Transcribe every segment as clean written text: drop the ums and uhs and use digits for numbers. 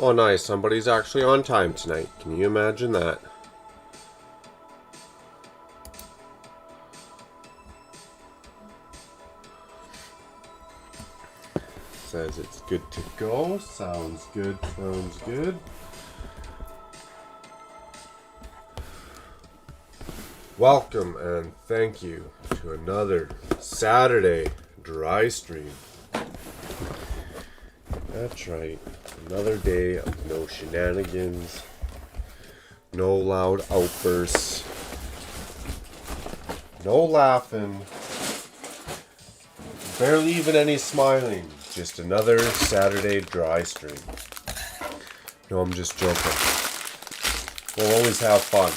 Oh nice, somebody's actually on time tonight. Can you imagine that? Says it's good to go. Sounds good, sounds good. Welcome and thank you to another Saturday dry stream. That's right, another day of no shenanigans, no loud outbursts, no laughing, barely even any smiling. Just another Saturday dry stream. No, I'm just joking. We'll always have fun.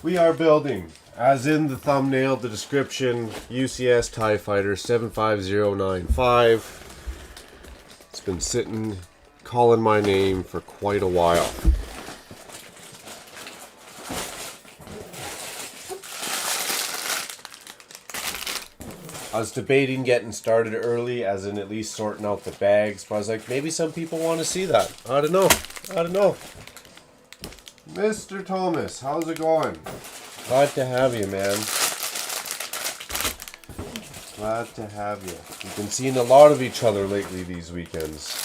We are building, as in the thumbnail, the description, UCS TIE Fighter 75095. It's been sitting, calling my name for quite a while. I was debating getting started early, as in at least sorting out the bags, but I was like, maybe some people want to see that. I don't know. Mr. Thomas, how's it going? Glad to have you, man. Glad to have you. We've been seeing a lot of each other lately these weekends.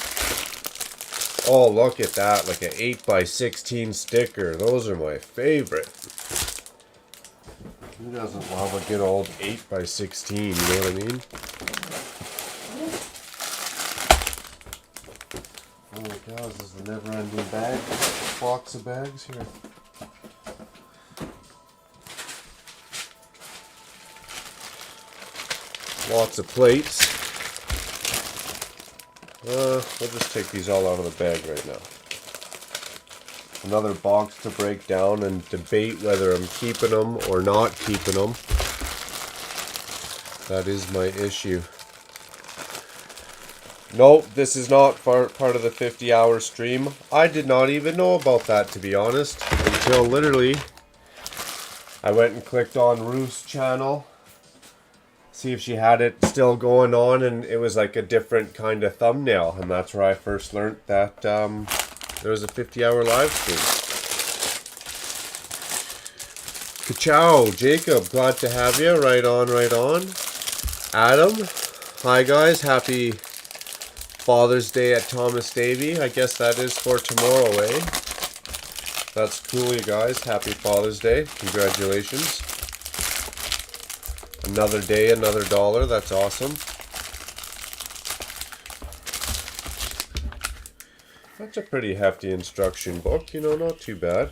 Oh, look at that, like an 8x16 sticker. Those are my favorite. Who doesn't love a good old 8x16, you know what I mean? Oh my god, this is the never-ending bag. Box of bags here. Lots of plates. We'll just take these all out of the bag right now. Another box to break down and debate whether I'm keeping them or not keeping them. That is my issue. Nope, this is not part of the 50-hour stream. I did not even know about that, to be honest, until literally I went and clicked on Ruth's channel, see if she had it still going on, and it was like a different kind of thumbnail, and that's where I first learned that there was a 50-hour live stream. Ka-chow, Jacob, glad to have you. Right on, right on. Adam, hi guys, happy Father's Day at Thomas Davy. I guess that is for tomorrow, eh? That's cool, you guys. Happy Father's Day. Congratulations. Another day, another dollar. That's awesome. That's a pretty hefty instruction book, you know, not too bad.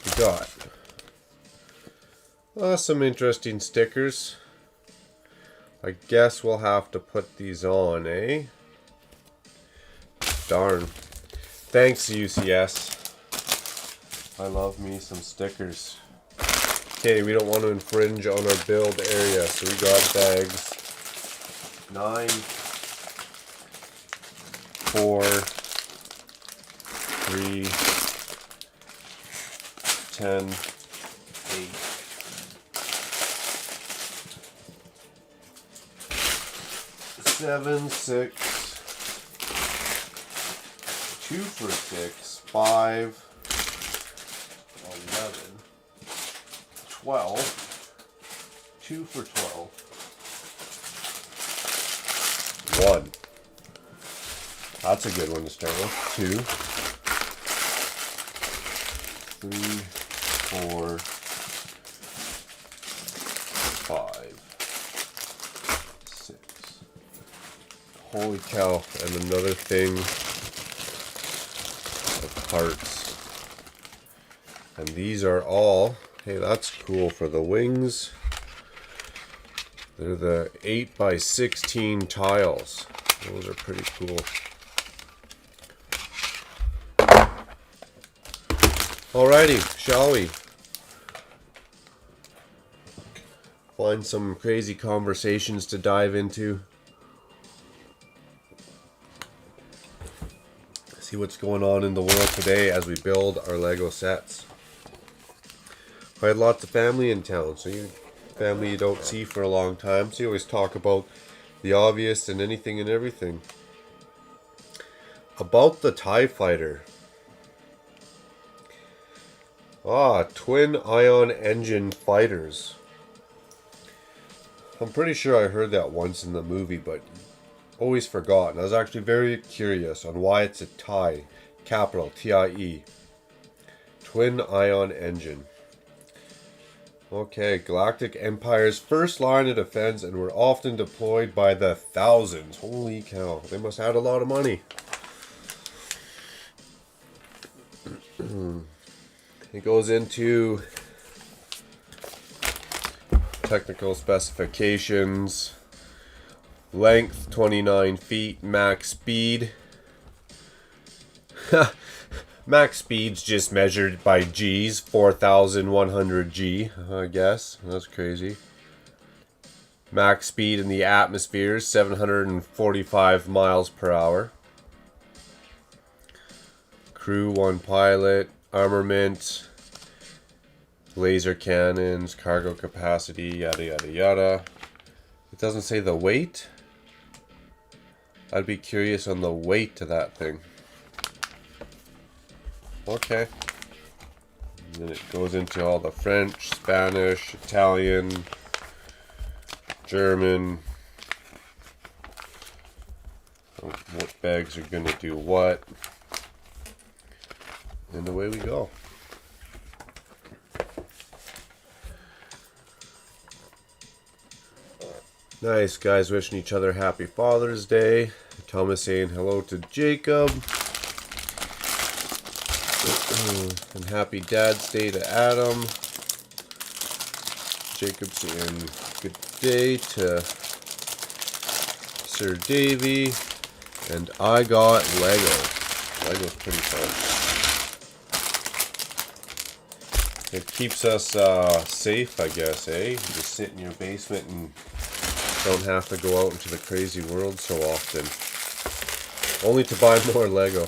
We got some interesting stickers. I guess we'll have to put these on, eh? Darn. Thanks, UCS. I love me some stickers. Okay, we don't want to infringe on our build area, so we got bags. 9, 4, 3, 10, 8. 7, 6, 2 for 6, 5, 11, 12, 2 for 12, 1. That's a good one to start with. 2, 3, 4, 5, 6. Holy cow, and another thing of parts. And these are all, hey, that's cool for the wings. They're the 8x16 tiles. Those are pretty cool. Alrighty, shall we? Find some crazy conversations to dive into. See what's going on in the world today as we build our Lego sets. I had lots of family in town, so family you don't see for a long time, so you always talk about the obvious and anything and everything. About the TIE Fighter. Twin ion engine fighters. I'm pretty sure I heard that once in the movie, but always forgotten. I was actually very curious on why it's a TIE, capital TIE. Twin ion engine. Okay, Galactic Empire's first line of defense and were often deployed by the thousands. Holy cow, they must have had a lot of money. It goes into technical specifications. Length 29 feet, max speed. Max speed's just measured by G's, 4,100 G, I guess. That's crazy. Max speed in the atmosphere is 745 miles per hour. Crew, 1 pilot. Armament. Laser cannons, cargo capacity, yada yada yada. It doesn't say the weight. I'd be curious on the weight to that thing. Okay. And then it goes into all the French, Spanish, Italian, German. What bags are going to do what. And away we go. Nice, guys wishing each other happy Father's Day. Thomas saying hello to Jacob. And happy Dad's Day to Adam. Jacob saying good day to Sir Davy. And I got Lego. Lego's pretty fun. It keeps us safe, I guess, eh? You just sit in your basement and don't have to go out into the crazy world so often. Only to buy more Lego.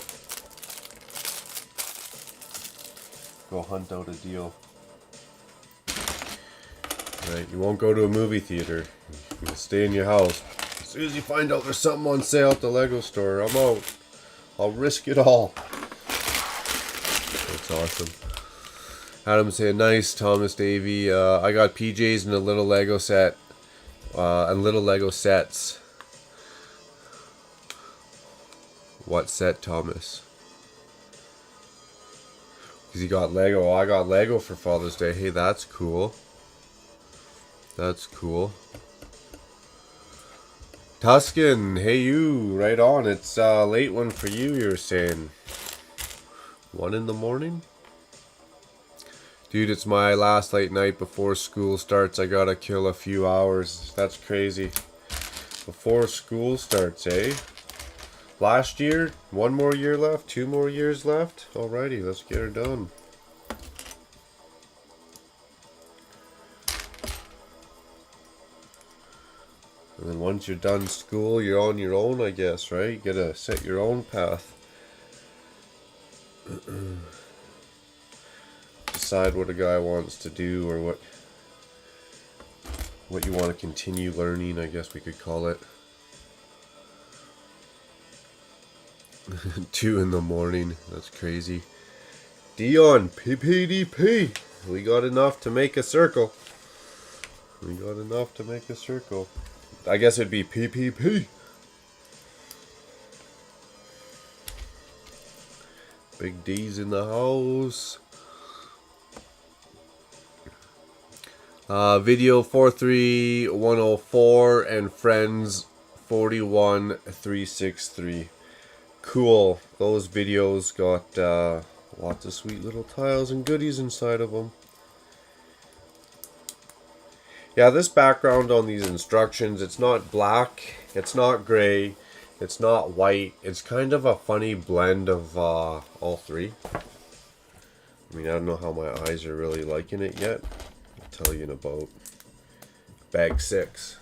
Go hunt out a deal. Right, you won't go to a movie theater. You stay in your house. As soon as you find out there's something on sale at the Lego store, I'm out. I'll risk it all. That's awesome. Adam saying nice, Thomas Davey. I got PJs and a little Lego set. And little Lego sets. What set, Thomas? Because he got Lego. I got Lego for Father's Day. Hey, that's cool. That's cool. Tuscan, hey you, right on. It's a late one for you, you're saying. 1 in the morning? Dude, it's my last late night before school starts. I gotta kill a few hours. That's crazy. Before school starts, eh? Last year, 1 more year left, 2 more years left. Alrighty, let's get her done. And then once you're done school, you're on your own, I guess, right? You gotta set your own path. Decide what a guy wants to do, or what you want to continue learning, I guess we could call it. 2 in the morning, that's crazy. Dion, PPDP. We got enough to make a circle. We got enough to make a circle. I guess it'd be PPP. Big D's in the house. Video 43104 and friends 41363. Cool. Those videos got lots of sweet little tiles and goodies inside of them. Yeah, this background on these instructions, it's not black, it's not gray, it's not white. It's kind of a funny blend of all three. I mean, I don't know how my eyes are really liking it yet. I'll tell you in about bag 6.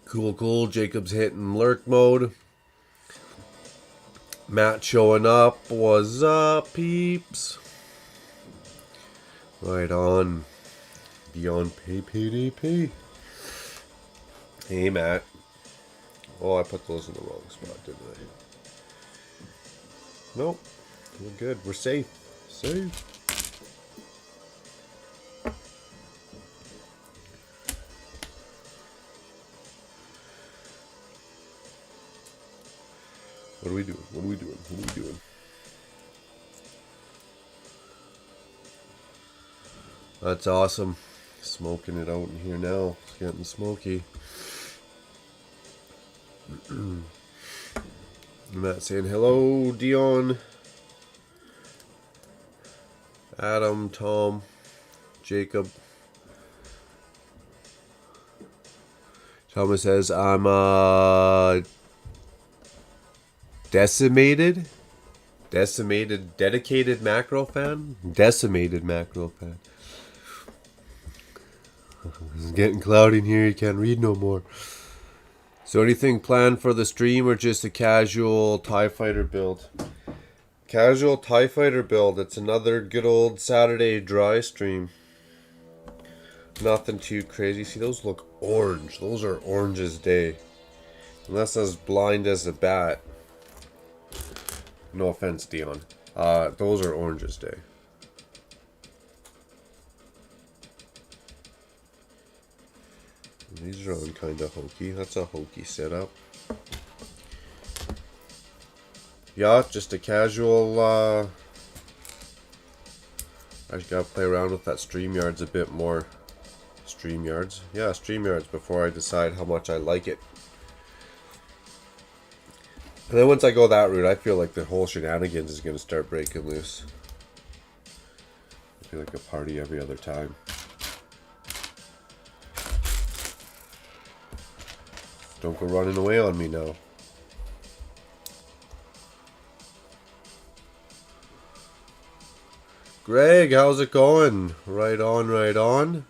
Cool, cool. Jacob's hitting lurk mode. Matt showing up. What's up, peeps? Right on. Beyond pay. Hey, Matt. Oh, I put those in the wrong spot, didn't I? Nope. We're good. We're safe. Safe. What are we doing? What are we doing? What are we doing? That's awesome. Smoking it out in here now. It's getting smoky. Matt saying hello, Dion, Adam, Tom, Jacob. Thomas says I'm dedicated Makro fan. Decimated Makro fan. It's getting cloudy in here. You can't read no more. So anything planned for the stream or just a casual TIE Fighter build? Casual TIE Fighter build. It's another good old Saturday dry stream. Nothing too crazy. See, those look orange. Those are orange as day. Unless as blind as a bat. No offense, Dion. Those are orange as day. These are on kind of hokey. That's a hokey setup. Yeah, just a casual. I just gotta play around with that StreamYards a bit more. StreamYards? Yeah, StreamYards before I decide how much I like it. And then once I go that route, I feel like the whole shenanigans is gonna start breaking loose. I feel like a party every other time. Don't go running away on me now. Greg, how's it going? Right on, right on.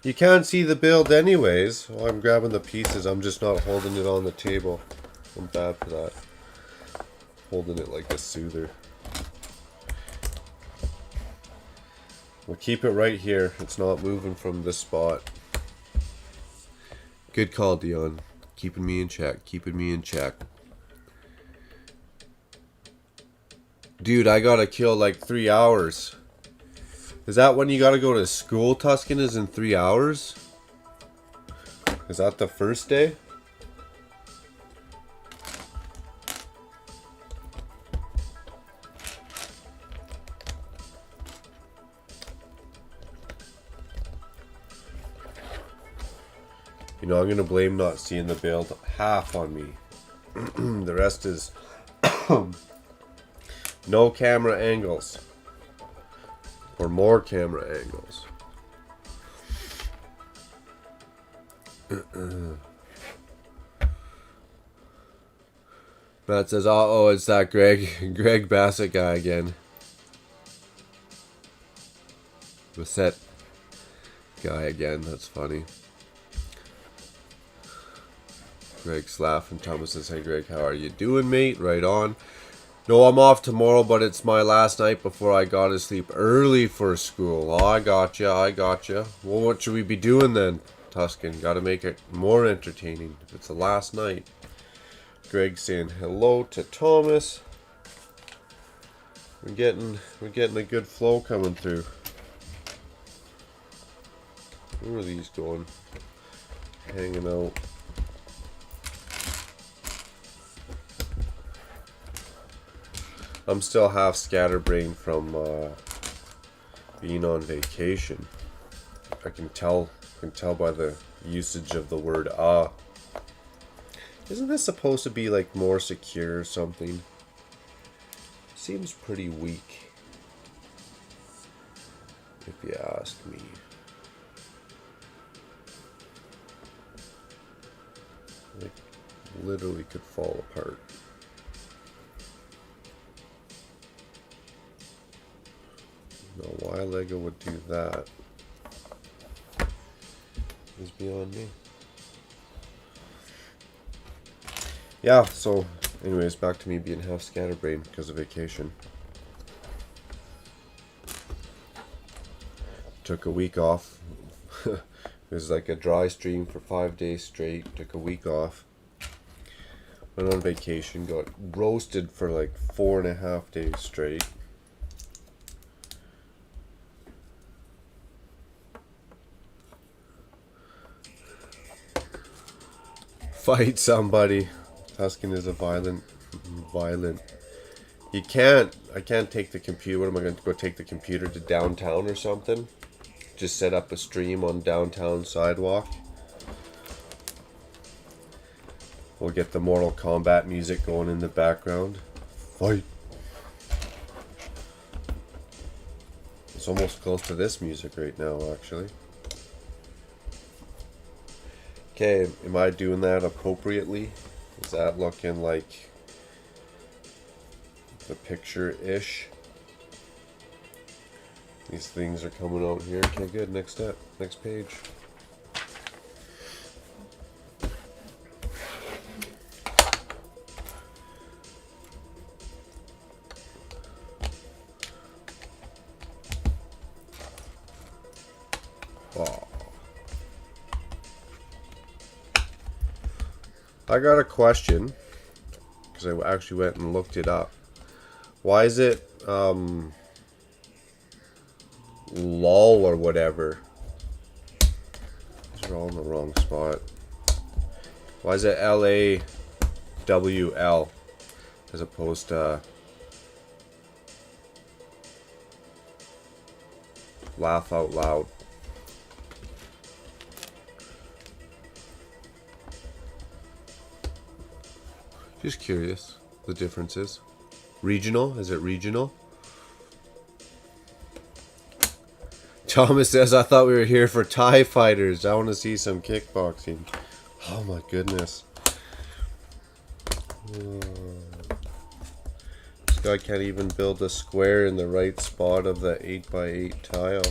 You can't see the build anyways. Well, I'm grabbing the pieces. I'm just not holding it on the table. I'm bad for that. Holding it like a soother. We'll keep it right here. It's not moving from this spot. Good call, Dion. Keeping me in check. Keeping me in check. Dude, I gotta kill like 3 hours. Is that when you gotta go to school, Tuscan, is in 3 hours? Is that the first day? You know, I'm gonna blame not seeing the build half on me. The rest is no camera angles. Or more camera angles. Matt says, oh, it's that Greg Bassett guy again. Bassett guy again, that's funny. Greg's laughing. Thomas says, hey Greg, how are you doing, mate? Right on. No, I'm off tomorrow, but it's my last night before I gotta sleep early for school. Oh, I gotcha. Well, what should we be doing then, Tuscan? Gotta make it more entertaining. If it's the last night. Greg saying hello to Thomas. We're getting a good flow coming through. Where are these going? Hanging out. I'm still half scatterbrained from being on vacation. I can tell by the usage of the word ah. Isn't this supposed to be like more secure or something? Seems pretty weak, if you ask me. Like, literally could fall apart. Now, why Lego would do that is beyond me. Yeah, so anyways, back to me being half scatterbrained because of vacation. took a week off. It was like a dry stream for 5 days straight. Took a week off. Went on vacation. Got roasted for like 4.5 days straight. Fight somebody. Tuscan is a violent. I can't take the computer. What am I going to go take the computer to downtown or something? Just set up a stream on downtown sidewalk. We'll get the Mortal Kombat music going in the background. Fight. It's almost close to this music right now, actually. Okay, am I doing that appropriately? Is that looking like the picture-ish? These things are coming out here. Okay, good. Next step. Next page. Oh. I got a question, because I actually went and looked it up. Why is it LOL or whatever? These are all in the wrong spot. Why is it LAWL as opposed to laugh out loud? Just curious the differences. Regional? Is it regional? Thomas says, I thought we were here for TIE Fighters. I want to see some kickboxing. Oh my goodness. This guy can't even build a square in the right spot of the 8x8 tile.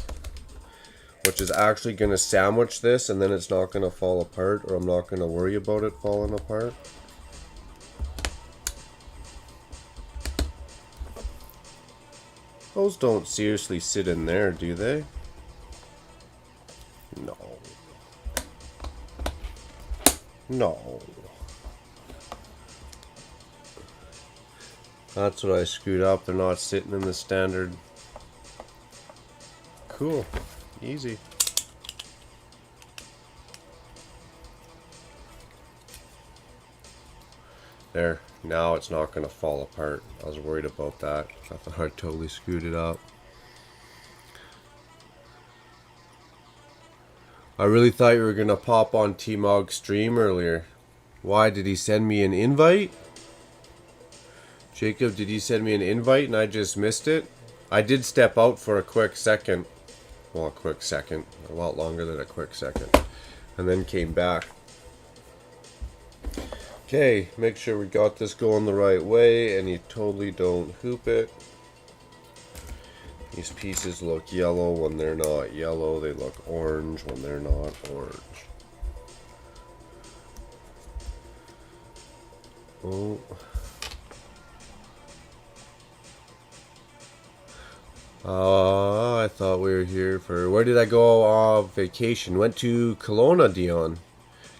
Which is actually going to sandwich this, and then it's not going to fall apart, or I'm not going to worry about it falling apart. Those don't seriously sit in there, do they? No. No. That's what I screwed up. They're not sitting in the standard. Cool. Easy. There. Now it's not going to fall apart. I was worried about that. I thought I totally screwed it up. I really thought you were going to pop on T-Mog's stream earlier. Why? Did he send me an invite? Jacob, did he send me an invite and I just missed it? I did step out for a quick second. Well, a quick second. A lot longer than a quick second. And then came back. Okay, make sure we got this going the right way and you totally don't hoop it. These pieces look yellow when they're not yellow. They look orange when they're not orange. Oh. I thought we were here for... Where did I go vacation? Went to Kelowna, Dion.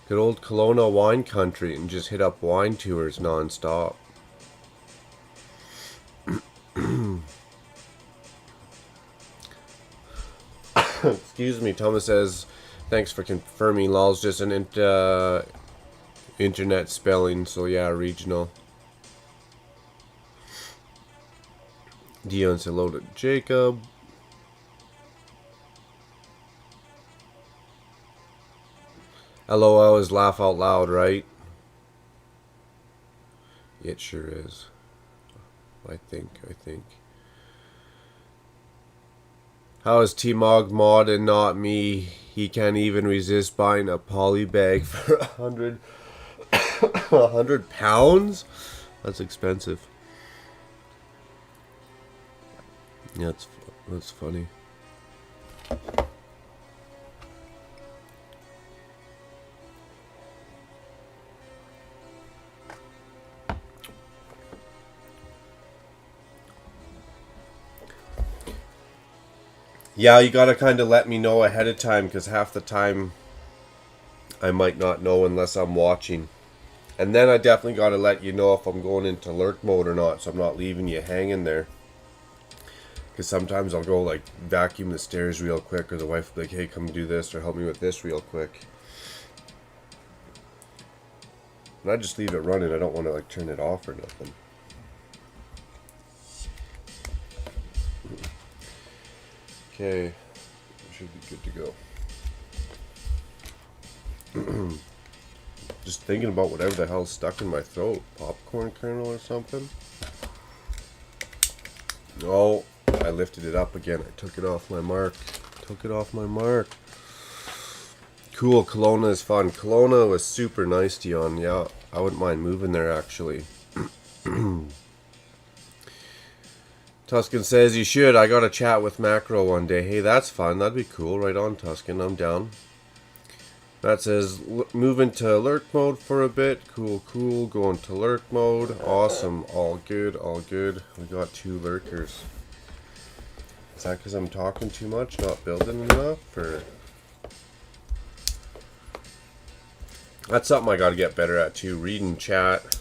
Good old Kelowna wine country, and just hit up wine tours non-stop. Excuse me, Thomas says, thanks for confirming. LOL's just an internet spelling, so yeah, regional. Dion said hello to Jacob. LOL is laugh out loud, right? It sure is. I think. How is T-Mog mod and not me? He can't even resist buying a poly bag for 100 pounds? That's expensive. Yeah, that's funny. Yeah, you gotta kind of let me know ahead of time, because half the time I might not know unless I'm watching. And then I definitely gotta let you know if I'm going into lurk mode or not, so I'm not leaving you hanging there. Because sometimes I'll go like vacuum the stairs real quick, or the wife will be like, hey, come do this, or help me with this real quick. And I just leave it running. I don't want to like turn it off or nothing. Okay, should be good to go. Just thinking about whatever the hell's stuck in my throat. Popcorn kernel or something? Oh, I lifted it up again. I took it off my mark. Cool, Kelowna is fun. Kelowna was super nice, Dion. Yeah, I wouldn't mind moving there actually. Tuscan says you should. I got to chat with Makro one day. Hey, that's fun. That'd be cool. Right on, Tuscan. I'm down. That says move into lurk mode for a bit. Cool. Going to lurk mode. Awesome. All good. We got 2 lurkers. Is that because I'm talking too much, not building enough, or? That's something I got to get better at too. Reading chat,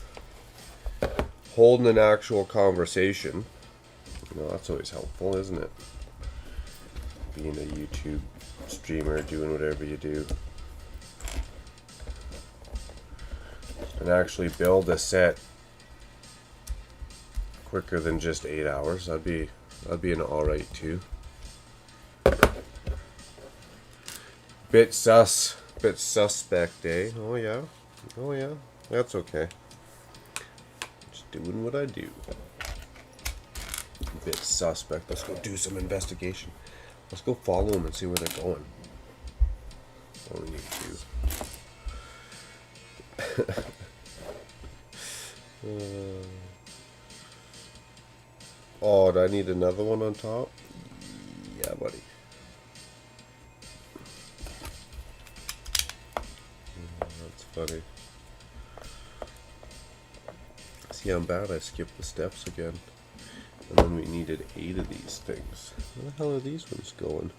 holding an actual conversation. You know, that's always helpful, isn't it? Being a YouTube streamer, doing whatever you do. And actually build a set quicker than just 8 hours. That'd be an alright too. Bit suspect, eh? Oh yeah. That's okay. Just doing what I do. Bit suspect. Let's go do some investigation. Let's go follow them and see where they're going. What we need to do. Oh, do I need another one on top? Yeah, buddy. That's funny. See, I'm bad. I skipped the steps again. And then we needed 8 of these things. Where the hell are these ones going?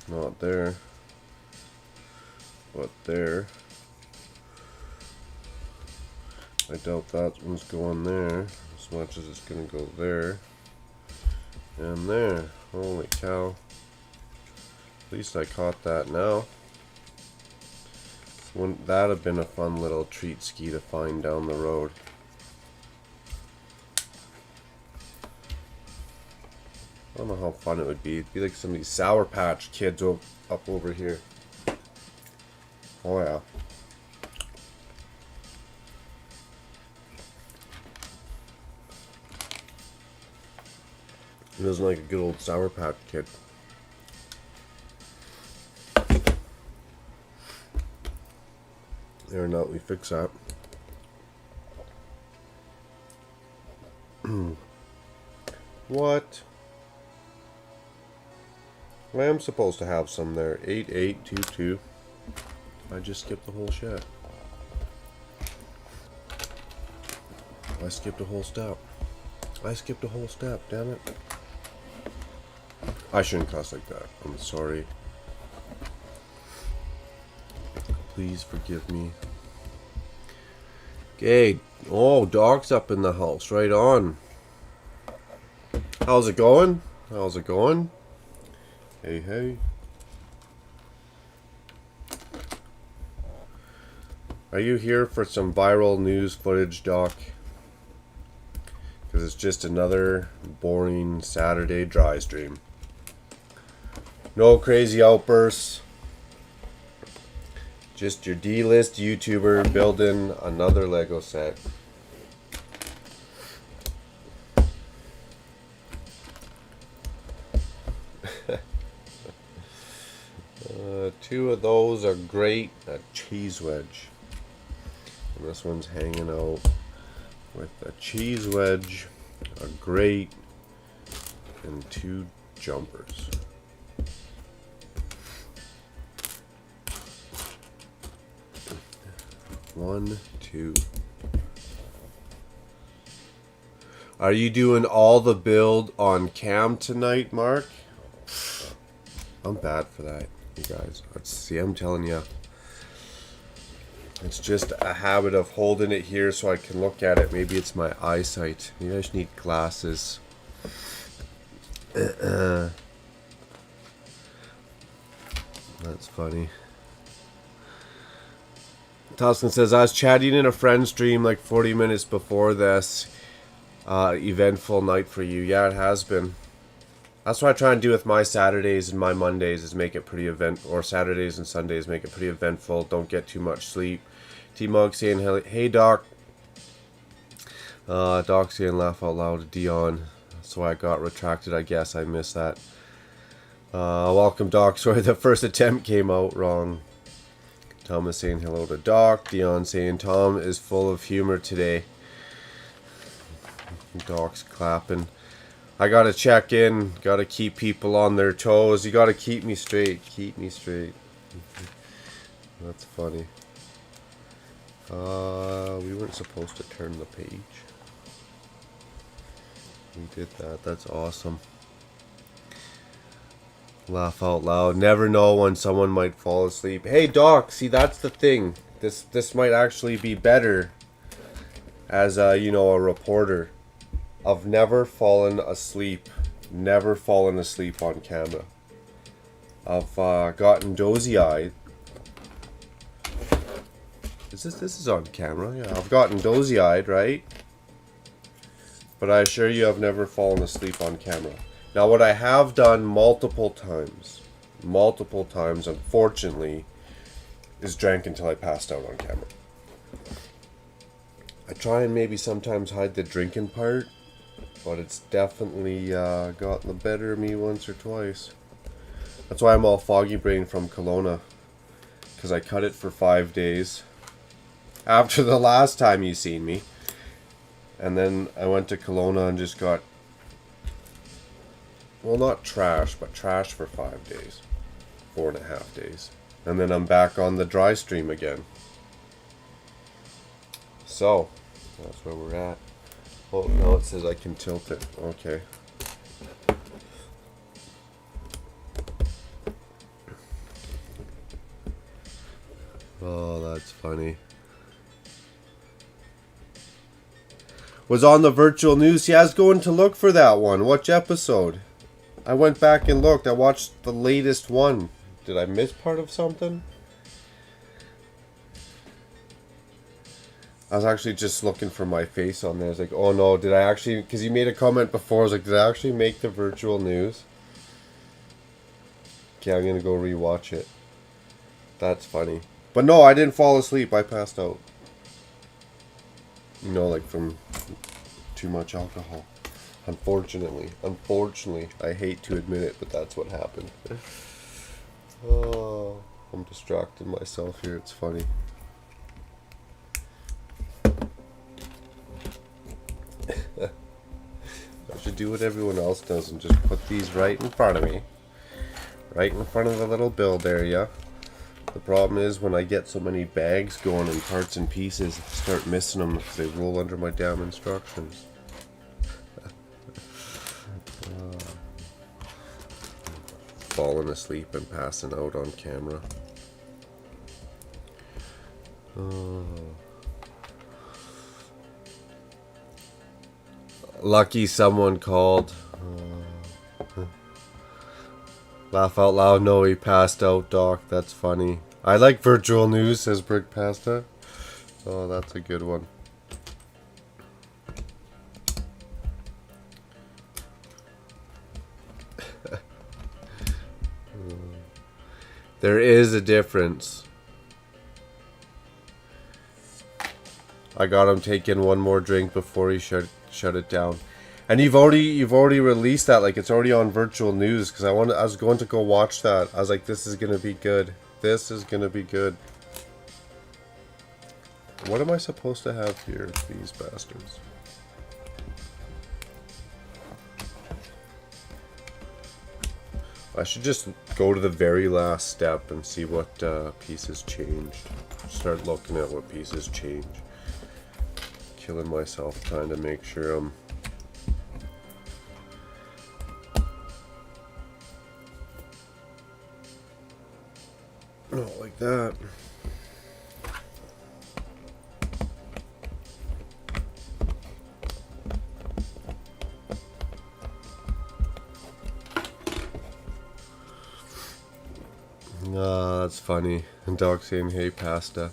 Not there. But there. I doubt that one's going there as much as it's going to go there. And there. Holy cow. At least I caught that now. Wouldn't that have been a fun little treat ski to find down the road? I don't know how fun it would be. It'd be like some of these Sour Patch Kids up over here. Oh yeah. It was like a good old Sour Patch Kid. There, now we fix that. What? I am supposed to have some there. 8822. I just skipped the whole shit. I skipped a whole step. Damn it. I shouldn't cuss like that. I'm sorry. Please forgive me. Okay. Oh, dog's up in the house. Right on. How's it going? Hey. Are you here for some viral news footage, Doc? Because it's just another boring Saturday dry stream. No crazy outbursts. Just your D-list YouTuber building another Lego set. Two of those are great. A cheese wedge. And this one's hanging out with a cheese wedge, a grate, and 2 jumpers. 1, 2. Are you doing all the build on cam tonight, Mark? I'm bad for that, you guys. Let's see, I'm telling you. It's just a habit of holding it here so I can look at it. Maybe it's my eyesight. Maybe I just need glasses. That's funny. Toscan says, I was chatting in a friend's stream like 40 minutes before this. Eventful night for you. Yeah, it has been. That's what I try and do with my Saturdays and my Mondays is make it pretty or Saturdays and Sundays make it pretty eventful. Don't get too much sleep. T-Mug saying, hey Doc. Doc saying laugh out loud to Dion. So I got retracted, I guess. I missed that. Welcome Doc. Sorry, the first attempt came out wrong. Thomas saying hello to Doc. Dion saying Tom is full of humor today. Doc's clapping. I gotta check in. Gotta keep people on their toes. You gotta keep me straight. Keep me straight. That's funny. We weren't supposed to turn the page. We did that. That's awesome. Laugh out loud. Never know when someone might fall asleep. Hey Doc, see that's the thing. This might actually be better as you know, a reporter. I've never fallen asleep. Never fallen asleep on camera. I've gotten dozy-eyed. This is on camera? Yeah, I've gotten dozy-eyed, right? But I assure you I've never fallen asleep on camera. Now what I have done multiple times, unfortunately, is drank until I passed out on camera. I try and maybe sometimes hide the drinking part, but it's definitely gotten the better of me once or twice. That's why I'm all foggy brain from Kelowna, because I cut it for 5 days after the last time you seen me. And then I went to Kelowna and just got, well, not trash, but trash for 5 days. 4.5 days. And then I'm back on the dry stream again. So, that's where we're at. Oh, now it says I can tilt it. Okay. Oh, that's funny. Was on the virtual news. Yeah, I was going to look for that one. Which episode? I went back and looked. I watched the latest one. Did I miss part of something? I was actually just looking for my face on there. I was like, oh no, did I actually... Because you made a comment before. I was like, did I actually make the virtual news? Okay, I'm going to go rewatch it. That's funny. But no, I didn't fall asleep. I passed out. You know, like from too much alcohol. Unfortunately, I hate to admit it, but that's what happened. Oh, I'm distracting myself here. It's funny. I should do what everyone else does and just put these right in front of me. Right in front of the little build area. The problem is when I get so many bags going in parts and pieces, I start missing them because they roll under my damn instructions. Falling asleep and passing out on camera. Lucky someone called. Laugh out loud. No, he passed out, Doc. That's funny. I like virtual news, says Brick Pasta. Oh, that's a good one. There is a difference. I got him taking one more drink before he shut it down. And you've already released that, like it's already on virtual news, because I was going to go watch that. I was like, this is gonna be good. This is gonna be good. What am I supposed to have here, these bastards? I should just go to the very last step and see what pieces changed. Start looking at what pieces change. Killing myself trying to make sure I'm not like that. That's funny. And dog saying, hey, pasta.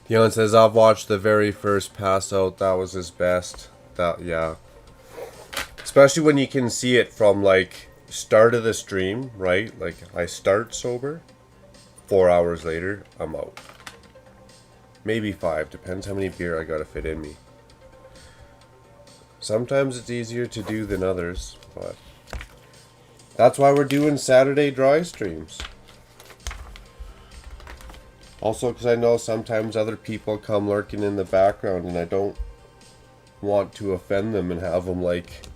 Dion says, I've watched the very first pass out. That was his best. That, yeah. Especially when you can see it from, like, start of the stream, right? Like, I start sober. 4 hours later, I'm out. Maybe 5. Depends how many beer I gotta fit in me. Sometimes it's easier to do than others, but that's why we're doing Saturday dry streams. Also, because I know sometimes other people come lurking in the background and I don't want to offend them and have them, like,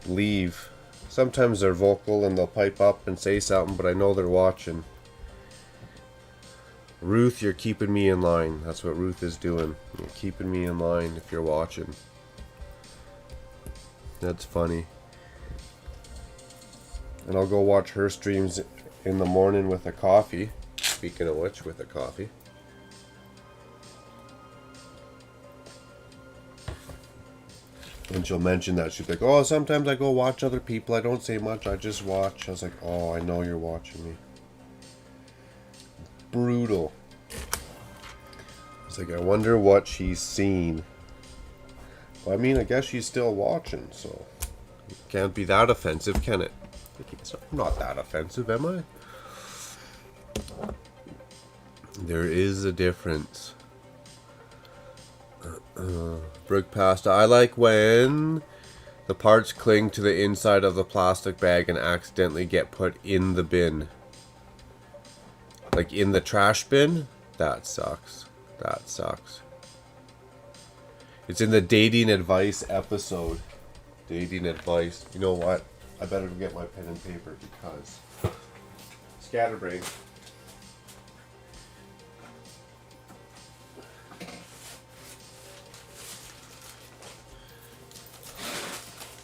leave. Sometimes they're vocal and they'll pipe up and say something, but I know they're watching. Ruth, you're keeping me in line. That's what Ruth is doing. You're keeping me in line if you're watching. That's funny. And I'll go watch her streams in the morning with a coffee. Speaking of which, with a coffee. And she'll mention that. She'll be like, oh, sometimes I go watch other people. I don't say much. I just watch. I was like, oh, I know you're watching me. Brutal. It's like, I wonder what she's seen. Well, I mean, I guess she's still watching, so it can't be that offensive, can it? I'm not that offensive, am I? There is a difference. Brick pasta. I like when the parts cling to the inside of the plastic bag and accidentally get put in the bin. Like in the trash bin? That sucks. That sucks. It's in the dating advice episode. Dating advice. You know what? I better get my pen and paper because scatterbrain.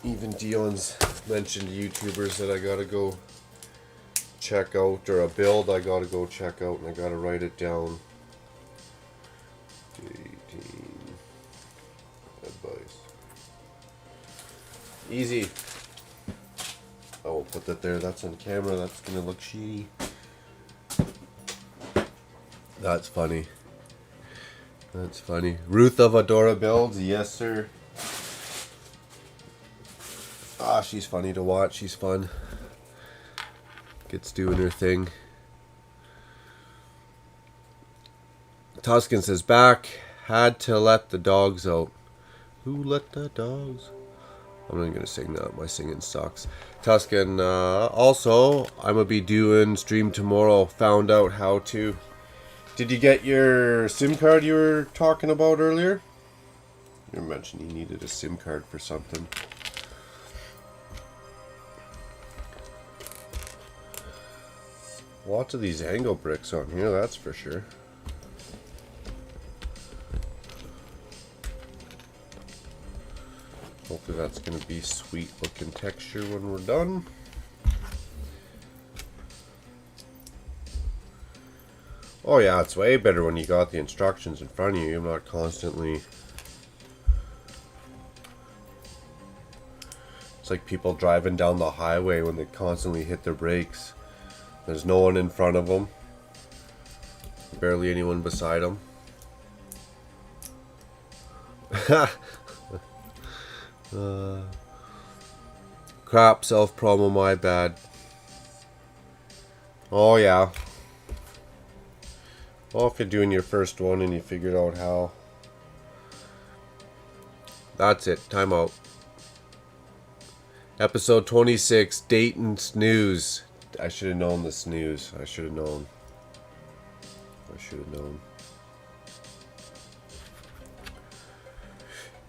Even Dion's mentioned YouTubers that I gotta go check out, or a build I gotta go check out, and I gotta write it down. Dating advice. Easy. I will put that there. That's on camera. That's gonna look shitty. That's funny. That's funny. Ruth of Adora builds. Yes, sir. Ah, she's funny to watch. She's fun. Gets doing her thing. Tuscan says, back. Had to let the dogs out. Who let the dogs? I'm not going to sing that. My singing sucks. Tuscan, also, I'm going to be doing stream tomorrow. Found out how to. Did you get your SIM card you were talking about earlier? You mentioned you needed a SIM card for something. Lots of these angle bricks on here, that's for sure. Hopefully that's going to be sweet looking texture when we're done. Oh yeah, it's way better when you got the instructions in front of you. I'm not constantly... It's like people driving down the highway when they constantly hit their brakes. There's no one in front of them. Barely anyone beside them. Crap, self-promo, my bad. Oh yeah. Well, if you're doing your first one and you figured out how. That's it, time out. Episode 26, Dayton Snooze. I should have known the snooze. I should have known.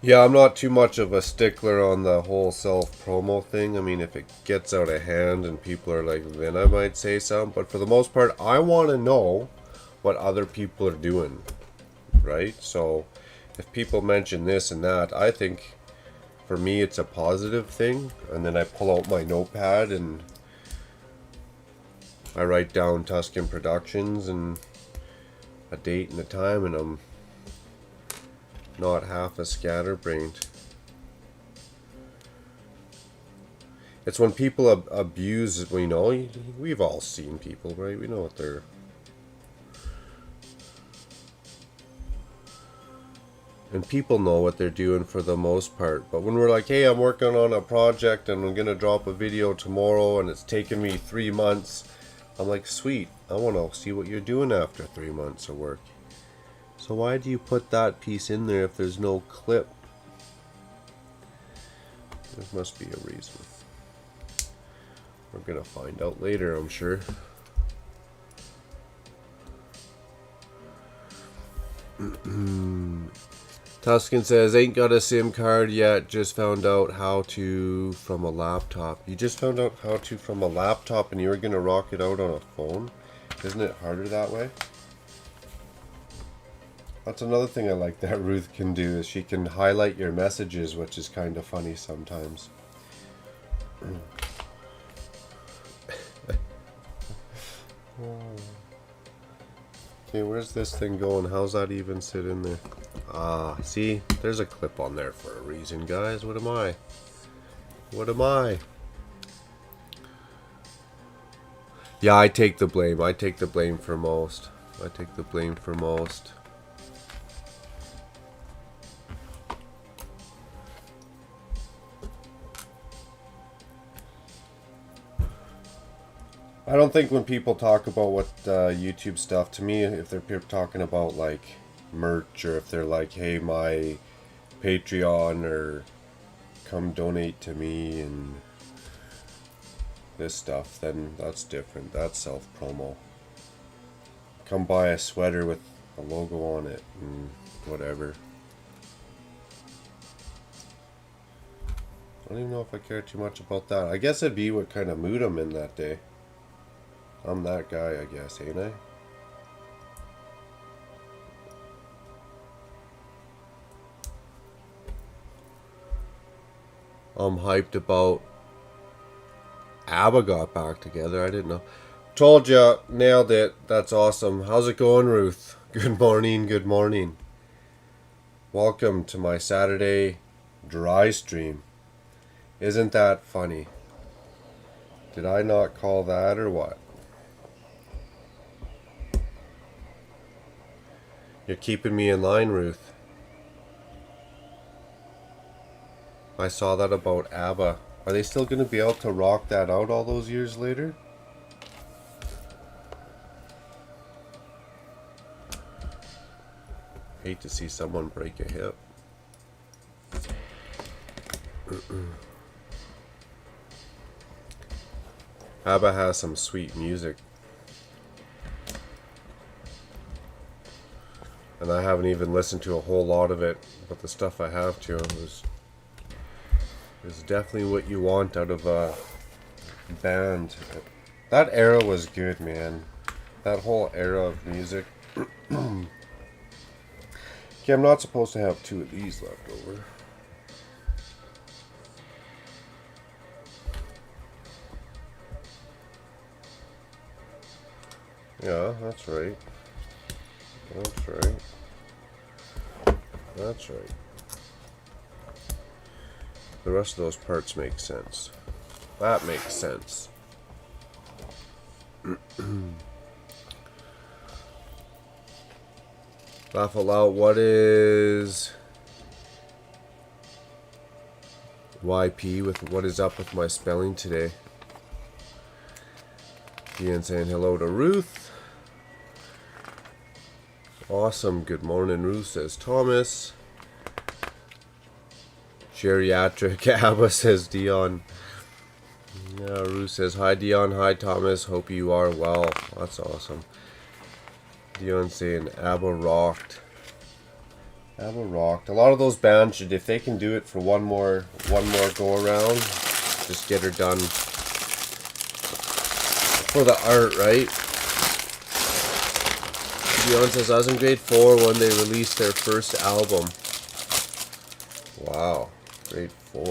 Yeah, I'm not too much of a stickler on the whole self-promo thing. I mean, if it gets out of hand and people are like, then I might say something. But for the most part, I want to know what other people are doing, right? So if people mention this and that, I think for me it's a positive thing. And then I pull out my notepad and I write down Tuscan Productions and a date and a time, and I'm not half as scatterbrained. It's when people abuse, we've all seen people, right? We know what they're... And people know what they're doing for the most part. But when we're like, hey, I'm working on a project and I'm going to drop a video tomorrow and it's taken me 3 months, I'm like, sweet, I want to see what you're doing after 3 months of work. So why do you put that piece in there if there's no clip? There must be a reason. We're gonna find out later, I'm sure. Tuscan says, ain't got a SIM card yet, just found out how to from a laptop. You just found out how to from a laptop and you were gonna rock it out on a phone? Isn't it harder that way? That's another thing I like that Ruth can do, is she can highlight your messages, which is kind of funny sometimes. Okay, where's this thing going? How's that even sit in there? Ah, see? There's a clip on there for a reason, guys. What am I? What am I? Yeah, I take the blame. I take the blame for most. I take the blame for most. I don't think when people talk about what YouTube stuff, to me, if they're talking about like merch, or if they're like, hey, my Patreon, or come donate to me and this stuff, then that's different. That's self-promo. Come buy a sweater with a logo on it and whatever. I don't even know if I care too much about that. I guess it'd be what kind of mood I'm in that day. I'm that guy, I guess, ain't I? I'm hyped about ABBA got back together. I didn't know. Told ya, nailed it. That's awesome. How's it going, Ruth? Good morning, good morning. Welcome to my Saturday dry stream. Isn't that funny? Did I not call that or what? You're keeping me in line, Ruth. I saw that about ABBA. Are they still going to be able to rock that out all those years later? Hate to see someone break a hip. ABBA has some sweet music. And I haven't even listened to a whole lot of it, but the stuff I have to is definitely what you want out of a band. That era was good, man. That whole era of music. Okay, I'm not supposed to have 2 of these left over. Yeah, that's right. That's right. That's right. The rest of those parts make sense. That makes sense. Laugh out loud. What is YP with what is up with my spelling today? Ian saying hello to Ruth. Awesome. Good morning, Ruth, says Thomas. Geriatric ABBA, says Dion. Yeah, Ruth says, hi Dion, hi Thomas, hope you are well. That's awesome. Dion saying ABBA rocked. Abba rocked. A lot of those bands should, if they can do it for one more go around, just get her done for the art, right? Dion says, I was in grade 4 when they released their first album. Wow, grade 4.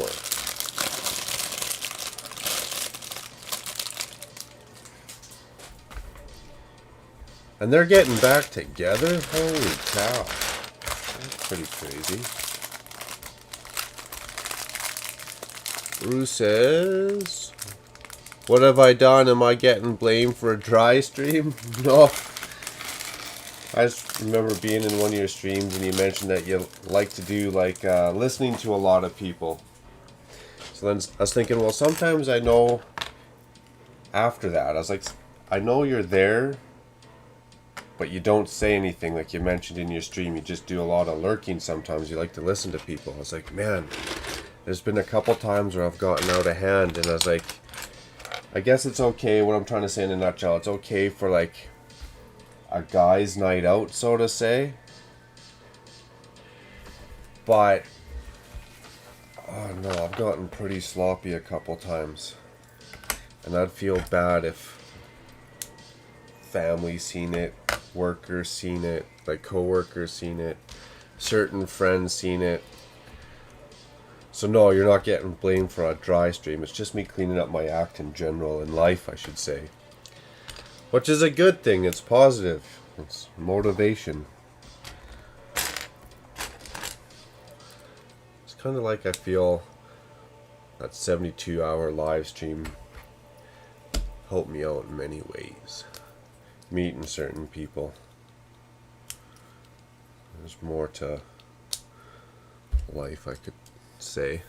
And they're getting back together? Holy cow. That's pretty crazy. Rue says, what have I done? Am I getting blamed for a dry stream? No. I just remember being in one of your streams and you mentioned that you like to do like listening to a lot of people. So then I was thinking, well, sometimes I know after that, I was like, I know you're there, but you don't say anything like you mentioned in your stream. You just do a lot of lurking sometimes. You like to listen to people. I was like, man, there's been a couple times where I've gotten out of hand and I was like, I guess it's okay. What I'm trying to say in a nutshell, it's okay for like a guy's night out, so to say. But, oh no, I've gotten pretty sloppy a couple times. And I'd feel bad if family seen it, workers seen it, like co-workers seen it, certain friends seen it. So no, you're not getting blamed for a dry stream. It's just me cleaning up my act in general, in life I should say. Which is a good thing. It's positive. It's motivation. It's kind of like I feel that 72-hour live stream helped me out in many ways. Meeting certain people. There's more to life, I could say.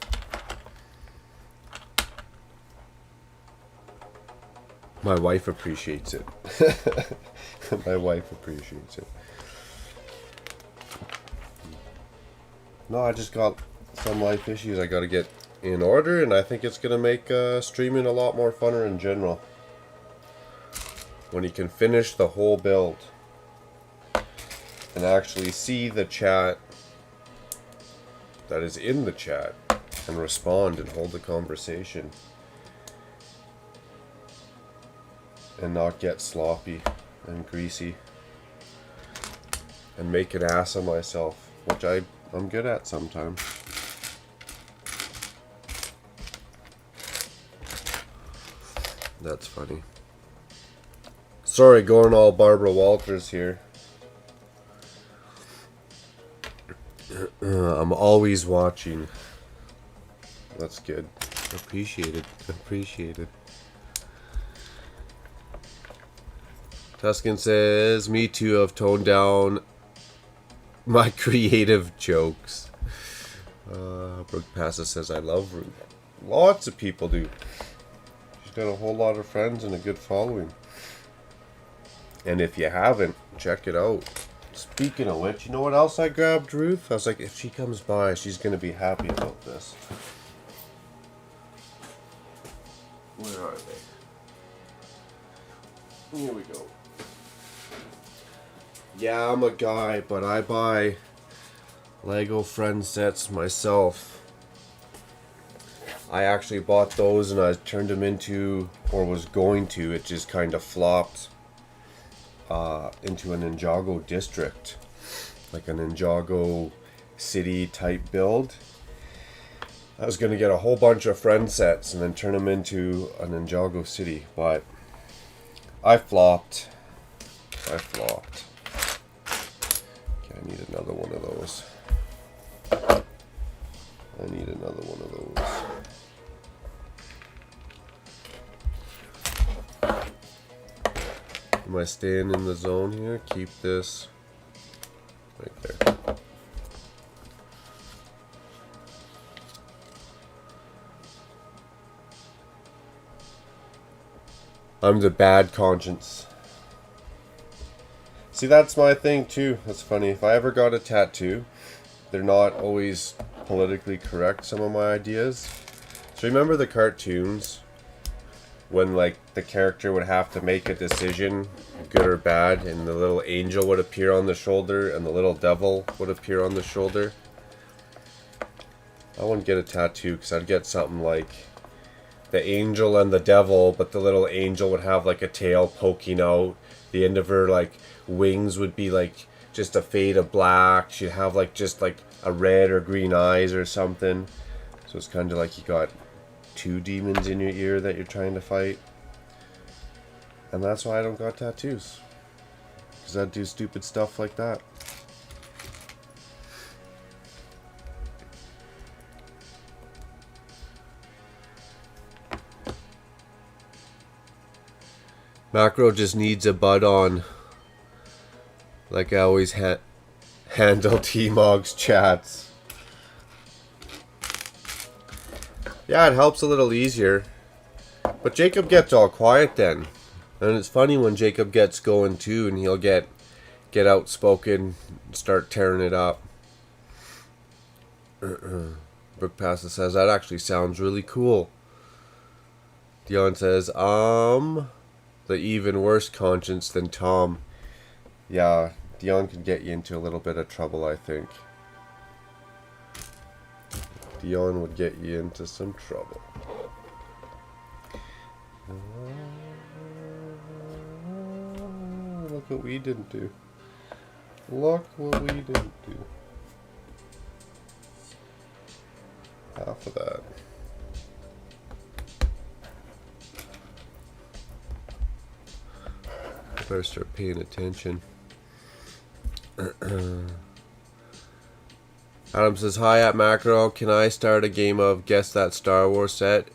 My wife appreciates it. My wife appreciates it. No, I just got some life issues I gotta get in order, and I think it's gonna make streaming a lot more funner in general. When you can finish the whole build and actually see the chat that is in the chat and respond and hold the conversation. And not get sloppy and greasy and make an ass of myself, which I'm good at sometimes. That's funny. Sorry, going all Barbara Walters here. I'm always watching. That's good. Appreciated. Appreciated. Tuscan says, me too, have toned down my creative jokes. Brooke Passa says, I love Ruth. Lots of people do. She's got a whole lot of friends and a good following. And if you haven't, check it out. Speaking of which, you know what else I grabbed, Ruth? I was like, if she comes by, she's going to be happy about this. Where are they? Here we go. Yeah, I'm a guy, but I buy Lego friend sets myself. I actually bought those and I turned them into, or was going to, it just kind of flopped into a Ninjago district. Like a Ninjago city type build. I was going to get a whole bunch of friend sets and then turn them into a Ninjago city, but I flopped. Okay, I need another one of those. Am I staying in the zone here? Keep this right there. I'm the bad conscience. See, that's my thing too. That's funny. If I ever got a tattoo, they're not always politically correct, some of my ideas. So remember the cartoons when like the character would have to make a decision, good or bad, and the little angel would appear on the shoulder and the little devil would appear on the shoulder. I wouldn't get a tattoo because I'd get something like the angel and the devil, but the little angel would have like a tail poking out. The end of her like wings would be like just a fade of black. She'd have like just like a red or green eyes or something. So it's kind of like you got two demons in your ear that you're trying to fight. And that's why I don't got tattoos, because I'd do stupid stuff like that. Makro just needs a bud on, like I always handle T-Mog's chats. Yeah, it helps a little easier. But Jacob gets all quiet then. And it's funny when Jacob gets going too, and he'll get outspoken and start tearing it up. Brooke Pasta says, that actually sounds really cool. Dion says, the even worse conscience than Tom. Yeah, Dion can get you into a little bit of trouble, I think. Dion would get you into some trouble. Look what we didn't do. Look what we didn't do. Half of that. Better start paying attention. Adam says, hi at Makro. Can I start a game of Guess That Star Wars Set?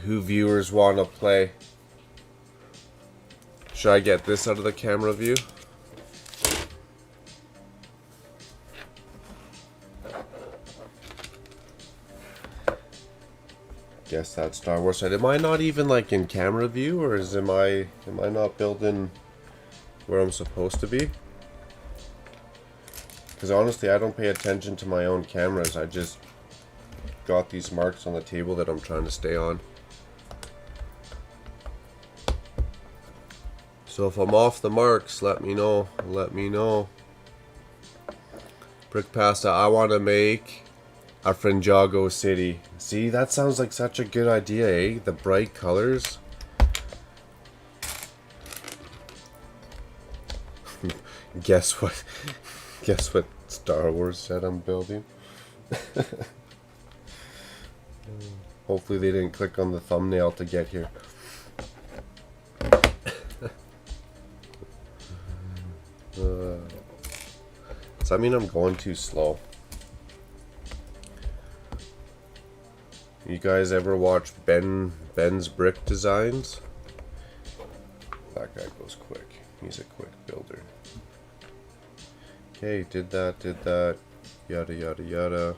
Who viewers want to play? Should I get this out of the camera view? Guess That Star Wars Set. Am I not even like in camera view, or am I not building where I'm supposed to be? Because honestly, I don't pay attention to my own cameras. I just got these marks on the table that I'm trying to stay on. So if I'm off the marks, let me know. Let me know. Brick Pasta, I want to make a Frinjago city. See, that sounds like such a good idea, eh? The bright colors. Guess what? Guess what Star Wars set I'm building? Hopefully they didn't click on the thumbnail to get here. Does that mean I'm going too slow? You guys ever watch Ben's Brick Designs? That guy goes quick. He's a quick builder. Okay, did that, yada yada yada.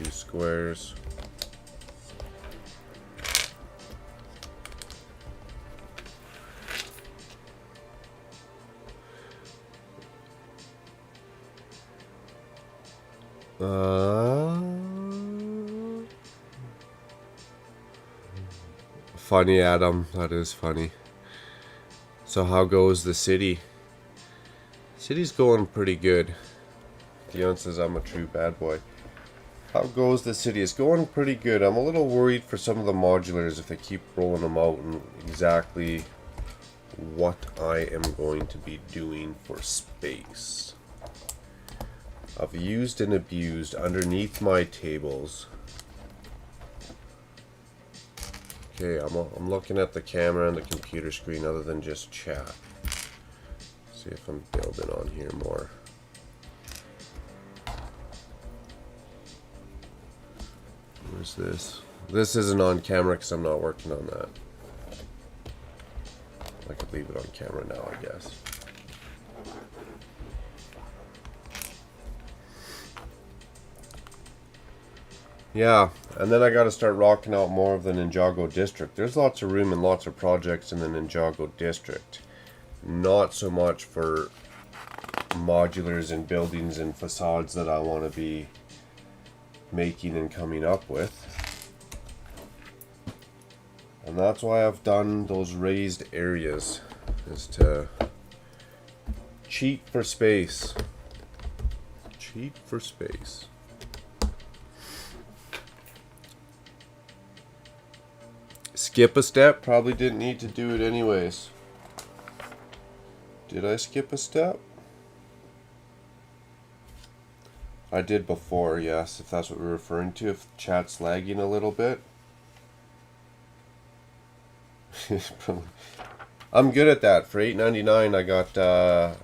2 squares. Funny, Adam. That is funny. So how goes the city? City's going pretty good. Dion says I'm a true bad boy. How goes the city? It's going pretty good. I'm a little worried for some of the modulars if they keep rolling them out and exactly what I am going to be doing for space. I've used and abused underneath my tables. Okay, I'm looking at the camera and the computer screen other than just chat. See if I'm building on here more. Where's this? This isn't on camera because I'm not working on that. I could leave it on camera now, I guess. Yeah, and then I got to start rocking out more of the Ninjago district. There's lots of room and lots of projects in the Ninjago district. Not so much for modulars and buildings and facades that I want to be making and coming up with. And that's why I've done those raised areas, is to cheat for space. Cheat for space. Skip a step? Probably didn't need to do it anyways. Did I skip a step? I did before, yes, if that's what we're referring to, if chat's lagging a little bit. I'm good at that. For $8.99 I got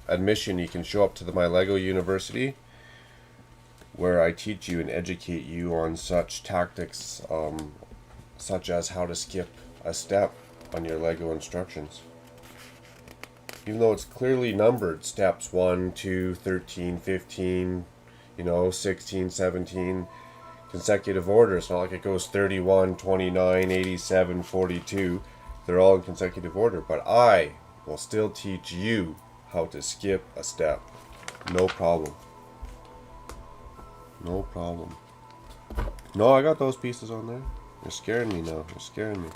admission. You can show up to my Lego University, where I teach you and educate you on such tactics, such as how to skip a step on your Lego instructions. Even though it's clearly numbered, steps 1, 2, 13, 15, 16, 17, consecutive order. It's not like it goes 31, 29, 87, 42. They're all in consecutive order, but I will still teach you how to skip a step. No problem. No problem. No, I got those pieces on there. You're scaring me now. You're scaring me.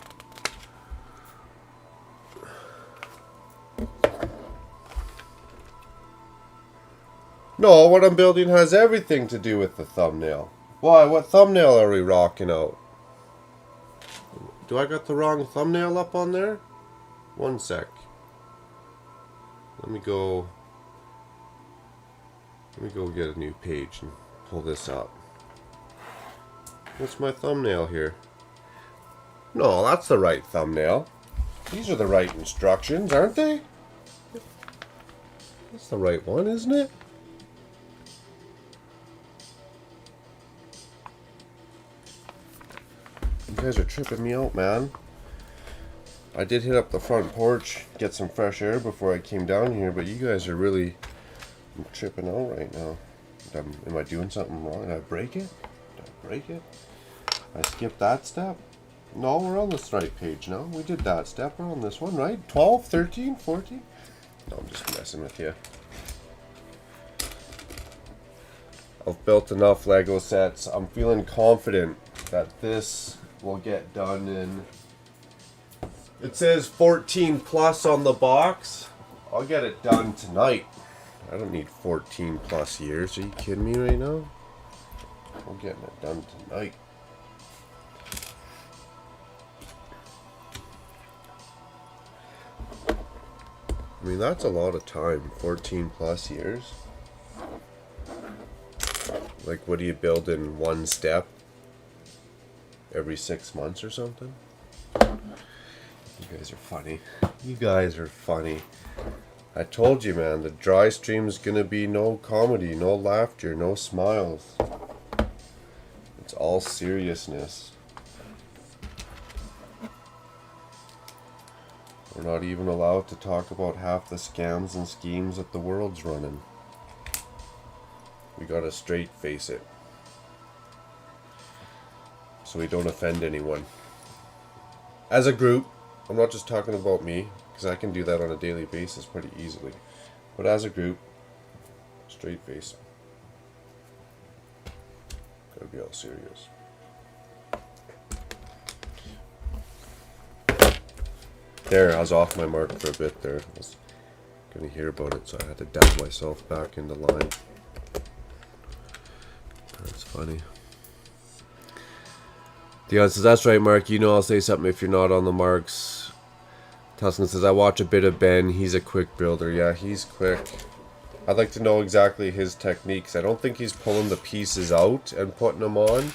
No, what I'm building has everything to do with the thumbnail. Why? What thumbnail are we rocking out? Do I got the wrong thumbnail up on there? One sec. Let me go get a new page and pull this up. What's my thumbnail here? No, that's the right thumbnail. These are the right instructions, aren't they? That's the right one, isn't it? You guys are tripping me out, man. I did hit up the front porch, get some fresh air before I came down here, but you guys are really tripping out right now. Am I doing something wrong? Did I break it? Did I break it? I skipped that step? No, we're on this right page now. We did that step. We're on this one, right? 12, 13, 14? No, I'm just messing with you. I've built enough Lego sets. I'm feeling confident that this will get done in... It says 14 plus on the box. I'll get it done tonight. I don't need 14 plus years. Are you kidding me right now? I'm getting it done tonight. I mean, that's a lot of time. 14 plus years. Like, what do you build in one step? Every 6 months or something? You guys are funny. You guys are funny. I told you, man, the dry stream is gonna be no comedy, no laughter, no smiles. It's all seriousness. We're not even allowed to talk about half the scams and schemes that the world's running. We gotta straight face it, so we don't offend anyone. As a group, I'm not just talking about me, because I can do that on a daily basis pretty easily. But as a group, straight face. Gotta be all serious. There, I was off my mark for a bit there. I was gonna hear about it, so I had to dab myself back into line. That's funny. Dion says, that's right, Mark. You know I'll say something if you're not on the marks. Tuscan says, I watch a bit of Ben. He's a quick builder. Yeah, he's quick. I'd like to know exactly his techniques. I don't think he's pulling the pieces out and putting them on.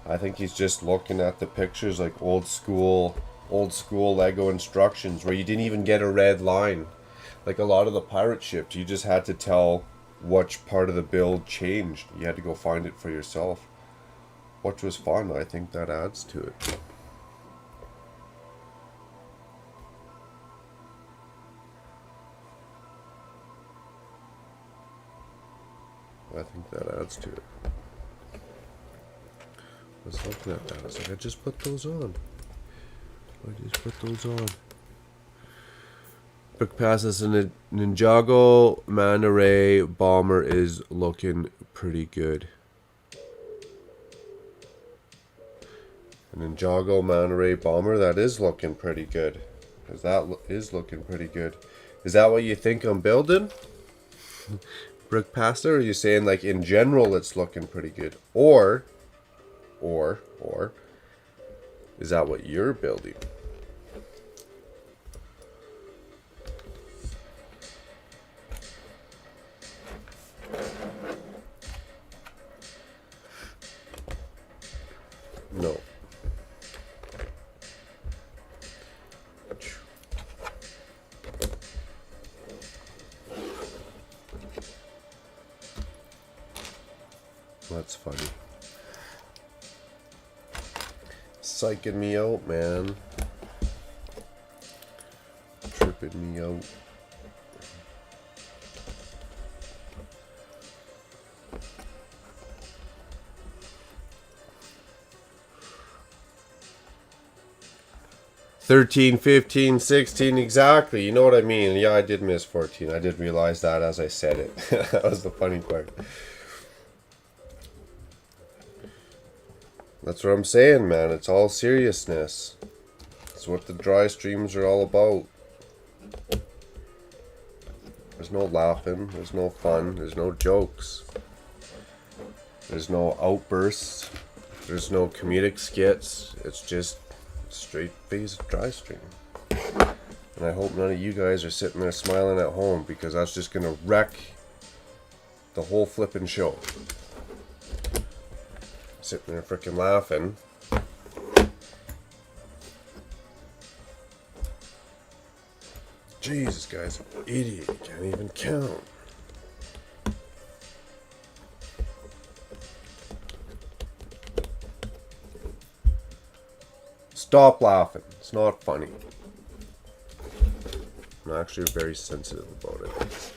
I think he's just looking at the pictures like old school Lego instructions where you didn't even get a red line. Like a lot of the pirate ships, you just had to tell which part of the build changed. You had to go find it for yourself, which was fun. I think that adds to it. I think that adds to it. I was looking at that. I was like, I just put those on. Quick passes in a Ninjago Man Ray Bomber is looking pretty good. An Ninjago Manta Ray Bomber, that is looking pretty good. Because that is looking pretty good. Is that what you think I'm building? Brick pasta? Or are you saying like in general it's looking pretty good? Or is that what you're building? No. That's funny. Psyching me out, man. Tripping me out. $13, $15, $16, exactly. You know what I mean? Yeah, I did miss 14. I did realize that as I said it. That was the funny part. That's what I'm saying, man. It's all seriousness. It's what the dry streams are all about. There's no laughing. There's no fun. There's no jokes. There's no outbursts. There's no comedic skits. It's just straight face dry stream. And I hope none of you guys are sitting there smiling at home, because that's just gonna wreck the whole flippin' show. Sitting there freaking laughing. Jesus, guy's an idiot. You can't even count. Stop laughing. It's not funny. I'm actually very sensitive about it.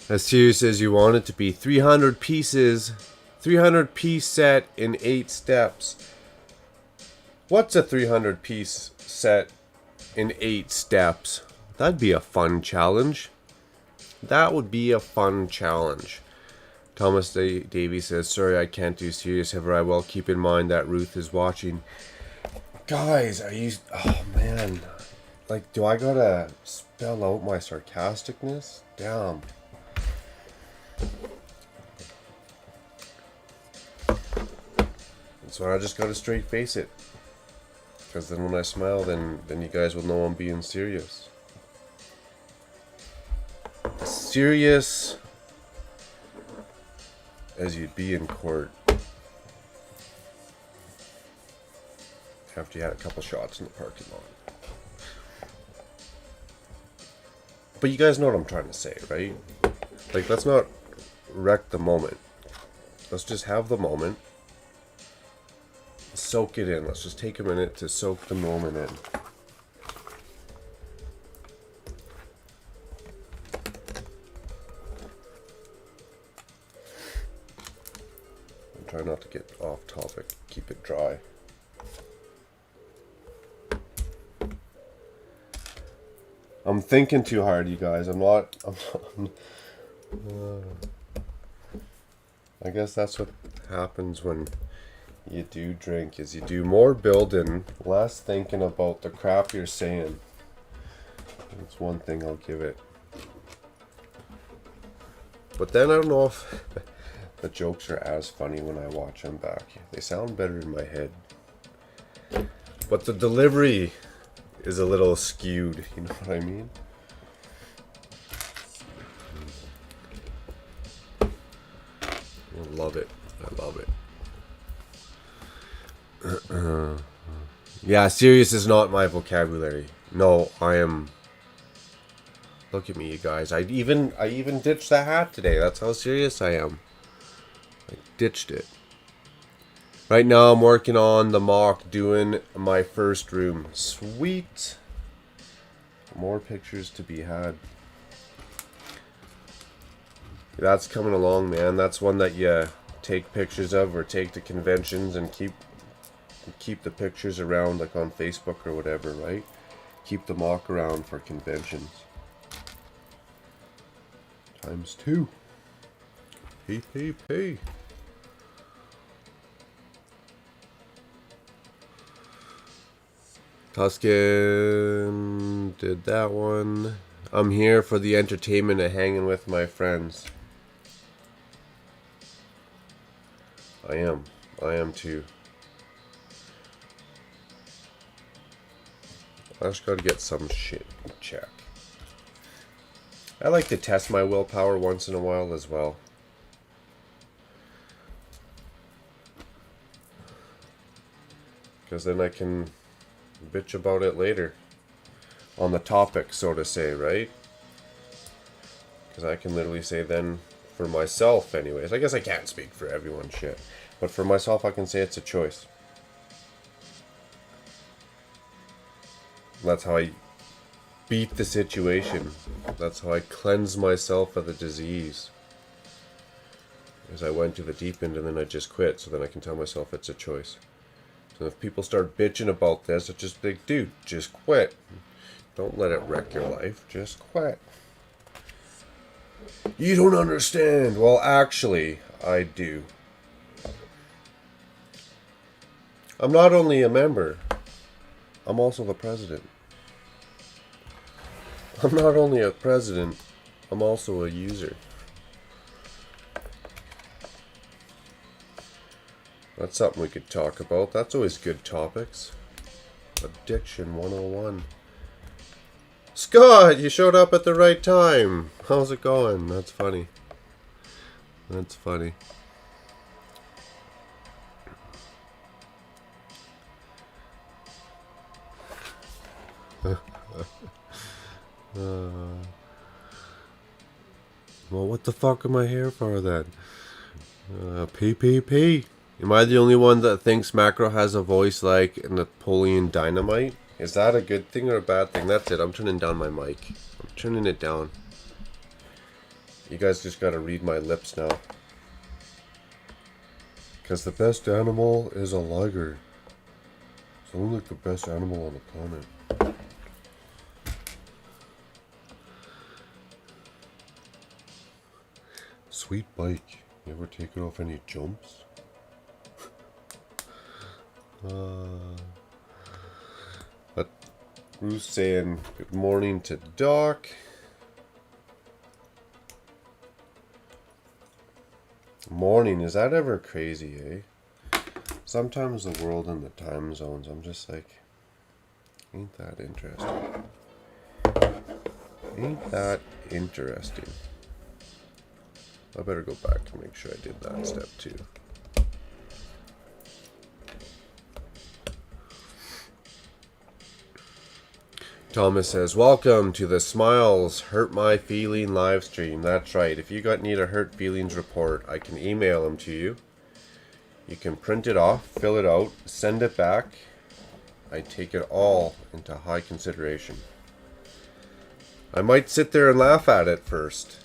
As serious as you want it to be. 300 pieces. 300 piece set in 8 steps. What's a 300 piece set in 8 steps? That'd be a fun challenge. That would be a fun challenge. Thomas Davey says, sorry, I can't do serious. However, I will keep in mind that Ruth is watching. Guys, are you... Oh, man. Like, do I gotta spell out my sarcasticness? Damn. So I just gotta straight face it. Because then when I smile, then you guys will know I'm being serious. Serious as you'd be in court. After you had a couple shots in the parking lot. But you guys know what I'm trying to say, right? Like, let's not wreck the moment. Let's just have the moment. Soak it in. Let's just take a minute to soak the moment in. And try not to get off topic. Keep it dry. I'm thinking too hard, you guys. I'm not I guess that's what happens when you do drink, is you do more building, less thinking about the crap you're saying. That's one thing I'll give it. But then I don't know if the jokes are as funny when I watch them back. They sound better in my head. But the delivery is a little skewed, you know what I mean? I love it. I love it. Yeah, serious is not my vocabulary. No, I am... Look at me, you guys. I even ditched the hat today. That's how serious I am. I ditched it. Right now I'm working on the mock, doing my first room. Sweet. More pictures to be had. That's coming along, man. That's one that you take pictures of or take to conventions and keep the pictures around, like on Facebook or whatever, right? Keep the mock around for conventions. ×2. PPP. Tuscan did that one. I'm here for the entertainment of hanging with my friends. I am too. I just gotta get some shit in check. I like to test my willpower once in a while as well. Because then I can bitch about it later. On the topic, so to say, right? Because I can literally say then, for myself anyways. I guess I can't speak for everyone, shit. But for myself, I can say it's a choice. That's how I beat the situation. That's how I cleanse myself of the disease. As I went to the deep end and then I just quit, so then I can tell myself it's a choice. So if people start bitching about this, it's just like, dude, just quit. Don't let it wreck your life. Just quit. You don't understand. Well, actually, I do. I'm not only a member, I'm also the president. I'm not only a president, I'm also a user. That's something we could talk about. That's always good topics. Addiction 101. Scott, you showed up at the right time. How's it going? That's funny. That's funny. Well, what the fuck am I here for then? PPP. Am I the only one that thinks Makro has a voice like Napoleon Dynamite? Is that a good thing or a bad thing? That's it. I'm turning down my mic. I'm turning it down. You guys just gotta read my lips now. Because the best animal is a liger. It's only like the best animal on the planet. Sweet bike. You ever taken off any jumps? But Ruth's saying good morning to Doc. Morning, is that ever crazy, eh? Sometimes the world and the time zones, I'm just like, ain't that interesting? Ain't that interesting? I better go back and make sure I did that step too. Thomas says, welcome to the Smiles Hurt My Feeling live stream. That's right. If you need a hurt feelings report, I can email them to you. You can print it off, fill it out, send it back. I take it all into high consideration. I might sit there and laugh at it first,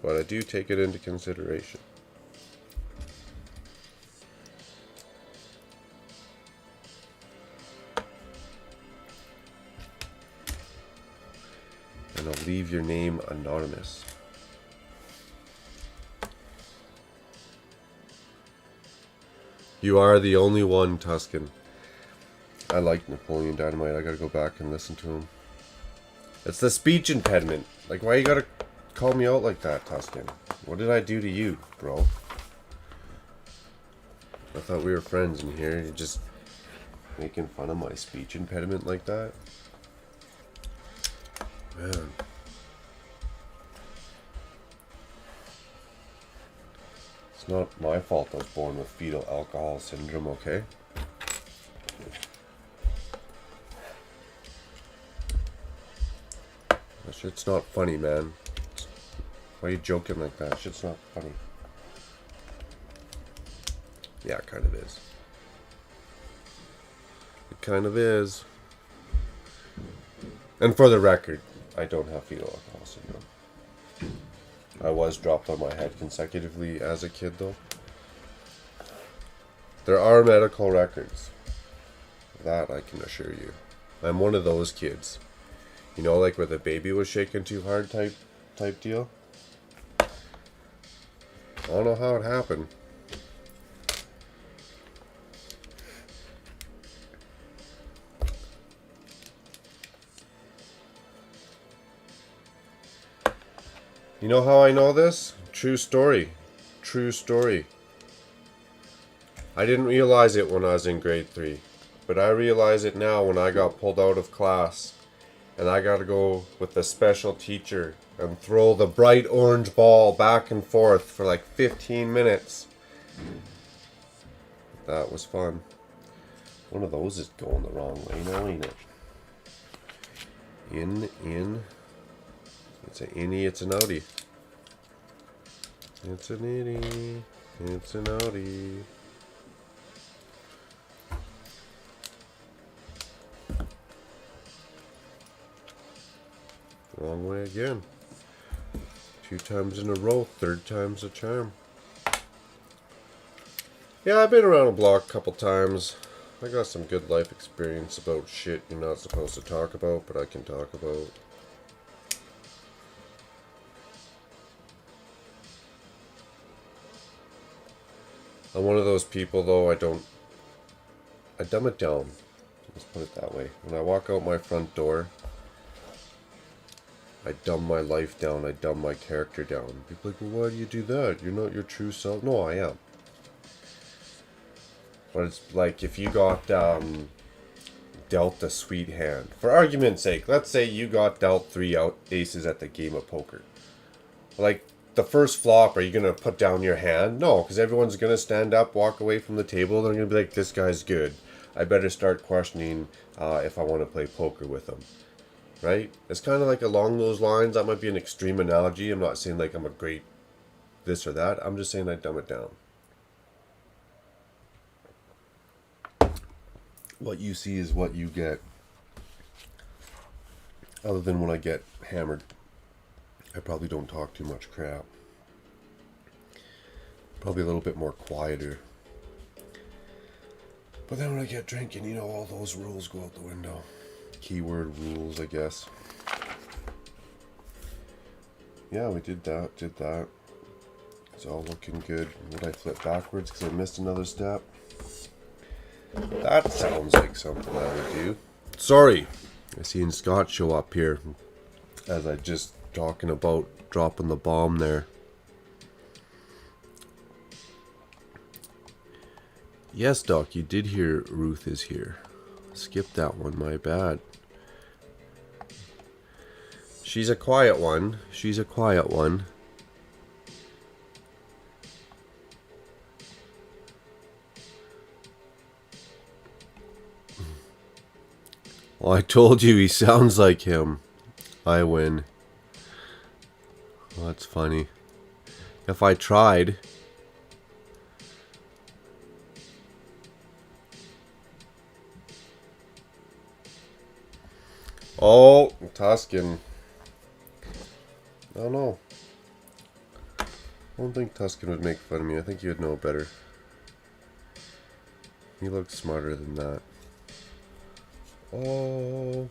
but I do take it into consideration. And I'll leave your name anonymous. You are the only one, Tuscan. I like Napoleon Dynamite. I gotta go back and listen to him. It's the speech impediment. Like, why you gotta call me out like that, Tuscan? What did I do to you, bro? I thought we were friends, and here you're just making fun of my speech impediment like that? Man. It's not my fault I was born with fetal alcohol syndrome, okay? That shit's not funny, man. Why are you joking like that? Shit's not funny. Yeah, it kind of is. It kind of is. And for the record, I don't have fetal alcohol syndrome. I was dropped on my head consecutively as a kid, though. There are medical records. That I can assure you. I'm one of those kids. You know, like where the baby was shaking too hard type deal. I don't know how it happened. You know how I know this? True story. True story. I didn't realize it when I was in grade 3. But I realize it now when I got pulled out of class. And I got to go with a special teacher and throw the bright orange ball back and forth for like 15 minutes. That was fun. One of those is going the wrong way now, ain't it? In. It's an innie, it's an outie. It's an innie, it's an outie. Wrong way again. 2 times in a row, 3rd time's a charm. Yeah, I've been around the block a couple times. I got some good life experience about shit you're not supposed to talk about, but I can talk about. I'm one of those people, though, I dumb it down. Let's put it that way. When I walk out my front door, I dumb my life down. I dumb my character down. People are like, well, why do you do that? You're not your true self. No, I am. But it's like if you got dealt a sweet hand. For argument's sake, let's say you got dealt 3 aces at the game of poker. Like, the first flop, are you going to put down your hand? No, because everyone's going to stand up, walk away from the table. They're going to be like, this guy's good. I better start questioning if I want to play poker with him. Right? It's kind of like along those lines. That might be an extreme analogy. I'm not saying like I'm a great this or that. I'm just saying I dumb it down. What you see is what you get. Other than when I get hammered. I probably don't talk too much crap. Probably a little bit more quieter. But then when I get drinking, you know, all those rules go out the window. Keyword rules, I guess. Yeah, we did that. It's all looking good. Would I flip backwards because I missed another step? That sounds like something I would do. Sorry, I seen Scott show up here as I just talking about dropping the bomb there. Yes, Doc, you did hear Ruth is here. Skip that one, my bad. She's a quiet one. She's a quiet one. Well, I told you he sounds like him. I win. Well, that's funny. If I tried... Oh, Tuscan. I don't know. I don't think Tuscan would make fun of me. I think he would know better. He looks smarter than that. Oh.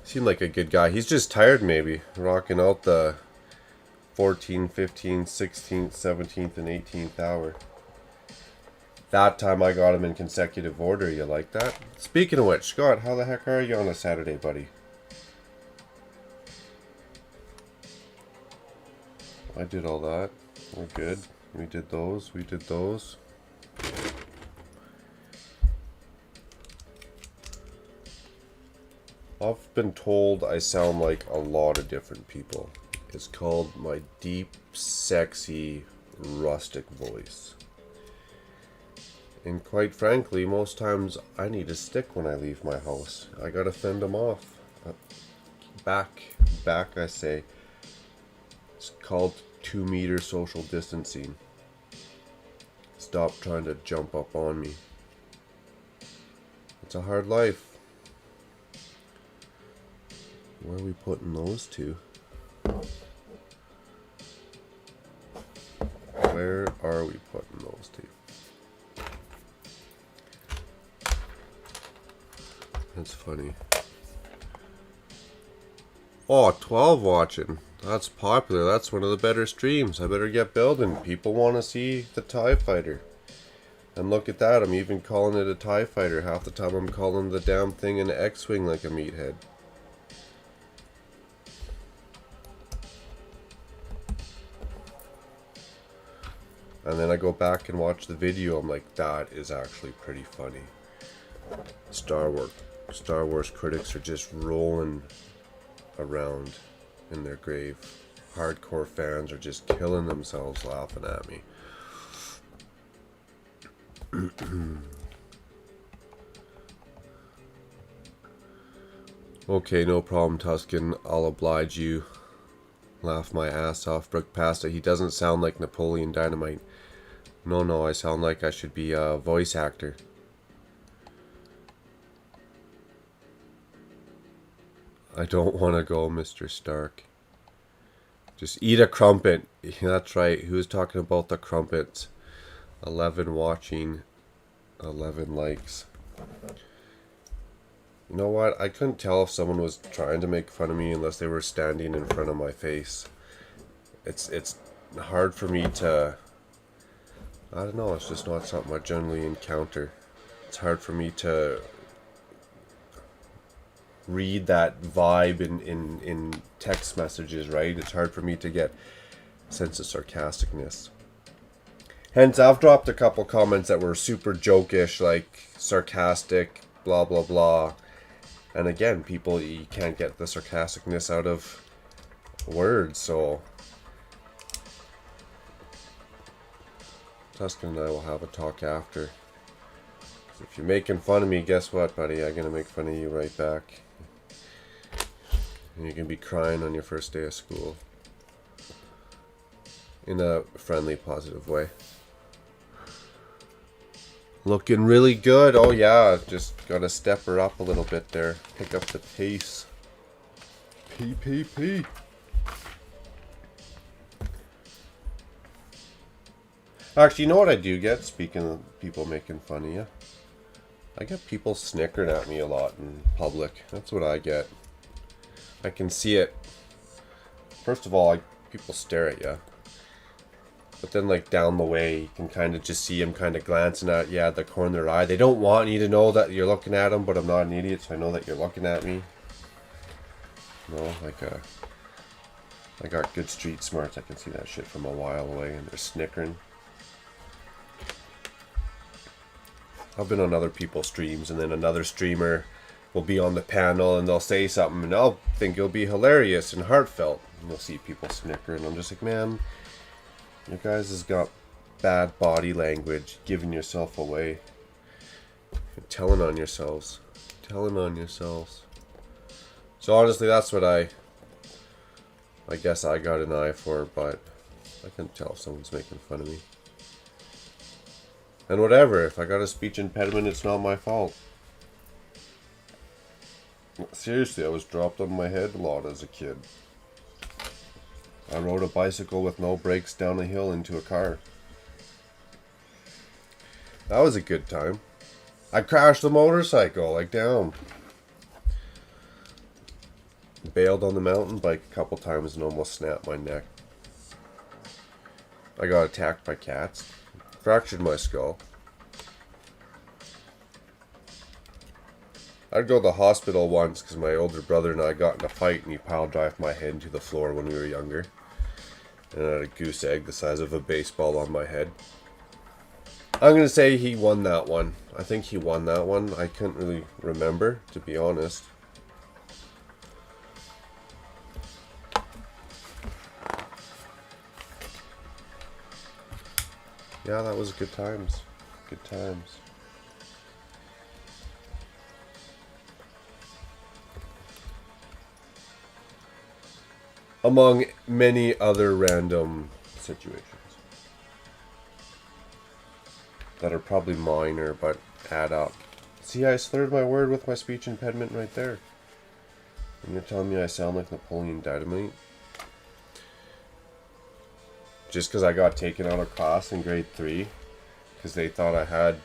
Seemed like a good guy. He's just tired maybe. Rocking out the 14th, 15th, 16th, 17th, and 18th hour. That time I got him in consecutive order. You like that? Speaking of which, Scott, how the heck are you on a Saturday, buddy? I did all that. We're good. We did those. We did those. I've been told I sound like a lot of different people. It's called my deep, sexy, rustic voice. And quite frankly, most times I need a stick when I leave my house. I gotta fend them off. Back, I say. It's called 2-meter social distancing. Stop trying to jump up on me. It's a hard life. Where are we putting those two? Where are we putting those two? That's funny. Oh, 12 watching. That's popular. That's one of the better streams. I better get building. People want to see the TIE Fighter. And look at that. I'm even calling it a TIE Fighter. Half the time I'm calling the damn thing an X-Wing like a meathead. And then I go back and watch the video. I'm like, that is actually pretty funny. Star Wars critics are just rolling around in their grave. Hardcore fans are just killing themselves laughing at me. Okay, no problem, Tuscan. I'll oblige you. Laugh my ass off. Brook Pasta. He doesn't sound like Napoleon Dynamite. No, I sound like I should be a voice actor. I don't want to go, Mr. Stark. Just eat a crumpet. That's right. Who's talking about the crumpets? 11 watching. 11 likes. You know what? I couldn't tell if someone was trying to make fun of me unless they were standing in front of my face. It's hard for me to... I don't know. It's just not something I generally encounter. It's hard for me to read that vibe in text messages, right? It's hard for me to get a sense of sarcasticness. Hence, I've dropped a couple comments that were super jokish, like sarcastic, blah, blah, blah. And again, people, you can't get the sarcasticness out of words, so... Tuscan and I will have a talk after. If you're making fun of me, guess what, buddy? I'm gonna make fun of you right back. And you're gonna be crying on your first day of school. In a friendly, positive way. Looking really good. Oh yeah, just gotta step her up a little bit there. Pick up the pace. P. Actually, you know what I do get? Speaking of people making fun of you. I get people snickering at me a lot in public. That's what I get. I can see it. First of all, people stare at you. But then, like, down the way, you can kind of just see them kind of glancing at you at the corner of their eye. They don't want you to know that you're looking at them, but I'm not an idiot, so I know that you're looking at me. You know, like, I got good street smarts. I can see that shit from a while away, and they're snickering. I've been on other people's streams, and then another streamer will be on the panel, and they'll say something, and I'll think it'll be hilarious and heartfelt. And you'll see people snicker, and I'm just like, man, you guys has got bad body language, giving yourself away. You're telling on yourselves. Telling on yourselves. So honestly, that's what I guess I got an eye for, but I can't tell if someone's making fun of me. And whatever, if I got a speech impediment, it's not my fault. Seriously, I was dropped on my head a lot as a kid. I rode a bicycle with no brakes down a hill into a car. That was a good time. I crashed a motorcycle, like down. Bailed on the mountain bike a couple times and almost snapped my neck. I got attacked by cats. Fractured my skull. I'd go to the hospital once because my older brother and I got in a fight and he pile drived my head into the floor when we were younger. And I had a goose egg the size of a baseball on my head. I'm going to say he won that one. I think he won that one. I couldn't really remember, to be honest. Yeah, that was good times. Good times. Among many other random situations that are probably minor but add up. See, I slurred my word with my speech impediment right there. And you're telling me I sound like Napoleon Dynamite? Just because I got taken out of class in grade 3 because they thought I had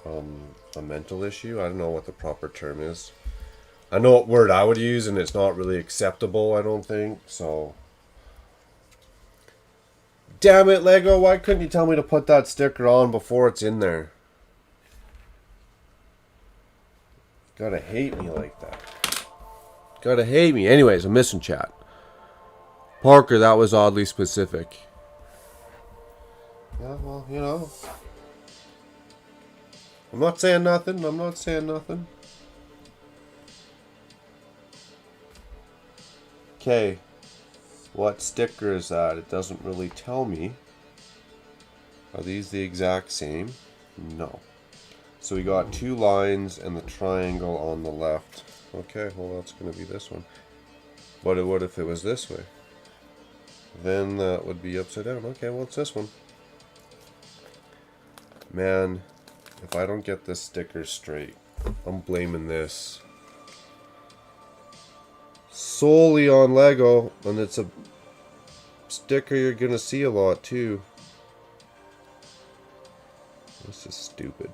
a mental issue. I don't know what the proper term is. I know what word I would use, and it's not really acceptable, I don't think. So, damn it, Lego! Why couldn't you tell me to put that sticker on before it's in there? Gotta hate me like that. Gotta hate me. Anyways, I'm missing chat. Parker, that was oddly specific. Yeah, well, you know. I'm not saying nothing. I'm not saying nothing. Okay. What sticker is that? It doesn't really tell me. Are these the exact same? No. So we got 2 lines and the triangle on the left. Okay, well that's going to be this one. But what if it was this way? Then that would be upside down. Okay, well it's this one. Man, if I don't get this sticker straight, I'm blaming this solely on Lego, and it's a sticker you're gonna see a lot too. This is stupid.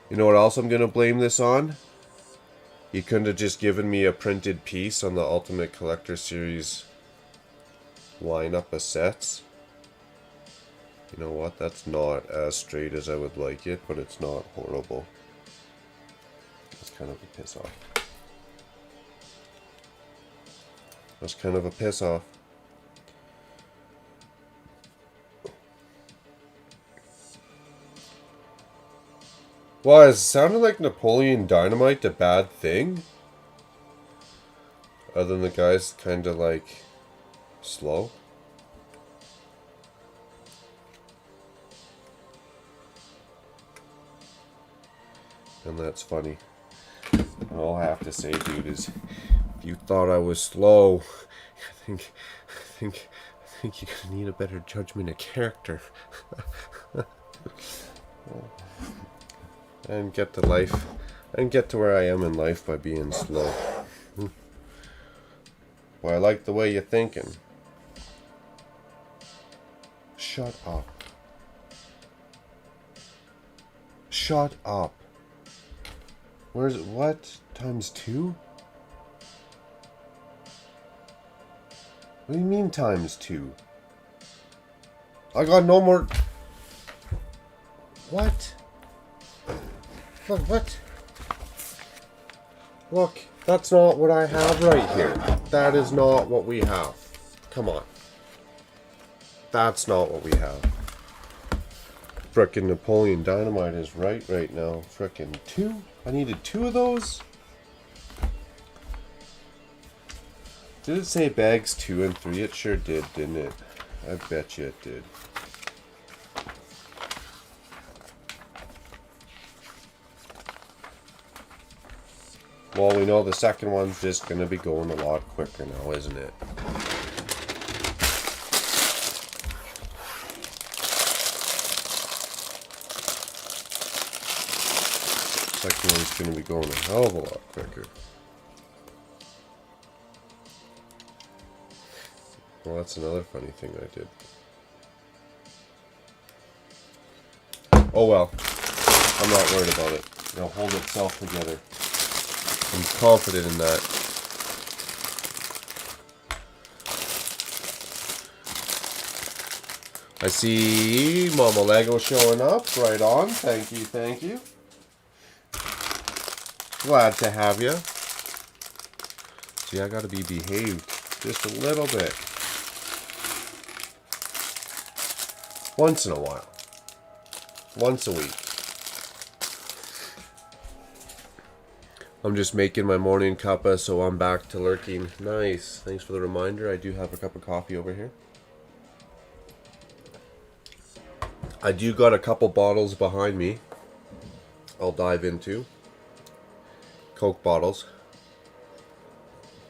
You know what else I'm gonna blame this on? You couldn't have just given me a printed piece on the Ultimate Collector Series lineup of sets. You know what? That's not as straight as I would like it, but it's not horrible. It's kind of a piss off. That's kind of a piss off. Why, is it sounding like Napoleon Dynamite a bad thing? Other than the guy's kind of like slow. And that's funny. All I have to say, dude, is if you thought I was slow, I think you're gonna need a better judgment of character. And get to life, and get to where I am in life by being slow. Well, I like the way you're thinking. Shut up. Shut up. Where's it? What? Times 2? What do you mean times 2? I got no more. What? What? Look, that's not what I have right here. That is not what we have. Come on. That's not what we have. Frickin' Napoleon Dynamite is right now. Frickin' 2? I needed 2 of those? Did it say bags 2 and 3? It sure did, didn't it? I bet you it did. Well, we know the second one's just going to be going a lot quicker now, isn't it? Second one's going to be going a hell of a lot quicker. Well, that's another funny thing I did. Oh well. I'm not worried about it. It'll hold itself together. I'm confident in that. I see Mama Lego showing up. Right on. Thank you, thank you. Glad to have you. See, I gotta be behaved just a little bit. Once in a while. Once a week. I'm just making my morning cuppa, so I'm back to lurking. Nice. Thanks for the reminder. I do have a cup of coffee over here. I do got a couple bottles behind me I'll dive into. Coke bottles.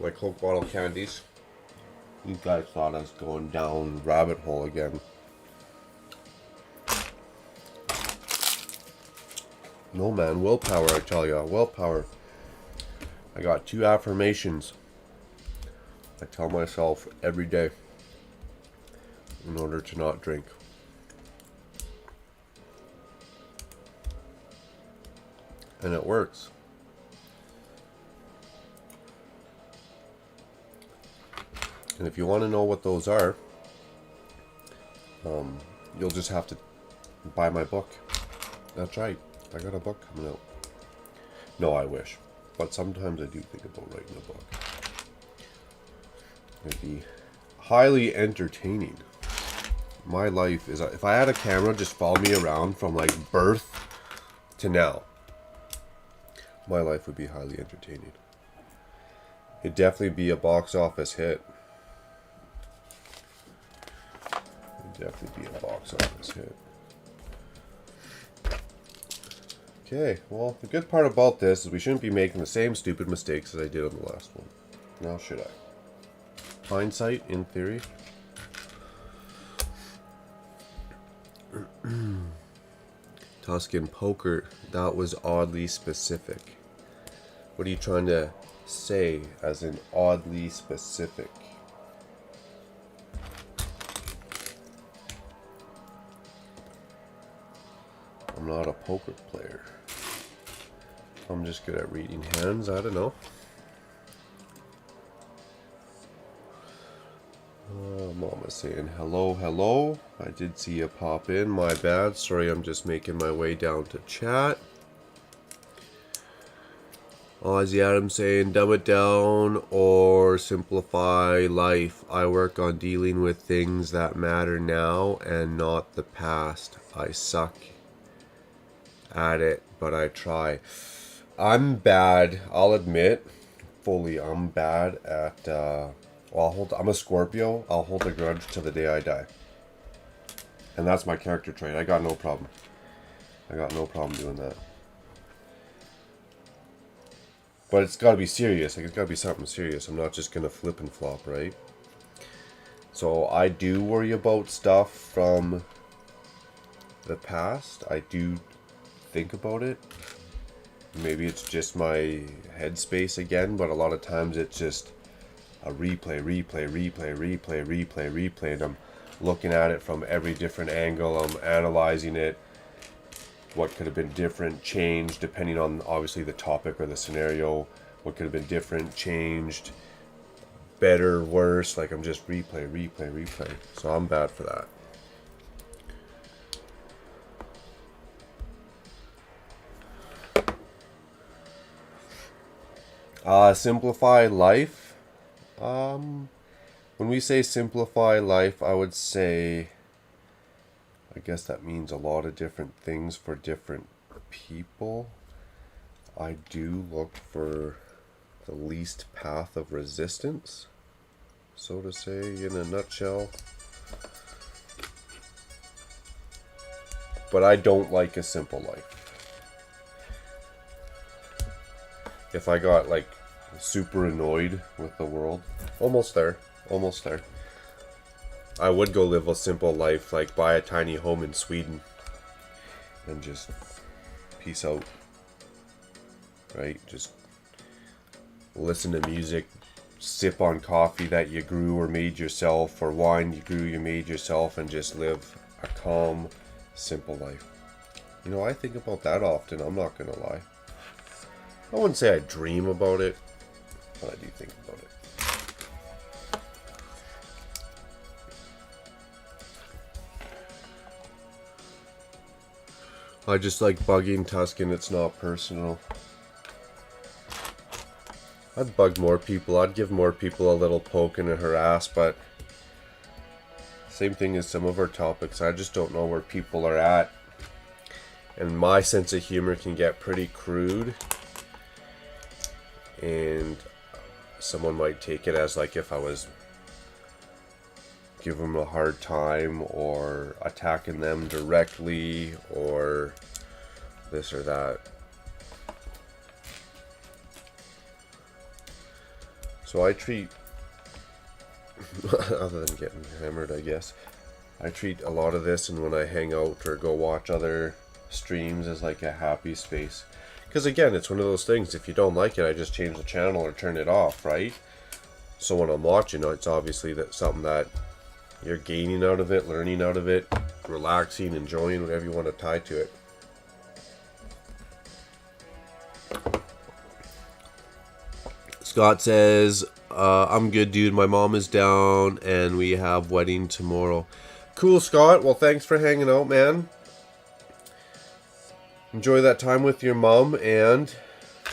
My Coke bottle candies. You guys thought I was going down rabbit hole again. No, man. Willpower, I tell ya. Willpower. I got 2 affirmations I tell myself every day. in order to not drink. And it works. And if you want to know what those are, you'll just have to buy my book. That's right, I got a book coming out. No, I wish. But sometimes I do think about writing a book. It'd be highly entertaining. My life is, if I had a camera just follow me around from like birth to now, my life would be highly entertaining. It'd definitely be a box office hit. It'd definitely be a box office hit. Okay, well, the good part about this is we shouldn't be making the same stupid mistakes as I did on the last one. Now should I? Hindsight, in theory. Tuscan poker, that was oddly specific. What are you trying to say as in oddly specific? I'm not a poker player. I'm just good at reading hands, I don't know. Mama saying hello, hello. I did see you pop in, my bad. Sorry, I'm just making my way down to chat. Ozzy Adams saying dumb it down or simplify life. I work on dealing with things that matter now and not the past. I suck at it, but I try. I'm bad, I'll admit, fully, I'm bad at, I'm a Scorpio, I'll hold a grudge till the day I die. And that's my character trait, I got no problem. I got no problem doing that. But it's gotta be serious, like it's gotta be something serious. I'm not just gonna flip and flop, right? So I do worry about stuff from the past. I do think about it. Maybe it's just my headspace again, but a lot of times it's just a replay, and I'm looking at it from every different angle. I'm analyzing it. What could have been different, changed, depending on obviously the topic or the scenario. What could have been different, changed, better, worse. Like I'm just replay. So I'm bad for that. Simplify life. When we say simplify life, I would say, I guess that means a lot of different things for different people. I do look for the least path of resistance, so to say, in a nutshell. But I don't like a simple life. If I got like super annoyed with the world, almost there, I would go live a simple life, like buy a tiny home in Sweden and just peace out, right? Just listen to music, sip on coffee that you grew or made yourself, or wine you grew, you made yourself, and just live a calm, simple life. You know, I think about that often, I'm not gonna lie. I wouldn't say I dream about it, but I do think about it. I just like bugging Tuscan, it's not personal. I'd bug more people, I'd give more people a little poke and a harass, but same thing as some of our topics, I just don't know where people are at. And my sense of humor can get pretty crude. And someone might take it as like if I was giving them a hard time or attacking them directly or this or that. So I treat, other than getting hammered, I guess, I treat a lot of this, and when I hang out or go watch other streams, as like a happy space. Because again, it's one of those things, if you don't like it, I just change the channel or turn it off, right? So when I'm watching, it's obviously that something that You're gaining out of it, learning out of it, relaxing, enjoying, whatever you want to tie to it. Scott says, I'm good, dude. My mom is down and we have wedding tomorrow. Cool, Scott. Well, thanks for hanging out, man. Enjoy that time with your mom, and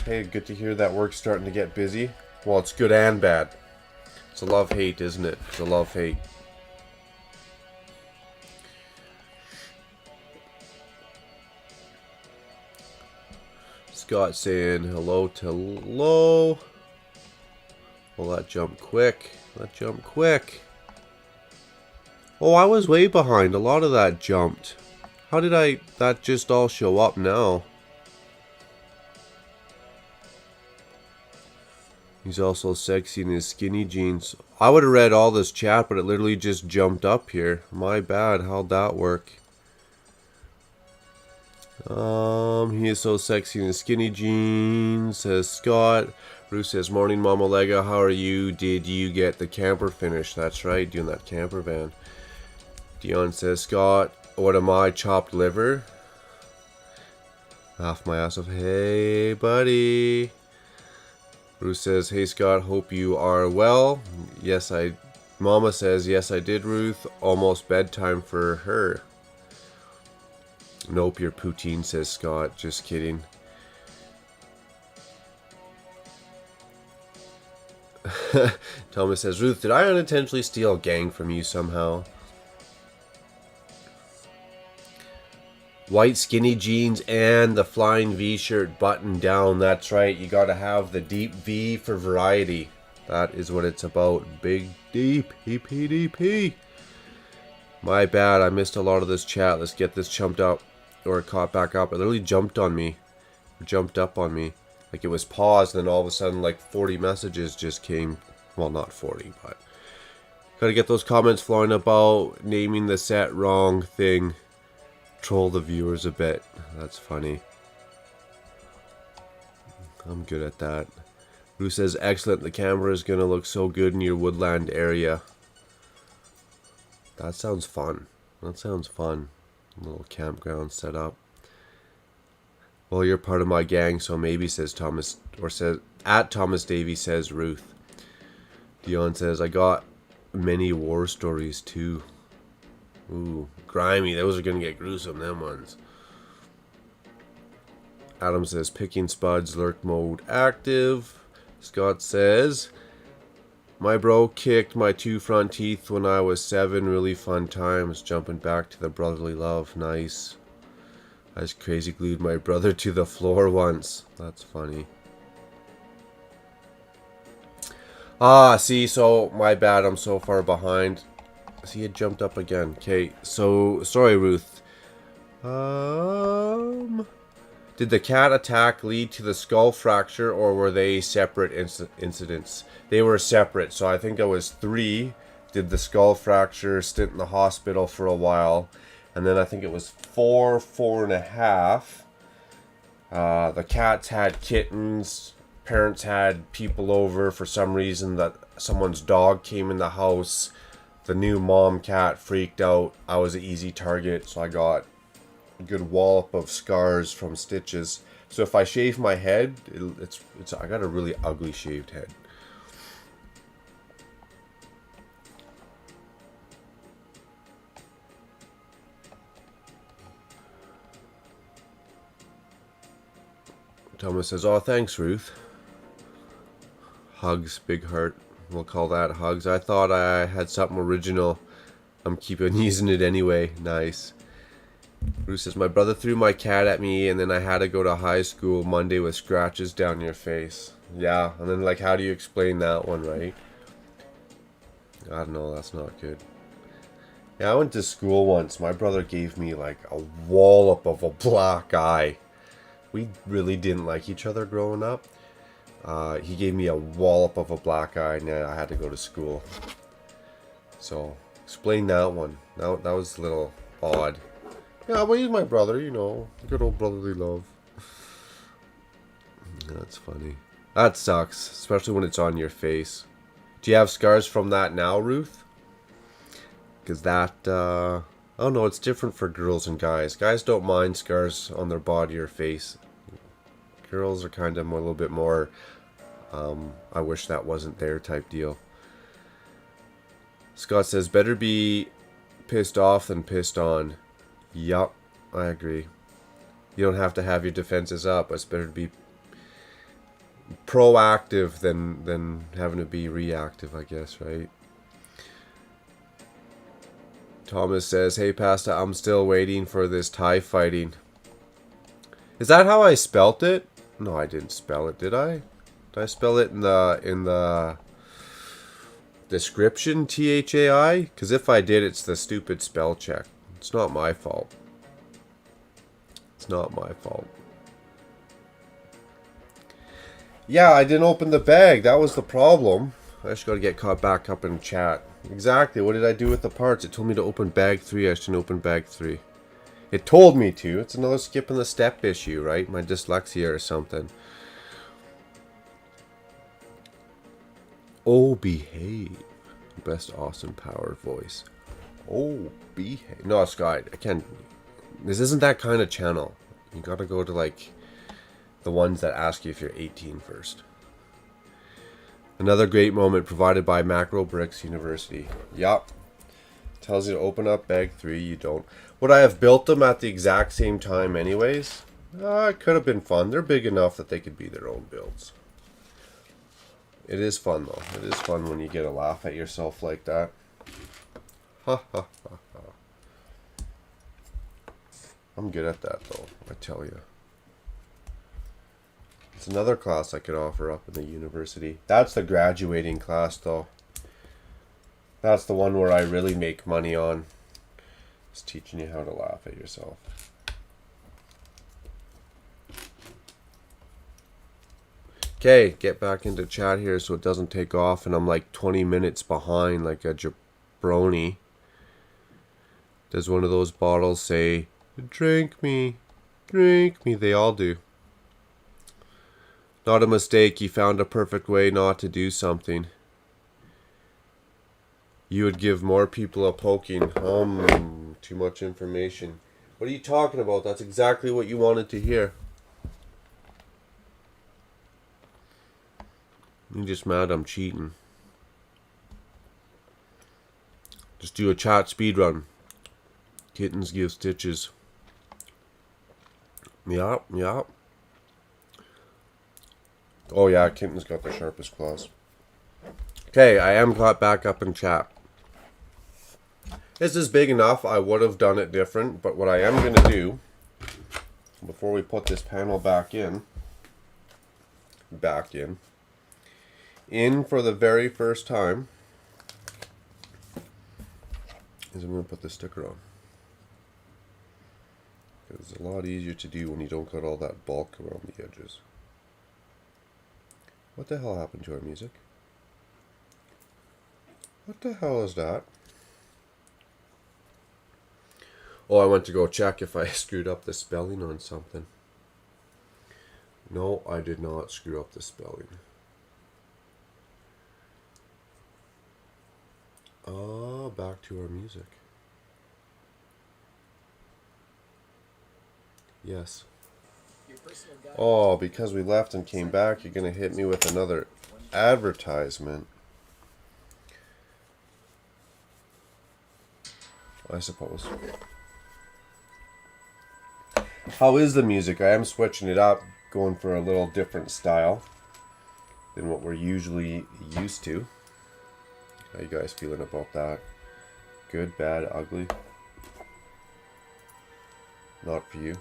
hey, good to hear that work's starting to get busy. Well, it's good and bad. It's a love-hate, isn't it? It's a love-hate. Scott saying hello to hello. Will that jump quick? That jump quick. Oh, I was way behind. A lot of that jumped. How did that just all show up now? He's also sexy in his skinny jeans. I would have read all this chat, but it literally just jumped up here. My bad. How'd that work? He is so sexy in his skinny jeans, says Scott. Bruce says, morning, Mama Lega. How are you? Did you get the camper finished? That's right, doing that camper van. Dion says, Scott, what am I? Chopped liver? Laugh my ass off. Hey, buddy. Bruce says, hey, Scott, hope you are well. Yes, Mama says, yes, I did, Ruth. Almost bedtime for her. Nope, you're poutine, says Scott. Just kidding. Thomas says, Ruth, did I unintentionally steal a gang from you somehow? White skinny jeans and the flying V shirt buttoned down. That's right. You got to have the deep V for variety. That is what it's about. Big, deep, EPDP. My bad. I missed a lot of this chat. Let's get this jumped up. Or caught back up. It literally jumped on me. Jumped up on me. Like it was paused, and then all of a sudden like 40 messages just came. Well, not 40, but gotta get those comments flowing about naming the set wrong thing. Troll the viewers a bit. That's funny. I'm good at that. Bruce says, excellent. The camera is gonna look so good in your woodland area. That sounds fun. That sounds fun. A little campground set up. Well, you're part of my gang, so maybe, says Thomas, or says at Thomas Davy, says Ruth. Dion says, I got many war stories too. Ooh, grimy. Those are gonna get gruesome, them ones. Adam says, picking spuds, lurk mode active. Scott says, my bro kicked my 2 front teeth when I was 7. Really fun times. Jumping back to the brotherly love. Nice. I just crazy glued my brother to the floor once. That's funny. Ah, see, so my bad. I'm so far behind. See, it jumped up again. Okay, so sorry, Ruth. Did the cat attack lead to the skull fracture, or were they separate incidents? They were separate. So I think I was 3. Did the skull fracture, stint in the hospital for a while. And then I think it was 4, 4.5. The cats had kittens. Parents had people over for some reason. That someone's dog came in the house. The new mom cat freaked out. I was an easy target, so I got a good wallop of scars from stitches. So if I shave my head, I got a really ugly shaved head. Thomas says, oh, thanks, Ruth. Hugs, big heart. We'll call that hugs. I thought I had something original. I'm keeping using it anyway. Nice. Ruth says, my brother threw my cat at me, and then I had to go to high school Monday with scratches down your face. Yeah, and then, like, how do you explain that one, right? I don't know, that's not good. Yeah, I went to school once. My brother gave me, like, a wallop of a black eye. We really didn't like each other growing up. He gave me a wallop of a black eye, and I had to go to school. So, explain that one. That was a little odd. Yeah, but he's my brother, you know. Good old brotherly love. That's funny. That sucks, especially when it's on your face. Do you have scars from that now, Ruth? Because that, oh no, it's different for girls and guys. Guys don't mind scars on their body or face. Girls are kind of a little bit more, I wish that wasn't there type deal. Scott says, better be pissed off than pissed on. Yup, I agree. You don't have to have your defenses up. It's better to be proactive than having to be reactive, I guess, right? Thomas says, hey Pasta, I'm still waiting for this TIE fighting. Is that how I spelt it? No, I didn't spell it, did I? Did I spell it in the description, THAI? Because if I did, it's the stupid spell check. It's not my fault. It's not my fault. Yeah, I didn't open the bag. That was the problem. I just got to get caught back up in chat. Exactly. What did I do with the parts? It told me to open bag 3. I shouldn't open bag 3. It told me to. It's another skipping the step issue, right? My dyslexia or something. Oh, behave. Best Austin Power voice. Oh, behave. No, Scott, I can't. This isn't that kind of channel. You gotta go to, like, the ones that ask you if you're 18 first. Another great moment provided by Makro Bricks University. Yup. Tells you to open up bag 3. You don't. Would I have built them at the exact same time anyways? It could have been fun. They're big enough that they could be their own builds. It is fun though. It is fun when you get a laugh at yourself like that. Ha ha ha ha. I'm good at that though, I tell you. It's another class I could offer up in the university. That's the graduating class though. That's the one where I really make money on. It's teaching you how to laugh at yourself. Okay, get back into chat here so it doesn't take off and I'm like 20 minutes behind like a jabroni. Does one of those bottles say, drink me, drink me? They all do. Not a mistake, you found a perfect way not to do something. You would give more people a poking. Too much information. What are you talking about? That's exactly what you wanted to hear. You're just mad I'm cheating. Just do a chat speed run. Kittens give stitches. Yup, yup. Oh yeah, Kitten's got the sharpest claws. Okay, I am caught back up in chat. This is big enough. I would have done it different, but what I am going to do, before we put this panel back in for the very first time, is I'm going to put the sticker on. It's a lot easier to do when you don't got all that bulk around the edges. What the hell happened to our music? What the hell is that? Oh, I went to go check if I screwed up the spelling on something. No, I did not screw up the spelling. Back to our music. Yes. Oh, because we left and came back, you're going to hit me with another advertisement. I suppose. How is the music? I am switching it up, going for a little different style than what we're usually used to. How you guys feeling about that? Good, bad, ugly? Not for you.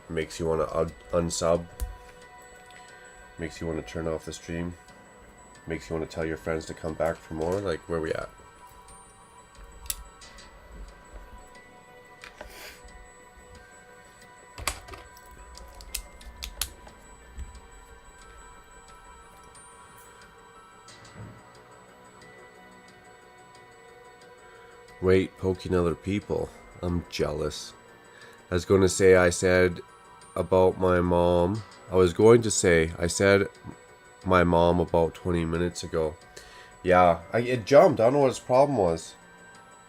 Makes you want to unsub. Makes you want to turn off the stream. Makes you want to tell your friends to come back for more. Like, where we at? Wait, poking other people. I'm jealous. I was going to say I said about my mom. I said my mom about 20 minutes ago. Yeah, it jumped. I don't know what its problem was.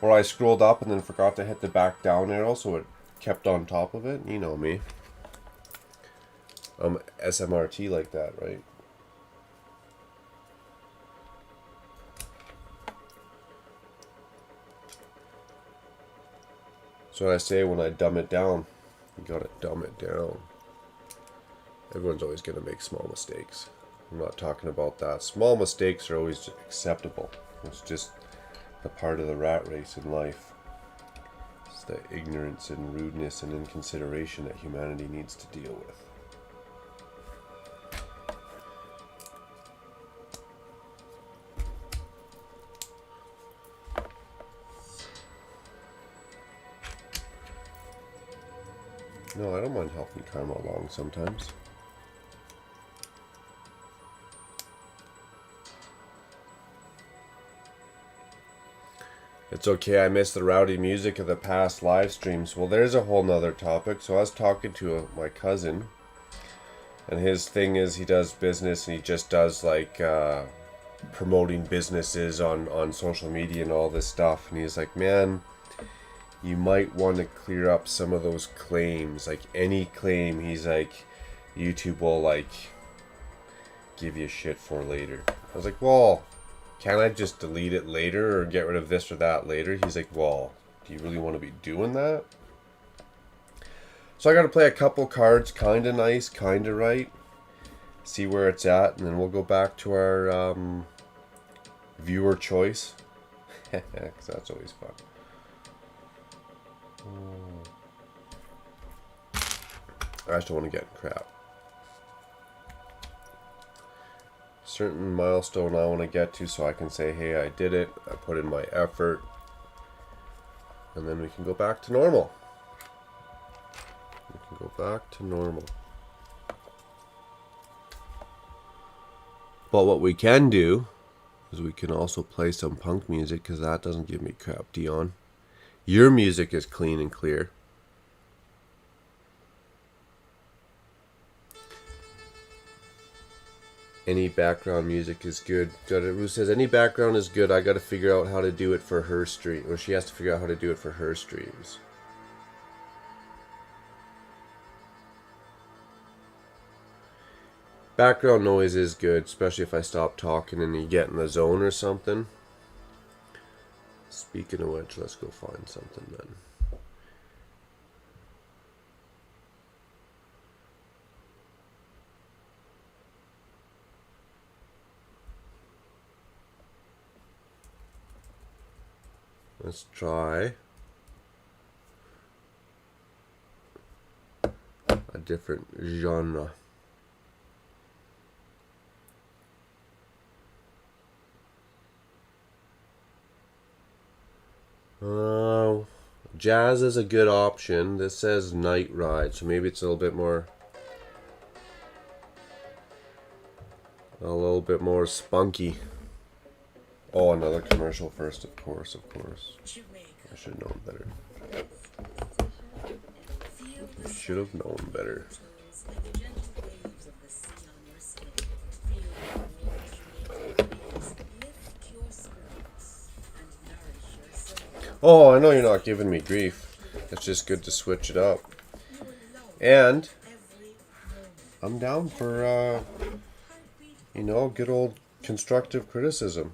Or I scrolled up and then forgot to hit the back down arrow, so it kept on top of it. You know me. SMRT like that, right? So what I say when I dumb it down. You gotta dumb it down. Everyone's always gonna make small mistakes. I'm not talking about that. Small mistakes are always acceptable. It's just a part of the rat race in life. It's the ignorance and rudeness and inconsideration that humanity needs to deal with. No, I don't mind helping Karma along sometimes. It's okay, I missed the rowdy music of the past live streams. Well, there's a whole nother topic. So I was talking to my cousin, and his thing is he does business, and he just does like promoting businesses on social media and all this stuff. And he's like, man, you might want to clear up some of those claims. Like any claim, he's like, YouTube will like give you shit for later. I was like, well, can't I just delete it later or get rid of this or that later? He's like, well, do you really want to be doing that? So I got to play a couple cards, kind of nice, kind of right. See where it's at, and then we'll go back to our viewer choice. Because that's always fun. I just don't want to get crap. Certain milestone I want to get to so I can say, hey, I did it, I put in my effort, and then we can go back to normal. We can go back to normal. But what we can do is we can also play some punk music, because that doesn't give me crap, Dion. Your music is clean and clear. Any background music is good. Ruth says, any background is good. I got to figure out how to do it for her stream. Or she has to figure out how to do it for her streams. Background noise is good, especially if I stop talking and you get in the zone or something. Speaking of which, let's go find something then. Let's try a different genre. Jazz is a good option. This says Night Ride, so maybe it's a little bit more spunky. Oh, another commercial first, of course. I should have known better. I should have known better. Oh, I know you're not giving me grief. It's just good to switch it up. And I'm down for, good old constructive criticism.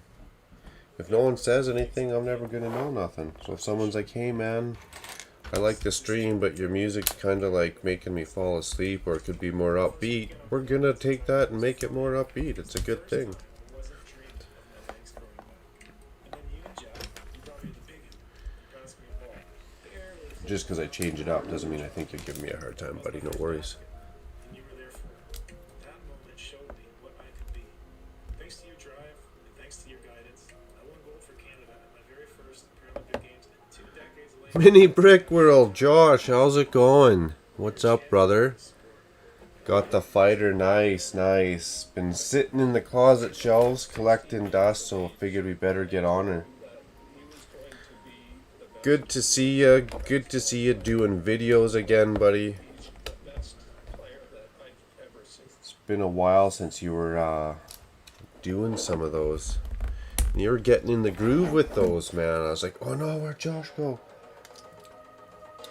If no one says anything, I'm never going to know nothing. So if someone's like, hey man, I like the stream, but your music's kind of like making me fall asleep, or it could be more upbeat, we're going to take that and make it more upbeat. It's a good thing. Just because I change it up doesn't mean I think you're giving me a hard time, buddy. No worries. Mini Brick World, Josh, how's it going? What's up, brother? Got the fighter, nice. Been sitting in the closet shelves collecting dust, so figured we better get on her. Good to see you. Good to see you doing videos again, buddy. It's been a while since you were doing some of those. You're getting in the groove with those, man. I was like, oh no, where'd Josh go?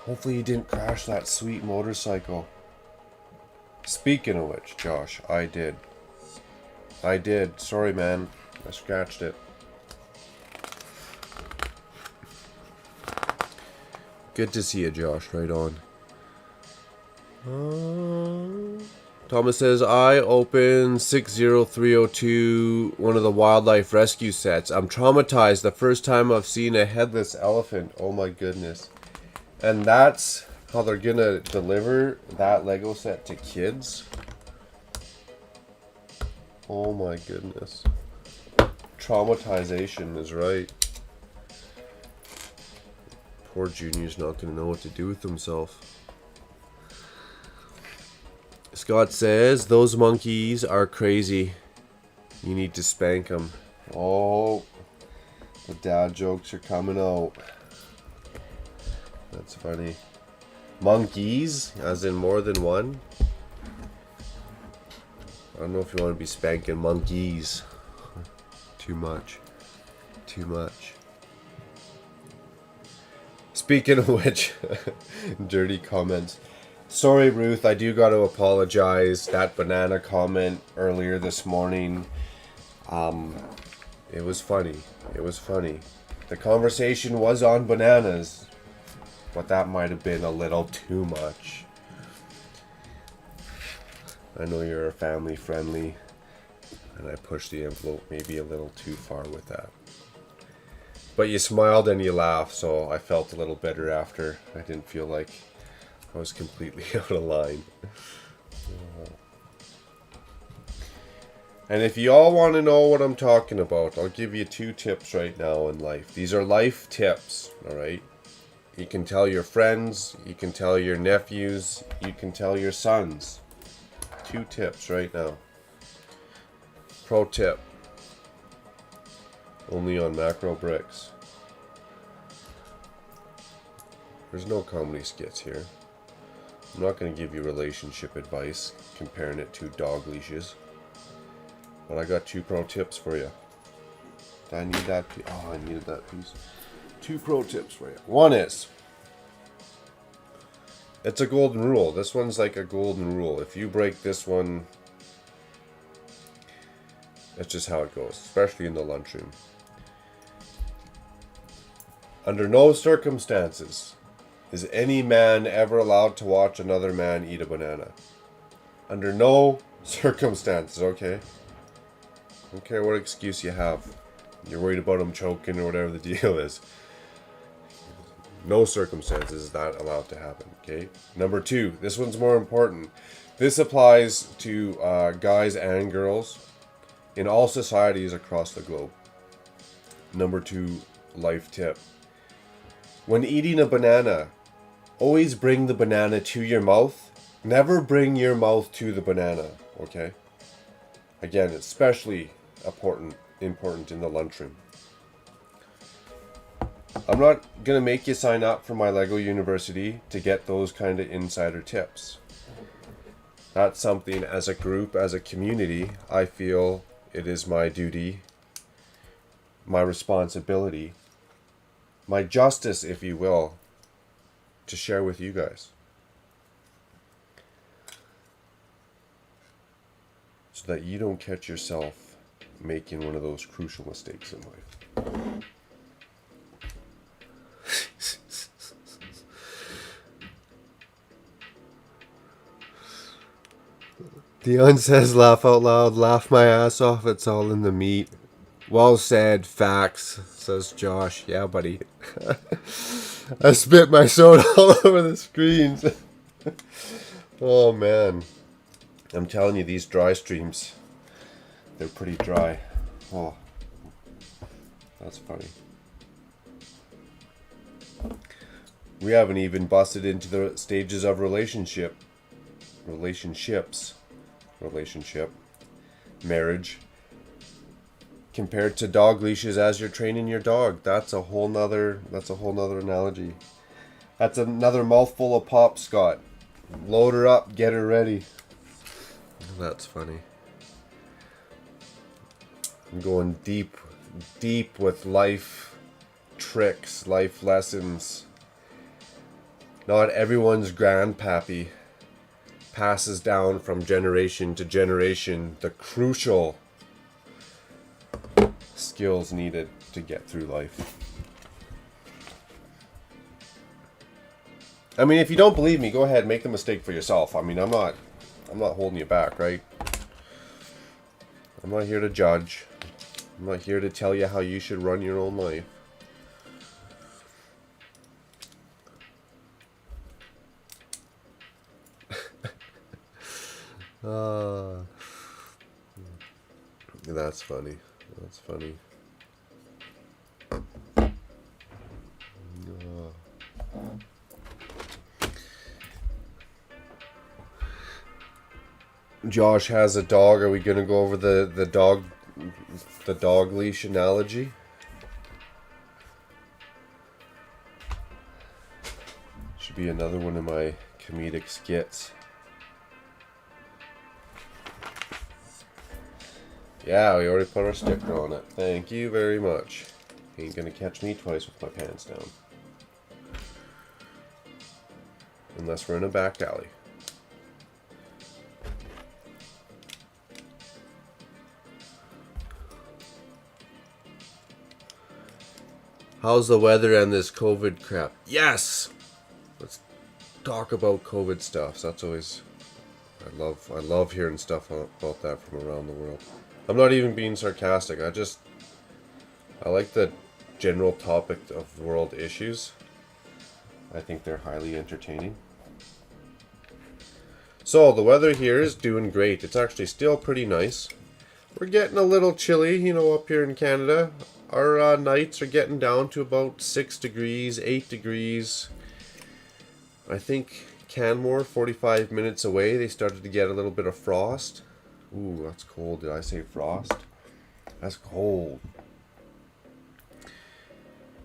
Hopefully he didn't crash that sweet motorcycle. Speaking of which, Josh, I did. Sorry, man. I scratched it. Good to see you, Josh. Right on. Thomas says, I opened 60302, one of the wildlife rescue sets. I'm traumatized the first time I've seen a headless elephant. Oh my goodness. And that's how they're gonna deliver that Lego set to kids. Oh my goodness. Traumatization is right. Poor Junior's not gonna know what to do with himself. Scott says, those monkeys are crazy. You need to spank them. Oh, the dad jokes are coming out. That's funny. Monkeys, as in more than one. I don't know if you want to be spanking monkeys. Too much. Speaking of which, dirty comments. Sorry, Ruth, I do got to apologize. That banana comment earlier this morning, it was funny. The conversation was on bananas, but that might have been a little too much. I know you're family friendly, and I pushed the envelope maybe a little too far with that. But you smiled and you laughed, so I felt a little better after. I didn't feel like I was completely out of line. And if you all want to know what I'm talking about, I'll give you 2 tips right now in life. These are life tips, alright? You can tell your friends, you can tell your nephews, you can tell your sons. 2 tips right now. Pro tip. Only on Makro bricks. There's no comedy skits here. I'm not going to give you relationship advice, comparing it to dog leashes. But I got 2 pro tips for you. Did I need that piece? Oh, I needed that piece. 2 pro tips for you. One is, it's a golden rule. This one's like a golden rule. If you break this one, that's just how it goes, especially in the lunchroom. Under no circumstances is any man ever allowed to watch another man eat a banana. Under no circumstances, okay? I don't care what excuse you have. You're worried about him choking or whatever the deal is. No circumstances is that allowed to happen, okay? Number 2, this one's more important. This applies to guys and girls in all societies across the globe. Number 2 life tip. When eating a banana, always bring the banana to your mouth. Never bring your mouth to the banana, okay? Again, especially important in the lunchroom. I'm not going to make you sign up for my Lego University to get those kind of insider tips. That's something as a group, as a community, I feel it is my duty, my responsibility, my justice, if you will, to share with you guys. So that you don't catch yourself making one of those crucial mistakes in life. Dion says, laugh out loud, laugh my ass off, it's all in the meat. Well said, facts, says Josh. Yeah, buddy. I spit my soda all over the screens. Oh, man. I'm telling you, these dry streams, they're pretty dry. Oh, that's funny. We haven't even busted into the stages of relationship, marriage, compared to dog leashes as you're training your dog. That's a whole nother analogy. That's another mouthful of pop, Scott. Load her up, get her ready. That's funny. I'm going deep deep with life tricks, life lessons. Not everyone's grandpappy passes down from generation to generation the crucial skills needed to get through life. I mean, if you don't believe me, go ahead, make the mistake for yourself. I mean, I'm not holding you back, right? I'm not here to judge. I'm not here to tell you how you should run your own life. That's funny. That's funny. Josh has a dog. Are we gonna go over the dog leash analogy? Should be another one of my comedic skits. Yeah, we already put our sticker on it. Thank you very much. Ain't gonna catch me twice with my pants down. Unless we're in a back alley. How's the weather and this COVID crap? Yes! Let's talk about COVID stuff. So that's always... I love hearing stuff about that from around the world. I'm not even being sarcastic. I like the general topic of world issues. I think they're highly entertaining. So the weather here is doing great. It's actually still pretty nice. We're getting a little chilly, you know, up here in Canada. Our nights are getting down to about 6 degrees, 8 degrees. I think Canmore, 45 minutes away, they started to get a little bit of frost. Ooh, that's cold. Did I say frost? That's cold.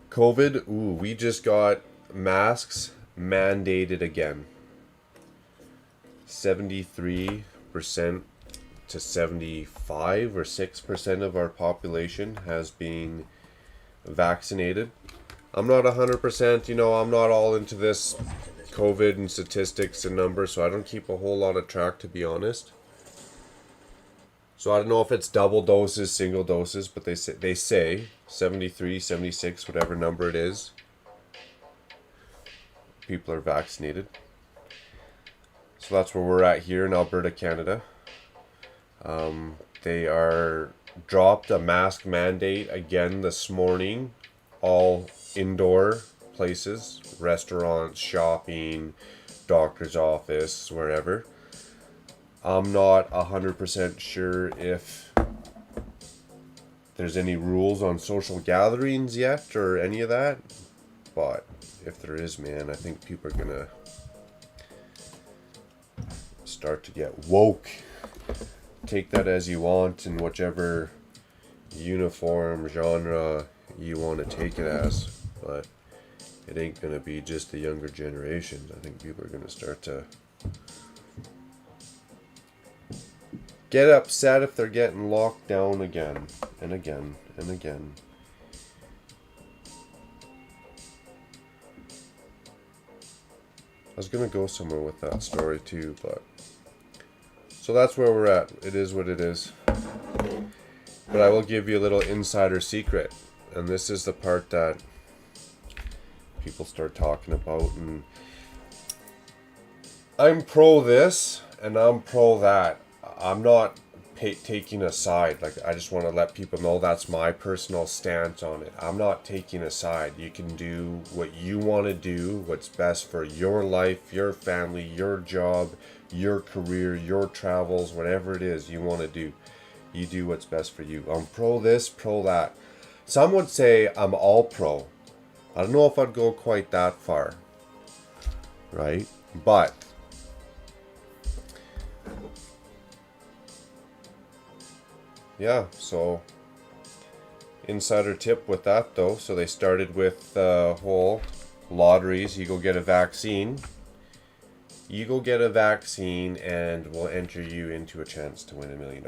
COVID, ooh, we just got masks mandated again. 73% to 75 or 6% of our population has been vaccinated. I'm not 100%, you know, I'm not all into this COVID and statistics and numbers, so I don't keep a whole lot of track, to be honest. So I don't know if it's double doses, single doses, but they say 73, 76, whatever number it is, people are vaccinated. So that's where we're at here in Alberta, Canada. They are dropped a mask mandate again this morning. All indoor places, restaurants, shopping, doctor's office, wherever. I'm not 100% sure if there's any rules on social gatherings yet or any of that. But if there is, man, I think people are gonna start to get woke. Take that as you want in whichever uniform genre you want to take it as. But it ain't gonna be just the younger generations. I think people are gonna start to get upset if they're getting locked down again and again and again. I was gonna go somewhere with that story too, but so that's where we're at. It is what it is. But I will give you a little insider secret, and this is the part that people start talking about, and I'm pro this and I'm pro that. I'm not taking a side. Like, I just want to let people know that's my personal stance on it. I'm not taking a side. You can do what you want to do, what's best for your life, your family, your job, your career, your travels, whatever it is you want to do. You do what's best for you. I'm pro this, pro that. Some would say I'm all pro. I don't know if I'd go quite that far, right? But yeah, so insider tip with that though. So they started with whole lotteries. You go get a vaccine. You go get a vaccine and we'll enter you into a chance to win $1 million.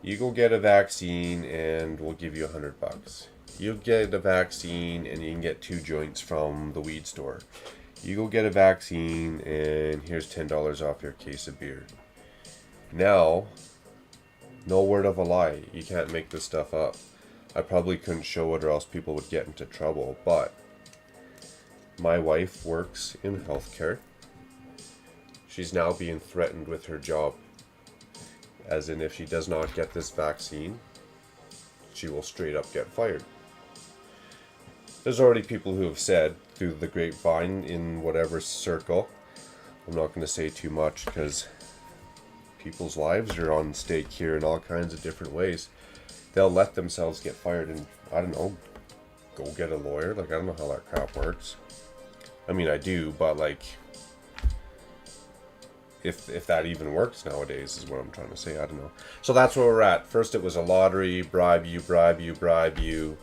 You go get a vaccine and we'll give you $100. You get a vaccine and you can get 2 joints from the weed store. You go get a vaccine and here's $10 off your case of beer. Now, no word of a lie. You can't make this stuff up. I probably couldn't show it or else people would get into trouble, but my wife works in healthcare. She's now being threatened with her job. As in, if she does not get this vaccine, she will straight up get fired. There's already people who have said through the grapevine in whatever circle, I'm not going to say too much because people's lives are on stake here in all kinds of different ways. They'll let themselves get fired and, I don't know, go get a lawyer. Like, I don't know how that crap works. I mean, I do, but like, if that even works nowadays is what I'm trying to say. I don't know. So that's where we're at. First it was a lottery, bribe you, bribe you, bribe you.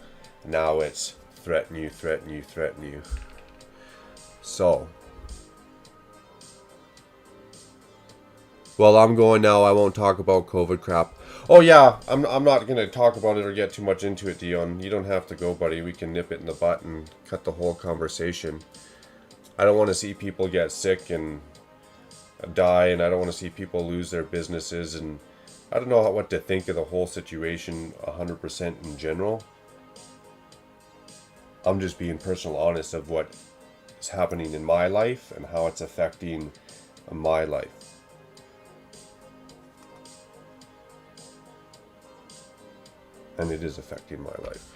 Now it's threaten you, threaten you, threaten you. So, well, I'm going now. I won't talk about COVID crap. Oh yeah, I'm not going to talk about it or get too much into it, Dion. You don't have to go, buddy. We can nip it in the butt and cut the whole conversation. I don't want to see people get sick and die, and I don't want to see people lose their businesses, and I don't know what to think of the whole situation 100% in general. I'm just being personal honest of what is happening in my life and how it's affecting my life. And it is affecting my life.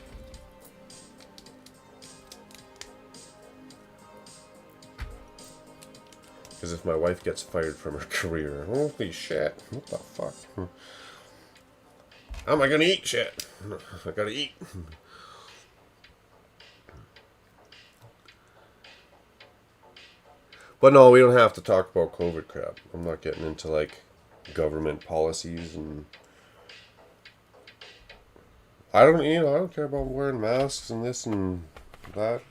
Because if my wife gets fired from her career, holy shit, what the fuck? How am I gonna eat shit? I gotta eat. But no, we don't have to talk about COVID crap. I'm not getting into like government policies and I don't care about wearing masks and this and that.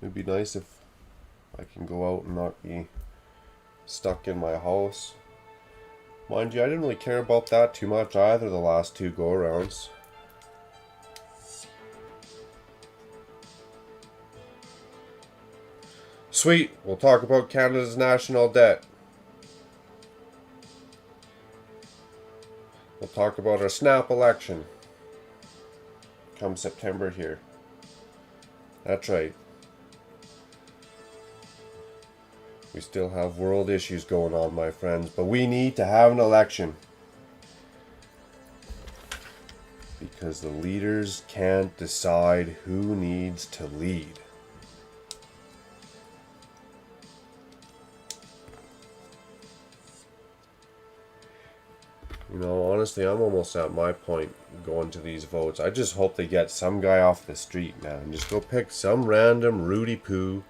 It'd be nice if I can go out and not be stuck in my house. Mind you, I didn't really care about that too much either the last 2 go-arounds. Sweet, we'll talk about Canada's national debt. We'll talk about our snap election come September here. That's right. We still have world issues going on, my friends, but we need to have an election. Because the leaders can't decide who needs to lead. You know, honestly, I'm almost at my point going to these votes. I just hope they get some guy off the street, man. Just go pick some random Rudy Poo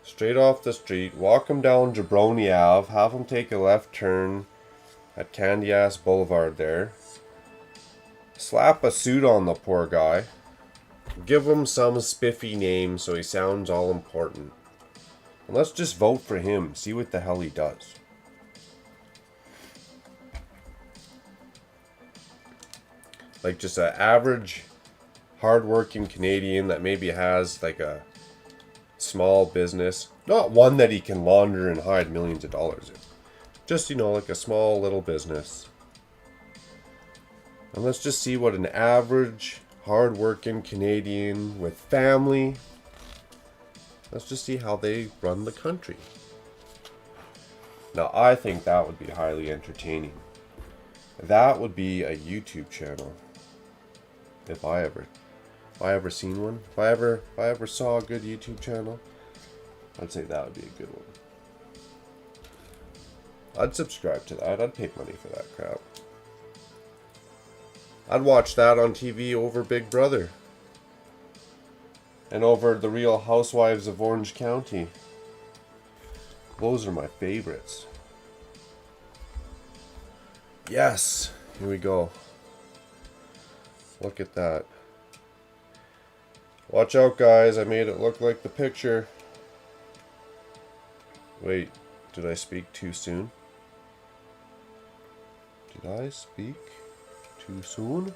straight off the street, walk him down Jabroni Ave, have him take a left turn at Candy Ass Boulevard there. Slap a suit on the poor guy. Give him some spiffy name so he sounds all important. And let's just vote for him, see what the hell he does. Like just an average, hardworking Canadian that maybe has like a small business. Not one that he can launder and hide millions of dollars in. Just, like a small little business. And let's just see what an average, hardworking Canadian with family. Let's just see how they run the country. Now, I think that would be highly entertaining. That would be a YouTube channel. If I ever seen one, if I ever saw a good YouTube channel, I'd say that would be a good one. I'd subscribe to that. I'd pay money for that crap. I'd watch that on TV over Big Brother. And over The Real Housewives of Orange County. Those are my favorites. Yes, here we go. Look at that. Watch out, guys. I made it look like the picture. Wait, did I speak too soon? Did I speak too soon?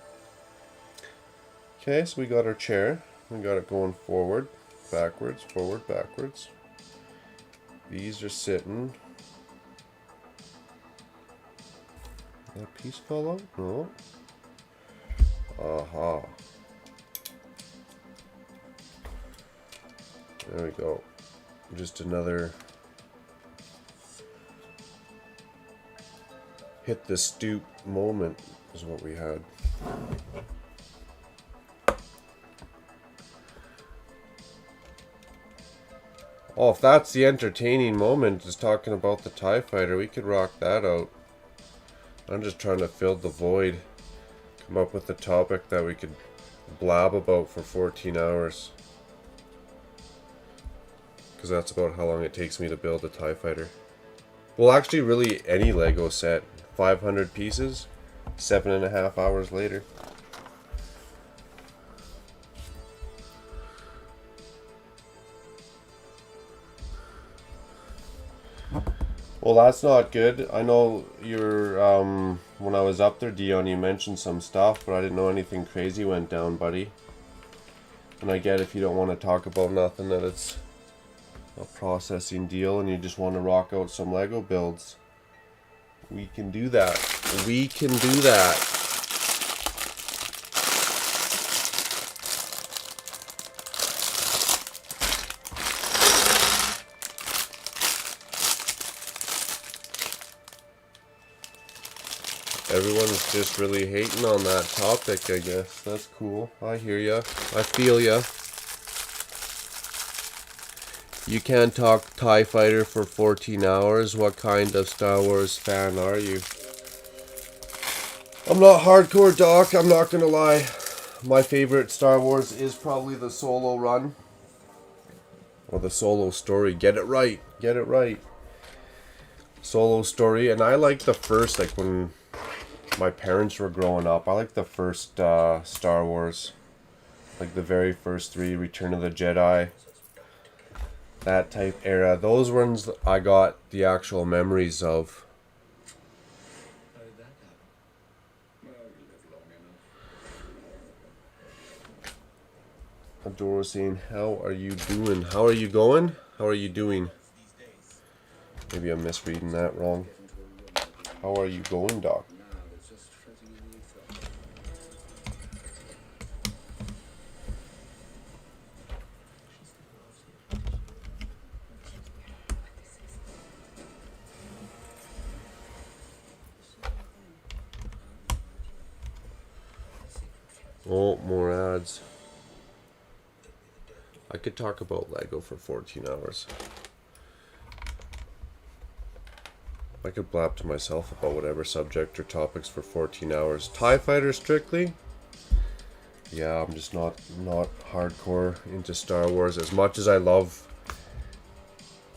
Okay, so we got our chair. We got it going forward, backwards, forward, backwards. These are sitting. That piece fell out? No. Aha. There we go. Just another hit the stoop moment is what we had. Oh, if that's the entertaining moment, is talking about the TIE Fighter, we could rock that out. I'm just trying to fill the void. Come up with a topic that we could blab about for 14 hours. Because that's about how long it takes me to build a TIE Fighter. Well, actually, really, any Lego set. 500 pieces, 7.5 hours later. Well, that's not good. I know you're, when I was up there, Dion, you mentioned some stuff, but I didn't know anything crazy went down, buddy. And I get if you don't want to talk about nothing, that it's a processing deal and you just want to rock out some Lego builds. We can do that. We can do that. Everyone's just really hating on that topic, I guess. That's cool. I hear ya. I feel ya. You can't talk TIE Fighter for 14 hours. What kind of Star Wars fan are you? I'm not hardcore, Doc. I'm not gonna lie. My favorite Star Wars is probably the Solo run. Or the Solo story. Get it right. Get it right. Solo story. And I like the first, like when my parents were growing up, I like the first Star Wars. Like the very first three, Return of the Jedi. That type era. Those ones I got the actual memories of. Adora saying, how are you doing? How are you going? How are you doing? Maybe I'm misreading that wrong. How are you going, Doc? Oh, more ads. I could talk about Lego for 14 hours. I could blab to myself about whatever subject or topics for 14 hours. TIE Fighter strictly? Yeah, I'm just not hardcore into Star Wars as much as I love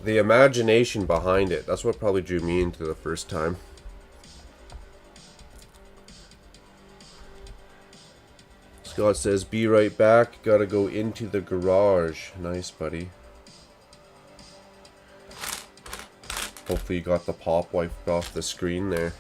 the imagination behind it. That's what probably drew me into the first time. Scott says, be right back. Gotta go into the garage. Nice, buddy. Hopefully you got the pop wiped off the screen there.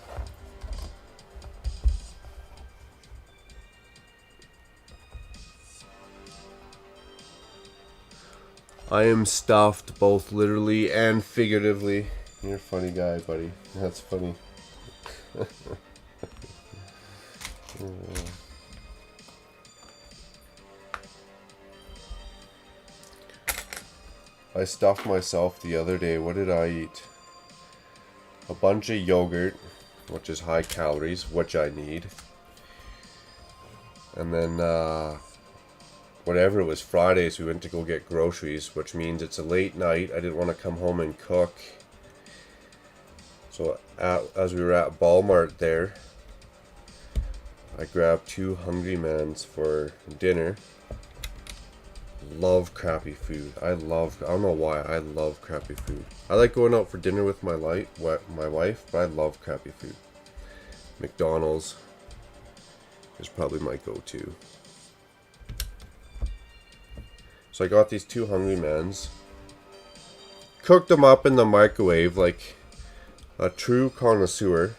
I am stuffed both literally and figuratively. You're a funny guy, buddy. That's funny. I stuffed myself the other day. What did I eat? A bunch of yogurt, which is high calories, which I need. And then, whatever, it was Friday, so we went to go get groceries, which means it's a late night. I didn't want to come home and cook. So, as we were at Walmart there, I grabbed 2 Hungry Mans for dinner. Love crappy food. I don't know why, I love crappy food. I like going out for dinner with my wife, but I love crappy food. McDonald's is probably my go-to. So I got these 2 Hungry Mans. Cooked them up in the microwave like a true connoisseur.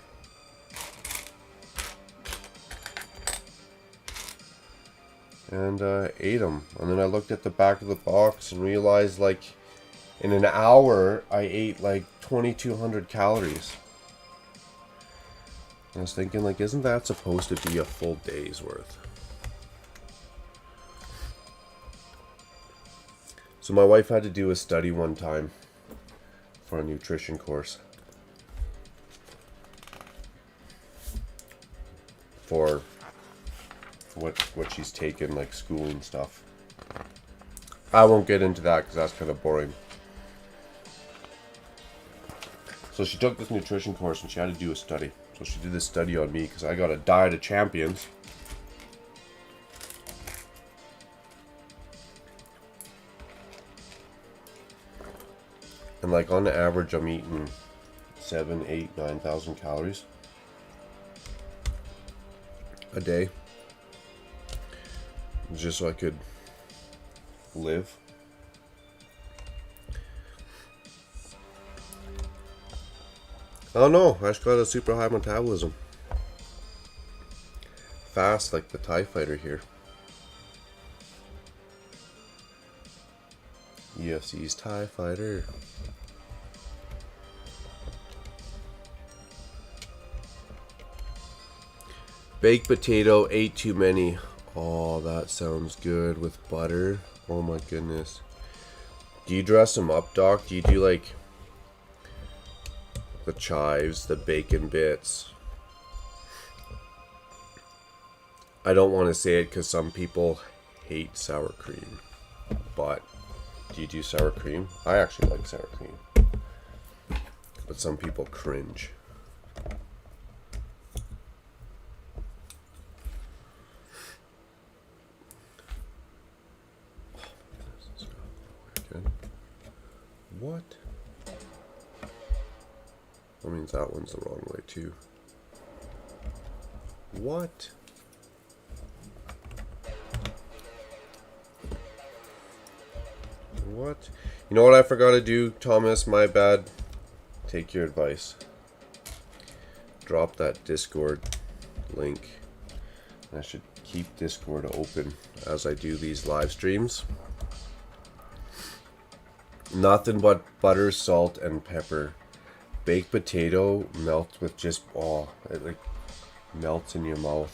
and ate them. And then I looked at the back of the box and realized, like, in an hour, I ate like 2,200 calories. I was thinking, like, isn't that supposed to be a full day's worth? So my wife had to do a study one time for a nutrition course for what she's taken, like school and stuff. I won't get into that because that's kind of boring. So she took this nutrition course and she had to do a study. So she did this study on me because I got a diet of champions. And like on the average, I'm eating 7, 8, 9,000 calories a day. Just so I could live. I don't know, I just got a super high metabolism. Fast like the TIE Fighter here. UCS TIE Fighter. Baked potato, ate too many. Oh, that sounds good with butter. Oh my goodness. Do you dress them up, Doc? Do you do like the chives, the bacon bits? I don't want to say it because some people hate sour cream. But do you do sour cream? I actually like sour cream. But some people cringe. What? That means that one's the wrong way too. What? What? You know what I forgot to do, Thomas? My bad. Take your advice. Drop that Discord link. I should keep Discord open as I do these live streams. Nothing but butter, salt, and pepper. Baked potato melts with just, oh, it like melts in your mouth.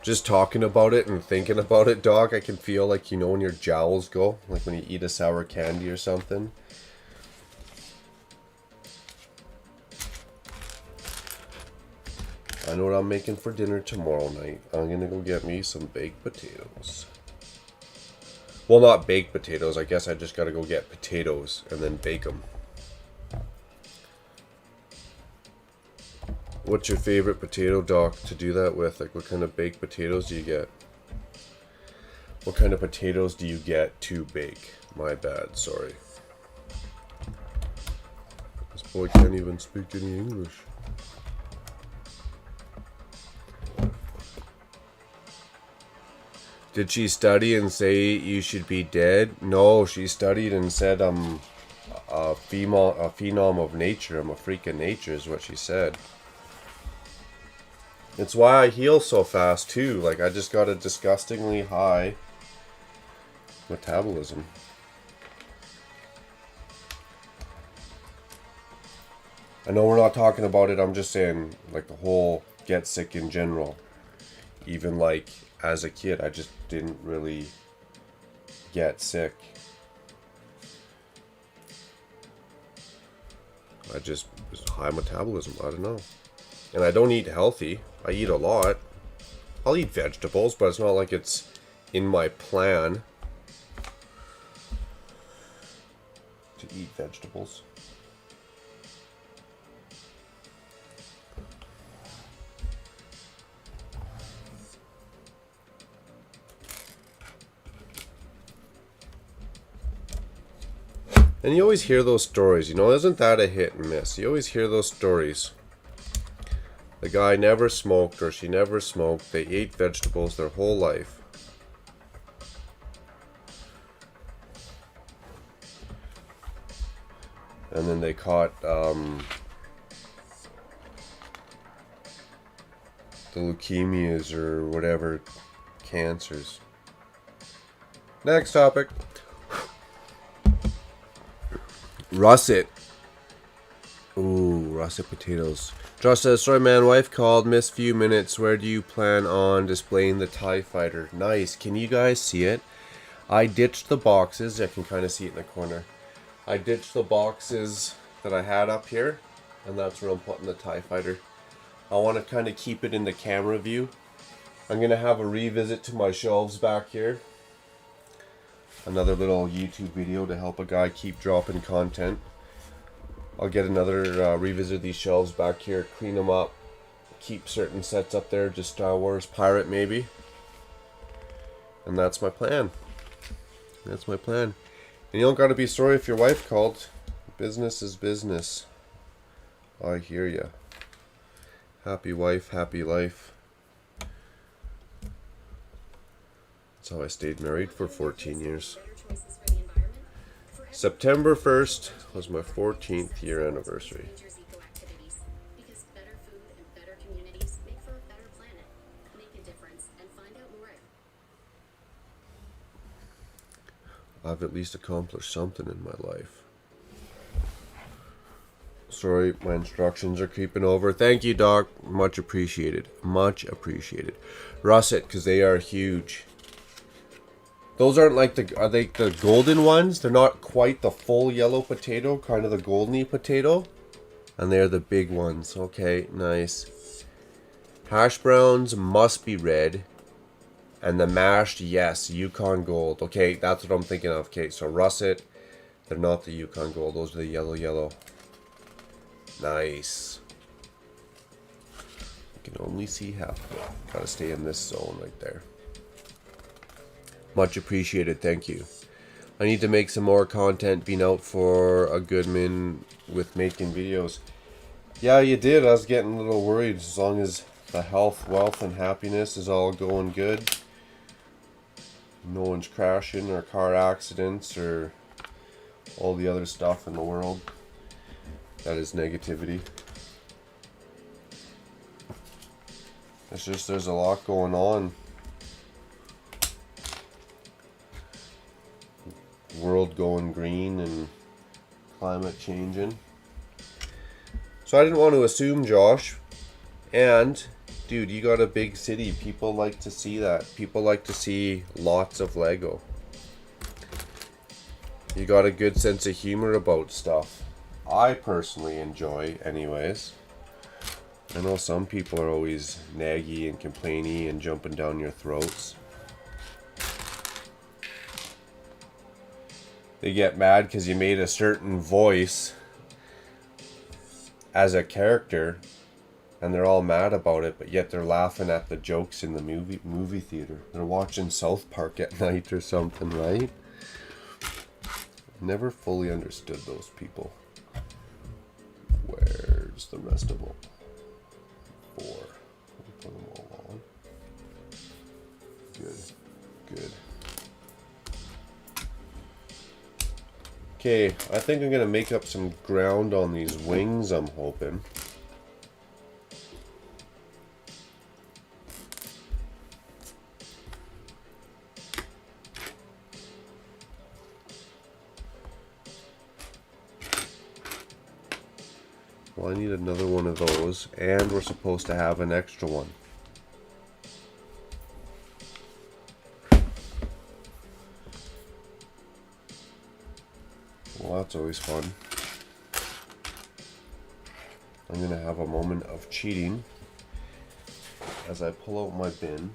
Just talking about it and thinking about it, Doc, I can feel like, you know, when your jowls go, like when you eat a sour candy or something. I know what I'm making for dinner tomorrow night. I'm gonna go get me some baked potatoes. Well, not baked potatoes. I guess I just gotta go get potatoes and then bake them. What's your favorite potato, Doc, to do that with? Like, what kind of baked potatoes do you get? What kind of potatoes do you get to bake? My bad, sorry. This boy can't even speak any English. Did she study and say you should be dead? No, she studied and said I'm a phenom of nature. I'm a freak of nature is what she said. It's why I heal so fast too. Like, I just got a disgustingly high metabolism. I know we're not talking about it. I'm just saying, like, the whole get sick in general. Even like as a kid, I just didn't really get sick. I just was high metabolism. I don't know. And I don't eat healthy. I eat a lot. I'll eat vegetables, but it's not like it's in my plan to eat vegetables. And you always hear those stories, you know, isn't that a hit and miss? You always hear those stories. The guy never smoked or she never smoked. They ate vegetables their whole life. And then they caught the leukemias or whatever cancers. Next topic. Russet. Ooh, russet potatoes. Josh says, sorry man, wife called, missed few minutes. Where do you plan on displaying the TIE Fighter? Nice. Can you guys see it? I ditched the boxes. I can kind of see it in the corner. I ditched the boxes that I had up here, and that's where I'm putting the TIE Fighter. I want to kind of keep it in the camera view. I'm going to have a revisit to my shelves back here. Another little YouTube video to help a guy keep dropping content. I'll get another revisit of these shelves back here, clean them up, keep certain sets up there, just Star Wars Pirate maybe. And that's my plan. That's my plan. And you don't got to be sorry if your wife called. Business is business. I hear ya. Happy wife, happy life. That's how I stayed married for 14 years. September 1st was my 14th year anniversary. I've at least accomplished something in my life. Sorry, my instructions are creeping over. Thank you, Doc. Much appreciated. Much appreciated. Russet, because they are huge. Those aren't like the, are they the golden ones? They're not quite the full yellow potato, kind of the goldeny potato. And they're the big ones. Okay, nice. Hash browns must be red. And the mashed, yes, Yukon Gold. Okay, that's what I'm thinking of. Okay, so russet, they're not the Yukon Gold. Those are the yellow. Nice. You can only see half of it. Gotta stay in this zone right there. Much appreciated, thank you. I need to make some more content, being out for a good min with making videos. Yeah, you did. I was getting a little worried. As long as the health, wealth, and happiness is all going good. No one's crashing or car accidents or all the other stuff in the world. That is negativity. It's just there's a lot going on. World going green and climate changing. So I didn't want to assume, Josh. And, dude, you got a big city. People like to see that. People like to see lots of Lego. You got a good sense of humor about stuff. I personally enjoy, anyways. I know some people are always naggy and complainy and jumping down your throats. They get mad because you made a certain voice as a character, and they're all mad about it, but yet they're laughing at the jokes in the movie theater. They're watching South Park at night or something, right? Never fully understood those people. Where's the rest of them? 4. Put them all on. Good. Okay, I think I'm gonna make up some ground on these wings, I'm hoping. Well, I need another one of those, and we're supposed to have an extra one. Well, that's always fun. I'm gonna have a moment of cheating as I pull out my bin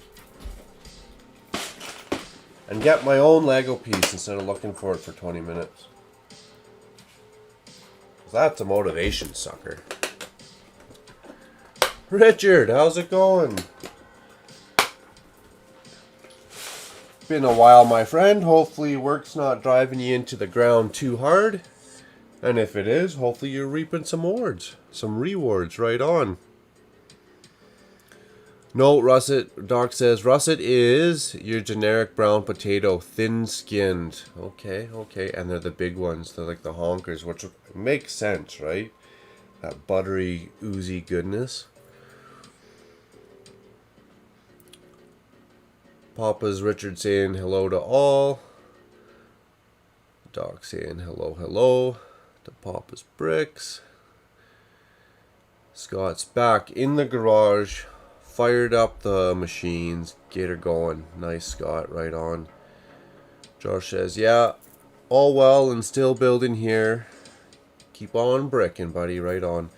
and get my own Lego piece instead of looking for it for 20 minutes. That's a motivation sucker. Richard, how's it going? Been a while, my friend. Hopefully work's not driving you into the ground too hard. And if it is, hopefully you're reaping some rewards right on. No, russet, Doc says, russet is your generic brown potato, thin-skinned. Okay. And they're the big ones. They're like the honkers, which makes sense, right? That buttery, oozy goodness. Papa's Richard saying hello to all. Doc saying hello, hello to Papa's Bricks. Scott's back in the garage, fired up the machines, get her going. Nice, Scott, right on. Josh says, yeah, all well and still building here. Keep on bricking, buddy, right on.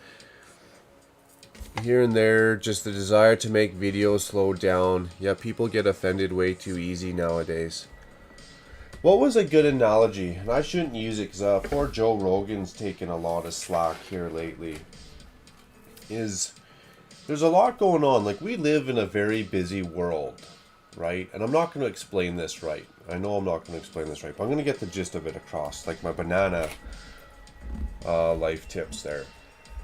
Here and there, just the desire to make videos slow down. Yeah, people get offended way too easy nowadays. What was a good analogy? And I shouldn't use it because poor Joe Rogan's taken a lot of slack here lately. There's a lot going on. Like, we live in a very busy world, right? And I'm not going to explain this right. I know I'm not going to explain this right, but I'm going to get the gist of it across, like my banana life tips there.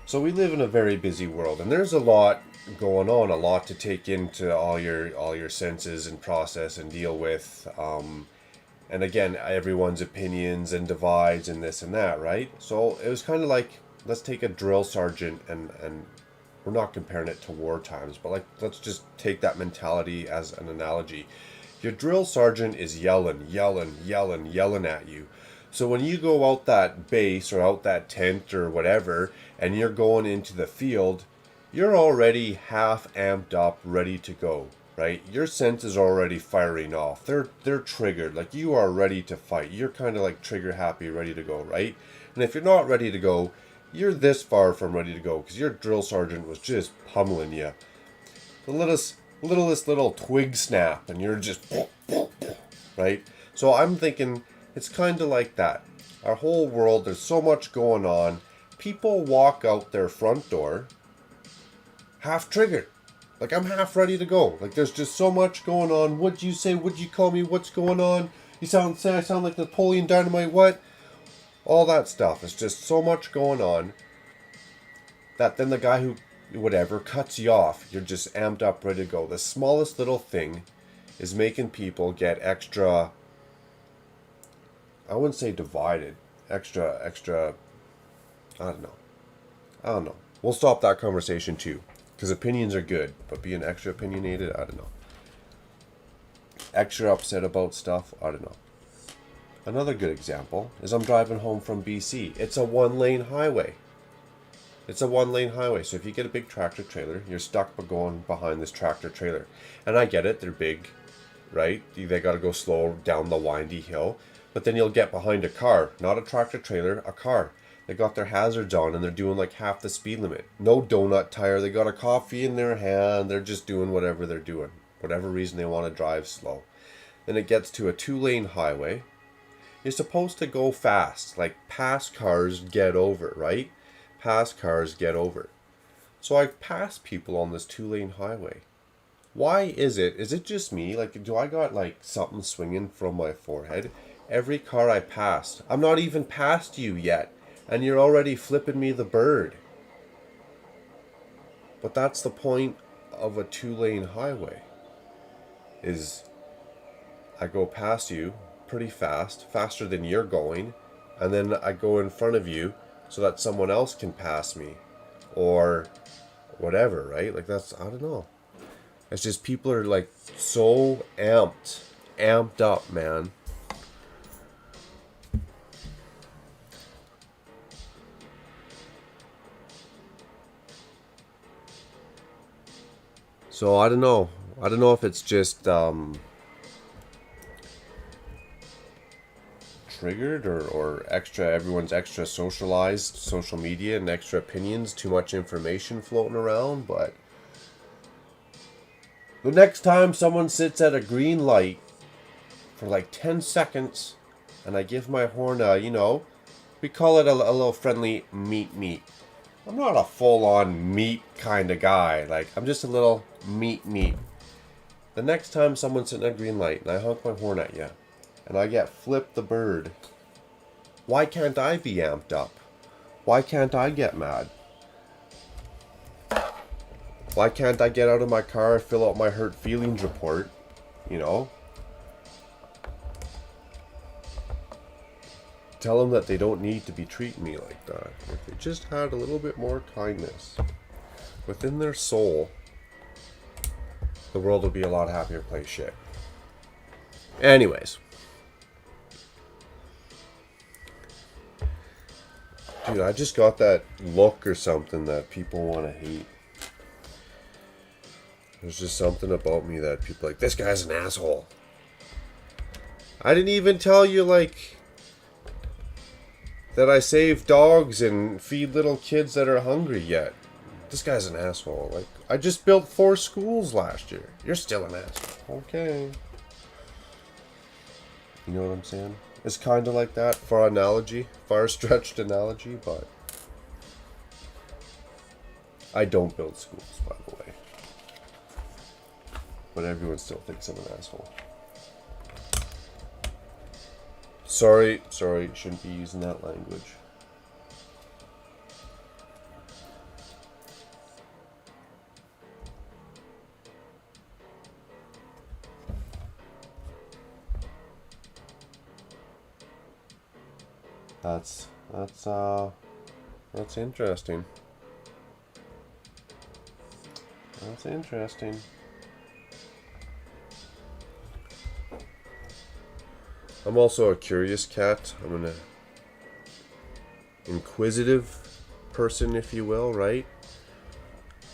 So we live in a very busy world, and there's a lot going on, a lot to take into all your senses and process and deal with. And again, everyone's opinions and divides and this and that, right? So it was kind of like, let's take a drill sergeant, and we're not comparing it to war times, but like, let's just take that mentality as an analogy. Your drill sergeant is yelling at you. So when you go out that base or out that tent or whatever, and you're going into the field, you're already half amped up, ready to go, right? Your senses are already firing off. They're triggered. Like, you are ready to fight. You're kind of like trigger happy, ready to go, right? And if you're not ready to go, you're this far from ready to go because your drill sergeant was just pummeling you. The littlest little twig snap, and you're just right? So I'm thinking it's kind of like that. Our whole world, there's so much going on. People walk out their front door half triggered. Like, I'm half ready to go. Like, there's just so much going on. What'd you say? What'd you call me? What's going on? I sound like Napoleon Dynamite. What? All that stuff. It's just so much going on that then the guy who, whatever, cuts you off. You're just amped up, ready to go. The smallest little thing is making people get extra, I wouldn't say divided, extra, I don't know. We'll stop that conversation too, because opinions are good, but being extra opinionated, I don't know. Extra upset about stuff, I don't know. Another good example is I'm driving home from BC. It's a one-lane highway. So if you get a big tractor trailer, you're stuck going behind this tractor trailer. And I get it, they're big, right? They got to go slow down the windy hill. But then you'll get behind a car, not a tractor trailer, a car. They got their hazards on and they're doing like half the speed limit. No donut tire, they got a coffee in their hand, they're just doing whatever they're doing. Whatever reason they want to drive slow. Then it gets to a 2-lane highway. You're supposed to go fast, like pass cars, get over, right? Pass cars, get over. So I pass people on this 2-lane highway. Why is it just me? Like, do I got like something swinging from my forehead? Every car I passed, I'm not even past you yet, and you're already flipping me the bird. But that's the point of a 2-lane highway, is I go past you pretty fast, faster than you're going, and then I go in front of you so that someone else can pass me, or whatever, right? Like, that's, I don't know. It's just people are like so amped up, man. So I don't know if it's just triggered or extra, everyone's extra socialized, social media and extra opinions, too much information floating around. But the next time someone sits at a green light for like 10 seconds and I give my horn we call it a little friendly meet. I'm not a full-on meat kind of guy. Like, I'm just a little meat. The next time someone's sitting at a green light and I honk my horn at you and I get flipped the bird, why can't I be amped up? Why can't I get mad? Why can't I get out of my car, fill out my hurt feelings report, Tell them that they don't need to be treating me like that. If they just had a little bit more kindness within their soul, the world would be a lot happier place. Shit. Anyways. Dude, I just got that look or something that people want to hate. There's just something about me that people are like, this guy's an asshole. I didn't even tell you, like, that I save dogs and feed little kids that are hungry yet. This guy's an asshole. Like, I just built 4 schools last year. You're still an asshole. Okay. You know what I'm saying? It's kind of like that, far stretched analogy, but I don't build schools, by the way. But everyone still thinks I'm an asshole. Sorry, shouldn't be using that language. That's interesting. That's interesting. I'm also a curious cat. I'm an inquisitive person, if you will, right?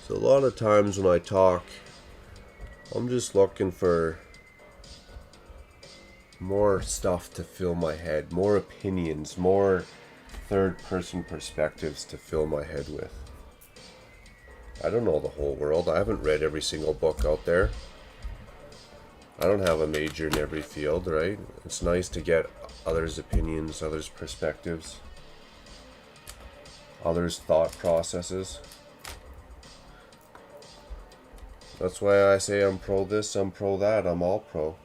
So a lot of times when I talk, I'm just looking for more stuff to fill my head, more opinions, more third-person perspectives to fill my head with. I don't know the whole world. I haven't read every single book out there. I don't have a major in every field, right? It's nice to get others' opinions, others' perspectives, others' thought processes. That's why I say I'm pro this, I'm pro that, I'm all pro.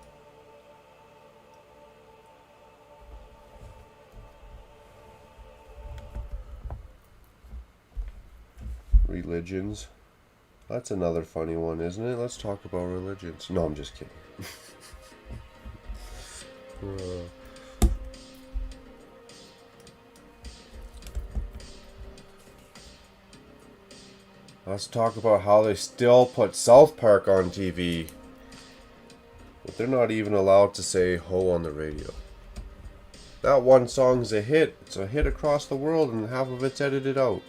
Religions. That's another funny one, isn't it? Let's talk about religions. No, I'm just kidding. Let's talk about how they still put South Park on TV. But they're not even allowed to say ho on the radio. That one song's a hit. It's a hit across the world and half of it's edited out.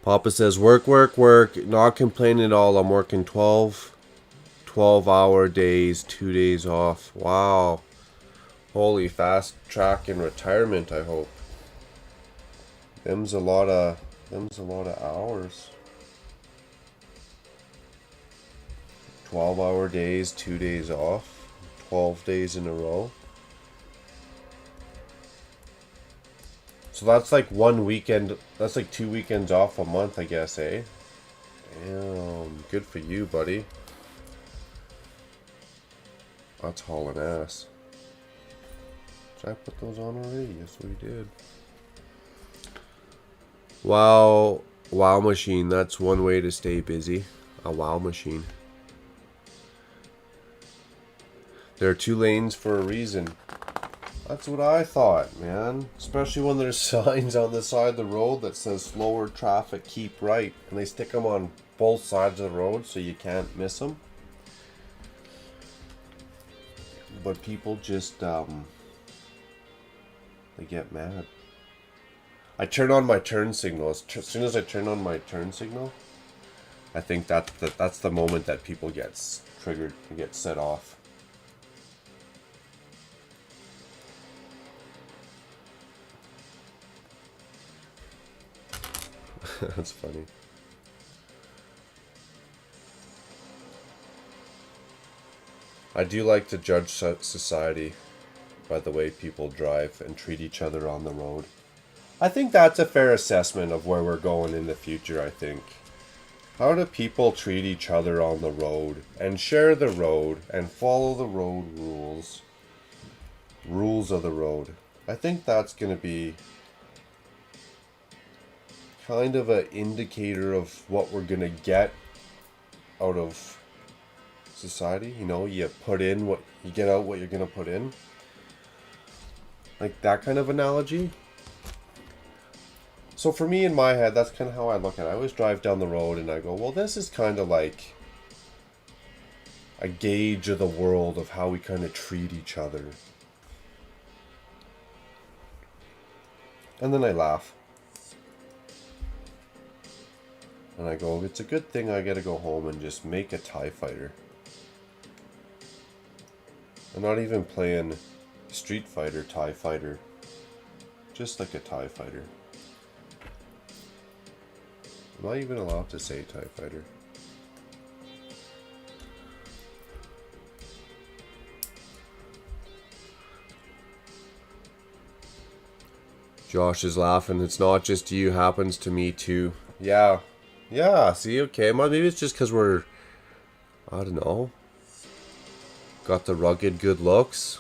Papa says, work, not complaining at all. I'm working 12-hour days, 2 days off. Wow. Holy fast track in retirement, I hope. Them's a lot of hours. 12-hour days, 2 days off. 12 days in a row. So that's like one weekend, that's like 2 weekends off a month, I guess, eh? Damn, good for you, buddy. That's hauling ass. Did I put those on already? Yes, we did. Wow machine, that's one way to stay busy. A wow machine. There are 2 lanes for a reason. That's what I thought, man. Especially when there's signs on the side of the road that says slower traffic, keep right. And they stick them on both sides of the road so you can't miss them. But people just, they get mad. I turn on my turn signal. As soon as I turn on my turn signal, I think that's the moment that people get triggered and get set off. That's funny. I do like to judge society by the way people drive and treat each other on the road. I think that's a fair assessment of where we're going in the future, I think. How do people treat each other on the road and share the road and follow the road rules? Rules of the road. I think that's going to be kind of an indicator of what we're going to get out of society. You know, you put in what you get out, what you're gonna put in. Like that kind of analogy. So for me, in my head, that's kind of how I look at it. I always drive down the road and I go, well, this is kind of like a gauge of the world of how we kind of treat each other. And then I laugh. And I go, it's a good thing I gotta go home and just make a TIE Fighter. I'm not even playing Street Fighter, TIE Fighter. Just like a TIE Fighter. Am I even allowed to say TIE Fighter? Josh is laughing. It's not just you, happens to me too. Yeah. Yeah, see, okay. Maybe it's just because we're, I don't know, got the rugged good looks.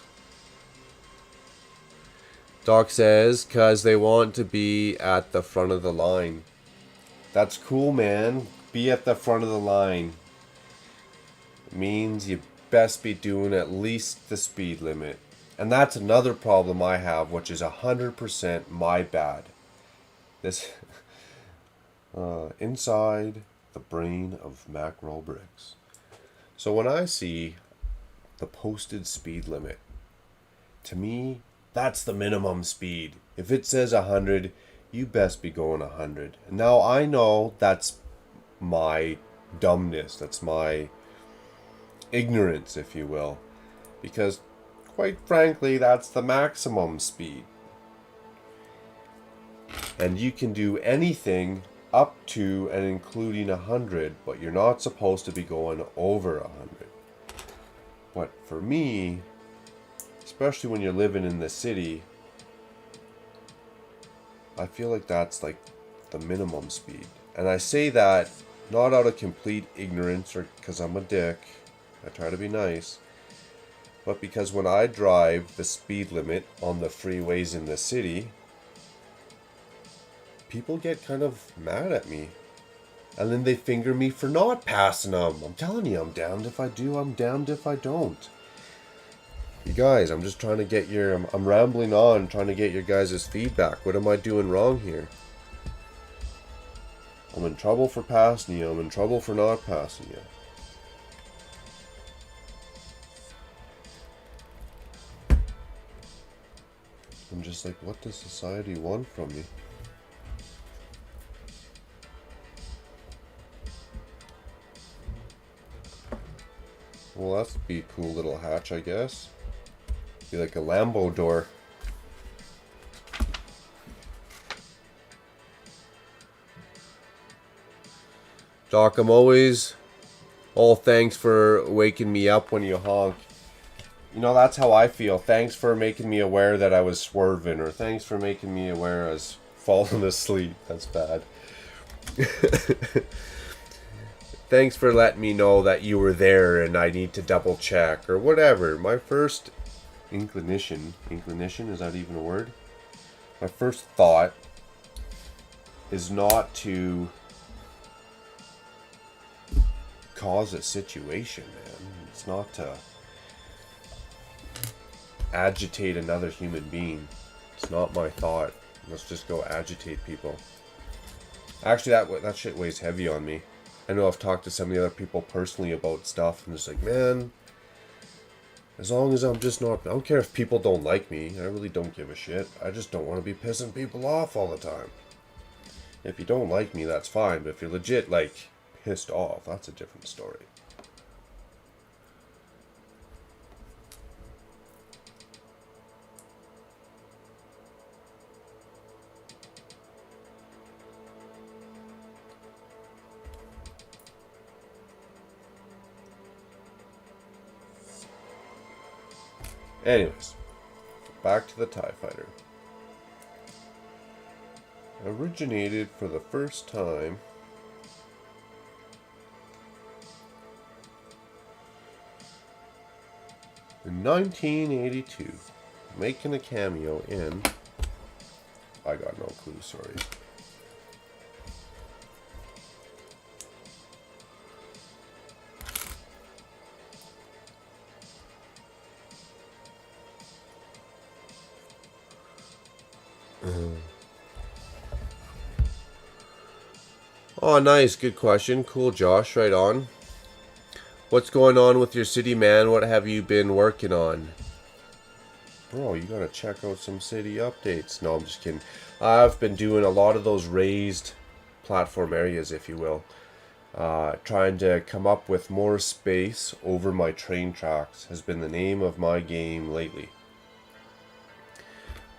Doc says, because they want to be at the front of the line. That's cool, man. Be at the front of the line. It means you best be doing at least the speed limit. And that's another problem I have, which is 100% my bad. This inside the brain of Makro bricks. So when I see the posted speed limit, to me, that's the minimum speed. If it says 100, you best be going 100. Now I know that's my dumbness, that's my ignorance, if you will, because quite frankly, that's the maximum speed. And you can do anything up to and including 100, but you're not supposed to be going over 100. But for me, especially when you're living in the city, I feel like that's like the minimum speed. And I say that not out of complete ignorance or because I'm a dick. I try to be nice. But because when I drive the speed limit on the freeways in the city, people get kind of mad at me. And then they finger me for not passing them. I'm telling you, I'm damned if I do, I'm damned if I don't. You guys, I'm just trying to get your... I'm rambling on, trying to get your guys' feedback. What am I doing wrong here? I'm in trouble for passing you. I'm in trouble for not passing you. I'm just like, what does society want from me? Well, that'd be a cool little hatch, I guess. Be like a Lambo door. Doc, I'm always all thanks for waking me up when you honk. You know, that's how I feel. Thanks for making me aware that I was swerving, or thanks for making me aware I was falling asleep. That's bad. Thanks for letting me know that you were there and I need to double check, or whatever. My first inclination, is that even a word? My first thought is not to cause a situation, man. It's not to agitate another human being. It's not my thought. Let's just go agitate people. Actually, that shit weighs heavy on me. I know I've talked to some of the other people personally about stuff, and it's like, man, as long as I'm just not... I don't care if people don't like me. I really don't give a shit. I just don't want to be pissing people off all the time. If you don't like me, that's fine. But if you're legit, like, pissed off, that's a different story. Anyways, back to the TIE Fighter. Originated for the first time in 1982, making a cameo in... I got no clue, sorry. Oh, nice. Good question. Cool, Josh. Right on. What's going on with your city, man? What have you been working on? Bro, you gotta check out some city updates. No, I'm just kidding. I've been doing a lot of those raised platform areas, if you will. Trying to come up with more space over my train tracks has been the name of my game lately.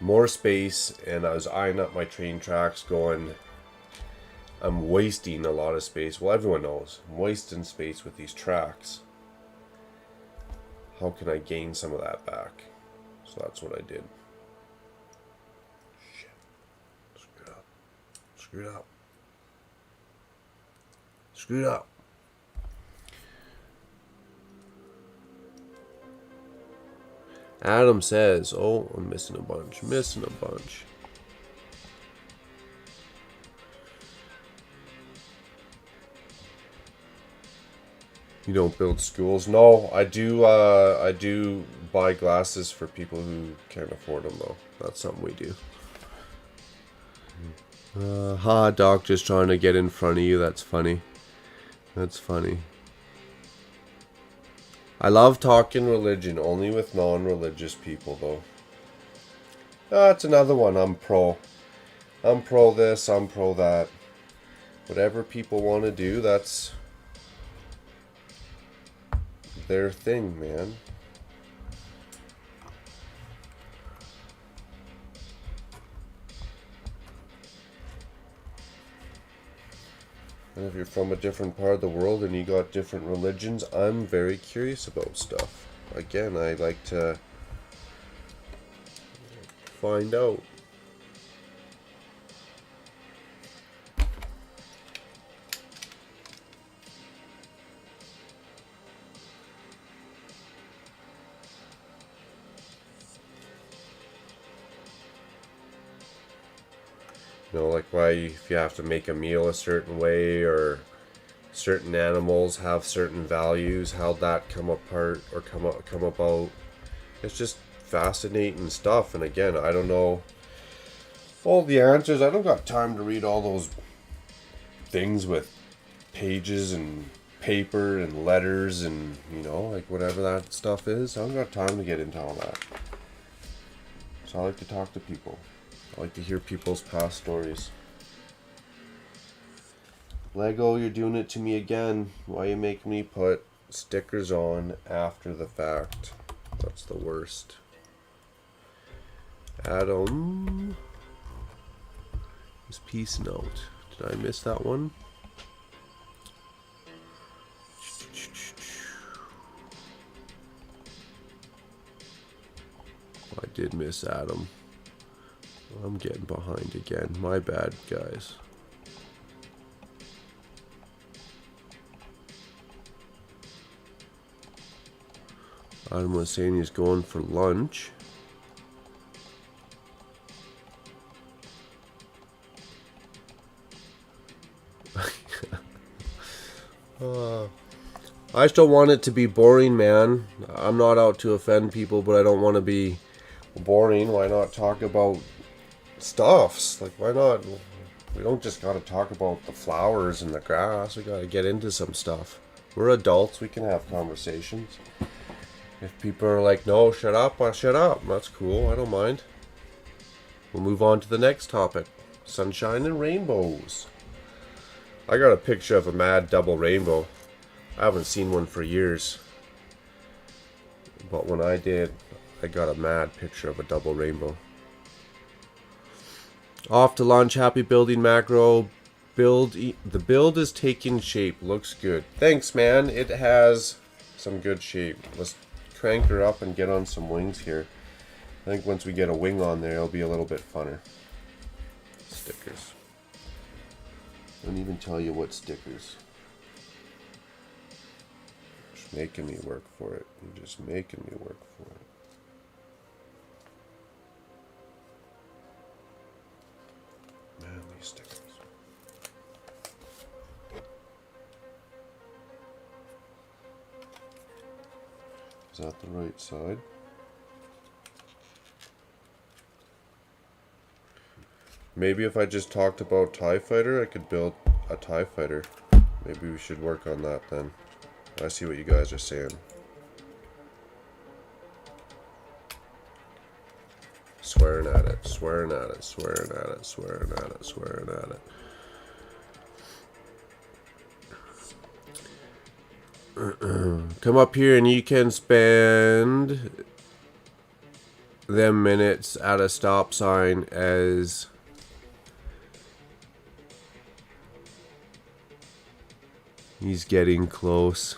More space, and I was eyeing up my train tracks going, I'm wasting a lot of space. Well, everyone knows. I'm wasting space with these tracks. How can I gain some of that back? So that's what I did. Shit. Screwed up. Screwed up. Screwed up. Adam says, oh, I'm missing a bunch. Missing a bunch. You don't build schools? No, I do. I do buy glasses for people who can't afford them, though. That's something we do. Doc, just trying to get in front of you. That's funny. That's funny. I love talking religion, only with non-religious people, though. That's another one. I'm pro. I'm pro this. I'm pro that. Whatever people want to do, that's their thing, man. And if you're from a different part of the world and you got different religions, I'm very curious about stuff. Again, I like to find out. You know, like why if you have to make a meal a certain way, or certain animals have certain values, how'd that come apart or come about. It's just fascinating stuff. And again, I don't know all the answers. I don't got time to read all those things with pages and paper and letters and, you know, like whatever that stuff is. I don't got time to get into all that. So I like to talk to people. I like to hear people's past stories. Lego, you're doing it to me again. Why you make me put stickers on after the fact? That's the worst. Adam is peace note. Did I miss that one? I did miss Adam. I'm getting behind again. My bad, guys. Adam was saying he's going for lunch. I just don't want it to be boring, man. I'm not out to offend people, but I don't want to be boring. Why not talk about stuffs? Like, why not? We don't just gotta talk about the flowers and the grass. We gotta get into some stuff. We're adults. We can have conversations. If people are like, no, shut up, well, shut up. That's cool. I don't mind. We'll move on to the next topic. Sunshine and rainbows. I got a picture of a mad double rainbow. I haven't seen one for years. But when I did, I got a mad picture of a double rainbow. Off to lunch. Happy building, Makro. The build is taking shape. Looks good. Thanks, man. It has some good shape. Let's crank her up and get on some wings here. I think once we get a wing on there, it'll be a little bit funner. Stickers. Don't even tell you what stickers. Just making me work for it. You're just making me work for it. Man, these stickers. Is that the right side? Maybe if I just talked about TIE Fighter, I could build a TIE Fighter. Maybe we should work on that then. I see what you guys are saying. Swearing at it, swearing at it, swearing at it, swearing at it, swearing at it. Come up here and you can spend them minutes at a stop sign as he's getting close.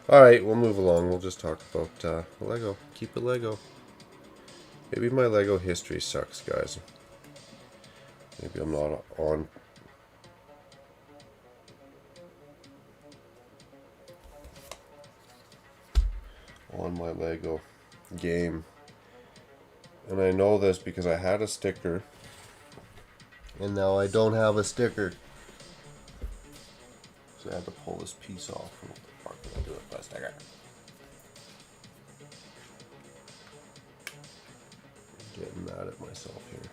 Alright, we'll move along. We'll just talk about Lego. Keep it Lego. Maybe my Lego history sucks, guys. Maybe I'm not on my Lego game. And I know this because I had a sticker. And now I don't have a sticker. So I had to pull this piece off. What the fuck did I do with that sticker? I'm getting mad at myself here.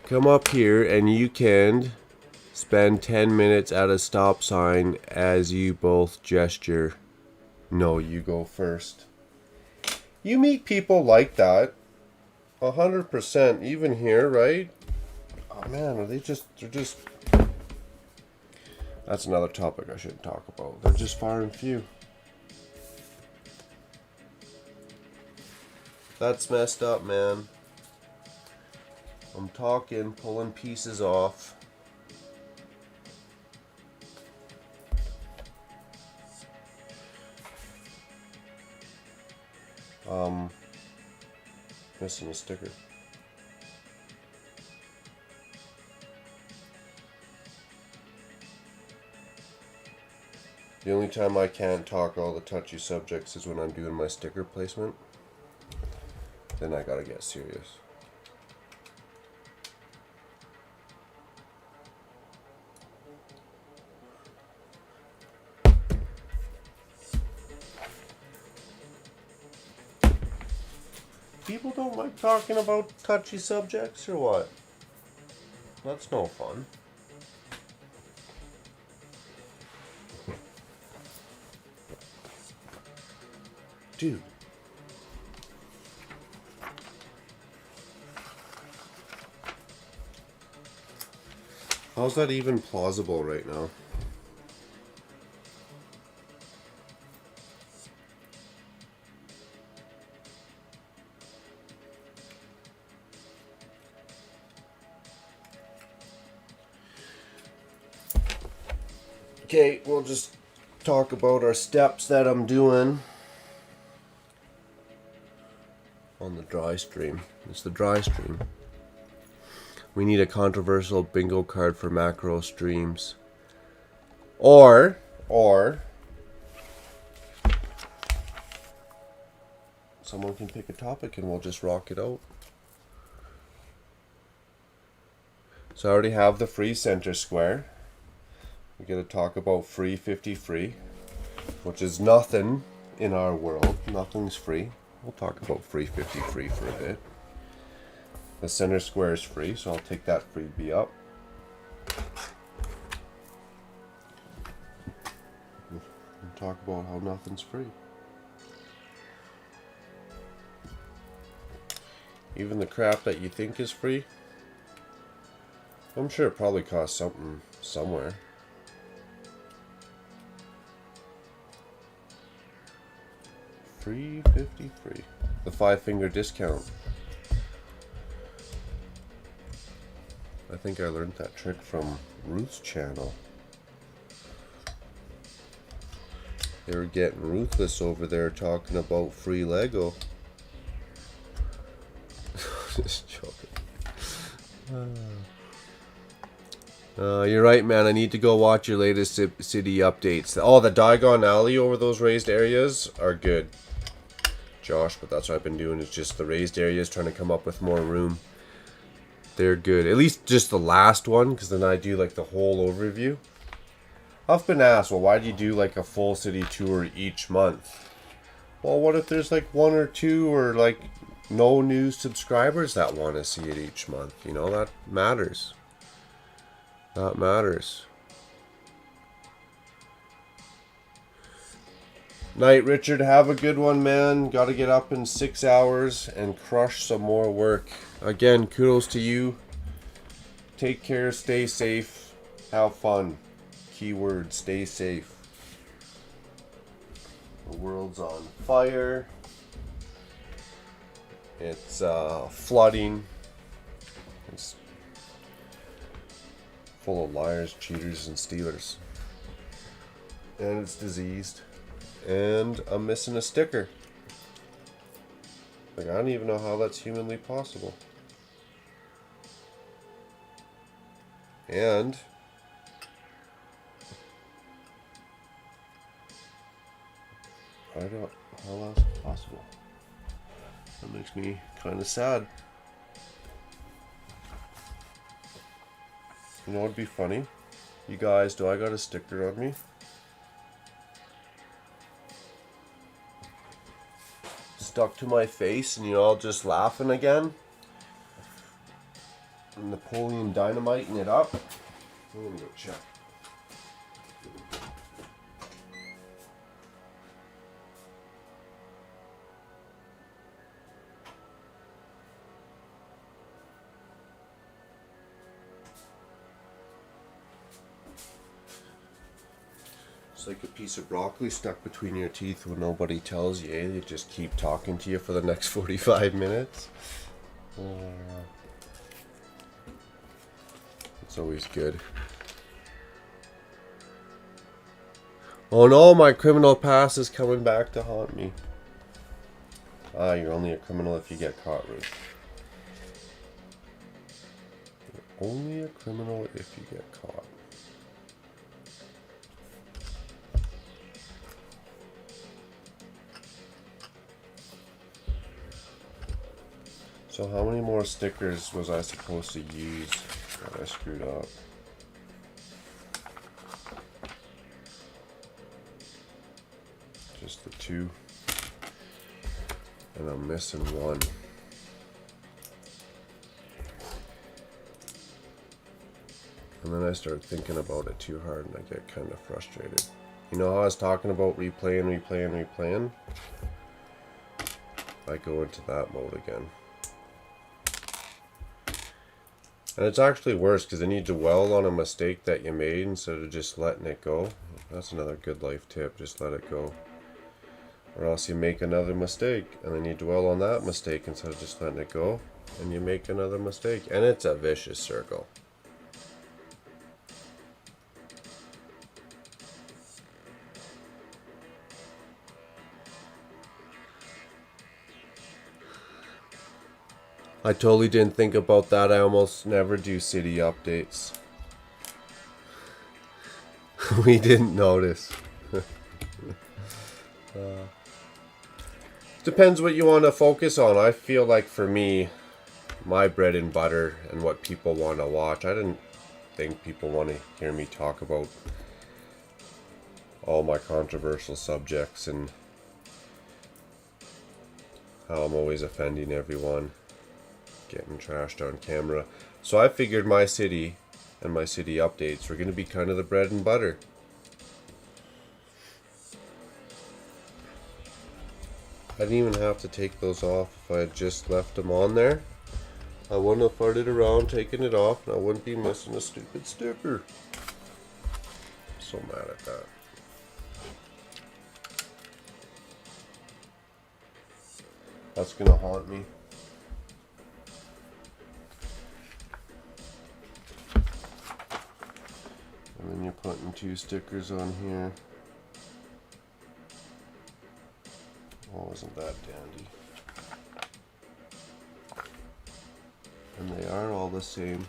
Come up here and you can spend 10 minutes at a stop sign as you both gesture. No, you go first. You meet people like that. 100%. Even here, right? Oh man, they're just... That's another topic I shouldn't talk about. They're just far and few. That's messed up, man. I'm talking, pulling pieces off. Missing a sticker. The only time I can't talk all the touchy subjects is when I'm doing my sticker placement. Then I gotta get serious. People don't like talking about touchy subjects or what? That's no fun. Dude. How's that even plausible right now? Okay, we'll just talk about our steps that I'm doing on the dry stream. It's the dry stream. We need a controversial bingo card for macro streams. Or someone can pick a topic and we'll just rock it out. So I already have the free center square. We gotta talk about free 50 free, which is nothing in our world. Nothing's free. We'll talk about free 50 free for a bit. The center square is free, so I'll take that freebie up. We'll talk about how nothing's free. Even the crap that you think is free, I'm sure it probably costs something somewhere. Free 50 free. The 5-finger discount. I think I learned that trick from Ruth's channel. They were getting ruthless over there talking about free Lego. Just joking. You're right, man. I need to go watch your latest city updates. Oh, the Diagon Alley over those raised areas are good, Josh, but that's what I've been doing, is just the raised areas, trying to come up with more room. They're good. At least just the last one, because then I do like the whole overview. I've been asked, well, why do you do like a full city tour each month? Well, what if there's like one or two or like no new subscribers that want to see it each month? You know, that matters. That matters. Night, Richard. Have a good one, man. Got to get up in 6 hours and crush some more work. Again, kudos to you. Take care. Stay safe. Have fun. Keyword, stay safe. The world's on fire. It's flooding. It's full of liars, cheaters, and stealers. And it's diseased. And I'm missing a sticker. Like, I don't even know how that's humanly possible. And I don't know how that's possible. That makes me kind of sad. You know what'd be funny? You guys, do I got a sticker on me? Stuck to my face and you're all just laughing again? And Napoleon Dynamiting it up? I'm gonna go check. It's like a piece of broccoli stuck between your teeth when nobody tells you, eh? They just keep talking to you for the next 45 minutes. It's always good. Oh no, my criminal past is coming back to haunt me. Ah, you're only a criminal if you get caught, Ruth. You're only a criminal if you get caught. So how many more stickers was I supposed to use that I screwed up? Just the 2. And I'm missing 1. And then I start thinking about it too hard and I get kind of frustrated. You know how I was talking about replaying? I go into that mode again. And it's actually worse because then you dwell on a mistake that you made instead of just letting it go. That's another good life tip, just let it go. Or else you make another mistake and then you dwell on that mistake instead of just letting it go and you make another mistake. And it's a vicious circle. I totally didn't think about that. I almost never do city updates. We didn't notice. Depends what you want to focus on. I feel like for me, my bread and butter and what people want to watch, I didn't think people want to hear me talk about all my controversial subjects and how I'm always offending everyone, getting trashed on camera. So I figured my city and my city updates were going to be kind of the bread and butter. I didn't even have to take those off if I had just left them on there. I wouldn't have farted around taking it off and I wouldn't be missing a stupid sticker. So mad at that. That's gonna haunt me. And then you're putting 2 stickers on here. Oh, wasn't that dandy? And they are all the same.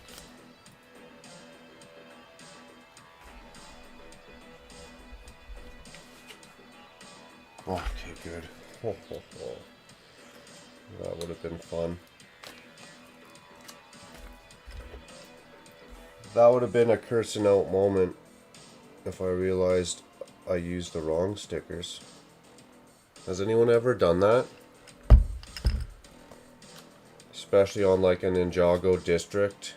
Okay, good. That would have been fun. That would have been a cursing out moment if I realized I used the wrong stickers. Has anyone ever done that? Especially on like a Ninjago district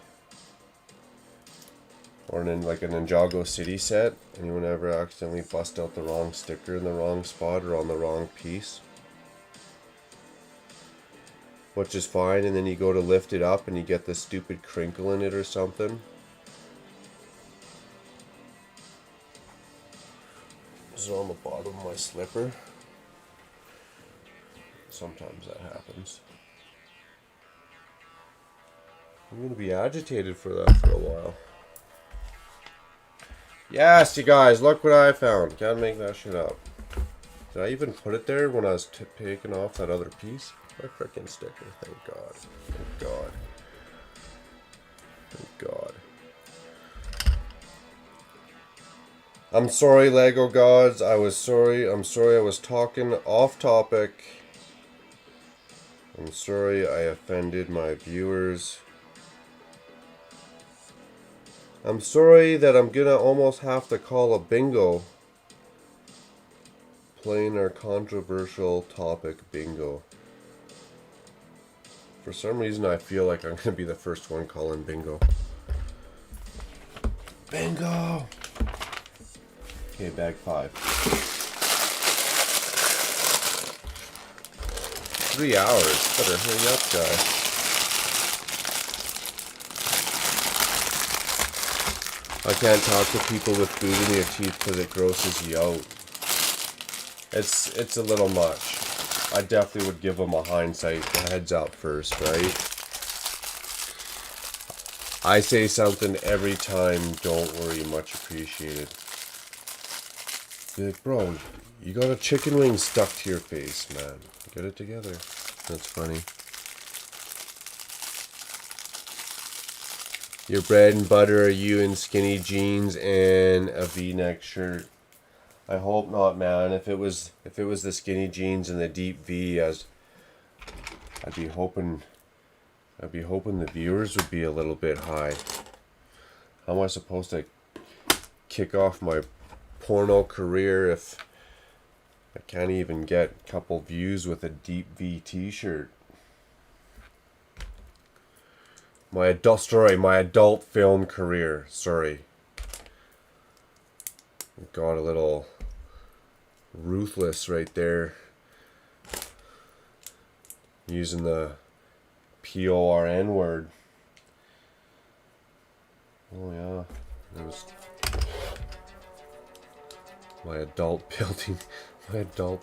or like a Ninjago city set. Anyone ever accidentally bust out the wrong sticker in the wrong spot or on the wrong piece? Which is fine, and then you go to lift it up and you get this stupid crinkle in it or something. This is on the bottom of my slipper. Sometimes that happens. I'm gonna be agitated for that for a while. Yes, you guys, look what I found. Can't make that shit up. Did I even put it there when I was taking off that other piece? My frickin' sticker. Thank God. Thank God. Thank God. I'm sorry, Lego gods. I was sorry. I'm sorry I was talking off topic. I'm sorry I offended my viewers. I'm sorry that I'm gonna almost have to call a bingo. Playing our controversial topic bingo. For some reason I feel like I'm gonna be the first one calling bingo. Bingo! Okay, bag 5. 3 hours. Better hurry up, guy. I can't talk to people with food in their teeth because it grosses you out. It's a little much. I definitely would give them a hindsight, a heads up first, right? I say something every time, don't worry, much appreciated. Be like, bro, you got a chicken wing stuck to your face, man. Get it together. That's funny. Your bread and butter are you in skinny jeans and a V-neck shirt. I hope not, man. If it was the skinny jeans and the deep V, I'd be hoping the viewers would be a little bit high. How am I supposed to kick off my porno career if I can't even get a couple views with a deep V t-shirt? My adult film career. Sorry. Got a little ruthless right there. Using the PORN word. Oh yeah. It was my adult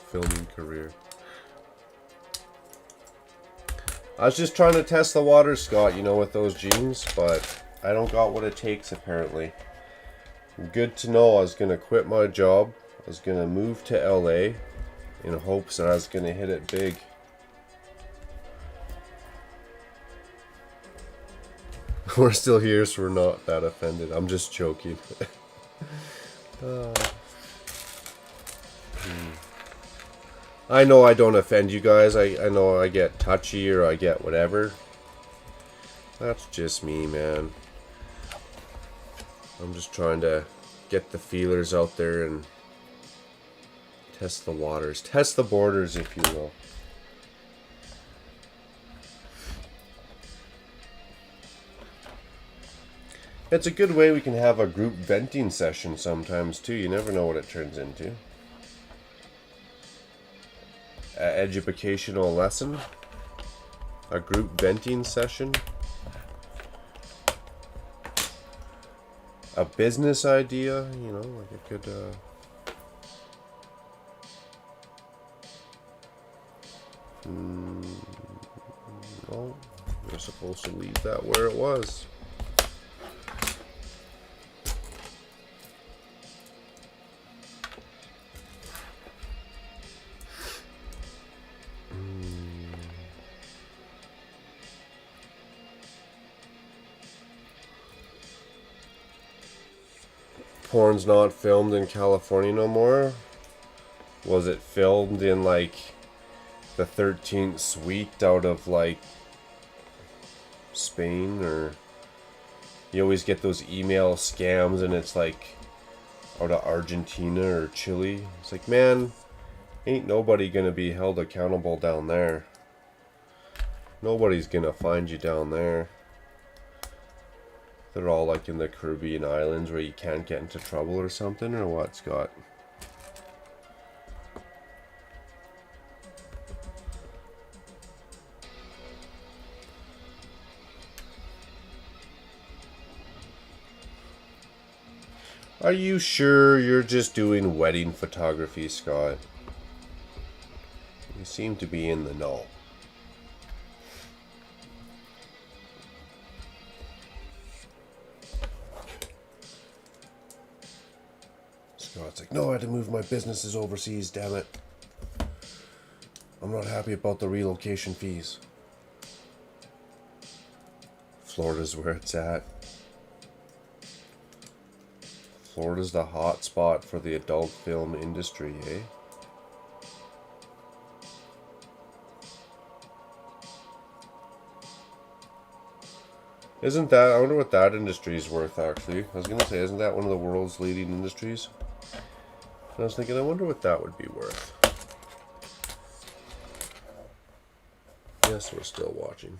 filming career. I was just trying to test the water, Scott, you know, with those jeans, but I don't got what it takes apparently. Good to know. I was going to quit my job. I was going to move to LA in hopes that I was going to hit it big. We're still here, so we're not that offended. I'm just joking. I know I don't offend you guys. I know I get touchy or I get whatever. That's just me, man. I'm just trying to get the feelers out there and test the waters. Test the borders, if you will. It's a good way we can have a group venting session sometimes, too. You never know what it turns into. An educational lesson. A group venting session. A business idea, you know, like it could, no, we're supposed to leave that where it was. Porn's not filmed in California no more. Was it filmed in like the 13th suite out of like Spain or You always get those email scams and it's like out of Argentina or Chile. It's like, man, ain't nobody gonna be held accountable down there. Nobody's gonna find you down there. They're all like in the Caribbean islands where you can't get into trouble or something, or what, Scott? Are you sure you're just doing wedding photography, Scott? You seem to be in the know. Scott's like, no, I had to move my businesses overseas, damn it. I'm not happy about the relocation fees. Florida's where it's at. Florida's the hot spot for the adult film industry, eh? Isn't that, I wonder what that industry is worth, actually. I was going to say, isn't that one of the world's leading industries? And I was thinking, I wonder what that would be worth. Yes, we're still watching.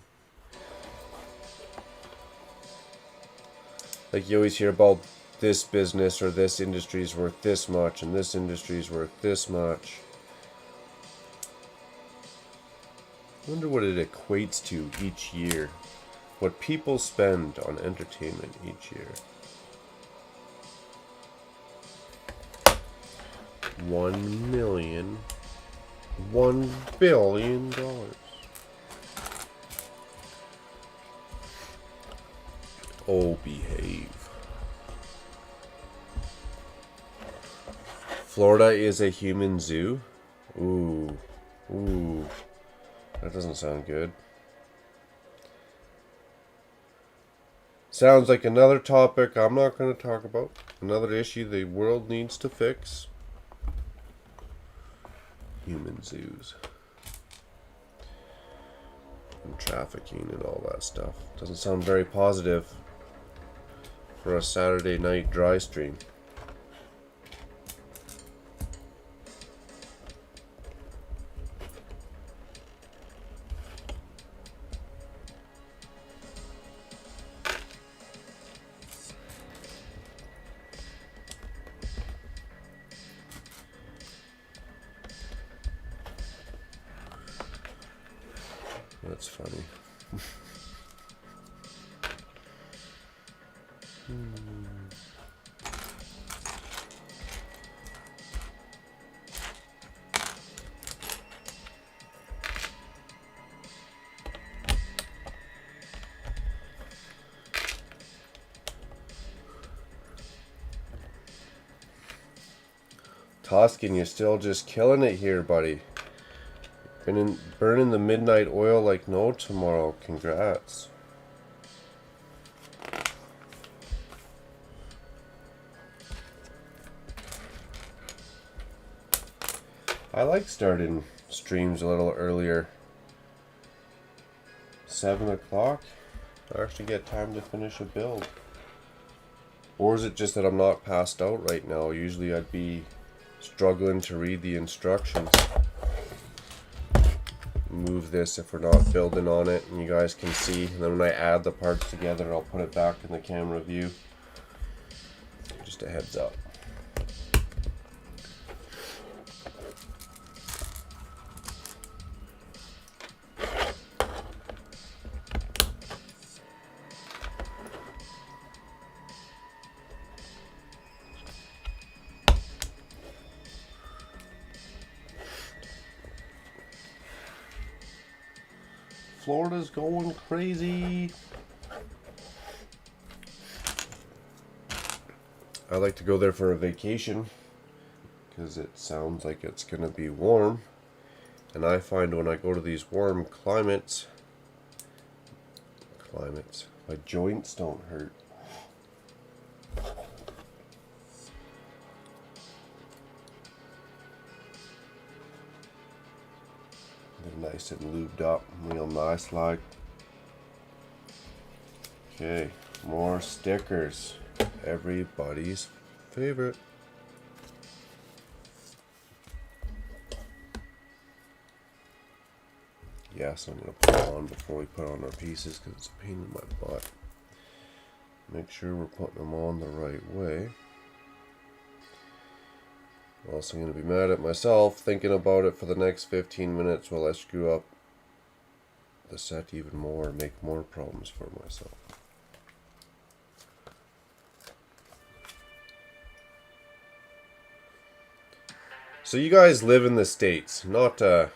Like, you always hear about this business or this industry is worth this much and this industry is worth this much. I wonder what it equates to each year. What people spend on entertainment each year. $1 billion. Oh, behave. Florida is a human zoo? Ooh. That doesn't sound good. Sounds like another topic I'm not going to talk about. Another issue the world needs to fix. Human zoos. And trafficking and all that stuff. Doesn't sound very positive for a Saturday night dry stream. That's funny. Toscan, you're still just killing it here, buddy. Burning the midnight oil like no tomorrow. Congrats. I like starting streams a little earlier. 7 o'clock. I actually get time to finish a build. Or is it just that I'm not passed out right now? Usually I'd be struggling to read the instructions. Move this if we're not building on it and you guys can see, and then when I add the parts together I'll put it back in the camera view. Just a heads up. Florida's going crazy. I like to go there for a vacation because it sounds like it's gonna be warm, and I find when I go to these warm climates, my joints don't hurt. They're nice and lubed up, real nice like. Okay. More stickers. Everybody's favorite. Yes, I'm going to put it on before we put on our pieces because it's a pain in my butt. Make sure we're putting them on the right way. I'm also going to be mad at myself thinking about it for the next 15 minutes while I screw up the set even more, make more problems for myself. So you guys live in the States, not to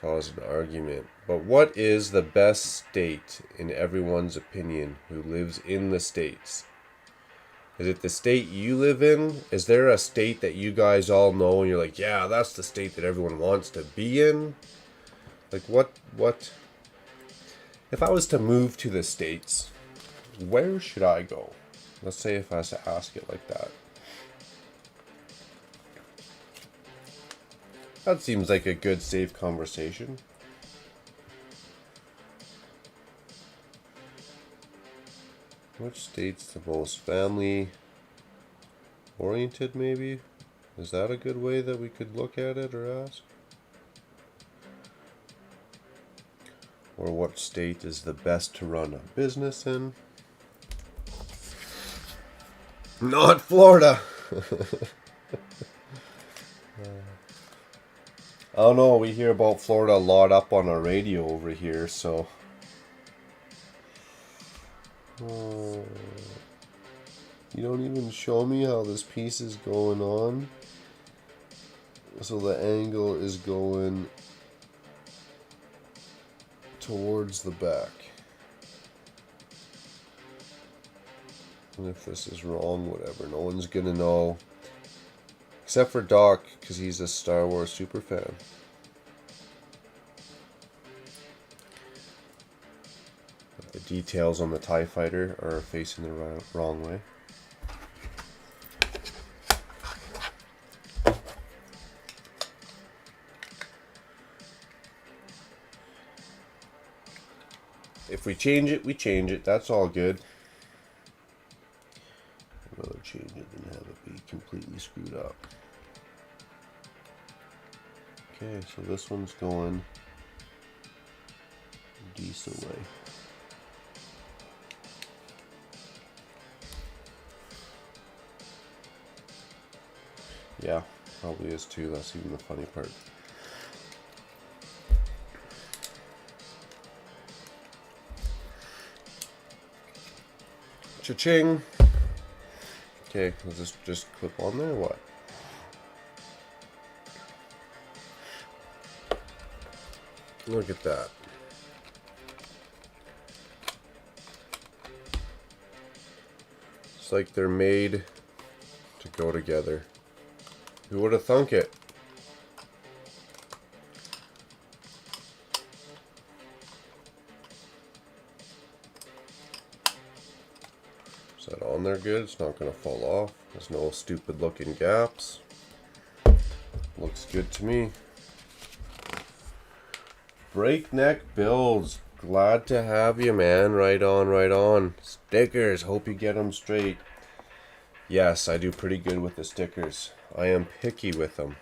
cause an argument, but what is the best state in everyone's opinion who lives in the States? Is it the state you live in? Is there a state that you guys all know and you're like, yeah, that's the state that everyone wants to be in? Like what? If I was to move to the States, where should I go? Let's say if I was to ask it like that. That seems like a good, safe conversation. Which state's the most family oriented, maybe? Is that a good way that we could look at it or ask? Or what state is the best to run a business in? Not Florida! I don't know, we hear about Florida a lot up on our radio over here, so... Oh, you don't even show me how this piece is going on. So the angle is going towards the back. And if this is wrong, whatever, no one's gonna know. Except for Doc, because he's a Star Wars super fan. The details on the TIE Fighter are facing the wrong way. If we change it, we change it. That's all good. I'd rather change it than have it be completely screwed up. Okay, so this one's going a decent way. Yeah, probably is too. That's even the funny part. Cha-ching! Okay, does this just clip on there or what? Look at that. It's like they're made to go together. Who would have thunk it? Is that on there good? It's not going to fall off. There's no stupid looking gaps. Looks good to me. Breakneck Builds. Glad to have you, man. Right on, right on. Stickers. Hope you get them straight. Yes, I do pretty good with the stickers. I am picky with them.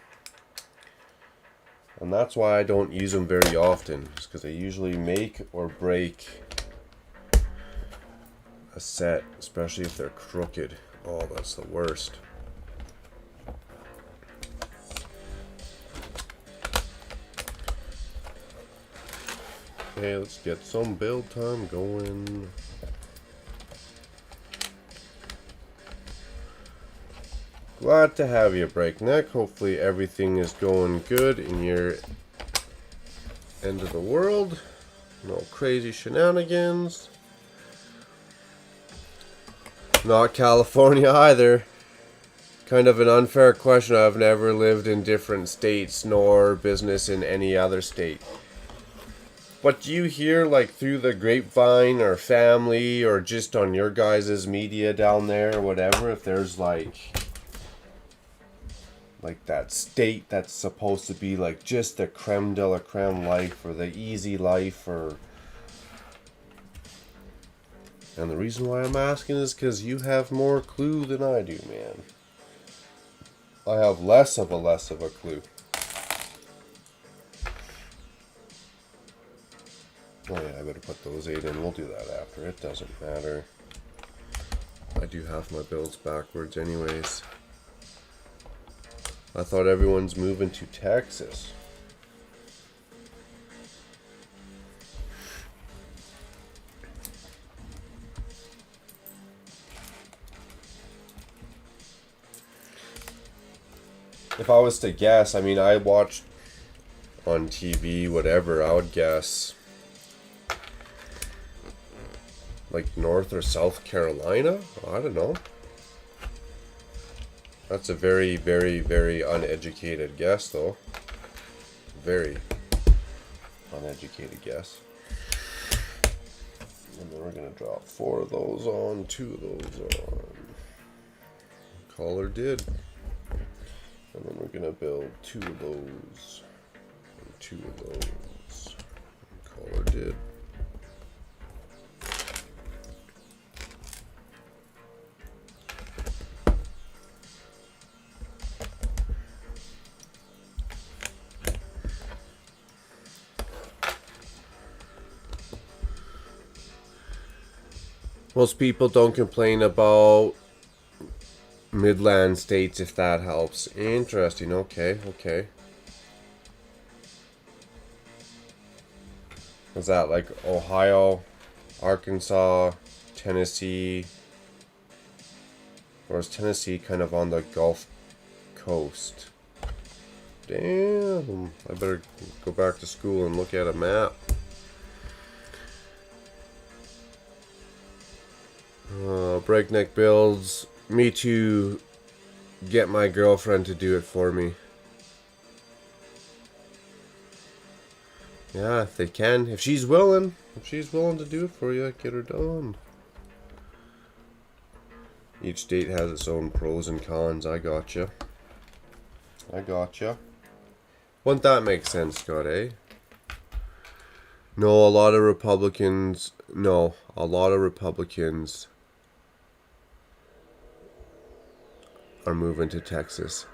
And that's why I don't use them very often. Just because they usually make or break a set. Especially if they're crooked. Oh, that's the worst. Okay, let's get some build time going. Glad to have you, Breakneck. Hopefully everything is going good in your end of the world. No crazy shenanigans. Not California either. Kind of an unfair question. I've never lived in different states nor business in any other state. But do you hear, like, through the grapevine or family or just on your guys' media down there or whatever, if there's like that state that's supposed to be like just the creme de la creme life or the easy life or And the reason why I'm asking is because you have more clue than I do, man. I have less of a clue. Oh yeah, I better put those 8 in. We'll do that after. It doesn't matter. I do half my builds backwards anyways. I thought everyone's moving to Texas. If I was to guess, I mean, I watched on TV, whatever, I would guess like North or South Carolina? I don't know. That's a very, very, very uneducated guess, though. Very uneducated guess. And then we're going to drop 4 of those on, 2 of those on. Caller did. And then we're going to build 2 of those. And 2 of those. And caller did. Most people don't complain about Midland states, if that helps. Interesting. Okay, okay. Is that like Ohio, Arkansas, Tennessee? Or is Tennessee kind of on the Gulf Coast? Damn. I better go back to school and look at a map. Breakneck builds. Me to get my girlfriend to do it for me. Yeah, if they can. If she's willing. If she's willing to do it for you, get her done. Each state has its own pros and cons. I gotcha. I gotcha. Wouldn't that make sense, Scott, eh? No, a lot of Republicans... No, a lot of Republicans are moving to Texas.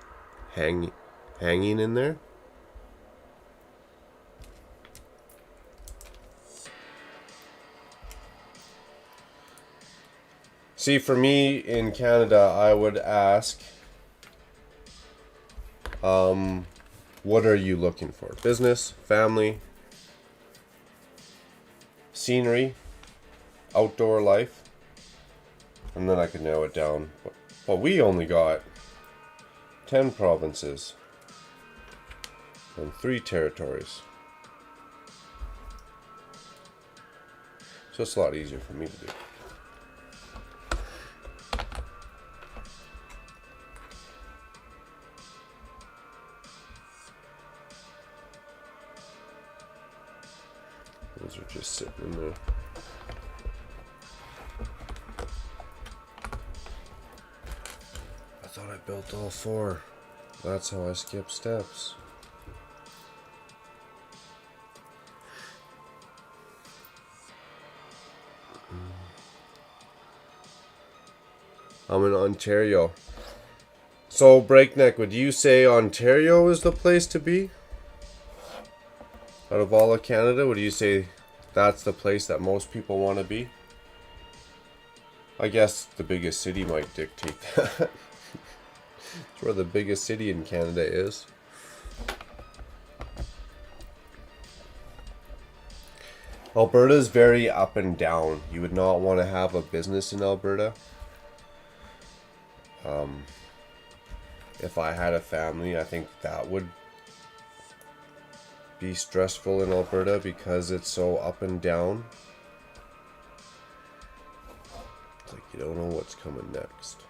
Hanging in there? See, for me in Canada, I would ask, what are you looking for? Business, family, scenery, outdoor life, and then I could narrow it down. But we only got 10 provinces and 3 territories. So it's a lot easier for me to do. Those are just sitting in there. I thought I built all 4. That's how I skip steps. I'm in Ontario. So, Breakneck, would you say Ontario is the place to be? Out of all of Canada, would you say that's the place that most people want to be? I guess the biggest city might dictate that. It's where the biggest city in Canada is. Alberta is very up and down. You would not want to have a business in Alberta. If I had a family, I think that would be stressful in Alberta because it's so up and down. It's like you don't know what's coming next.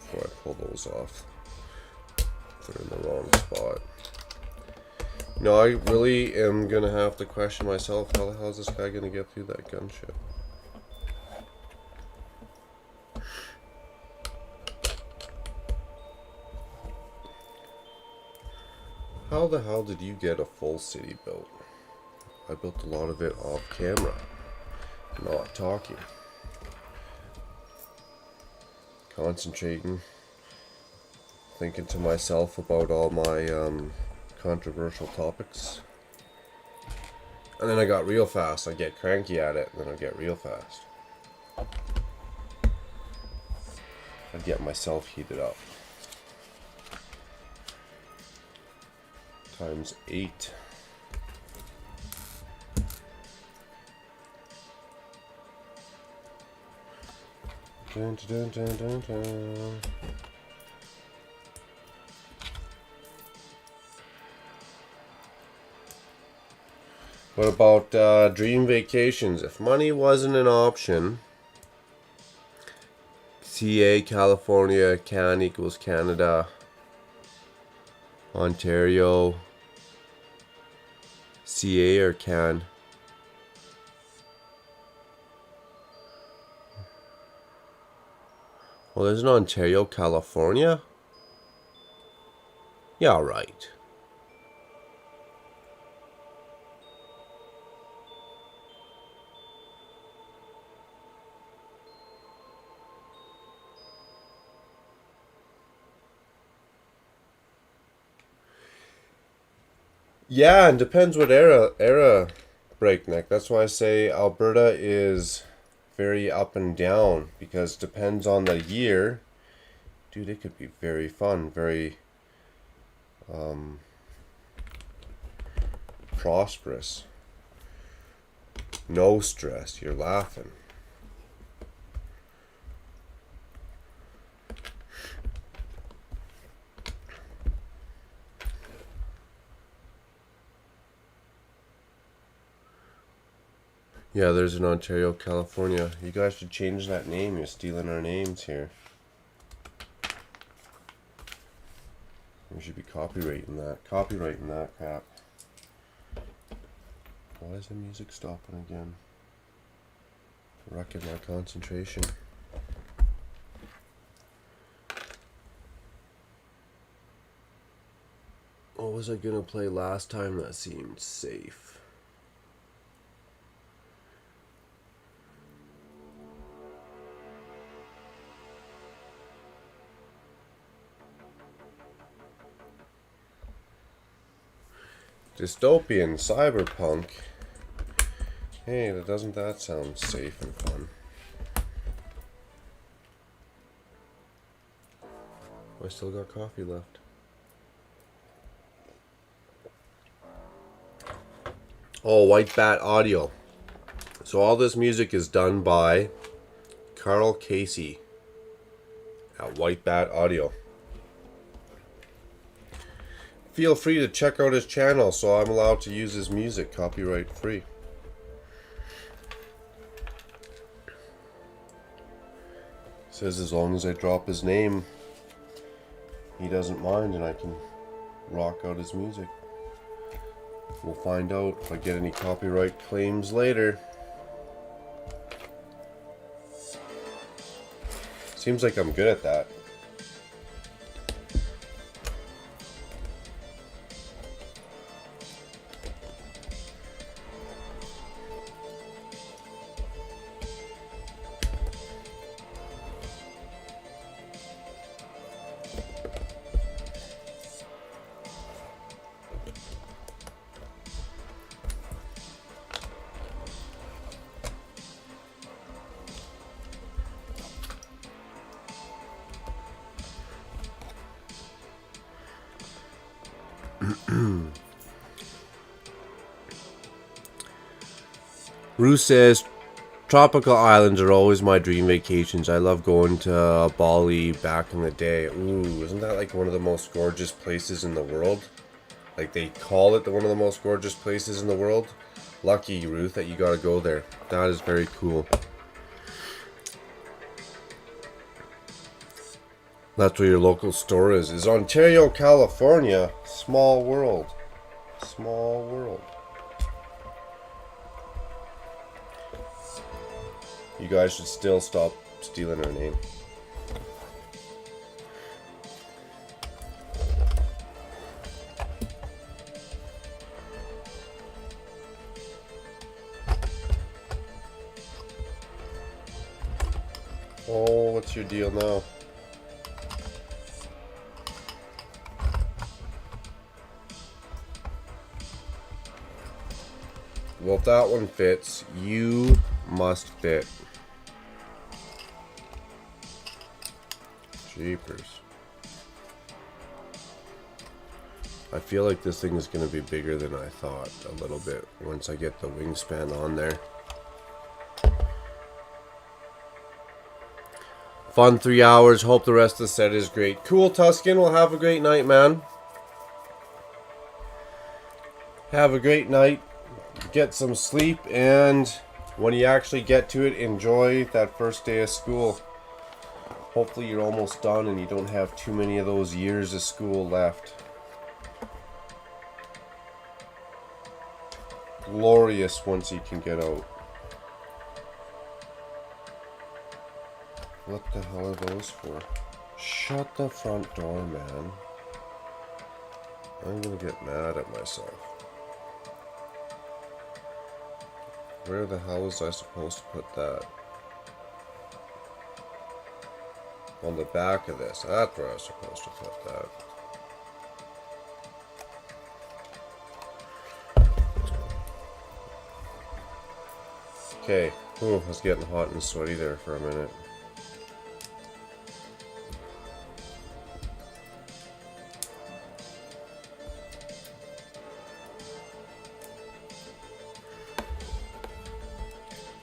Before I pull those off, they're in the wrong spot. No, I really am gonna have to question myself. How the hell is this guy gonna get through that gunship? How the hell did you get a full city built? I built a lot of it off camera, not talking. Concentrating, thinking to myself about all my controversial topics. And then I got real fast. I get cranky at it, and then I get real fast. I'd get myself heated up. Times 8. Dun, dun, dun, dun, dun. What about dream vacations? If money wasn't an option, CA, California, Can equals Canada, Ontario, CA or Can? Well, there's an Ontario, California? Yeah, right. Yeah, and depends what era breakneck. That's why I say Alberta is very up and down, because depends on the year. Dude, it could be very fun, very prosperous. No stress, you're laughing. Yeah, there's an Ontario, California. You guys should change that name. You're stealing our names here. We should be copyrighting that crap. Why is the music stopping again? Wrecking my concentration. What was I gonna play last time that seemed safe? Dystopian cyberpunk. Hey, doesn't that sound safe and fun? I still got coffee left. Oh, White Bat Audio. So all this music is done by Carl Casey at White Bat Audio. Feel free to check out his channel, so I'm allowed to use his music copyright free. Says as long as I drop his name, he doesn't mind, and I can rock out his music. We'll find out if I get any copyright claims later. Seems like I'm good at that. Ruth says, tropical islands are always my dream vacations. I love going to Bali back in the day. Ooh, isn't that like one of the most gorgeous places in the world? Like they call it one of the most gorgeous places in the world. Lucky, Ruth, that you got to go there. That is very cool. That's where your local store is. Is Ontario, California. Small world. Small world. You guys should still stop stealing our name. Oh, what's your deal now? Well, if that one fits, you must fit. Jeepers. I feel like this thing is going to be bigger than I thought a little bit once I get the wingspan on there. Fun 3 hours. Hope the rest of the set is great. Cool, Tuscan. Well, have a great night, man. Have a great night. Get some sleep, and when you actually get to it, enjoy that first day of school. Hopefully you're almost done and you don't have too many of those years of school left. Glorious once you can get out. What the hell are those for? Shut the front door, man. I'm gonna get mad at myself. Where the hell was I supposed to put that? On the back of this. That's where I was supposed to put that. Okay. Ooh, I was getting hot and sweaty there for a minute.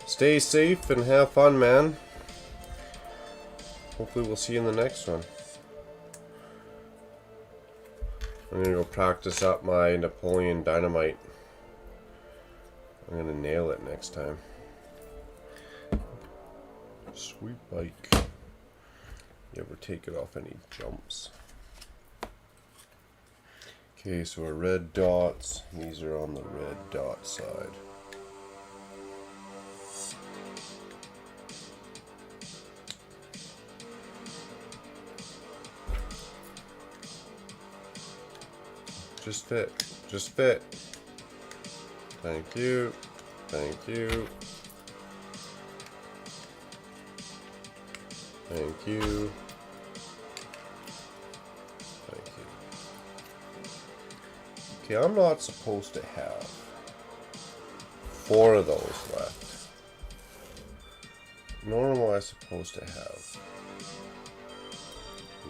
Stay safe and have fun, man. Hopefully we'll see you in the next one. I'm gonna go practice up my Napoleon Dynamite. I'm gonna nail it next time. Sweet bike. You ever take it off any jumps? Okay, so our red dots. These are on the red dot side. Just fit. Just fit. Thank you. Thank you. Thank you. Thank you. Okay, I'm not supposed to have 4 of those left. Nor am I supposed to have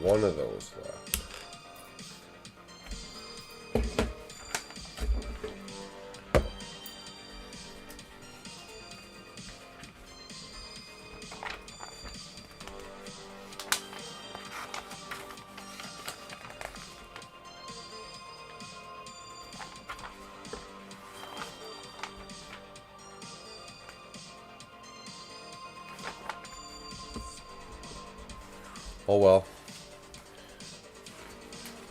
1 of those left. Oh well.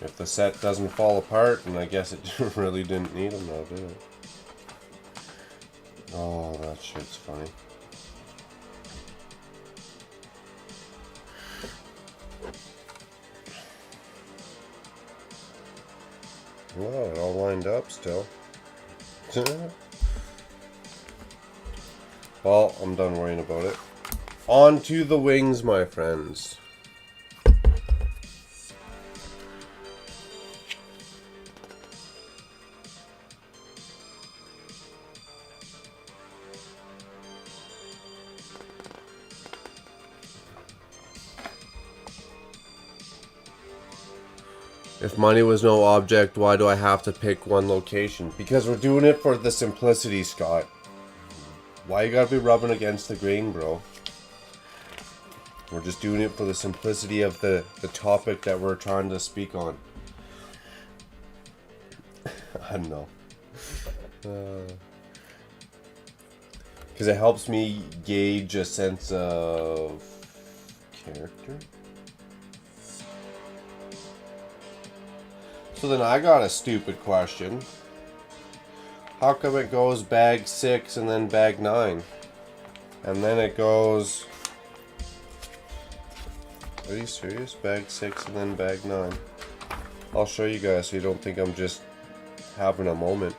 If the set doesn't fall apart, and I guess it really didn't need them, I'll do it. Oh, that shit's funny. Well, it all lined up still. Well, I'm done worrying about it. On to the wings, my friends. If money was no object, why do I have to pick one location? Because we're doing it for the simplicity, Scott. Why you gotta be rubbing against the grain, bro? We're just doing it for the simplicity of the topic that we're trying to speak on. I don't know. Because it helps me gauge a sense of character. So then I got a stupid question. How come it goes bag 6 and then bag 9? And then it goes... Are you serious? Bag 6 and then bag 9. I'll show you guys so you don't think I'm just having a moment.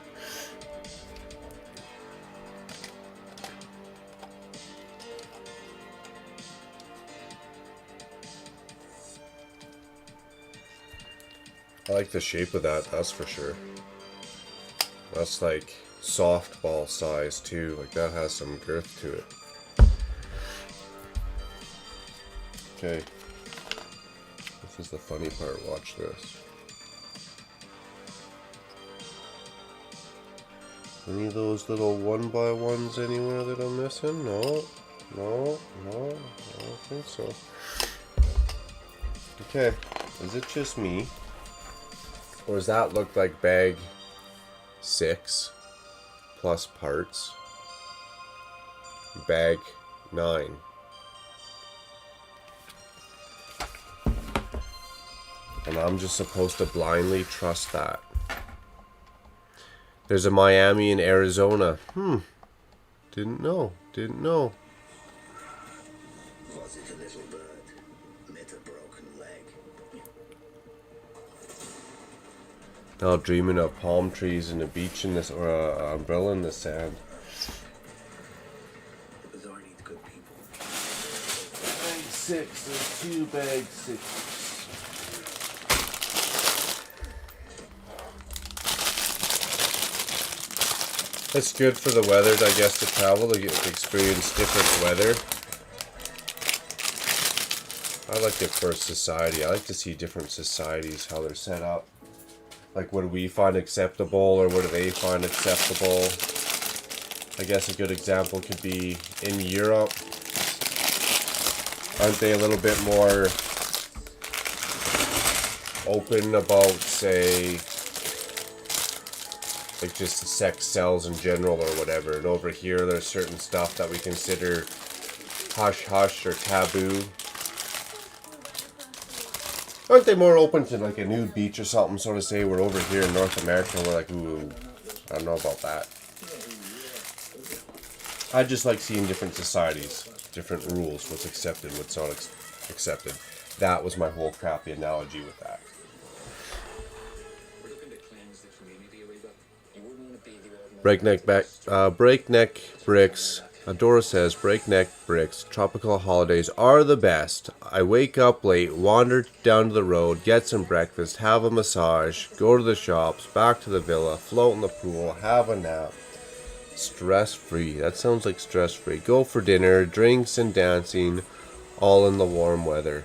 I like the shape of that, that's for sure. That's like softball size too, like that has some girth to it. Okay, this is the funny part, watch this. Any of those little 1x1s anywhere that I'm missing? No, no, no, I don't think so. Okay, is it just me? Or does that look like bag 6 plus parts? Bag 9. And I'm just supposed to blindly trust that. There's a Miami in Arizona. Didn't know. Didn't know. Was it a little bird? Met a broken leg. Now dreaming of palm trees and a beach in this, or an umbrella in the sand. It was already the good people. Bag 6. There's 2 bag 6. It's good for the weather, I guess, to travel, to experience different weather. I like it for society. I like to see different societies, how they're set up. Like, what do we find acceptable, or what do they find acceptable? I guess a good example could be in Europe. Aren't they a little bit more open about, say, like just the sex sells in general or whatever? And over here there's certain stuff that we consider hush hush or taboo. Aren't they more open to like a nude beach or something, so to say? We're over here in North America, we're like, ooh, I don't know about that. I just like seeing different societies, different rules, what's accepted, what's not accepted. That was my whole crappy analogy with that. Breakneck bricks. Adora says, breakneck bricks. Tropical holidays are the best. I wake up late, wander down to the road, get some breakfast, have a massage, go to the shops, back to the villa, float in the pool, have a nap. Stress-free. That sounds like stress-free. Go for dinner, drinks and dancing, all in the warm weather.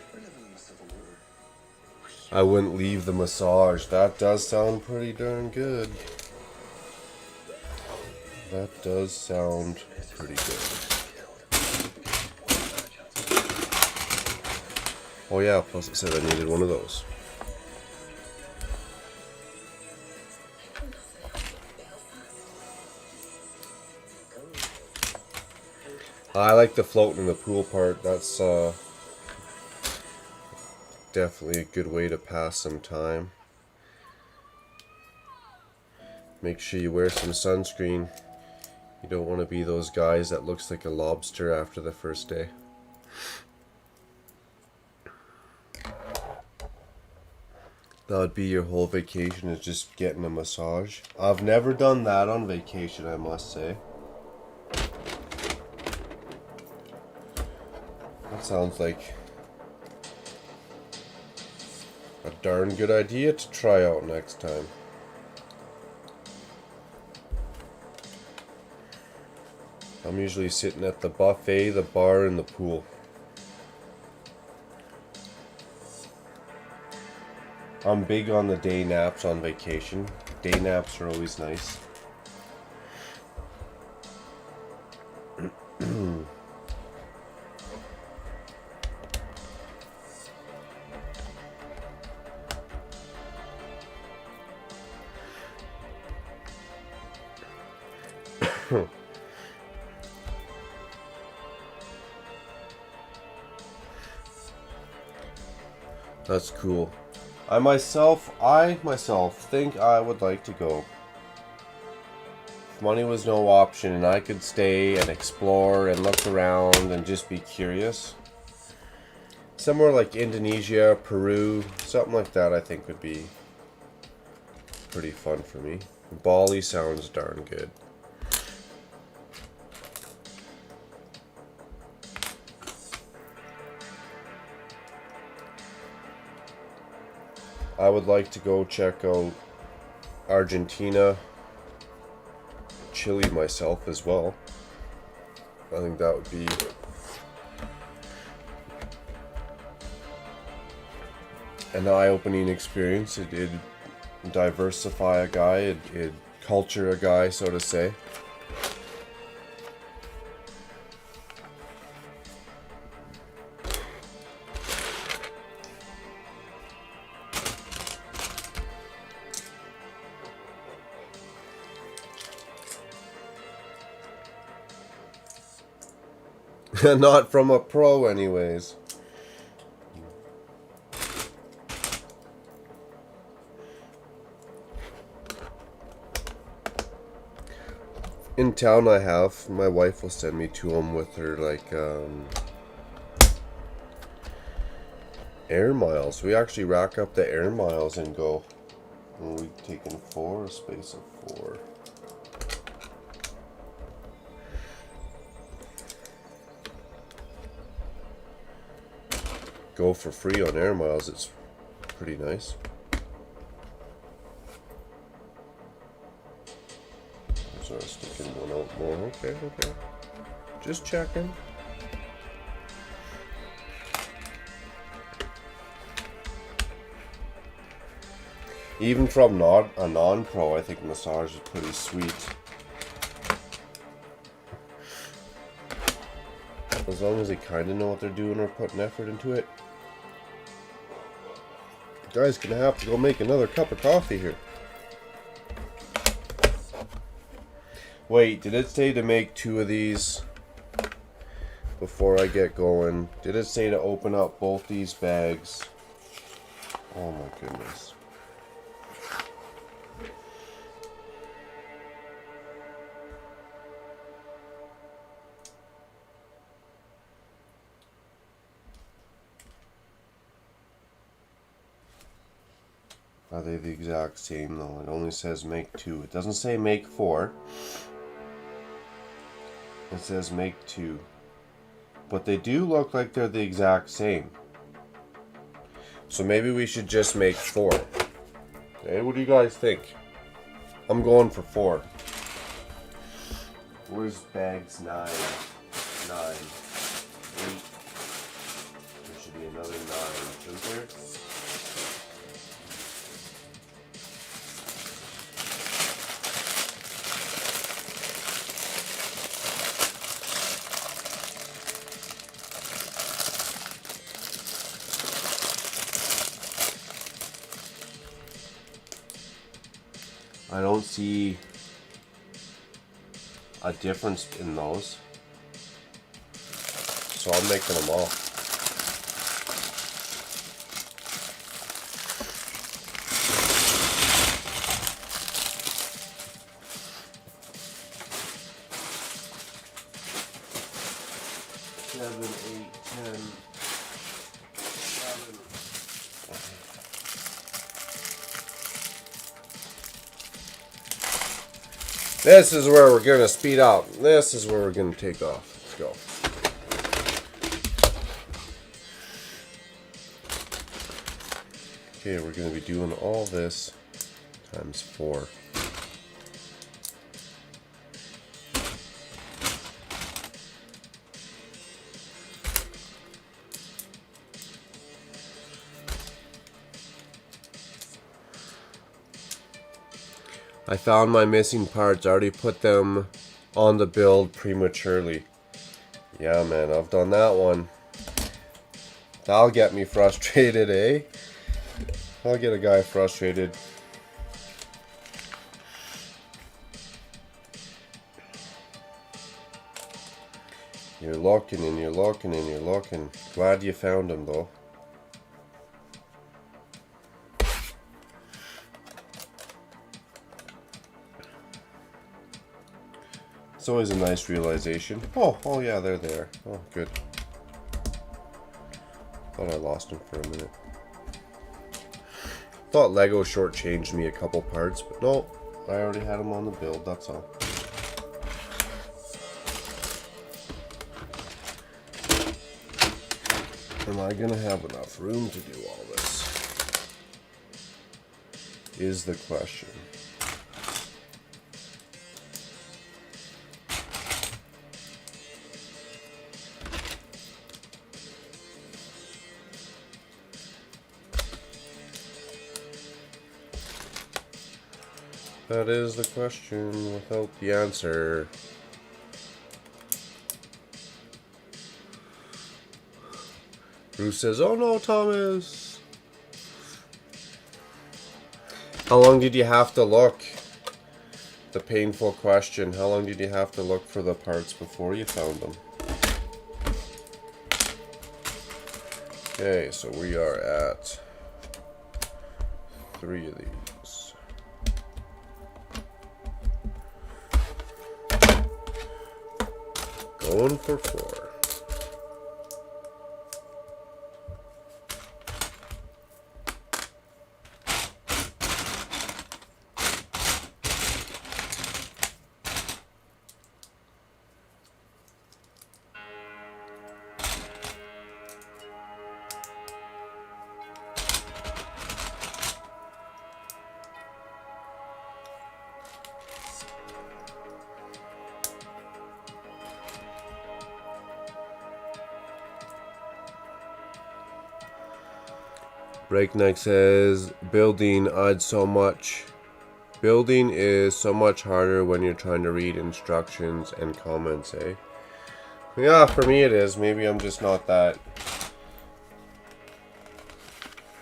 I wouldn't leave the massage. That does sound pretty darn good. That does sound pretty good. Oh yeah, plus it said I needed one of those. I like the floating in the pool part. That's definitely a good way to pass some time. Make sure you wear some sunscreen. You don't want to be those guys that looks like a lobster after the first day. That would be your whole vacation, is just getting a massage. I've never done that on vacation, I must say. That sounds like a darn good idea to try out next time. I'm usually sitting at the buffet, the bar, and the pool. I'm big on the day naps on vacation. Day naps are always nice. That's cool. I myself think I would like to go. If money was no option and I could stay and explore and look around and just be curious, somewhere like Indonesia, Peru, something like that I think would be pretty fun for me. Bali sounds darn good. I would like to go check out Argentina, Chile myself as well. I think that would be an eye-opening experience. It'd diversify a guy, it'd culture a guy, so to say. Not from a pro, anyways. In town, I have. My wife will send me to them with her, like, air miles. We actually rack up the air miles and go. And we've taken 4, a space of 4. Go for free on air miles. It's pretty nice. So I'm sticking one out more. Okay. Just checking. Even from not a non-pro, I think massage is pretty sweet. As long as they kind of know what they're doing or putting effort into it. Guys, gonna have to go make another cup of coffee here. Wait, did it say to make 2 of these before I get going? Did it say to open up both these bags? Oh my goodness. Are they the exact same though? It only says make 2. It doesn't say make 4. It says make 2. But they do look like they're the exact same. So maybe we should just make 4. Okay, what do you guys think? I'm going for 4. Where's bags 9? 9. 8. There should be another 9. Isn't there? I don't see a difference in those, so I'm making them all. Seven, 8, 10, 11. This is where we're going to speed up. This is where we're going to take off. Let's go. Okay, we're going to be doing all this times 4. I found my missing parts. I already put them on the build prematurely. Yeah, man, I've done that one. That'll get me frustrated, eh? I'll get a guy frustrated. You're looking and you're looking and you're looking. Glad you found him, though. It's always a nice realization. Oh yeah, they're there. Oh, good. Thought I lost them for a minute. Thought Lego shortchanged me a couple parts, but no, I already had them on the build, that's all. Am I gonna have enough room to do all this? is the question. That is the question without the answer. Bruce says, "Oh no, Thomas." How long did you have to look? The painful question. How long did you have to look for the parts before you found them? Okay, so we are at 3 of these. Going for 4. Breakneck says, building is so much harder when you're trying to read instructions and comments, eh? Yeah, for me it is. Maybe I'm just not that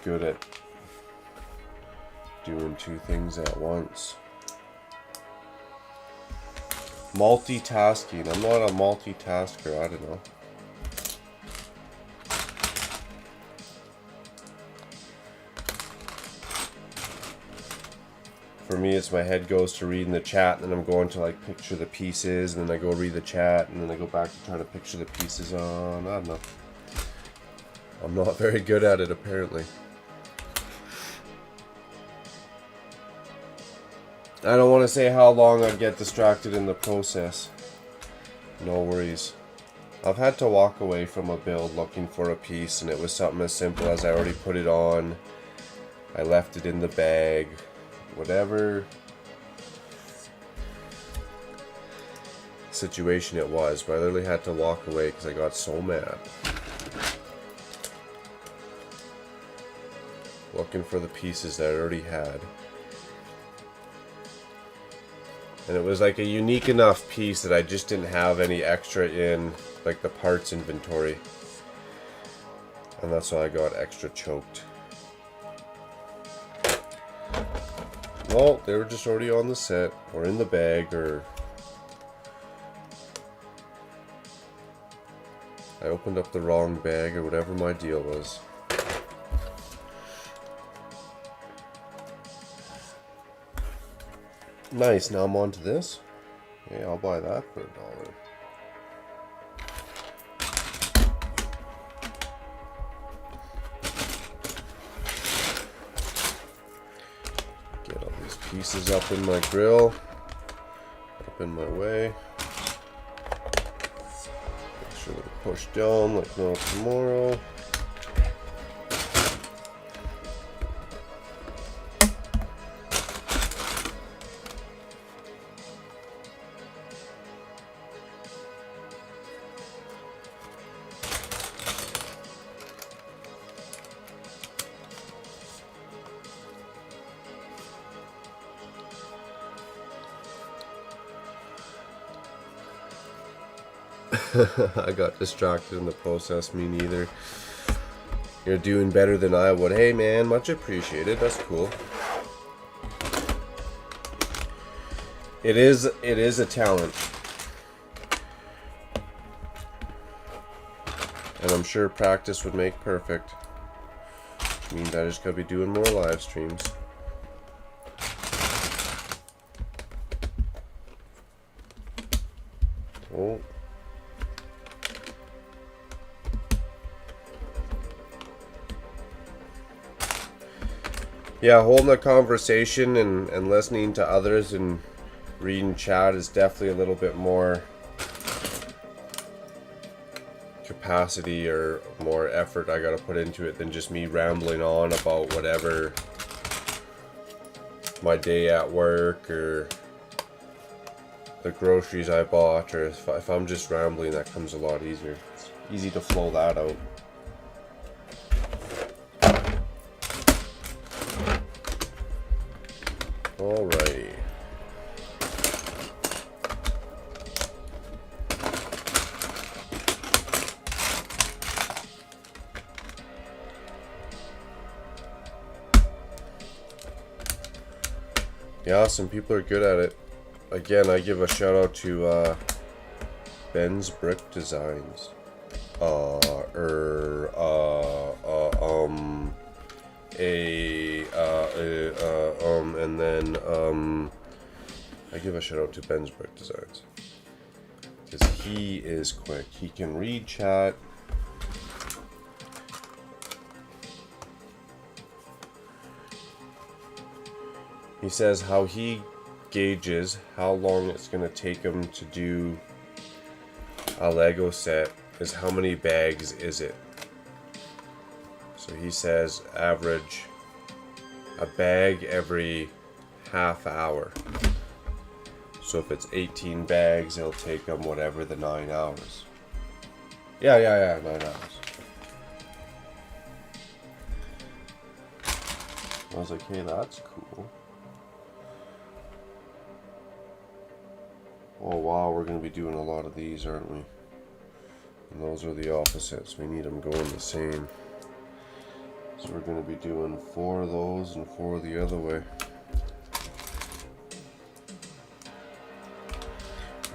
good at doing 2 things at once. Multitasking. I'm not a multitasker, I don't know. For me, it's my head goes to reading the chat, and then I'm going to like picture the pieces, and then I go read the chat, and then I go back to trying to picture the pieces on. I don't know. I'm not very good at it, apparently. I don't want to say how long I'd get distracted in the process. No worries. I've had to walk away from a build looking for a piece, and it was something as simple as I already put it on. I left it in the bag. Whatever situation it was, but I literally had to walk away because I got so mad. Looking for the pieces that I already had. And it was like a unique enough piece that I just didn't have any extra in like the parts inventory. And that's why I got extra choked. Well, they were just already on the set, or in the bag, or I opened up the wrong bag, or whatever my deal was. Nice, now I'm on to this. Yeah, I'll buy that for $1. Pieces up in my grill, up in my way. Make sure they're pushed down like no tomorrow. I got distracted in the process, me neither. You're doing better than I would. Hey man, much appreciated. That's cool. It is a talent. And I'm sure practice would make perfect. Which means I just gotta be doing more live streams. Oh. Yeah, holding a conversation and listening to others and reading chat is definitely a little bit more capacity or more effort I gotta put into it than just me rambling on about whatever my day at work or the groceries I bought, or if I'm just rambling, that comes a lot easier. It's easy to flow that out. Alrighty. Yeah, some people are good at it. Again, I give a shout out to Ben's Brick Designs. And then I give a shout out to Ben's Brick Designs because he is quick. He can read chat. He says how he gauges how long it's going to take him to do a Lego set is how many bags is it. So he says average a bag every half hour. So if it's 18 bags, it'll take him whatever the 9 hours. Yeah, 9 hours. I was like, hey, that's cool. Oh wow, we're going to be doing a lot of these, aren't we? And those are the opposites. We need them going the same. So we're going to be doing 4 of those and 4 the other way.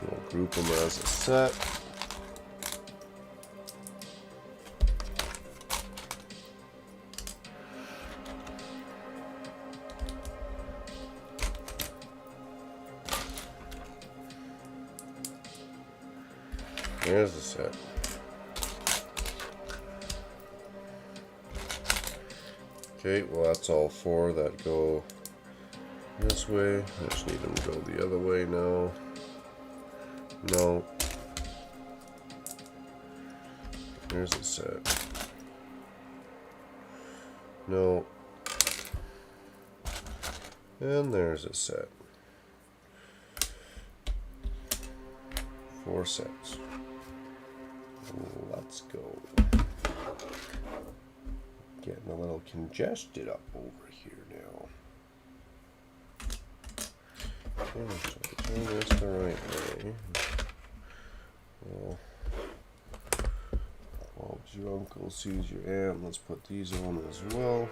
We'll group them as a set. There's the set. Okay, well that's all 4 that go this way. I just need them to go the other way now. No. There's the set. No. And there's a set. 4 sets. Let's go. Getting a little congested up over here now. Okay, so turn this the right way. Well, Bob's your uncle, Sue's your aunt. Let's put these on as well.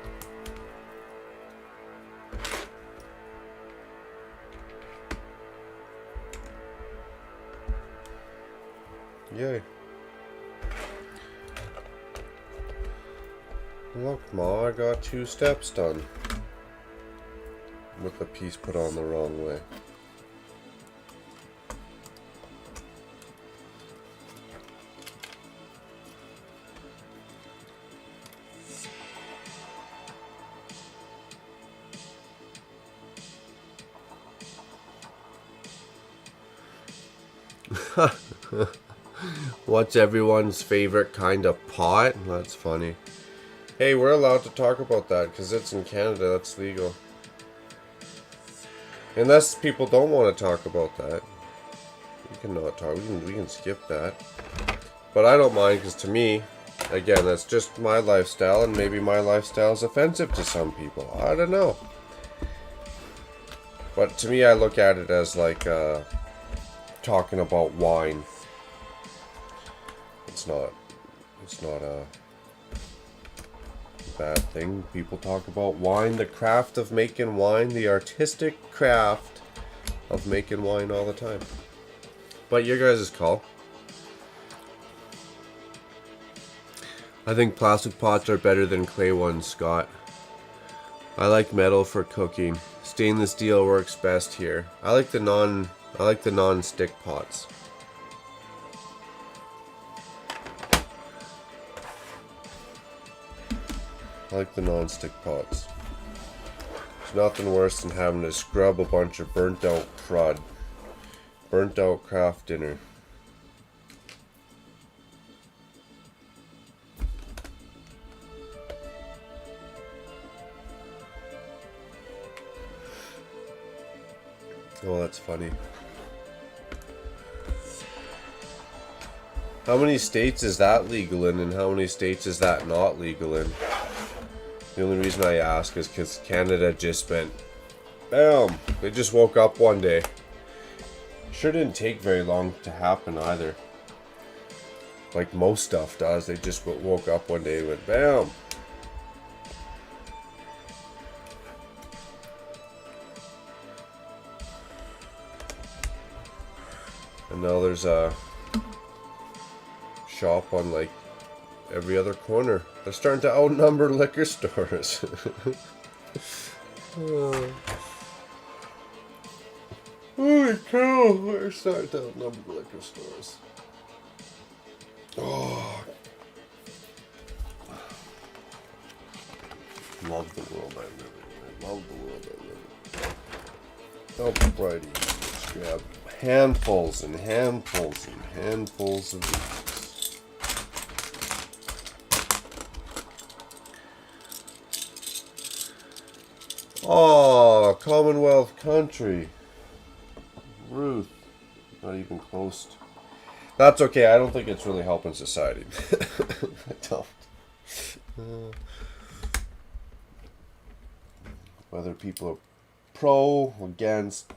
Yay. Look, Ma, I got 2 steps done. With the piece put on the wrong way. What's everyone's favorite kind of pot? That's funny. Hey, we're allowed to talk about that because it's in Canada. That's legal. Unless people don't want to talk about that. We can not talk. We can skip that. But I don't mind because to me, again, that's just my lifestyle, and maybe my lifestyle is offensive to some people. I don't know. But to me, I look at it as like talking about wine. It's not a bad thing. People talk about wine, the craft of making wine, the artistic craft of making wine all the time. But your guys' call. I think plastic pots are better than clay ones, Scott. I like metal for cooking. Stainless steel works best here. I like the non-stick pots. I like the non-stick pots. There's nothing worse than having to scrub a bunch of burnt out crud. Burnt out craft dinner. Oh, that's funny. How many states is that legal in, and how many states is that not legal in? The only reason I ask is because Canada just went, bam! They just woke up one day. Sure didn't take very long to happen either. Like most stuff does, they just woke up one day and went, bam! And now there's a shop on like every other corner. They're starting to outnumber liquor stores. Holy cow, they're starting to outnumber liquor stores. Oh, love the world I live in. I love the world I live in. Alrighty, let's grab handfuls and handfuls and handfuls of these. Oh, Commonwealth country. Ruth. Not even close. That's okay. I don't think it's really helping society. I don't. Whether people are pro, against,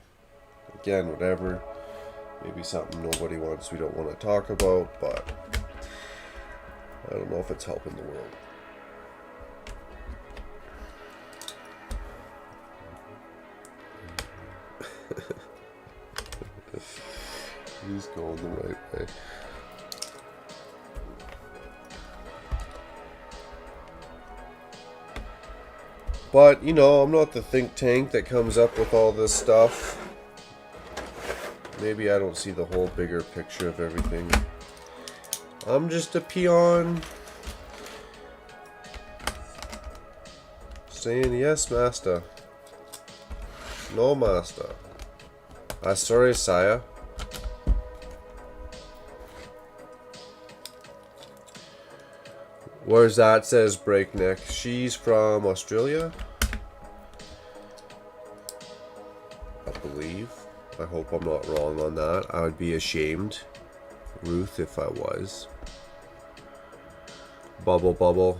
again, whatever. Maybe something nobody wants, we don't want to talk about, but I don't know if it's helping the world. He's going the right way. But, you know, I'm not the think tank that comes up with all this stuff. Maybe I don't see the whole bigger picture of everything. I'm just a peon. Saying yes, master. No, master. Sorry, sire. Where's that? Says Breakneck. She's from Australia, I believe. I hope I'm not wrong on that. I would be ashamed, Ruth, if I was. Bubble, bubble.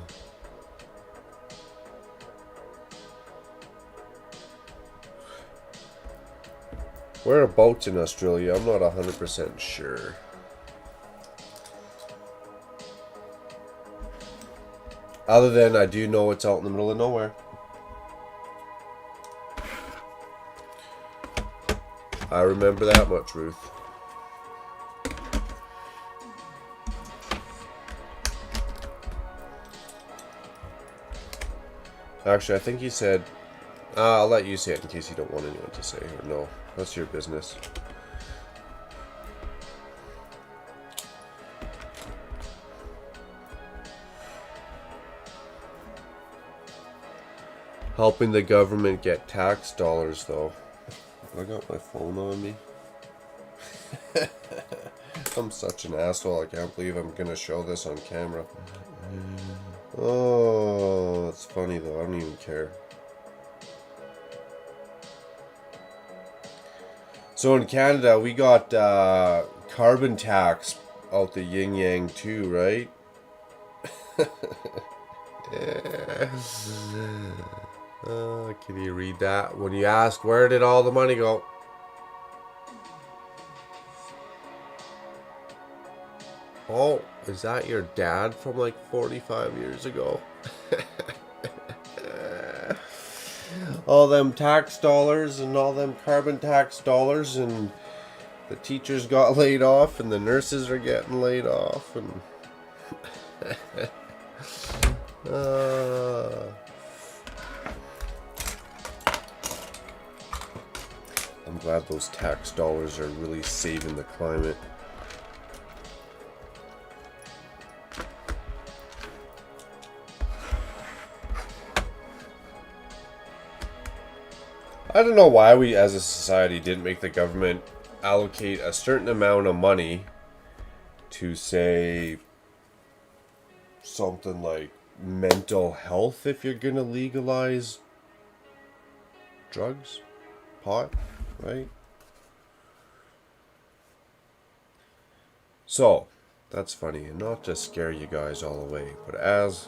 Whereabouts in Australia? I'm not 100% sure. Other than I do know it's out in the middle of nowhere. I remember that much, Ruth. Actually, I think you said... I'll let you say it in case you don't want anyone to say. Or no, that's your business. Helping the government get tax dollars, though. I got my phone on me. I'm such an asshole. I can't believe I'm gonna show this on camera. Oh, that's funny though. I don't even care. So in Canada, we got carbon tax out the yin yang too, right? Yeah. Can you read that? When you ask, where did all the money go? Oh, is that your dad from like 45 years ago? All them tax dollars and all them carbon tax dollars, and the teachers got laid off and the nurses are getting laid off, and I'm glad those tax dollars are really saving the climate. I don't know why we as a society didn't make the government allocate a certain amount of money to, say, something like mental health if you're gonna legalize drugs, pot, right? So, that's funny, and not to scare you guys all away, but as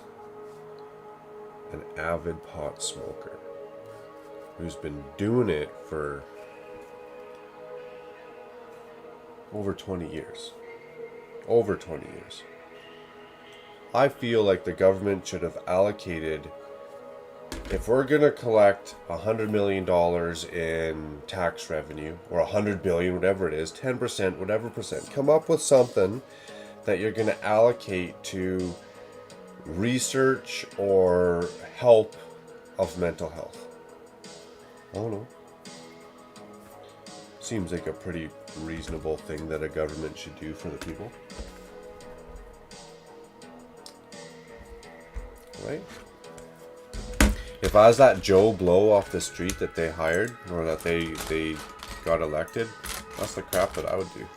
an avid pot smoker who's been doing it for over 20 years, I feel like the government should have allocated, if we're going to collect $100 million in tax revenue, or $100 billion, whatever it is, 10%, whatever percent, come up with something that you're going to allocate to research or help of mental health. I don't know. Seems like a pretty reasonable thing that a government should do for the people. Right? If I was that Joe Blow off the street that they hired, or that they got elected, that's the crap that I would do.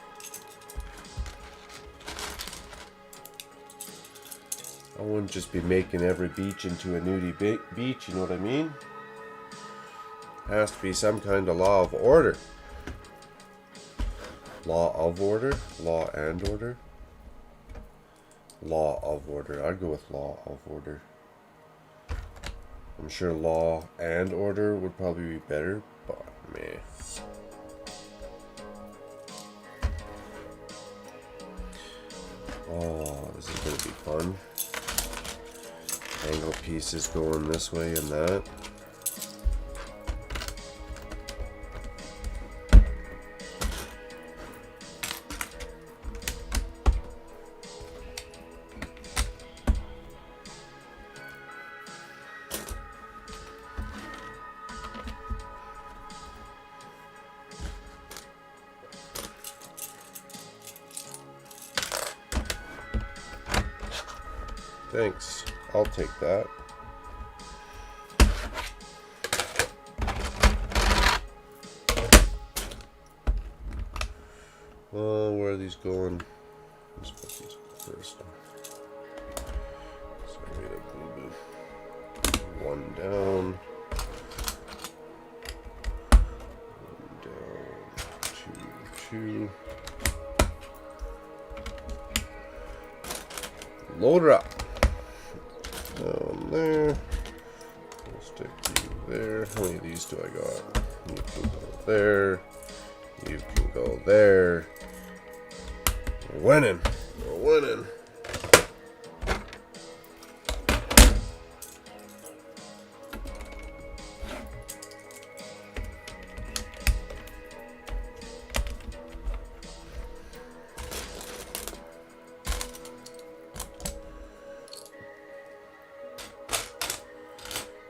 I wouldn't just be making every beach into a nudie beach, you know what I mean? Has to be some kind of law of order. Law of order? Law and order? Law of order. I'd go with law of order. I'm sure law and order would probably be better, but meh. Oh, this is gonna be fun. Angle pieces going this way and that. Thanks. I'll take that. Where are these going? Let's put these first. So I made a little bit. One down. One down. Two. Load her up. Down there. We'll stick you there. How many of these do I got? You can go there. You can go there. We're winning. We're winning.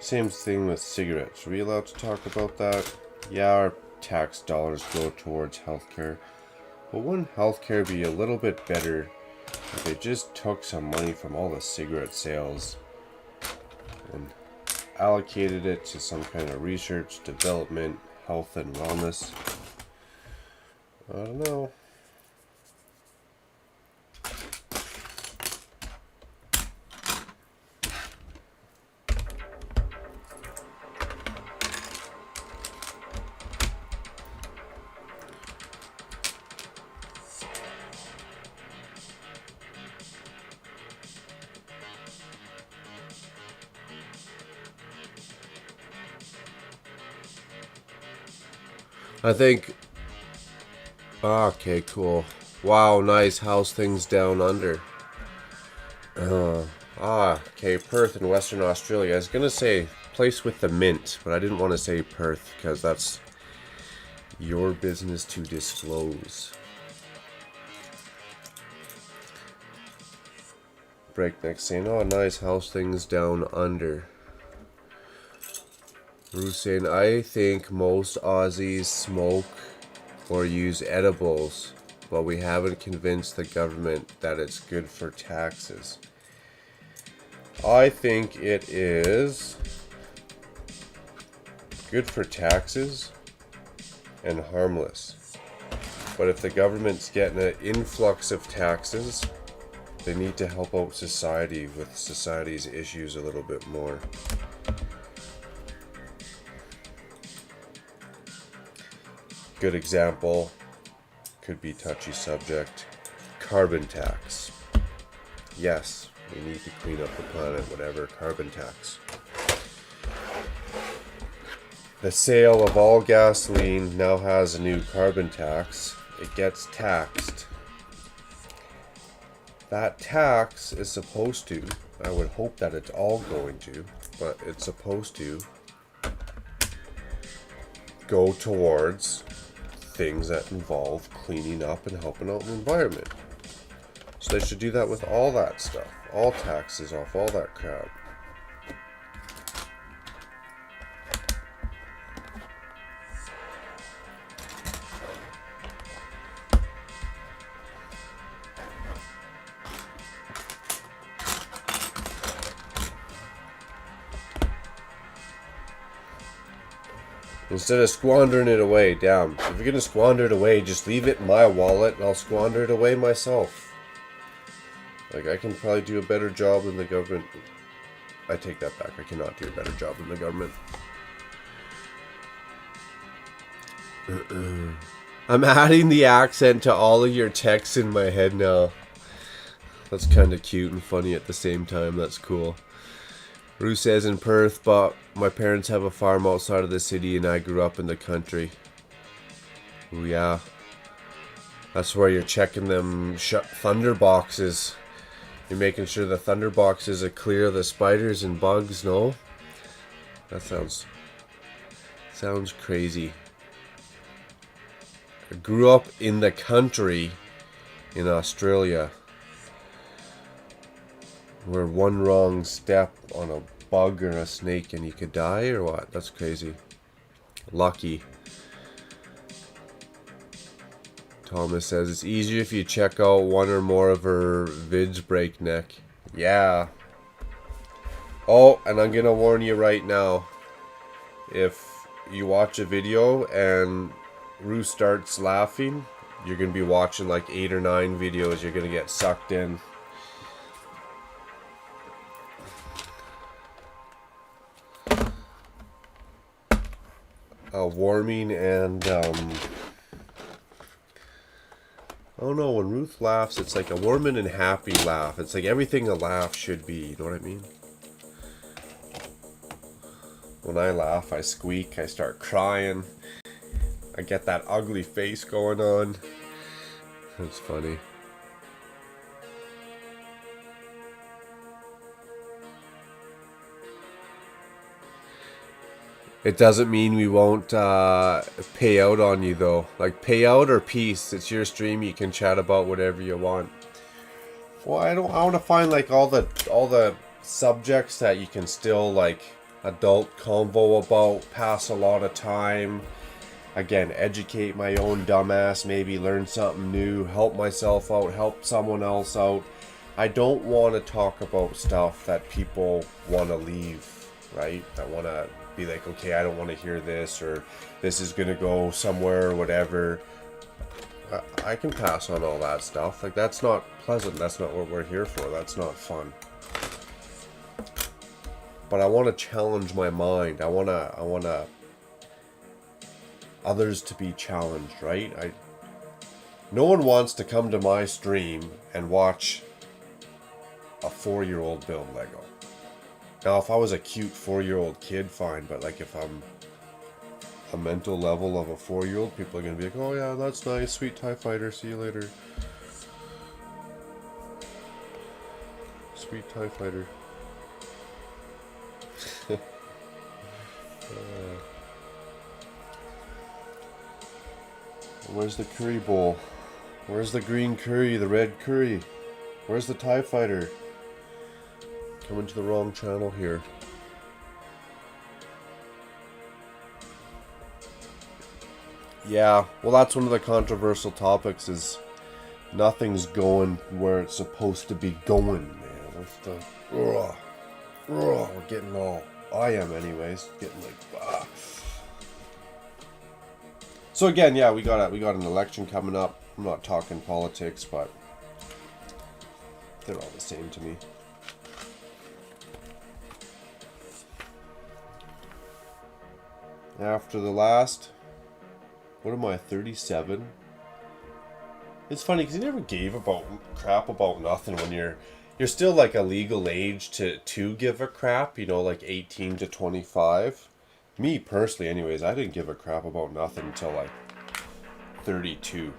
Same thing with cigarettes. Are we allowed to talk about that? Yeah, our tax dollars go towards healthcare. But wouldn't healthcare be a little bit better if they just took some money from all the cigarette sales and allocated it to some kind of research, development, health and wellness? I don't know. I think. Okay, cool. Wow, nice. How's things down under? Okay, Perth in Western Australia. I was gonna say place with the mint, but I didn't want to say Perth because that's your business to disclose. Breakneck saying, oh, nice. How's things down under? Bruce saying, I think most Aussies smoke or use edibles, but we haven't convinced the government that it's good for taxes. I think it is good for taxes and harmless. But if the government's getting an influx of taxes, they need to help out society with society's issues a little bit more. Good example, could be touchy subject, carbon tax. Yes, we need to clean up the planet, whatever, carbon tax. The sale of all gasoline now has a new carbon tax. It gets taxed. That tax is supposed to, I would hope that it's all going to, but it's supposed to go towards things that involve cleaning up and helping out the environment. So they should do that with all that stuff. All taxes off all that crap. Instead of squandering it away, damn. If you're gonna squander it away, just leave it in my wallet and I'll squander it away myself. Like, I can probably do a better job than the government. I take that back. I cannot do a better job than the government. I'm adding the accent to all of your texts in my head now. That's kind of cute and funny at the same time. That's cool. Rue says in Perth, but my parents have a farm outside of the city and I grew up in the country. Ooh, yeah. That's where you're checking them thunder boxes. You're making sure the thunder boxes are clear of the spiders and bugs, no? That sounds crazy. I grew up in the country in Australia, where one wrong step on a bug or a snake and you could die, or what? That's crazy. Lucky. Thomas says it's easier if you check out one or more of her vids breakneck. Yeah. Oh, and I'm gonna warn you right now. If you watch a video and Rue starts laughing, you're gonna be watching like 8 or 9 videos. You're gonna get sucked in. Warming and I don't know, when Ruth laughs, it's like a warming and happy laugh. It's like everything a laugh should be, you know what I mean? When I laugh, I squeak, I start crying, I get that ugly face going on. It's funny. It doesn't mean we won't pay out on you though. Like, pay out or peace. It's your stream. You can chat about whatever you want. Well, I want to find like all the subjects that you can still like adult convo about. Pass a lot of time. Again, educate my own dumbass. Maybe learn something new. Help myself out. Help someone else out. I don't want to talk about stuff that people want to leave. Right? I want to be like, okay, I don't want to hear this, or this is gonna go somewhere or whatever. I can pass on all that stuff. Like, that's not pleasant. That's not what we're here for. That's not fun. But I want to challenge my mind. I want others to be challenged, right? No one wants to come to my stream and watch a 4-year-old build Lego. Now, if I was a cute 4-year-old kid, fine. But like, if I'm a mental level of a 4-year-old, people are gonna be like, "Oh yeah, that's nice, sweet TIE Fighter. See you later, sweet TIE Fighter." Where's the curry bowl? Where's the green curry? The red curry? Where's the TIE Fighter? Coming to the wrong channel here. Yeah, well, that's one of the controversial topics, is nothing's going where it's supposed to be going, man. That's the... we're getting all... I am anyways, getting like... So again, yeah, we got an election coming up. I'm not talking politics, but they're all the same to me. After the last, what am I, 37? It's funny because he never gave about crap about nothing when you're still like a legal age to give a crap, you know, like 18 to 25. Me personally, anyways, I didn't give a crap about nothing until like 32.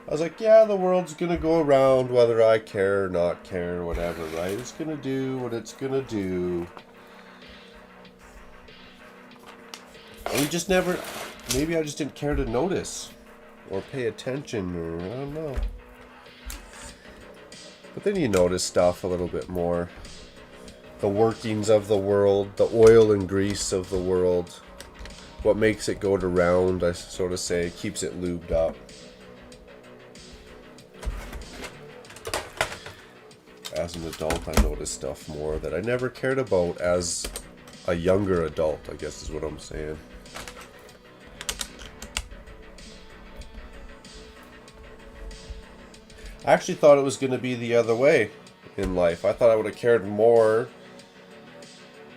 I was like, yeah, the world's gonna go around whether I care or not care, whatever, right? It's gonna do what it's gonna do. And we just never, maybe I just didn't care to notice or pay attention, or I don't know. But then you notice stuff a little bit more. The workings of the world, the oil and grease of the world. What makes it go round, I sort of say, keeps it lubed up. As an adult, I notice stuff more that I never cared about as a younger adult, I guess is what I'm saying. I actually thought it was going to be the other way in life. I thought I would have cared more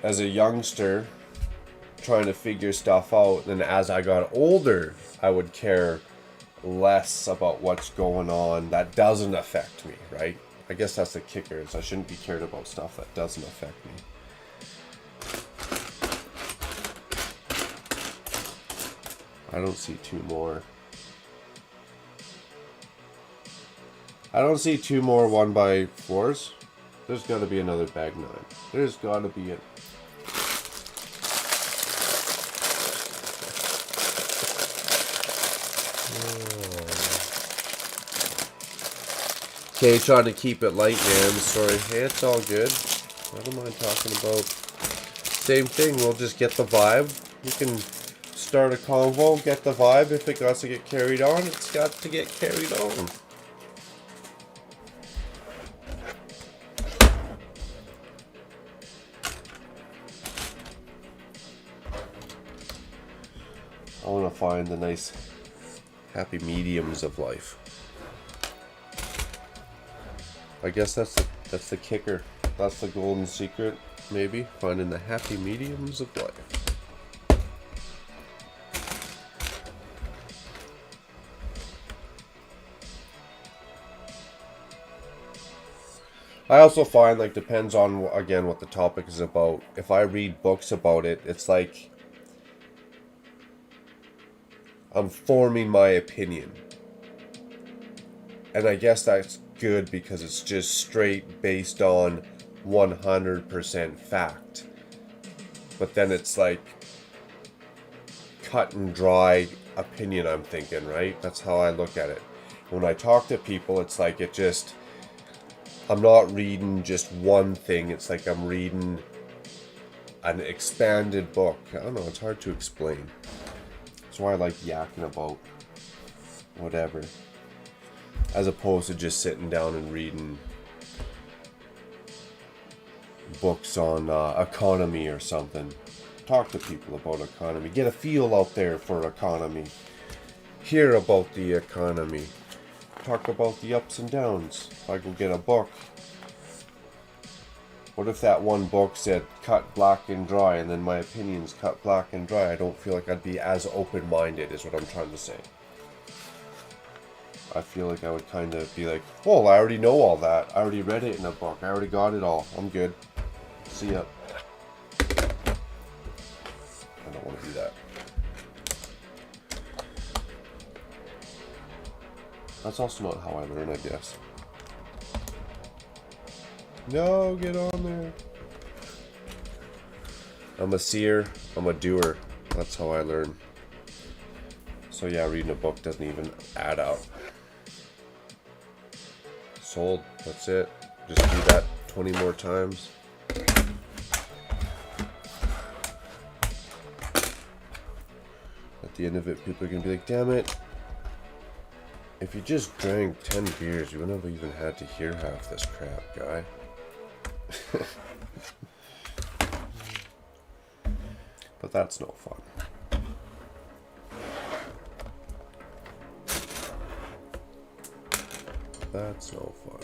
as a youngster trying to figure stuff out, and as I got older, I would care less about what's going on that doesn't affect me, right? I guess that's the kicker, is I shouldn't be cared about stuff that doesn't affect me. I don't see two more. I don't see two more 1x4s. There's got to be another bag 9. There's got to be a... Okay, trying to keep it light, man. Sorry. Hey, it's all good. What am I talking about? Same thing. We'll just get the vibe. You can start a convo, get the vibe. If it got to get carried on, it's got to get carried on. I want to find the nice happy mediums of life. I guess that's the kicker. That's the golden secret, maybe. Finding the happy mediums of life. I also find, like, depends on, again, what the topic is about. If I read books about it, it's like I'm forming my opinion. And I guess that's good because it's just straight based on 100% fact. But then it's like cut and dry opinion, I'm thinking, right? That's how I look at it. When I talk to people, it's like I'm not reading just one thing. It's like I'm reading an expanded book. I don't know, it's hard to explain. That's why I like yakking about whatever, as opposed to just sitting down and reading books on economy or something. Talk to people about economy. Get a feel out there for economy. Hear about the economy. Talk about the ups and downs. If I go get a book, what if that one book said cut black and dry, and then my opinion's cut black and dry? I don't feel like I'd be as open-minded, is what I'm trying to say. I feel like I would kind of be like, well, I already know all that. I already read it in a book. I already got it all. I'm good. See ya. I don't want to do that. That's also not how I learn, I guess. No, get on there. I'm a seer. I'm a doer. That's how I learn. So yeah, reading a book doesn't even add up. Sold. That's it. Just do that 20 more times. At the end of it, people are going to be like, damn it. If you just drank 10 beers, you wouldn't have even had to hear half this crap, guy. But that's no fun. That's no fun.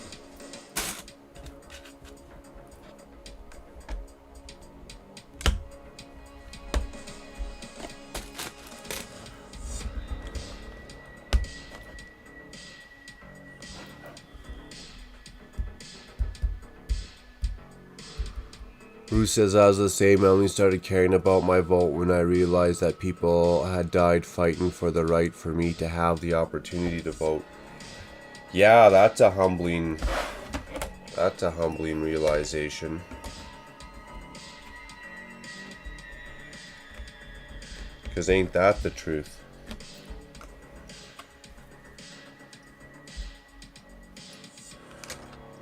Bruce says, I was the same. I only started caring about my vote when I realized that people had died fighting for the right for me to have the opportunity to vote. Yeah, that's a humbling realization. Because ain't that the truth?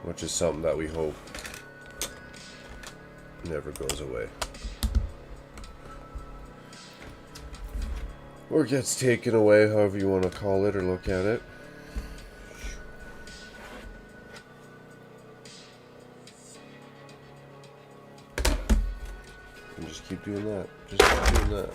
Which is something that we hope never goes away. Or gets taken away, however you want to call it or look at it. And just keep doing that. Just keep doing that.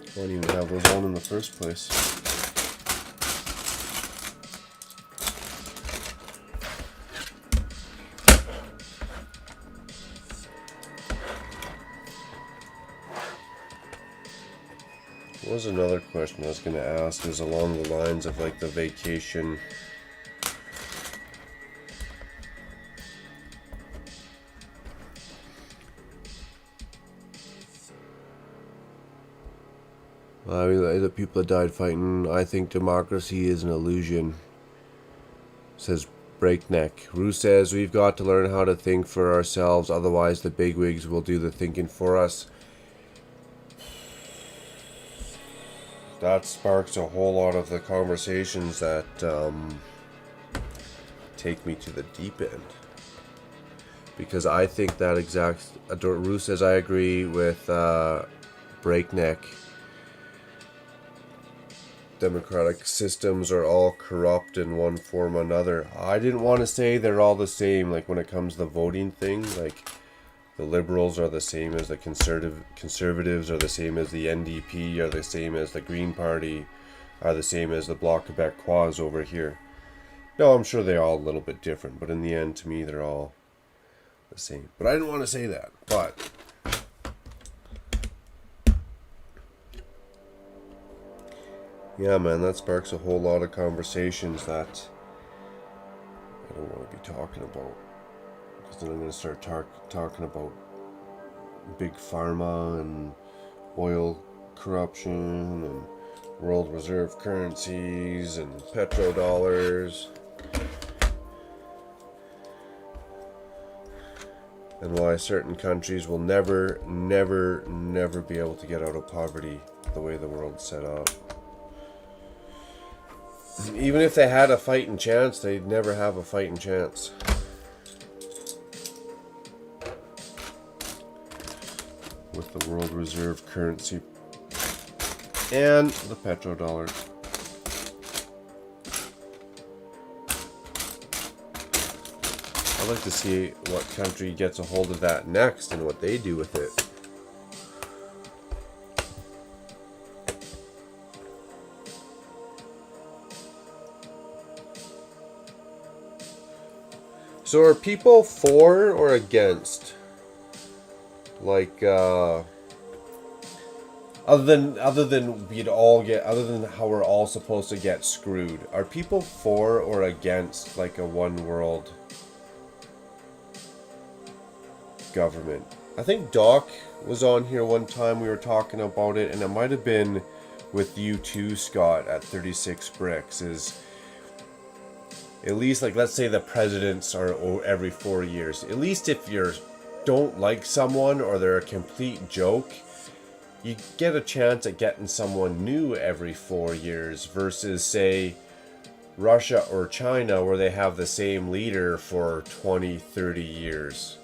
I don't even have those on in the first place. What was another question I was going to ask is along the lines of like the vacation. I mean, the people that died fighting, I think democracy is an illusion, says Breakneck. Rue says, we've got to learn how to think for ourselves, otherwise the bigwigs will do the thinking for us. That sparks a whole lot of the conversations that take me to the deep end. Because I think that Rue says, I agree with Breakneck. Democratic systems are all corrupt in one form or another. I didn't want to say they're all the same, like when it comes to the voting thing, like the liberals are the same as the conservatives are the same as the NDP, are the same as the Green Party, are the same as the Bloc Québécois over here. No, I'm sure they're all a little bit different, but in the end, to me, they're all the same. But I didn't want to say that, but yeah, man, that sparks a whole lot of conversations that I don't want to be talking about. Because then I'm going to start talking about big pharma and oil corruption and world reserve currencies and petrodollars. And why certain countries will never be able to get out of poverty the way the world's set up. Even if they had a fighting chance, they'd never have a fighting chance. With the world reserve currency and the petrodollar. I'd like to see what country gets a hold of that next and what they do with it. So are people for or against? Like, other than how we're all supposed to get screwed, are people for or against like a one world government? I think Doc was on here one time, we were talking about it, and it might have been with you too, Scott, at 36 Bricks, is at least, like, let's say the presidents are every 4 years. At least if you don't like someone or they're a complete joke, you get a chance at getting someone new every 4 years versus, say, Russia or China, where they have the same leader for 20, 30 years.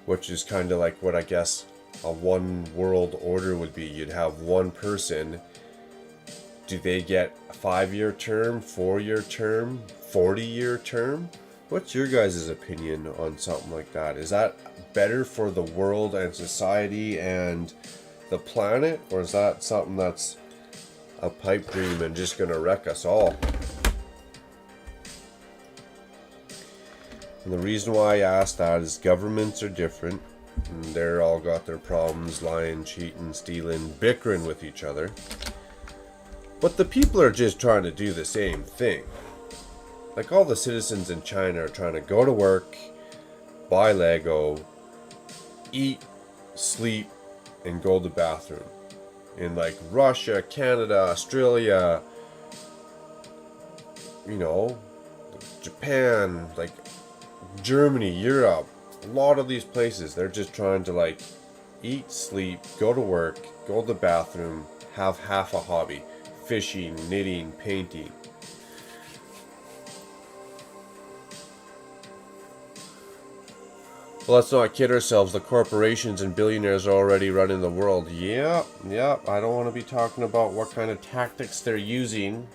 Which is kind of like what I guess a one world order would be. You'd have one person. Do they get a 5-year term, 4-year term, 40-year term? What's your guys' opinion on something like that? Is that better for the world and society and the planet? Or is that something that's a pipe dream and just going to wreck us all? And the reason why I asked that is governments are different. And they're all got their problems, lying, cheating, stealing, bickering with each other. But the people are just trying to do the same thing. Like all the citizens in China are trying to go to work, buy Lego, eat, sleep, and go to the bathroom. In like Russia, Canada, Australia, you know, Japan, like Germany, Europe, a lot of these places, they're just trying to like eat, sleep, go to work, go to the bathroom, have half a hobby: fishing, knitting, painting. Well, let's not kid ourselves. The corporations and billionaires are already running the world. Yeah. I don't want to be talking about what kind of tactics they're using.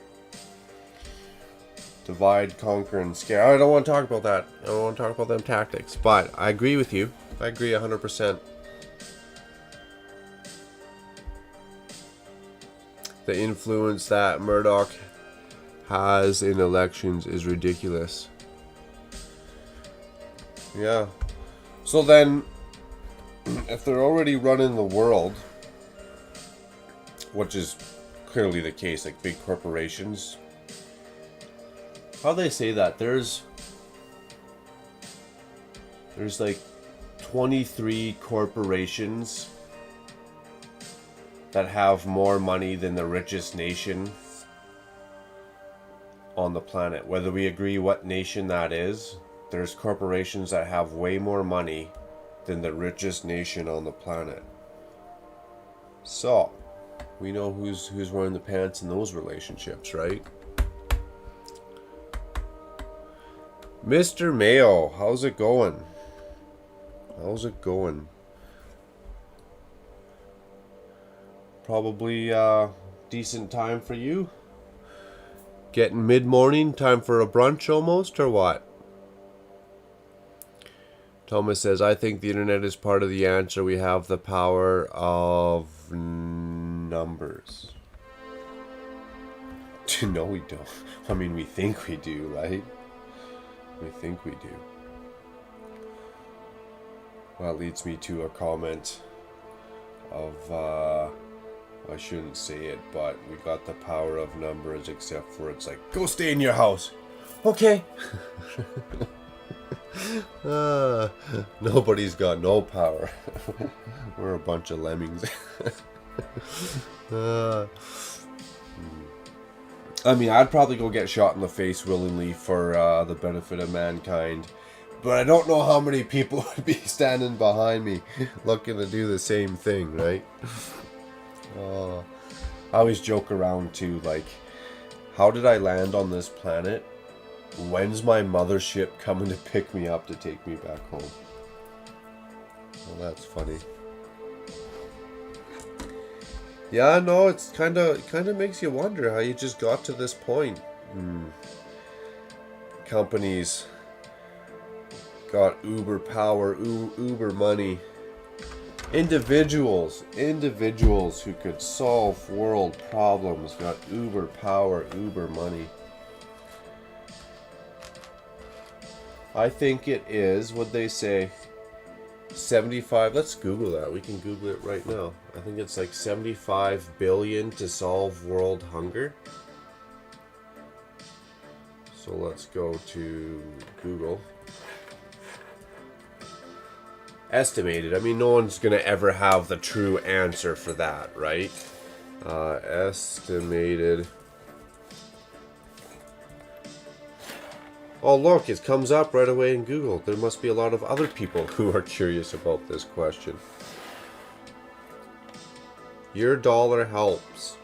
Divide, conquer, and scare. I don't want to talk about that. I don't want to talk about them tactics. But I agree with you. I agree 100%. The influence that Murdoch has in elections is ridiculous. Yeah. So then, if they're already running the world, which is clearly the case, like big corporations, how do they say that? There's like 23 corporations that have more money than the richest nation on the planet. Whether we agree what nation that is, there's corporations that have way more money than the richest nation on the planet. So, we know who's wearing the pants in those relationships, right? Mr. Mayo, how's it going? How's it going? Probably decent time for you? Getting mid-morning, time for a brunch almost, or what? Thomas says, I think the internet is part of the answer. We have the power of numbers. No, we don't. I mean, we think we do, right? We think we do. That leads me to a comment of, I shouldn't say it, but we got the power of numbers, except for it's like, go stay in your house. Okay. Nobody's got no power. We're a bunch of lemmings. I mean, I'd probably go get shot in the face willingly for the benefit of mankind. But I don't know how many people would be standing behind me looking to do the same thing, right? I always joke around too, like, how did I land on this planet? When's my mothership coming to pick me up to take me back home? Well, that's funny. Yeah, no, it's kind of makes you wonder how you just got to this point. Companies got uber power, uber money. Individuals who could solve world problems got uber power, uber money. I think it is, what'd they say, 75, let's Google that, we can Google it right now. I think it's like 75 billion to solve world hunger. So let's go to Google. Estimated, I mean, no one's gonna ever have the true answer for that, right? Estimated. Oh look, it comes up right away in Google. There must be a lot of other people who are curious about this question. Your dollar helps.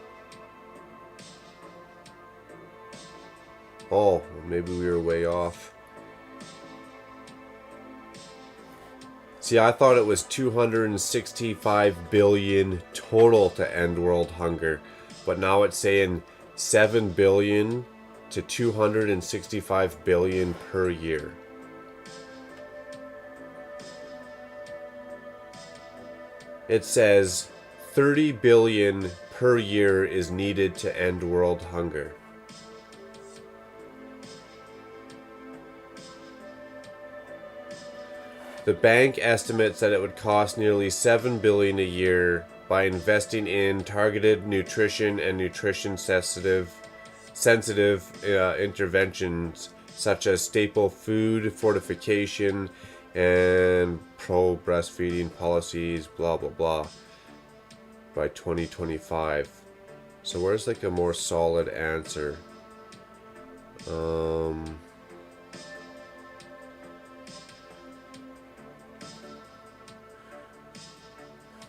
Oh, maybe we were way off. See, I thought it was 265 billion total to end world hunger, but now it's saying 7 billion to 265 billion per year. It says 30 billion per year is needed to end world hunger. The bank estimates that it would cost nearly $7 billion a year by investing in targeted nutrition and nutrition sensitive interventions such as staple food fortification and pro breastfeeding policies, blah blah blah, by 2025. So where's like a more solid answer?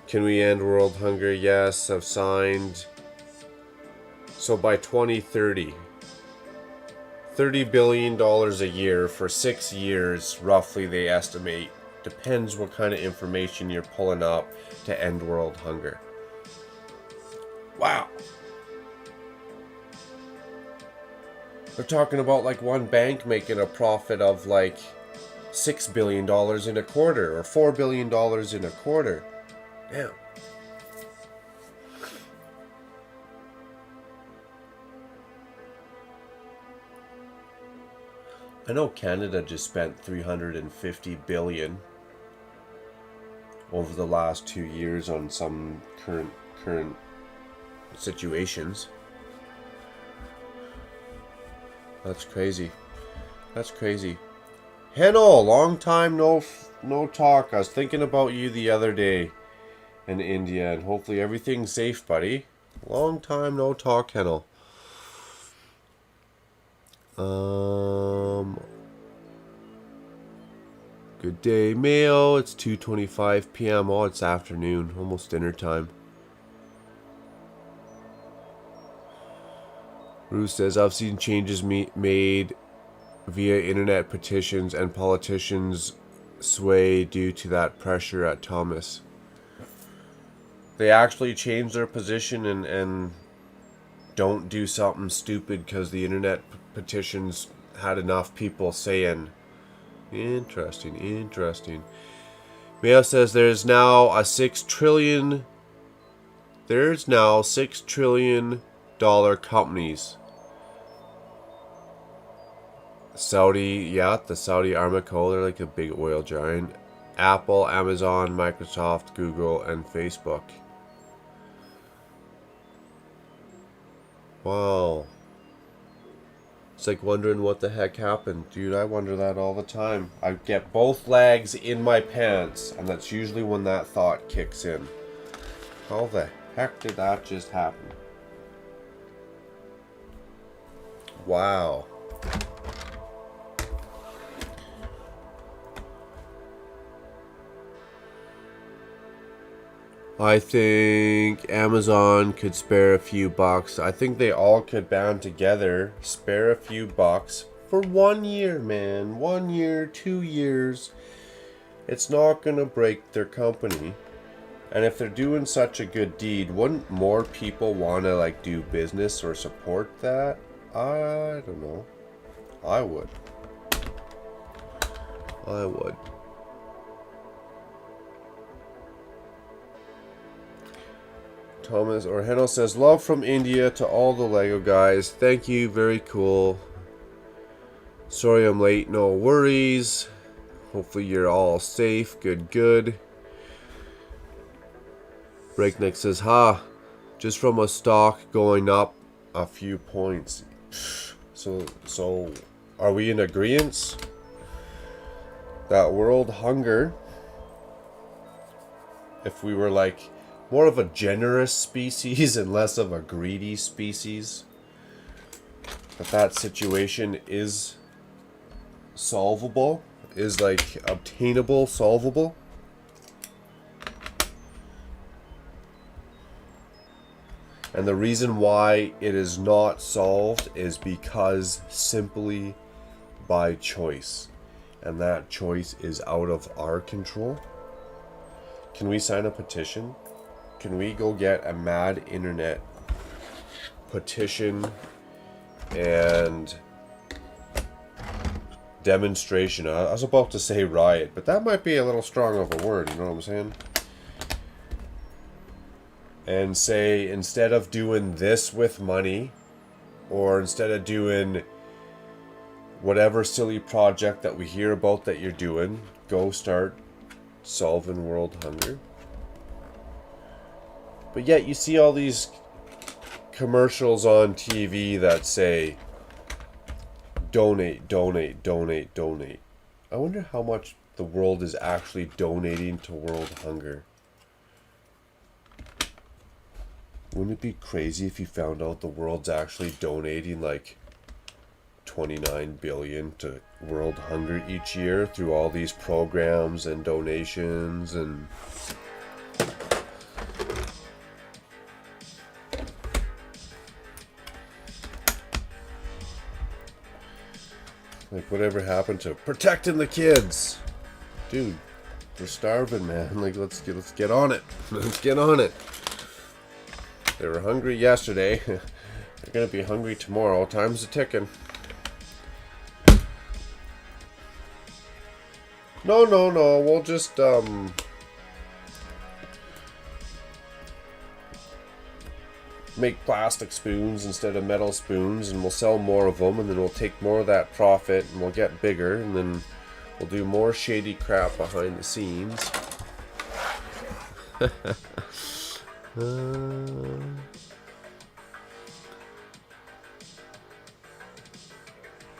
Can we end world hunger? Yes, I've signed. So by 2030, $30 billion a year for 6 years, roughly, they estimate. Depends what kind of information you're pulling up to end world hunger. Wow. They're talking about like one bank making a profit of like $6 billion in a quarter or $4 billion in a quarter. Damn. I know Canada just spent $350 billion over the last 2 years on some current situations. That's crazy. That's crazy. Heno, long time no talk. I was thinking about you the other day in India, and hopefully everything's safe, buddy. Long time no talk, Heno. Good day, Mayo. It's 2:25 p.m. Oh, it's afternoon, almost dinner time. Bruce says, I've seen changes made via internet petitions and politicians sway due to that pressure at Thomas. They actually change their position and don't do something stupid because the internet petitions had enough people saying. Interesting. Mayo says there's now $6 trillion companies. The Saudi Aramco, they're like a big oil giant. Apple, Amazon, Microsoft, Google, and Facebook. Wow. It's like wondering what the heck happened. Dude, I wonder that all the time. I get both legs in my pants, and that's usually when that thought kicks in. How the heck did that just happen? Wow. I think Amazon could spare a few bucks. I think they all could band together, spare a few bucks for 1 year, man. 1 year, 2 years. It's not gonna break their company. And if they're doing such a good deed, wouldn't more people want to like do business or support that? I don't know. I would. Thomas or Heno says, love from India to all the Lego guys. Thank you, very cool. Sorry I'm late, no worries. Hopefully you're all safe, good. Breakneck says, just from a stock going up a few points. So are we in agreement that world hunger, if we were like more of a generous species and less of a greedy species, that situation is solvable, is like obtainable, solvable? And the reason why it is not solved is because simply by choice. And that choice is out of our control. Can we sign a petition? Can we go get a mad internet petition and demonstration? I was about to say riot, but that might be a little strong of a word, you know what I'm saying? And say, instead of doing this with money, or instead of doing whatever silly project that we hear about that you're doing, go start solving world hunger. But yet you see all these commercials on TV that say, donate, donate, donate, donate. I wonder how much the world is actually donating to world hunger. Wouldn't it be crazy if you found out the world's actually donating like 29 billion to world hunger each year through all these programs and donations and like whatever happened to protecting the kids? Dude, they're starving, man. Like let's get on it. Let's get on it. They were hungry yesterday. They're gonna be hungry tomorrow. Time's a ticking. No. We'll just make plastic spoons instead of metal spoons, and we'll sell more of them, and then we'll take more of that profit, and we'll get bigger, and then we'll do more shady crap behind the scenes.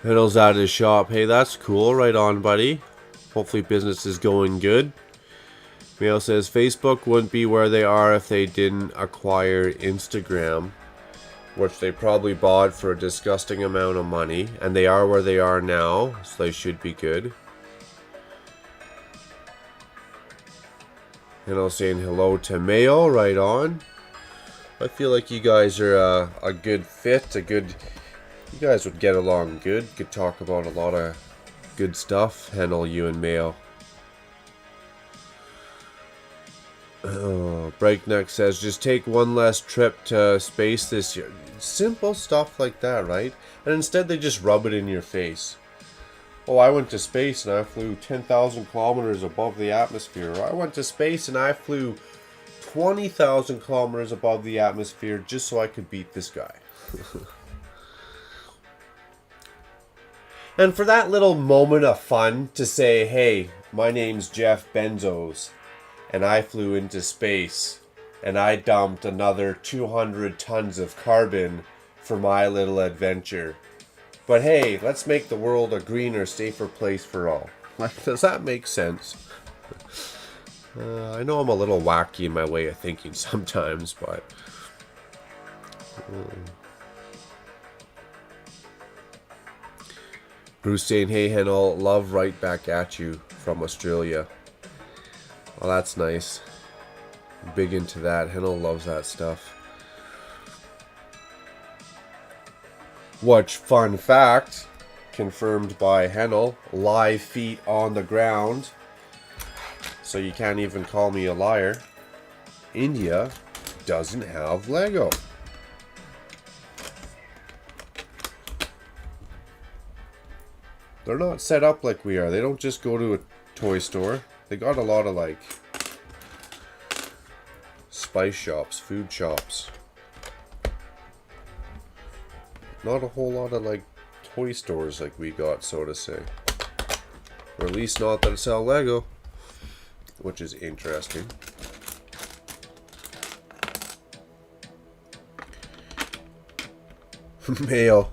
Fiddle's at his shop. Hey, that's cool. Right on, buddy. Hopefully business is going good. Mail says Facebook wouldn't be where they are if they didn't acquire Instagram, which they probably bought for a disgusting amount of money, and they are where they are now, so they should be good. And I'm saying hello to Mayo. Right on. I feel like you guys are a good fit, you guys would get along good, could talk about a lot of good stuff, Hennel, you and Mayo. Oh, Breakneck says, just take one less trip to space this year. Simple stuff like that, right? And instead they just rub it in your face. Oh, I went to space and I flew 10,000 kilometers above the atmosphere. Or I went to space and I flew 20,000 kilometers above the atmosphere just so I could beat this guy. And for that little moment of fun to say, hey, my name's Jeff Bezos, and I flew into space, and I dumped another 200 tons of carbon for my little adventure. But hey, let's make the world a greener, safer place for all. Does that make sense? I know I'm a little wacky in my way of thinking sometimes, but... Bruce saying, hey Hennel, love right back at you from Australia. Well, that's nice. Big into that. Hennel loves that stuff. Which, fun fact, confirmed by Hennel, live feet on the ground. So you can't even call me a liar. India doesn't have Lego. They're not set up like we are. They don't just go to a toy store. They got a lot of like spice shops, food shops. Not a whole lot of like toy stores like we got, so to say. Or at least not that sell Lego, which is interesting. Mail.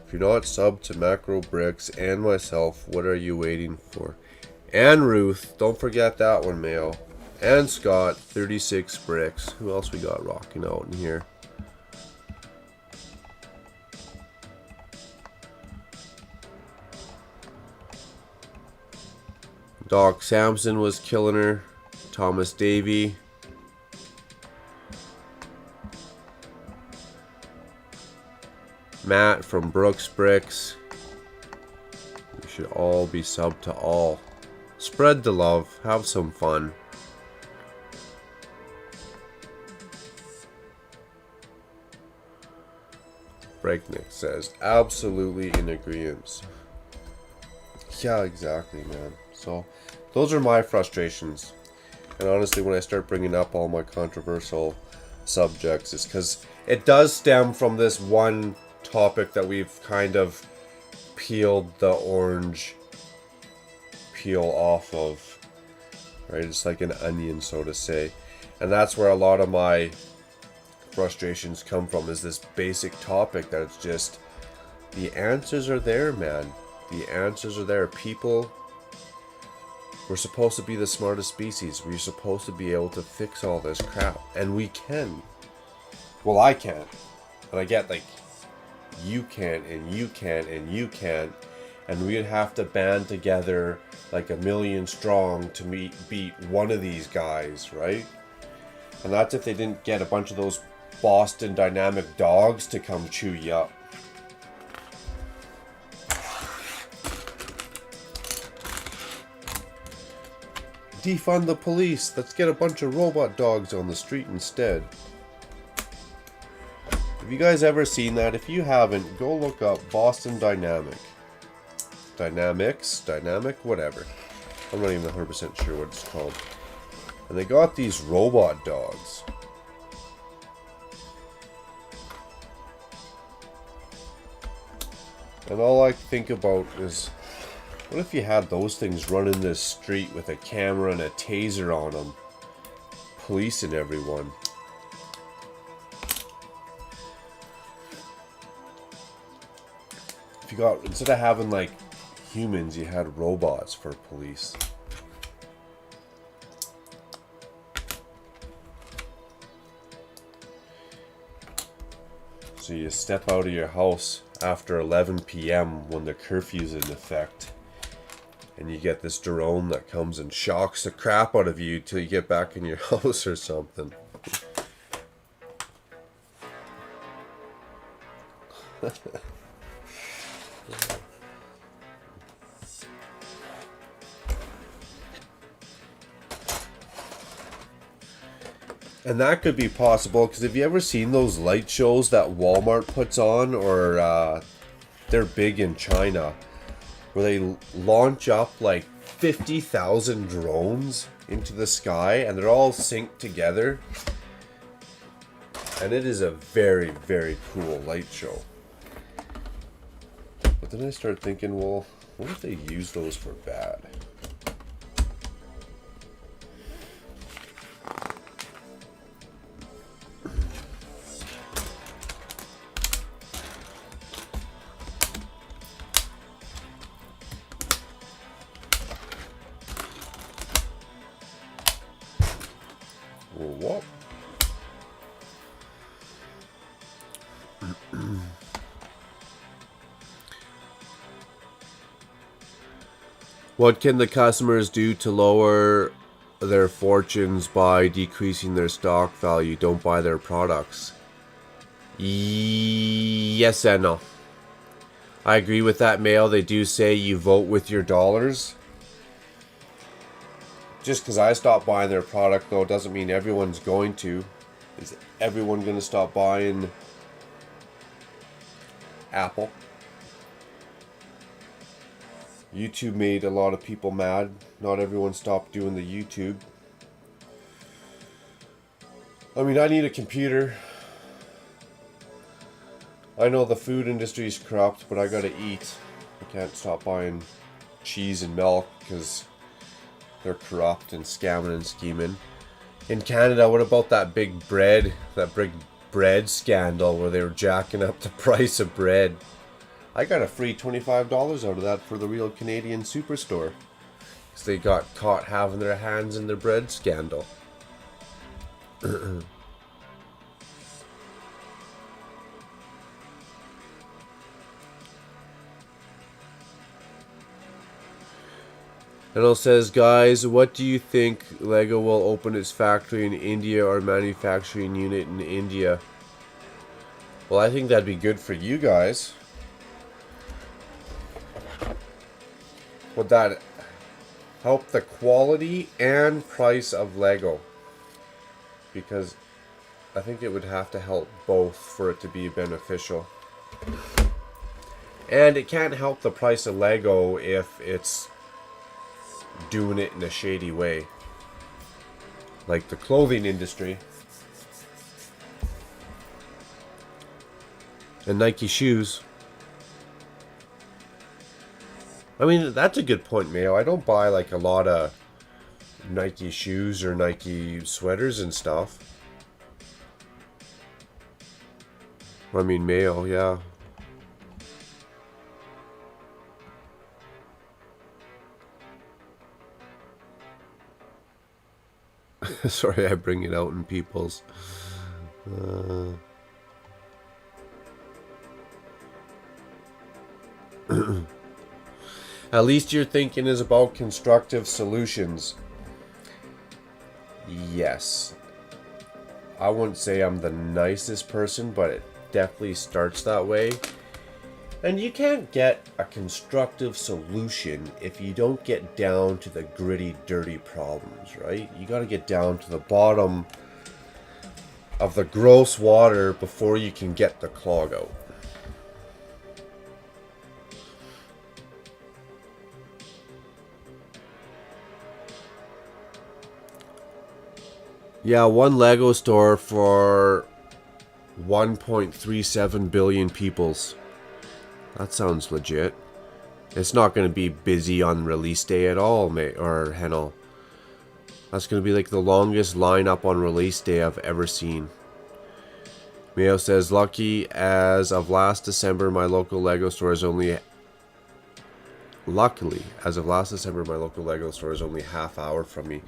If you're not subbed to Makro Bricks and myself, what are you waiting for? And Ruth, don't forget that one, Mail. And Scott, 36 bricks. Who else we got rocking out in here? Doc Sampson was killing her. Thomas Davey. Matt from Brooks Bricks. We should all be subbed to all. Spread the love. Have some fun. Breakneck says, absolutely in agreement. Yeah, exactly, man. So, those are my frustrations. And honestly, when I start bringing up all my controversial subjects, it's because it does stem from this one topic that we've kind of peeled the orange peel off of. right? It's like an onion, so to say. And that's where a lot of my frustrations come from, is this basic topic that it's just, the answers are there, man. The answers are there. People, we're supposed to be the smartest species. We're supposed to be able to fix all this crap. And we can. Well, I can't. And I get like, you can't, and you can't, and you can't. And we'd have to band together like 1,000,000 strong to beat one of these guys, right? And that's if they didn't get a bunch of those Boston Dynamic dogs to come chew you up. Defund the police. Let's get a bunch of robot dogs on the street instead. Have you guys ever seen that? If you haven't, go look up Boston Dynamic. Dynamic, whatever. I'm not even 100% sure what it's called. And they got these robot dogs. And all I think about is, what if you had those things running this street with a camera and a taser on them, policing everyone? If you got, instead of having like humans, you had robots for police. So you step out of your house after 11 p.m. when the curfew's in effect, and you get this drone that comes and shocks the crap out of you till you get back in your house or something. And that could be possible, because have you ever seen those light shows that Walmart puts on, or they're big in China, where they launch up like 50,000 drones into the sky and they're all synced together, and it is a very, very cool light show. But then I start thinking, well, what if they use those for bad? What? What can the customers do to lower their fortunes by decreasing their stock value? Don't buy their products. Yes and no. I agree with that, Mail. They do say you vote with your dollars. Just because I stopped buying their product, though, doesn't mean everyone's going to. Is everyone going to stop buying Apple? YouTube made a lot of people mad. Not everyone stopped doing the YouTube. I mean, I need a computer. I know the food industry is corrupt, but I gotta eat. I can't stop buying cheese and milk because they're corrupt and scamming and scheming. In Canada, what about that big bread scandal where they were jacking up the price of bread? I got a free $25 out of that for the Real Canadian Superstore, because they got caught having their hands in the bread scandal. And it says, guys, what do you think Lego will open its factory in India or manufacturing unit in India? Well, I think that'd be good for you guys. Would that help the quality and price of Lego? Because I think it would have to help both for it to be beneficial. And it can't help the price of Lego if it's doing it in a shady way, like the clothing industry and Nike shoes. I mean, that's a good point, Mayo. I don't buy like a lot of Nike shoes or Nike sweaters and stuff. I mean, mail, yeah. Sorry, I bring it out in people's. At least your thinking is about constructive solutions. Yes. I wouldn't say I'm the nicest person, but it definitely starts that way. And you can't get a constructive solution if you don't get down to the gritty, dirty problems, right? You got to get down to the bottom of the gross water before you can get the clog out. Yeah, one Lego store for 1.37 billion peoples. That sounds legit. It's not going to be busy on release day at all, mate, or Hennel. That's going to be like the longest lineup on release day I've ever seen. Mayo says, lucky as of last December, my local Lego store is only... Luckily, as of last December, my local Lego store is only half hour from me.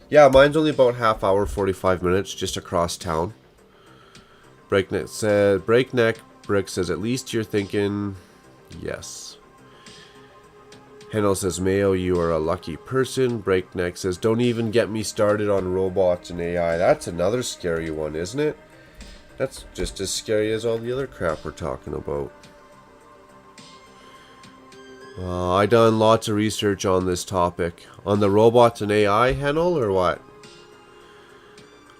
Yeah, mine's only about half hour, 45 minutes, just across town. Breakneck Brick says, at least you're thinking, yes. Hennel says, Mayo, you are a lucky person. Breakneck says, don't even get me started on robots and AI. That's another scary one, isn't it? That's just as scary as all the other crap we're talking about. I done lots of research on this topic. On the robots and AI, Hennel, or what?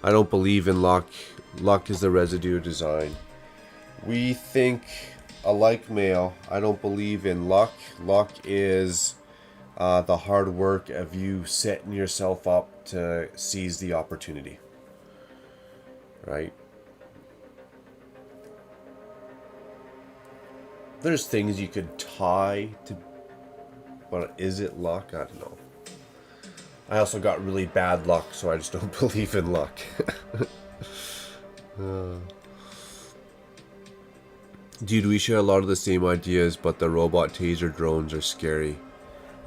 I don't believe in luck. Luck is the residue of design. We think alike, Mayo. I don't believe in luck. Luck is the hard work of you setting yourself up to seize the opportunity. Right? There's things you could tie to, but is it luck? I don't know. I also got really bad luck, so I just don't believe in luck. Dude, we share a lot of the same ideas, but the robot taser drones are scary.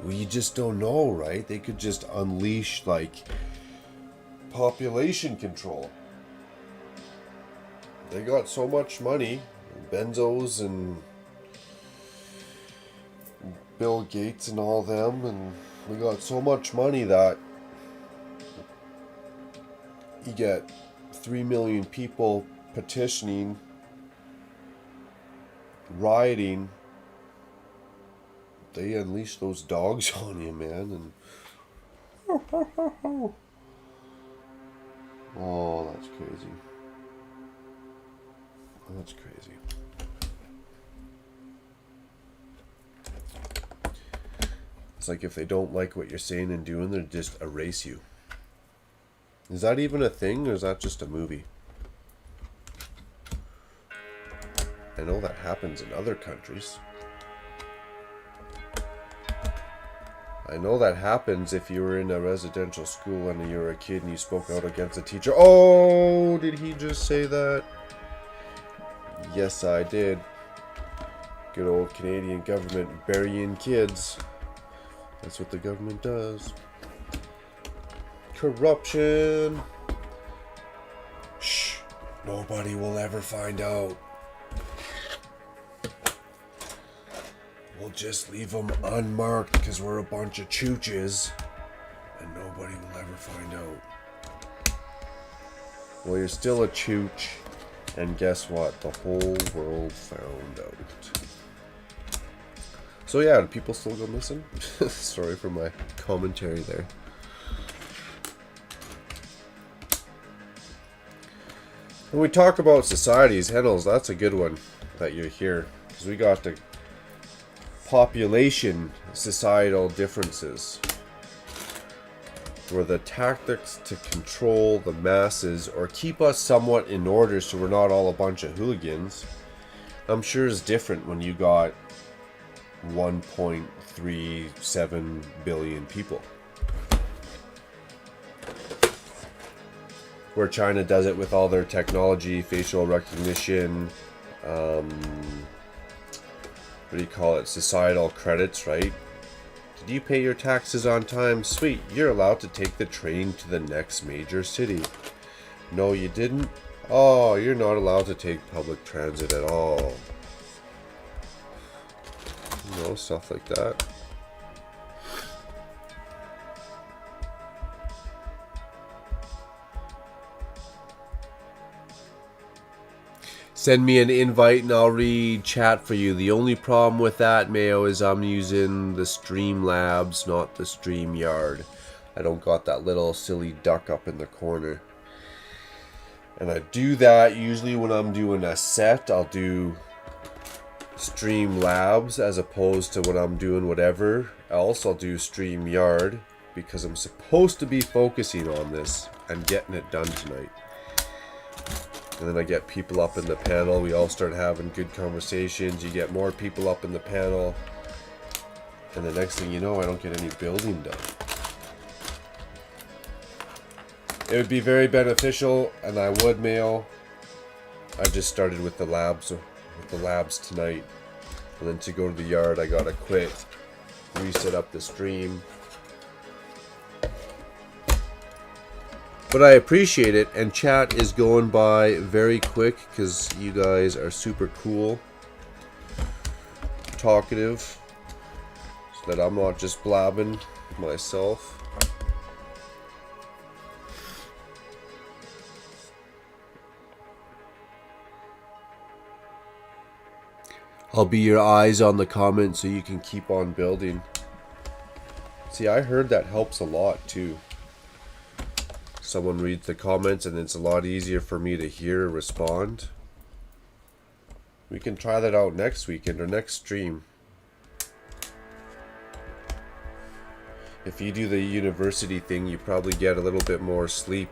Well, you just don't know, right? They could just unleash, like, population control. They got so much money. Benzos and Bill Gates and all them, and we got so much money that you get 3 million people petitioning, rioting. They unleash those dogs on you, man, and oh, that's crazy. That's crazy. It's like if they don't like what you're saying and doing, they just erase you. Is that even a thing, or is that just a movie? I know that happens in other countries. I know that happens if you were in a residential school and you were a kid and you spoke out against a teacher. Oh, did he just say that? Yes, I did. Good old Canadian government burying kids. That's what the government does. Corruption. Shh. Nobody will ever find out. We'll just leave them unmarked because we're a bunch of chooches. And nobody will ever find out. Well, you're still a chooch. And guess what? The whole world found out. So yeah, do people still go missing? Sorry for my commentary there. When we talk about societies, Hennels, that's a good one that you're here. Because we got the population societal differences. Where the tactics to control the masses or keep us somewhat in order so we're not all a bunch of hooligans, I'm sure is different when you got 1.37 billion people. where China does it with all their technology, facial recognition, what do you call it, societal credits, right? Did you pay your taxes on time? Sweet, you're allowed to take the train to the next major city. No, you didn't? Oh, you're not allowed to take public transit at all. You know, stuff like that. Send me an invite and I'll read chat for you. The only problem with that, Mayo, is I'm using the Streamlabs, not the StreamYard. I don't got that little silly duck up in the corner. And I do that usually when I'm doing a set. I'll do Streamlabs as opposed to when I'm doing whatever else. I'll do StreamYard because I'm supposed to be focusing on this and getting it done tonight. And then I get people up in the panel. We all start having good conversations. You get more people up in the panel. And the next thing you know, I don't get any building done. It would be very beneficial, and I would, Mail. I just started with the labs tonight. And then to go to the yard, I gotta quit, reset up the stream. But I appreciate it, and chat is going by very quick because you guys are super cool, talkative, so that I'm not just blabbing myself. I'll be your eyes on the comments so you can keep on building. See, I heard that helps a lot too. Someone reads the comments and it's a lot easier for me to hear or respond. We can try that out next weekend or next stream. If you do the university thing, you probably get a little bit more sleep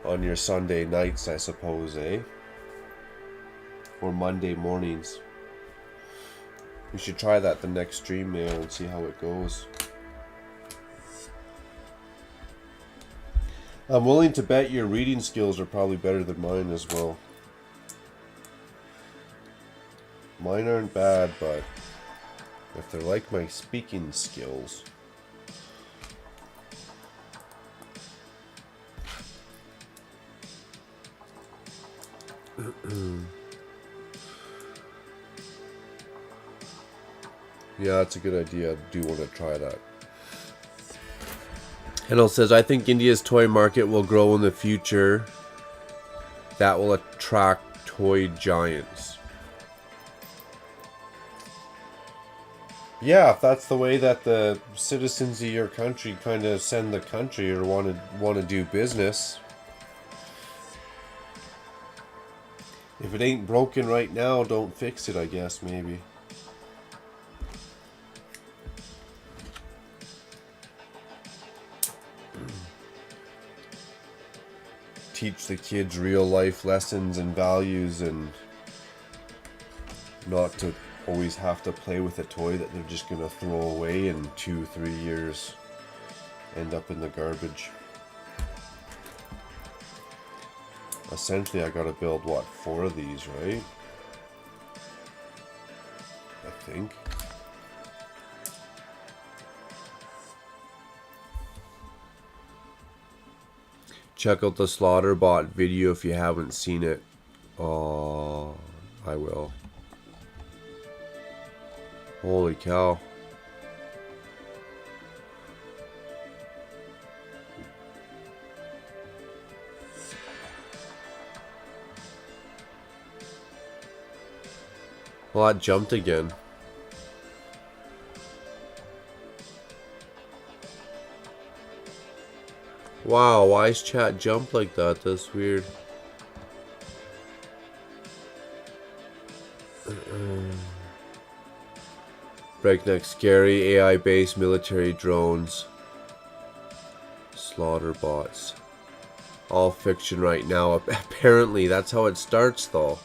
on your Sunday nights, I suppose, eh? Or Monday mornings. We should try that the next stream, Mail, and see how it goes. I'm willing to bet your reading skills are probably better than mine as well. Mine aren't bad, but if they're like my speaking skills. Yeah, that's a good idea. I do want to try that. Hennel says, I think India's toy market will grow in the future. That will attract toy giants. Yeah, if that's the way that the citizens of your country kind of send the country or want to do business. If it ain't broken right now, don't fix it, I guess, maybe. Teach the kids real life lessons and values, and not to always have to play with a toy that they're just gonna throw away in 2-3 years, end up in the garbage. Essentially, I gotta build what, 4 of these, right? I think. Check out the Slaughterbot video if you haven't seen it. Oh, I will. Holy cow. Well, that jumped again. Wow, why is chat jump like that? That's weird. Breakneck scary, AI-based military drones. Slaughter bots. All fiction right now. Apparently, that's how it starts though.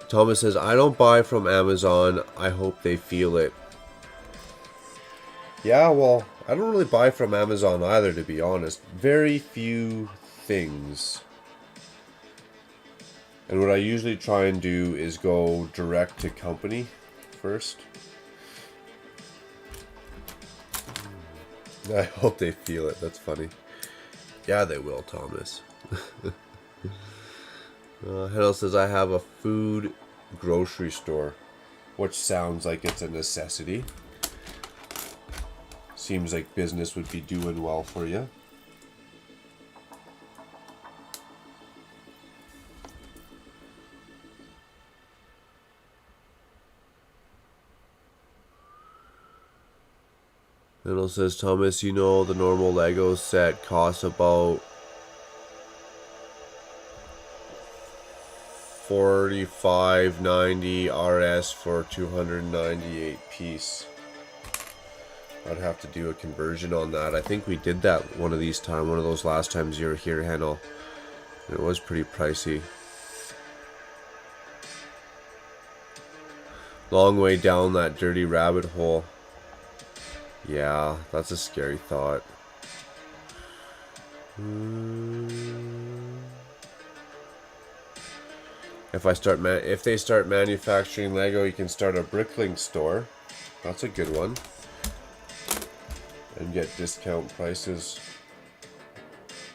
Thomas says, I don't buy from Amazon. I hope they feel it. Yeah, well, I don't really buy from Amazon either, to be honest. Very few things. And what I usually try and do is go direct to company first. I hope they feel it. That's funny. Yeah, they will, Thomas. Hedel says, I have a food grocery store, which sounds like it's a necessity. Seems like business would be doing well for you. Hedel says, Thomas, you know the normal Lego set costs about $45.90 RS for 298 piece. I'd have to do a conversion on that. I think we did that one of those last times you were here, Hedel. It was pretty pricey. Long way down that dirty rabbit hole. Yeah, that's a scary thought. If they start manufacturing Lego, you can start a Bricklink store. That's a good one. And get discount prices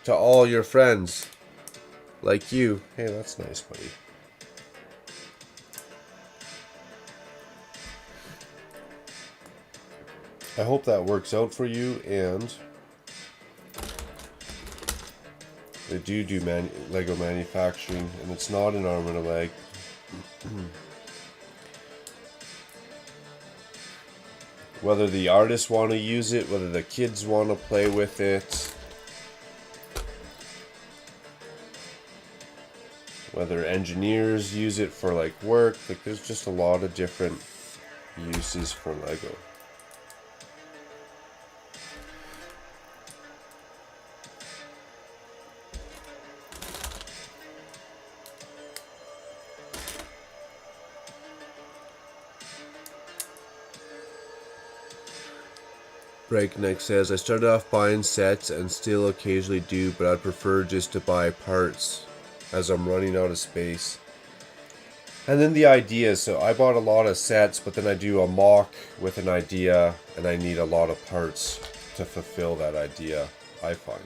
to all your friends, like you. Hey, that's nice, buddy. I hope that works out for you, and they do Lego manufacturing, and it's not an arm and a leg. Whether the artists want to use it, whether the kids want to play with it, whether engineers use it for like work, like there's just a lot of different uses for Lego. Breakneck says, I started off buying sets and still occasionally do, but I'd prefer just to buy parts as I'm running out of space. And then the ideas. So I bought a lot of sets, but then I do a mock with an idea, and I need a lot of parts to fulfill that idea, I find.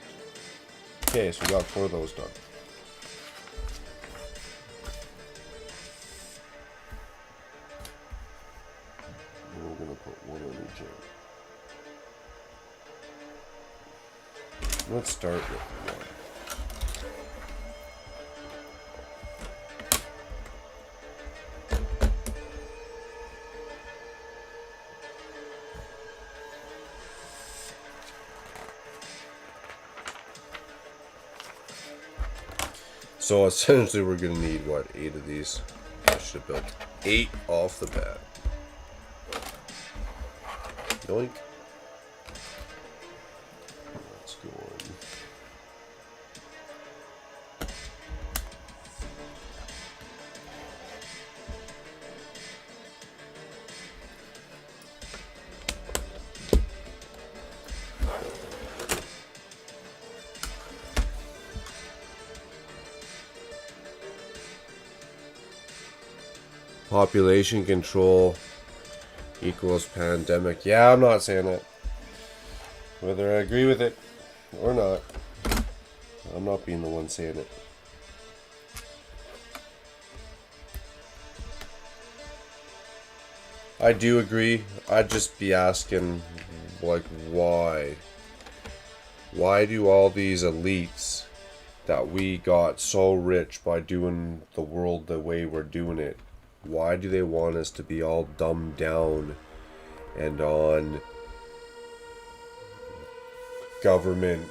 Okay, so we got 4 of those done. And we're going to put 1 on each end. Let's start with 1. So essentially we're going to need, what, 8 of these? I should have built 8 off the bat. Yoink. Let's go on. Population control equals pandemic. Yeah, I'm not saying that. Whether I agree with it or not, I'm not being the one saying it. I do agree. I'd just be asking, like, why? Why do all these elites that we got so rich by doing the world the way we're doing it, why do they want us to be all dumbed down and on government,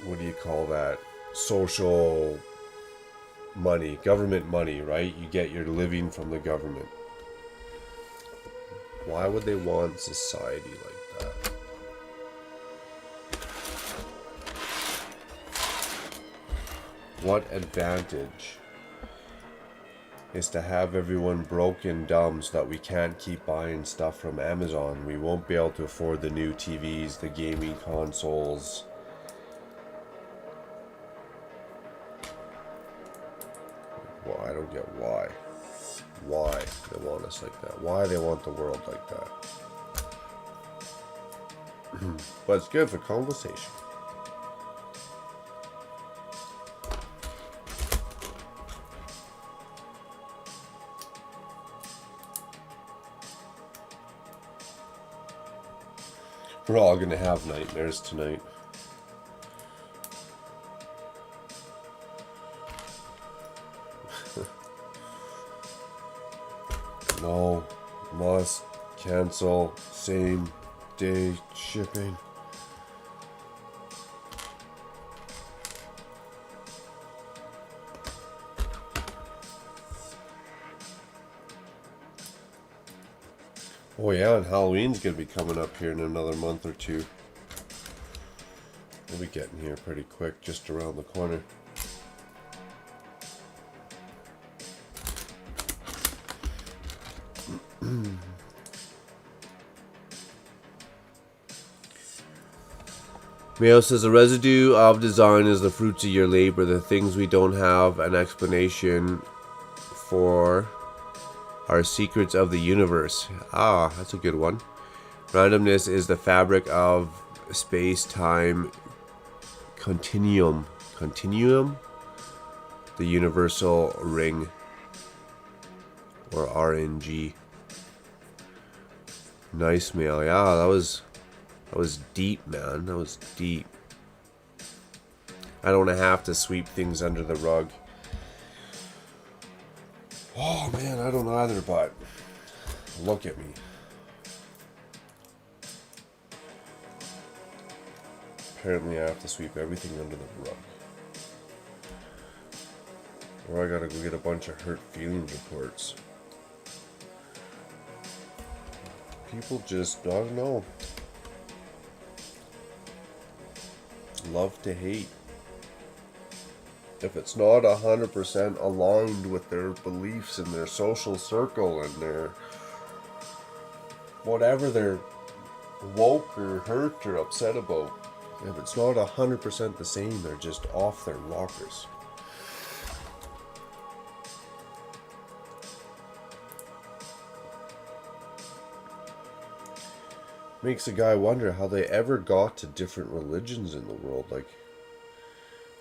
what do you call that? Social money, government money, right? You get your living from the government. Why would they want society like that? What advantage is to have everyone broke and dumb so that we can't keep buying stuff from Amazon. We won't be able to afford the new TVs, the gaming consoles. Well, I don't get why. Why they want us like that. Why they want the world like that. But it's good for conversation. We're all gonna have nightmares tonight. No, must cancel same day shipping. Oh yeah, and Halloween's gonna be coming up here in another month or two. We'll be getting here pretty quick, just around the corner. Mayo says the residue of design is the fruits of your labor, the things we don't have an explanation for are secrets of the universe. Ah, that's a good one. Randomness is the fabric of space-time continuum. Continuum? The universal ring. Or RNG. Nice, Mail. Yeah, that was deep, man. That was deep. I don't want to have to sweep things under the rug. Oh, man, I don't either, but look at me. Apparently, I have to sweep everything under the rug. Or I gotta go get a bunch of hurt feelings reports. People just, I don't know. Love to hate. If it's not 100% aligned with their beliefs and their social circle and their whatever they're woke or hurt or upset about, if it's not 100% the same, they're just off their rockers. Makes a guy wonder how they ever got to different religions in the world. Like,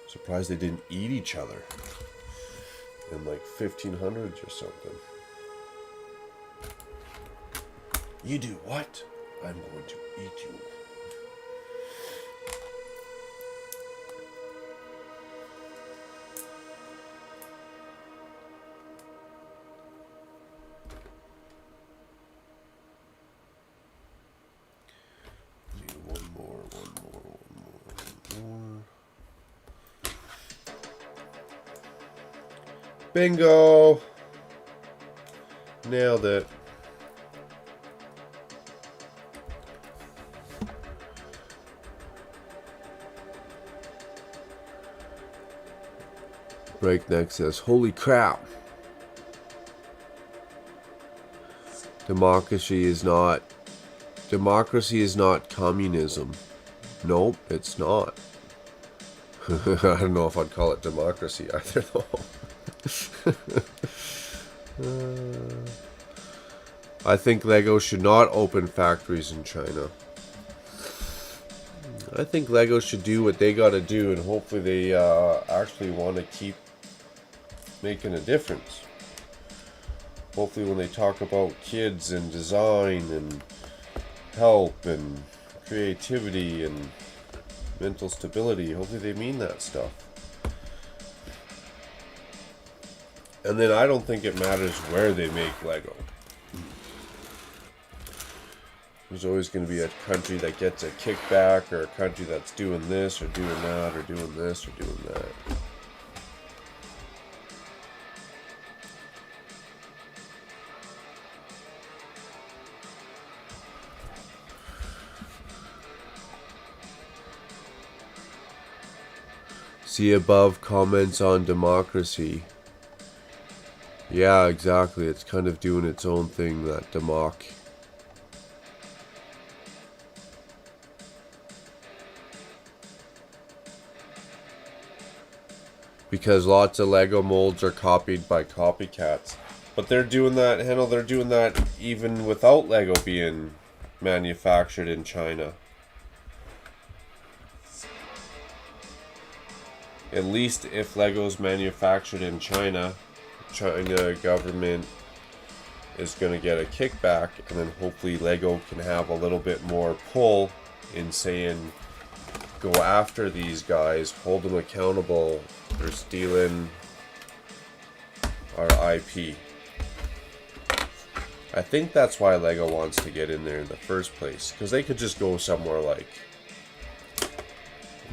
surprised they didn't eat each other in like 1500s or something. You do what? I'm going to eat you. One more. Bingo! Nailed it. Breakneck says, holy crap. Democracy is not communism. Nope, it's not. I don't know if I'd call it democracy either though. I think Lego should not open factories in China. I think Lego should do what they gotta do, and hopefully they actually want to keep making a difference. Hopefully when they talk about kids and design and help and creativity and mental stability, hopefully they mean that stuff. And then I don't think it matters where they make Lego. There's always going to be a country that gets a kickback, or a country that's doing this or doing that or doing this or doing that. See above comments on democracy. Yeah, exactly. It's kind of doing its own thing, that Demok. Because lots of Lego molds are copied by copycats. But they're doing that, Hennel, they're doing that even without Lego being manufactured in China. At least if Lego's manufactured in China, China government is going to get a kickback, and then hopefully Lego can have a little bit more pull in saying, go after these guys, hold them accountable for stealing our IP. I think that's why Lego wants to get in there in the first place, because they could just go somewhere like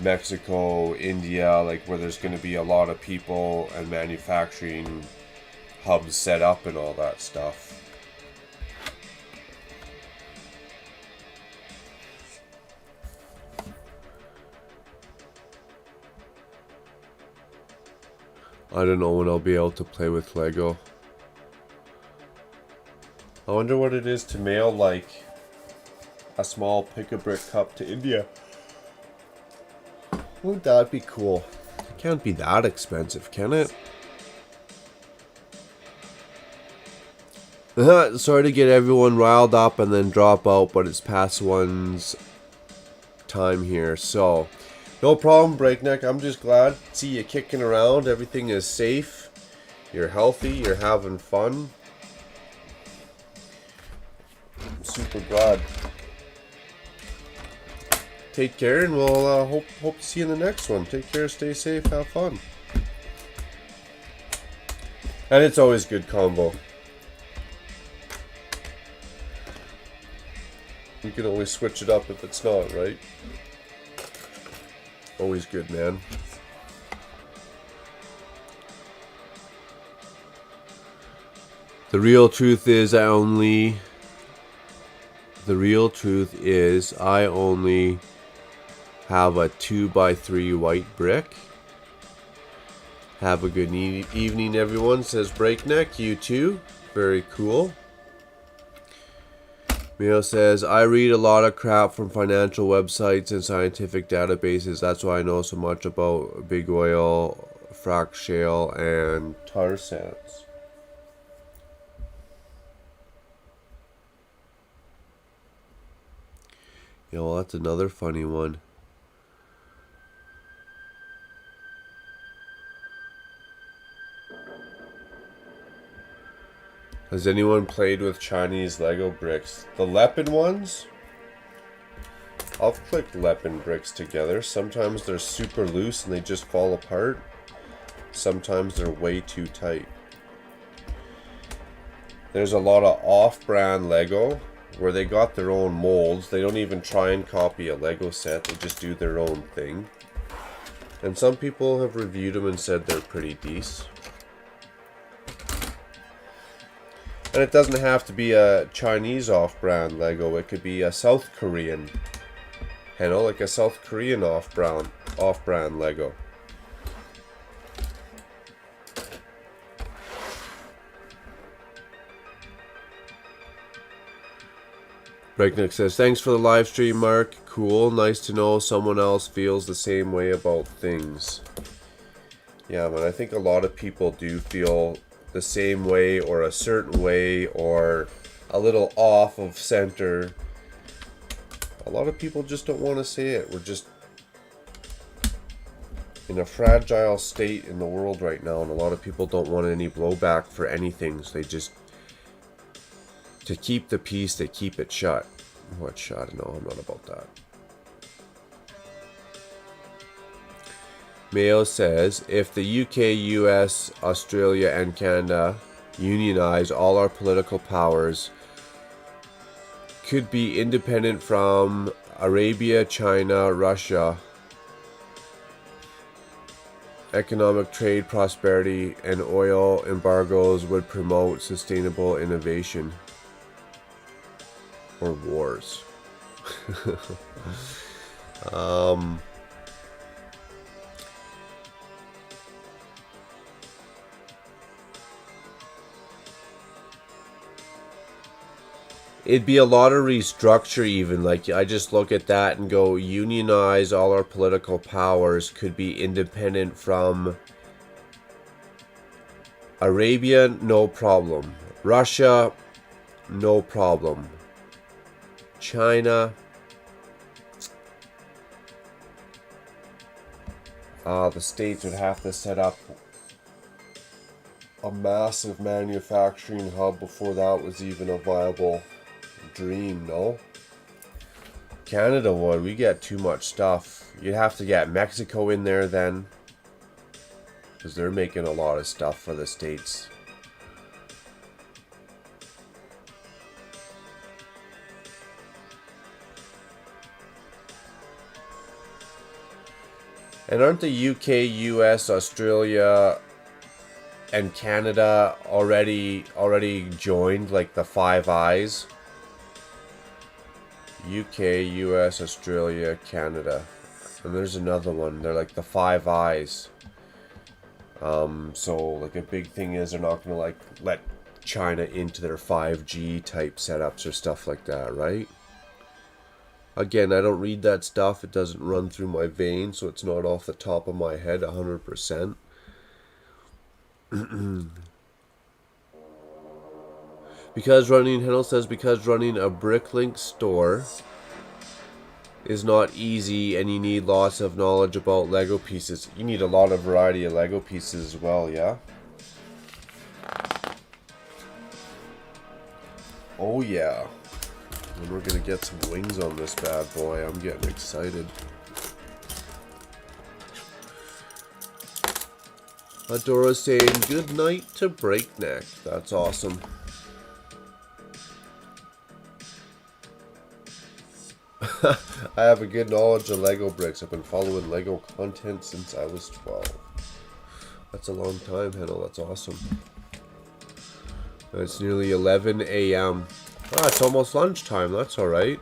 Mexico, India, like where there's going to be a lot of people and manufacturing hubs set up and all that stuff. I don't know when I'll be able to play with Lego. I wonder what it is to mail like a small pick-a-brick cup to India. Wouldn't that be cool? It can't be that expensive, can it? Sorry to get everyone riled up and then drop out, but it's past one's time here, so no problem, Breakneck. I'm just glad to see you kicking around. Everything is safe. You're healthy. You're having fun. I'm super glad. Take care, and we'll hope to see you in the next one. Take care, stay safe, have fun. And it's always good combo. You can always switch it up if it's not, right? Always good, man. The real truth is I only have a 2x3 white brick. Have a good evening, everyone, says Breakneck. You too. Very cool. Mio says, I read a lot of crap from financial websites and scientific databases. That's why I know so much about big oil, frack shale, and tar sands. Yeah, well, that's another funny one. Has anyone played with Chinese Lego bricks? The Lepin ones? I've clicked Lepin bricks together. Sometimes they're super loose and they just fall apart. Sometimes they're way too tight. There's a lot of off-brand Lego where they got their own molds. They don't even try and copy a Lego set. They just do their own thing. And some people have reviewed them and said they're pretty decent. And it doesn't have to be a Chinese off-brand Lego. It could be a South Korean, you know, like a South Korean off-brand Lego. Breakneck says, thanks for the live stream, Mark. Cool. Nice to know someone else feels the same way about things. Yeah, man, I think a lot of people do feel the same way or a certain way or a little off of center. A lot of people just don't want to say it. We're just in a fragile state in the world right now, and a lot of people don't want any blowback for anything, so they just, to keep the peace, they keep it shut. What shut? No, I'm not about that. Mayo says, if the UK, US, Australia, and Canada unionize all our political powers, could be independent from Arabia, China, Russia, economic trade prosperity, and oil embargoes would promote sustainable innovation. Or wars. It'd be a lot of restructure even. Like, I just look at that and go, unionize all our political powers, could be independent from Arabia, no problem. Russia, no problem. China, the states would have to set up a massive manufacturing hub before that was even a viable dream, no? Canada would. We get too much stuff. You'd have to get Mexico in there then, because they're making a lot of stuff for the States. And aren't the UK, US, Australia, and Canada already joined, like, the Five Eyes? UK, US, Australia, Canada. And there's another one. They're like the Five Eyes. So, like, a big thing is they're not going to, like, let China into their 5G type setups or stuff like that, right? Again, I don't read that stuff. It doesn't run through my veins, so it's not off the top of my head 100%. Because running, Hennel says, because running a Bricklink store is not easy and you need lots of knowledge about Lego pieces. You need a lot of variety of Lego pieces as well, yeah? Oh yeah. And we're gonna get some wings on this bad boy. I'm getting excited. Adora's saying good night to Breakneck. That's awesome. I have a good knowledge of Lego bricks. I've been following Lego content since I was 12. That's a long time, Hennel. That's awesome. It's nearly 11 a.m. Ah, it's almost lunchtime. That's alright.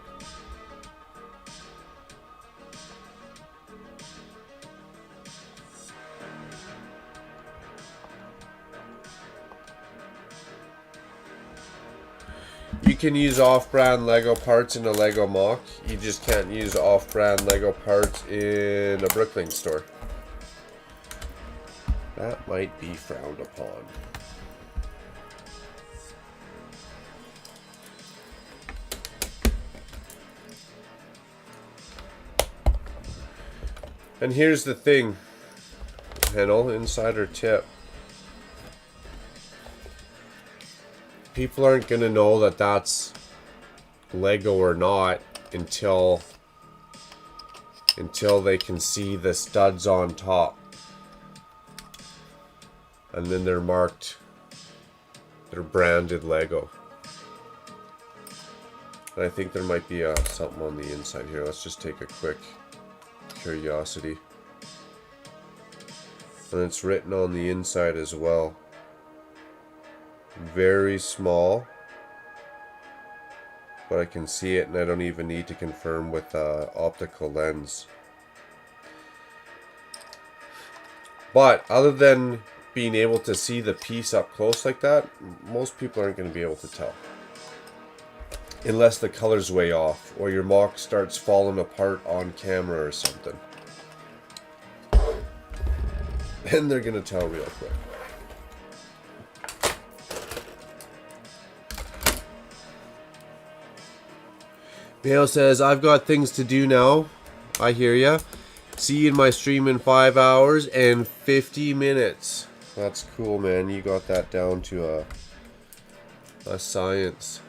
You can use off-brand Lego parts in a Lego MOC. You just can't use off-brand Lego parts in a Bricklink store. That might be frowned upon. And here's the thing, Hennel, insider tip. People aren't going to know that that's Lego or not until they can see the studs on top. And then they're marked, they're branded Lego. And I think there might be something on the inside here. Let's just take a quick curiosity. And it's written on the inside as well. Very small, but I can see it, and I don't even need to confirm with optical lens. But other than being able to see the piece up close like that, most people aren't going to be able to tell, unless the color's way off or your MOC starts falling apart on camera or something. And they're going to tell real quick. Mayo says, I've got things to do now. I hear ya. See you in my stream in 5 hours and 50 minutes. That's cool, man. You got that down to a science.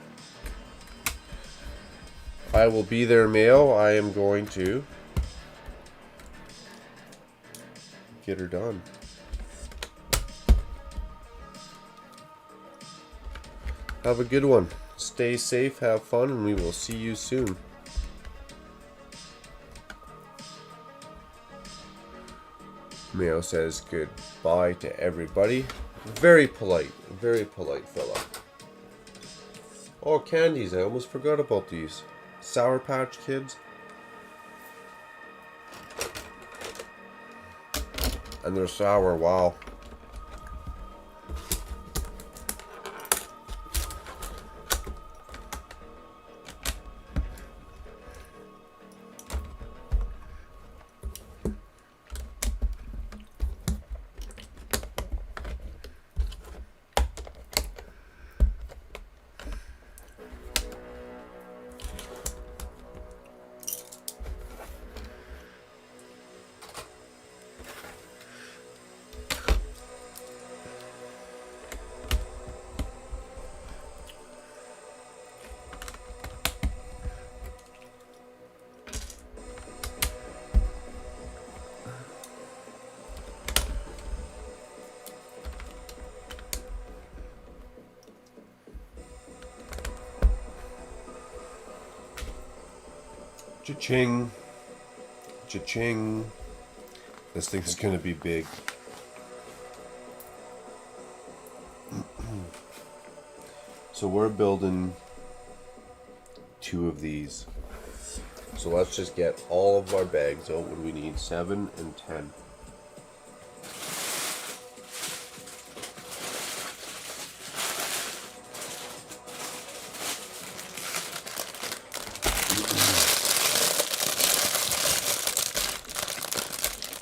I will be there, Mayo. I am going to get her done. Have a good one. Stay safe, have fun, and we will see you soon. Mayo says goodbye to everybody. Very polite fella. Oh, candies. I almost forgot about these. Sour Patch Kids. And they're sour, wow. Cha-ching. Cha-ching. This thing's gonna be big. So we're building 2 of these. So let's just get all of our bags out. What do we need? 7 and 10.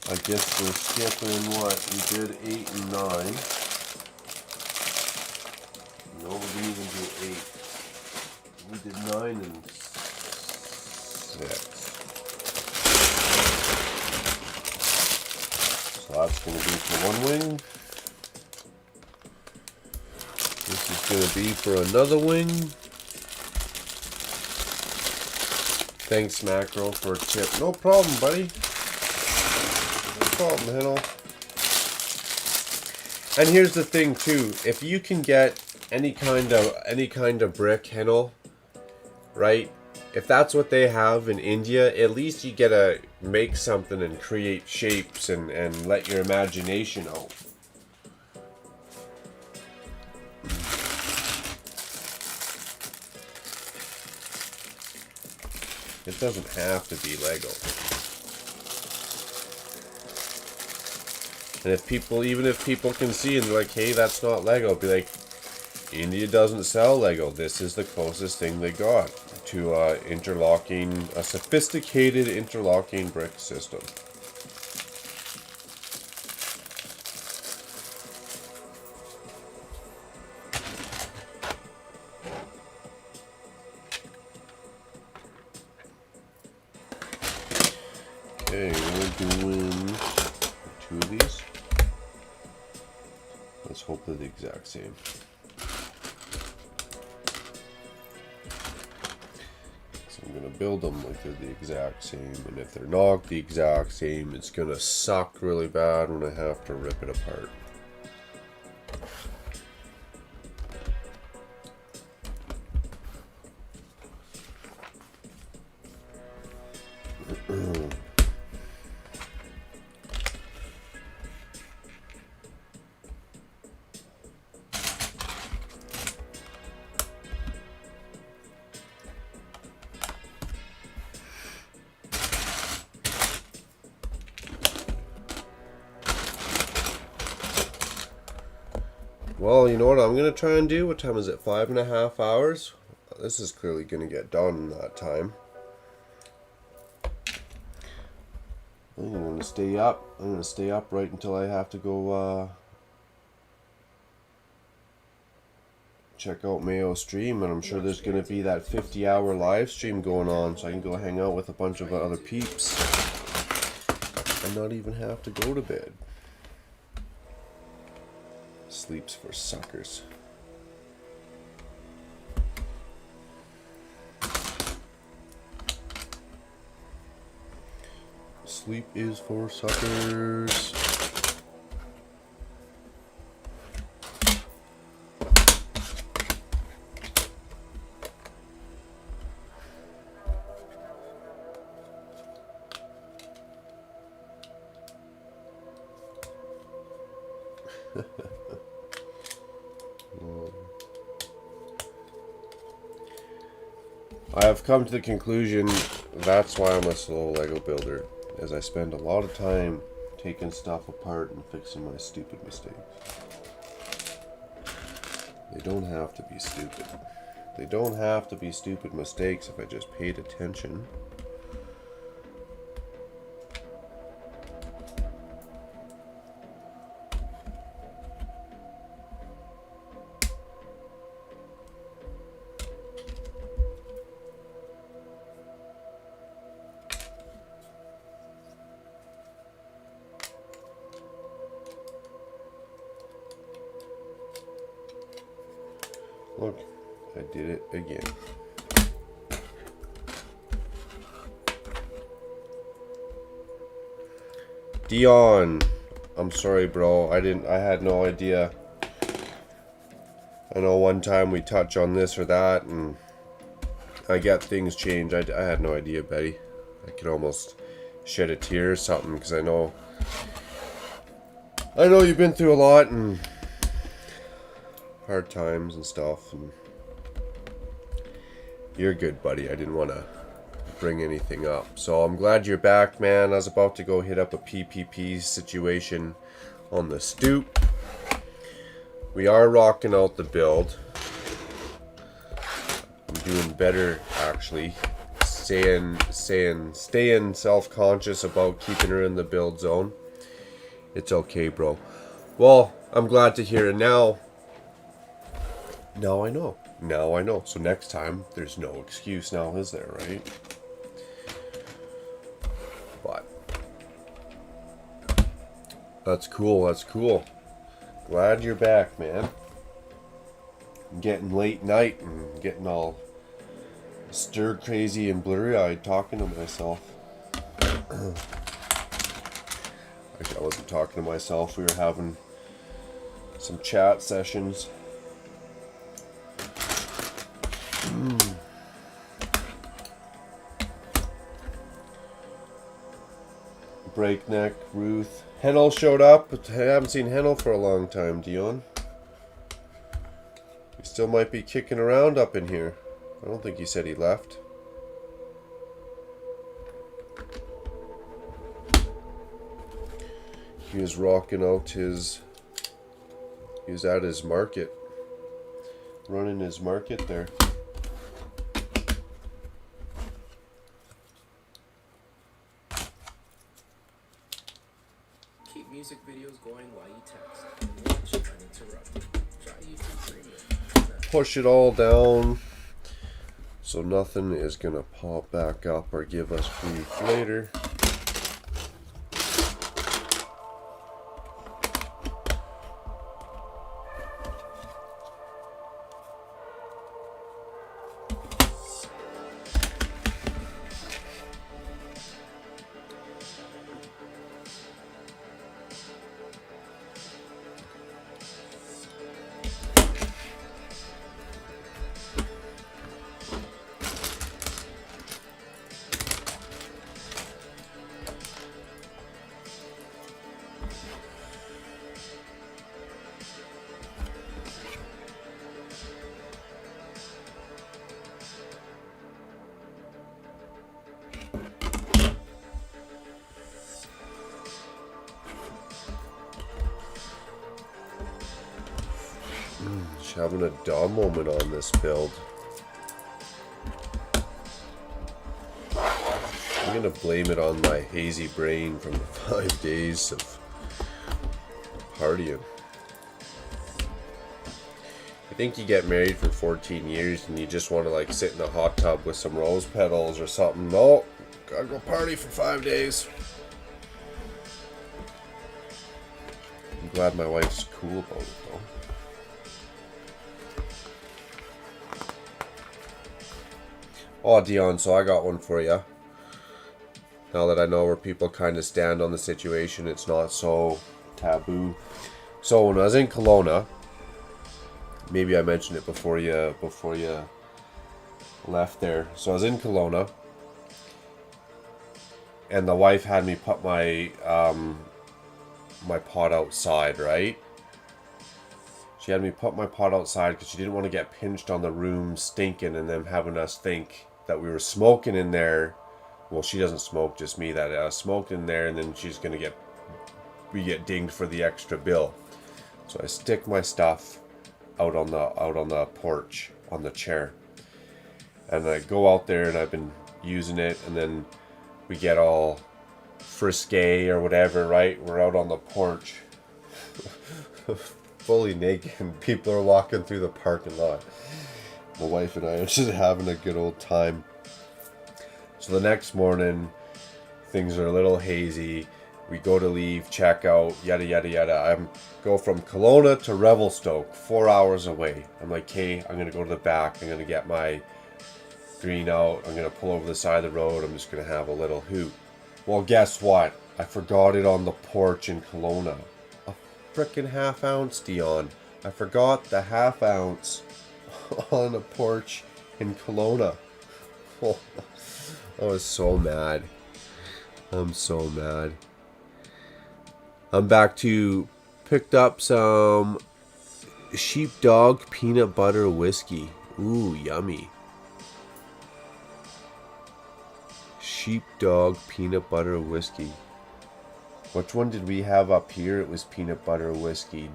I guess we're skipping what? We did 8 and 9. No, we didn't even do 8. We did 9 and 6. So that's going to be for one wing. This is going to be for another wing. Thanks, Makro, for a tip. No problem, buddy. Problem, Hennel. And here's the thing too, if you can get any kind of brick, Hennel, right? If that's what they have in India, at least you get to make something and create shapes and let your imagination out. It doesn't have to be Lego. And if people, even if people can see and they're like, hey, that's not Lego, be like, India doesn't sell Lego. This is the closest thing they got to interlocking, a sophisticated interlocking brick system. Okay, we're doing 2 of these. Let's hope they're the exact same. So I'm going to build them like they're the exact same, and if they're not the exact same, it's going to suck really bad when I have to rip it apart. Well, you know what I'm going to try and do? What time is it? 5.5 hours? This is clearly going to get done in that time. I'm going to stay up. I'm going to stay up right until I have to go check out Mayo's stream. And I'm sure there's going to be that 50-hour live stream going on. So I can go hang out with a bunch of other peeps. And not even have to go to bed. Sleeps for suckers. Sleep is for suckers. I have come to the conclusion that's why I'm a slow Lego builder, as I spend a lot of time taking stuff apart and fixing my stupid mistakes. They don't have to be stupid. They don't have to be stupid mistakes if I just paid attention. Look, I did it again. Dion, I'm sorry, bro. I had no idea. I know one time we touch on this or that, and I get things change. I had no idea, Betty. I could almost shed a tear or something, because I know you've been through a lot and hard times and stuff, and you're good, buddy. I didn't want to bring anything up. So I'm glad you're back, man. I was about to go hit up a PPP situation on the stoop. We are rocking out the build. I'm doing better, actually. Staying self-conscious about keeping her in the build zone. It's okay, bro. Well, I'm glad to hear it now. Now I know. Now I know. So next time, there's no excuse now, is there, right? But that's cool. That's cool. Glad you're back, man. I'm getting late night and getting all stir crazy and blurry-eyed talking to myself. Actually, I wasn't talking to myself. We were having some chat sessions. Breakneck, Ruth. Hennel showed up, but I haven't seen Hennel for a long time, Dion. He still might be kicking around up in here. I don't think he said he left. He was rocking out his... He was at his market. Running his market there. Keep music videos going while you text. Watch uninterrupted. Try YouTube Premium. Push it all down so nothing is gonna pop back up or give us grief later. Just having a dumb moment on this build. I'm gonna blame it on my hazy brain from the 5 days of partying. I think you get married for 14 years and you just want to like sit in a hot tub with some rose petals or something. No, gotta go party for 5 days. I'm glad my wife's cool about it though. Oh, Dion, so I got one for you. Now that I know where people kind of stand on the situation, it's not so taboo. So when I was in Kelowna, maybe I mentioned it before you left there. So I was in Kelowna, and the wife had me put my my pot outside, right? She had me put my pot outside because she didn't want to get pinched on the room stinking and them having us think that we were smoking in there. Well, she doesn't smoke, just me, that I smoked in there, and then she's gonna get dinged for the extra bill. So I stick my stuff out on the porch on the chair, and I go out there, and I've been using it, and then we get all frisky or whatever, right? We're out on the porch, fully naked, and people are walking through the parking lot. My wife and I are just having a good old time. So the next morning, things are a little hazy. We go to leave, check out, yada yada yada. I go from Kelowna to Revelstoke, 4 hours away. I'm like, hey, I'm gonna go to the back. I'm gonna get my green out. I'm gonna pull over the side of the road. I'm just gonna have a little hoot. Well, guess what? I forgot it on the porch in Kelowna. A frickin' half ounce, Dion. I forgot the half ounce on a porch in Kelowna. Oh, I was so mad. I'm so mad. I'm back to picked up some sheepdog peanut butter whiskey. Ooh, yummy. Sheepdog peanut butter whiskey. Which one did we have up here? It was peanut butter whiskey.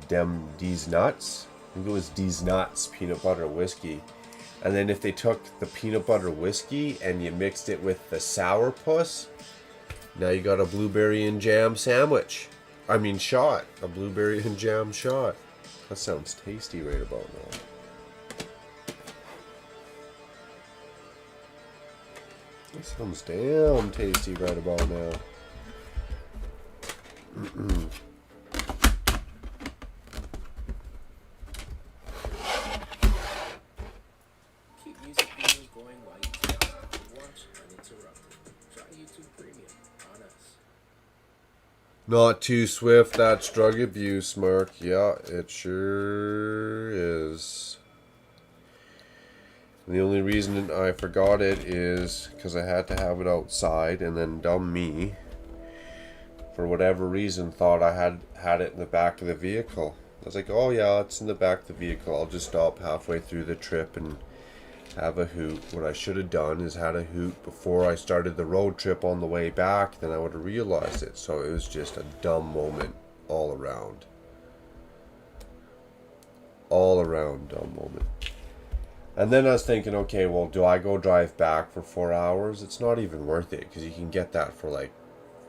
These nuts? I think it was these nuts peanut butter whiskey. And then if they took the peanut butter whiskey and you mixed it with the sourpuss, now you got a blueberry and jam sandwich. I mean shot. A blueberry and jam shot. That sounds tasty right about now. That sounds damn tasty right about now. Keep music videos going while you text and watch uninterrupted. Try YouTube Premium on us. Not too swift, that's drug abuse, Mark. Yeah, it sure is. And the only reason I forgot it is because I had to have it outside, and then dumb me, for whatever reason, thought I had it in the back of the vehicle. I was like, oh yeah, it's in the back of the vehicle. I'll just stop halfway through the trip and have a hoot. What I should have done is had a hoot before I started the road trip on the way back. Then I would have realized it. So it was just a dumb moment all around. All around dumb moment. And then I was thinking, okay, well, do I go drive back for 4 hours? It's not even worth it because you can get that for like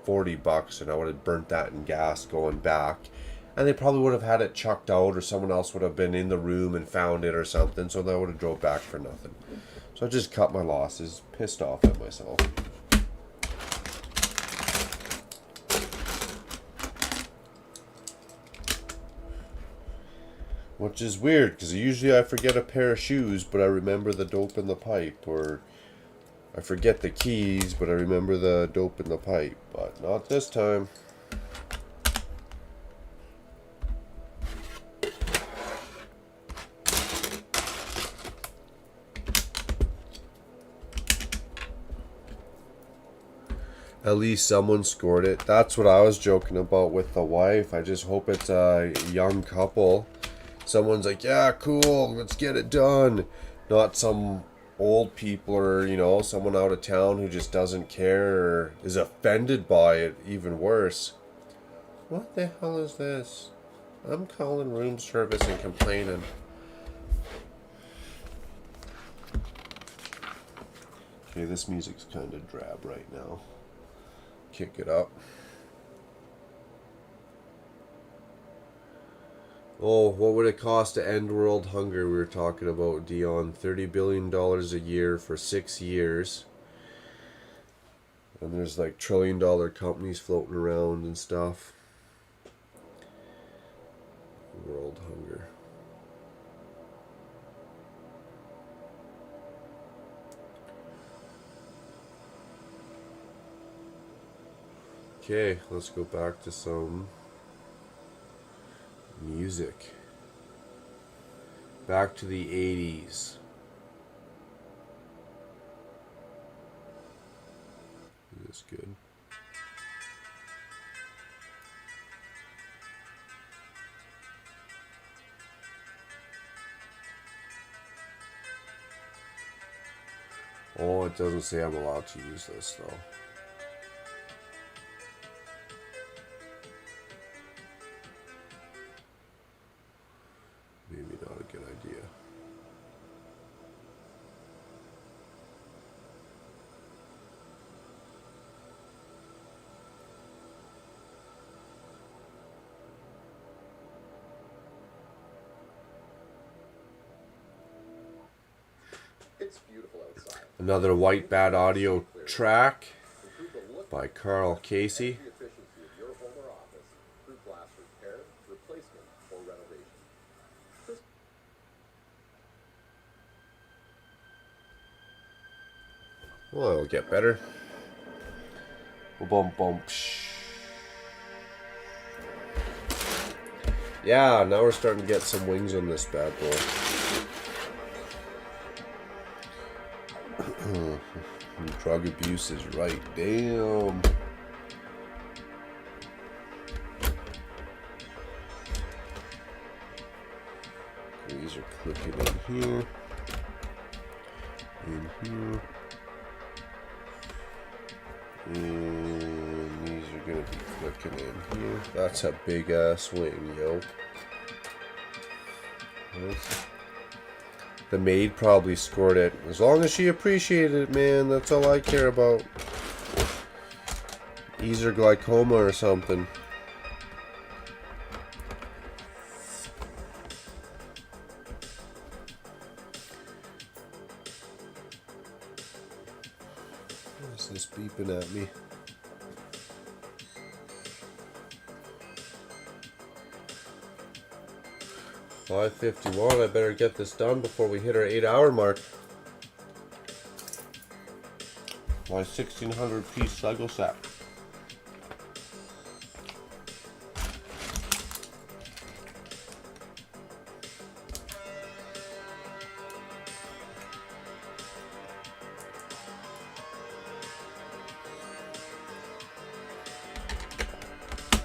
$40, and I would have burnt that in gas going back. And they probably would have had it chucked out, or someone else would have been in the room and found it or something, so they would have drove back for nothing. So I just cut my losses, pissed off at myself. Which is weird, because usually I forget a pair of shoes, but I remember the dope in the pipe, or I forget the keys, but I remember the dope in the pipe. But not this time. At least someone scored it. That's what I was joking about with the wife. I just hope it's a young couple. Someone's like, yeah, cool, let's get it done. Not some old people, or, you know, someone out of town who just doesn't care or is offended by it, even worse. What the hell is this? I'm calling room service and complaining. Okay, this music's kind of drab right now. Kick it up. Oh, what would it cost to end world hunger? We were talking about, Dion. $30 billion a year for 6 years. And there's like $1 trillion companies floating around and stuff. World hunger. Okay, let's go back to some music. Back to the 80s. Is this good? Oh, it doesn't say I'm allowed to use this though. Maybe not a good idea. It's beautiful outside. Another White Bat audio track by Carl Casey. The efficiency of your home or office through glass repair, replacement, or renovation. Well, it'll get better. Boom, boom, psh. Yeah, now we're starting to get some wings on this bad boy. Drug abuse is right. Damn. click it in here. In here. And these are gonna be clicking in here. That's a big ass wing, yo. The maid probably scored it. As long as she appreciated it, man, that's all I care about. Ease her glaucoma or something. What is this beeping at me? $5:51. I better get this done before we hit our 8-hour mark. My 1,600 piece Lego set.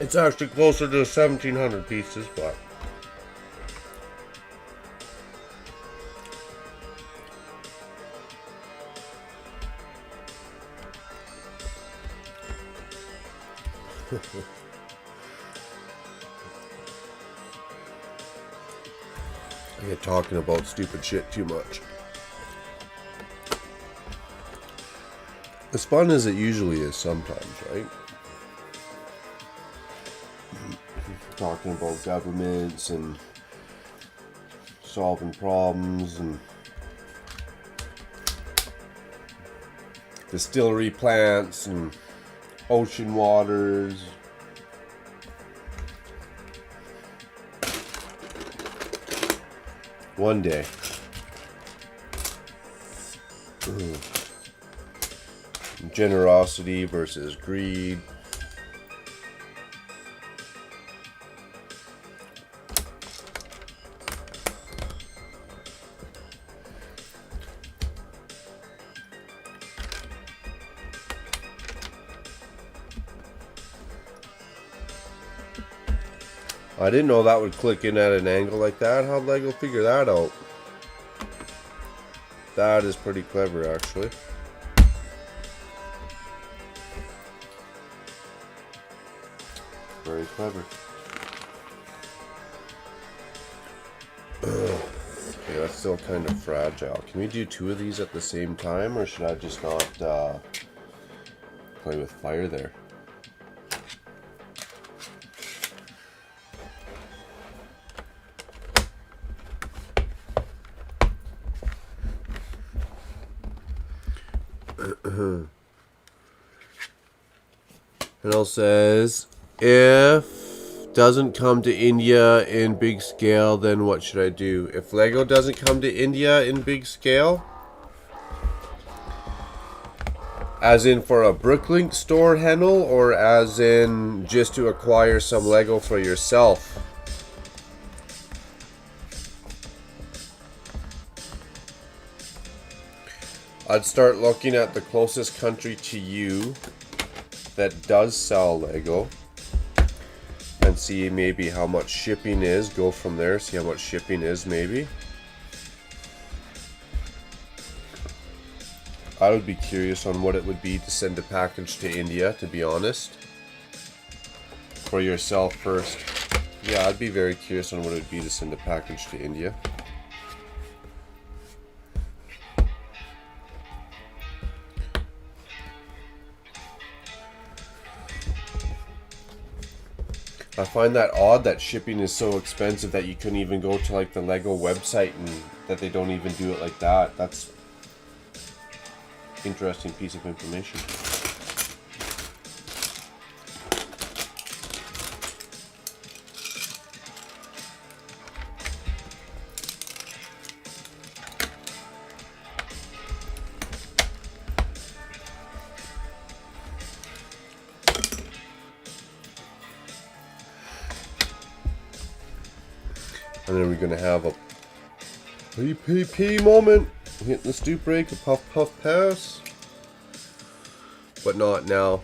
It's actually closer to 1,700 pieces, but I get talking about stupid shit too much. As fun as it usually is sometimes, right? Talking about governments and solving problems and distillery plants and ocean waters. One day. Generosity versus greed. I didn't know that would click in at an angle like that. How'd Lego figure that out? That is pretty clever, actually. Very clever. Okay, that's still kind of fragile. Can we do two of these at the same time, or should I just not play with fire there? It all says, if doesn't come to India in big scale, then what should I do? If Lego doesn't come to India in big scale, as in for a Brooklink store, Hennel, or as in just to acquire some Lego for yourself? I'd start looking at the closest country to you that does sell Lego and see maybe how much shipping is. Go from there, see how much shipping is maybe. I would be curious on what it would be to send a package to India, to be honest. For yourself first. Yeah, I'd be very curious on what it would be to send a package to India. I find that odd that shipping is so expensive that you couldn't even go to like the Lego website and that they don't even do it like that. That's an interesting piece of information. And then we're going to have a PPP moment. Hit the stoop break, a puff puff pass. But not now.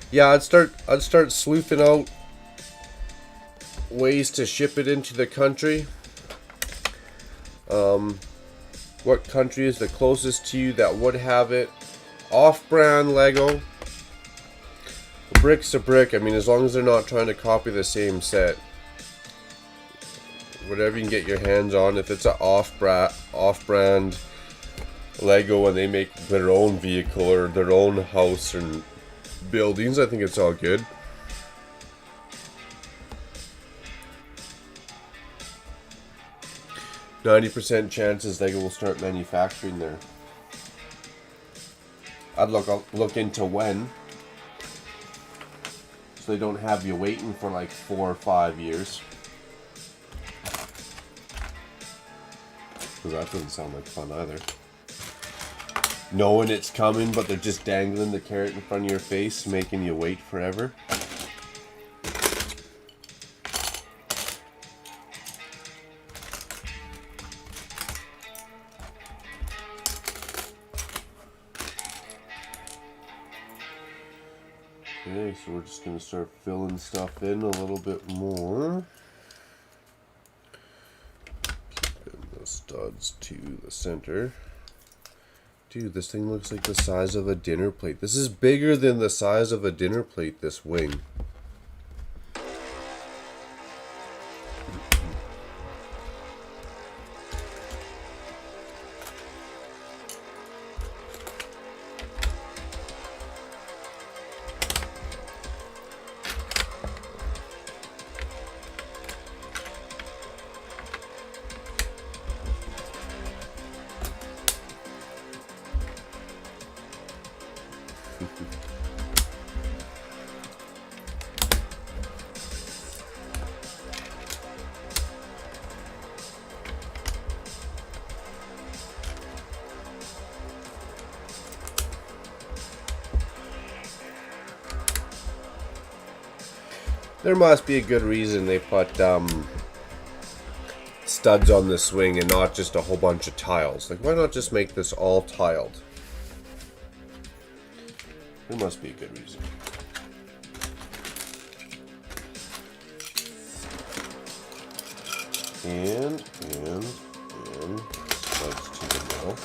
Yeah, I'd start sleuthing out ways to ship it into the country. What country is the closest to you that would have it? Off-brand Lego. A brick's a brick. I mean, as long as they're not trying to copy the same set. Whatever you can get your hands on. If it's an off-brand Lego and they make their own vehicle or their own house and buildings, I think it's all good. %90 chances Lego will start manufacturing there. I'd look into when, so they don't have you waiting for like 4 or 5 years. Because that doesn't sound like fun either. Knowing it's coming, but they're just dangling the carrot in front of your face, making you wait forever. Okay, so we're just going to start filling stuff in a little bit more. Keeping the studs to the center. Dude, this thing looks like the size of a dinner plate. This is bigger than the size of a dinner plate, this wing. There must be a good reason they put studs on the swing and not just a whole bunch of tiles. Like, why not just make this all tiled? There must be a good reason. And studs to the middle.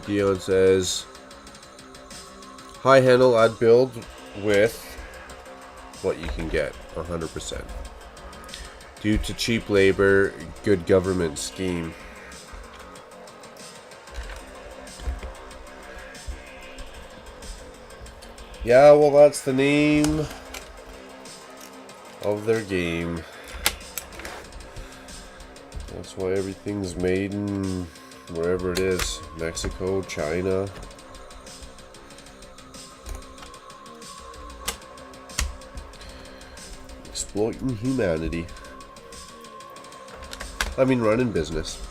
Dion says, high handle, I'd build with what you can get, 100%. Due to cheap labor, good government scheme. Yeah, well, that's the name of their game. That's why everything's made in wherever it is. Mexico, China. Exploiting humanity. I mean, running business.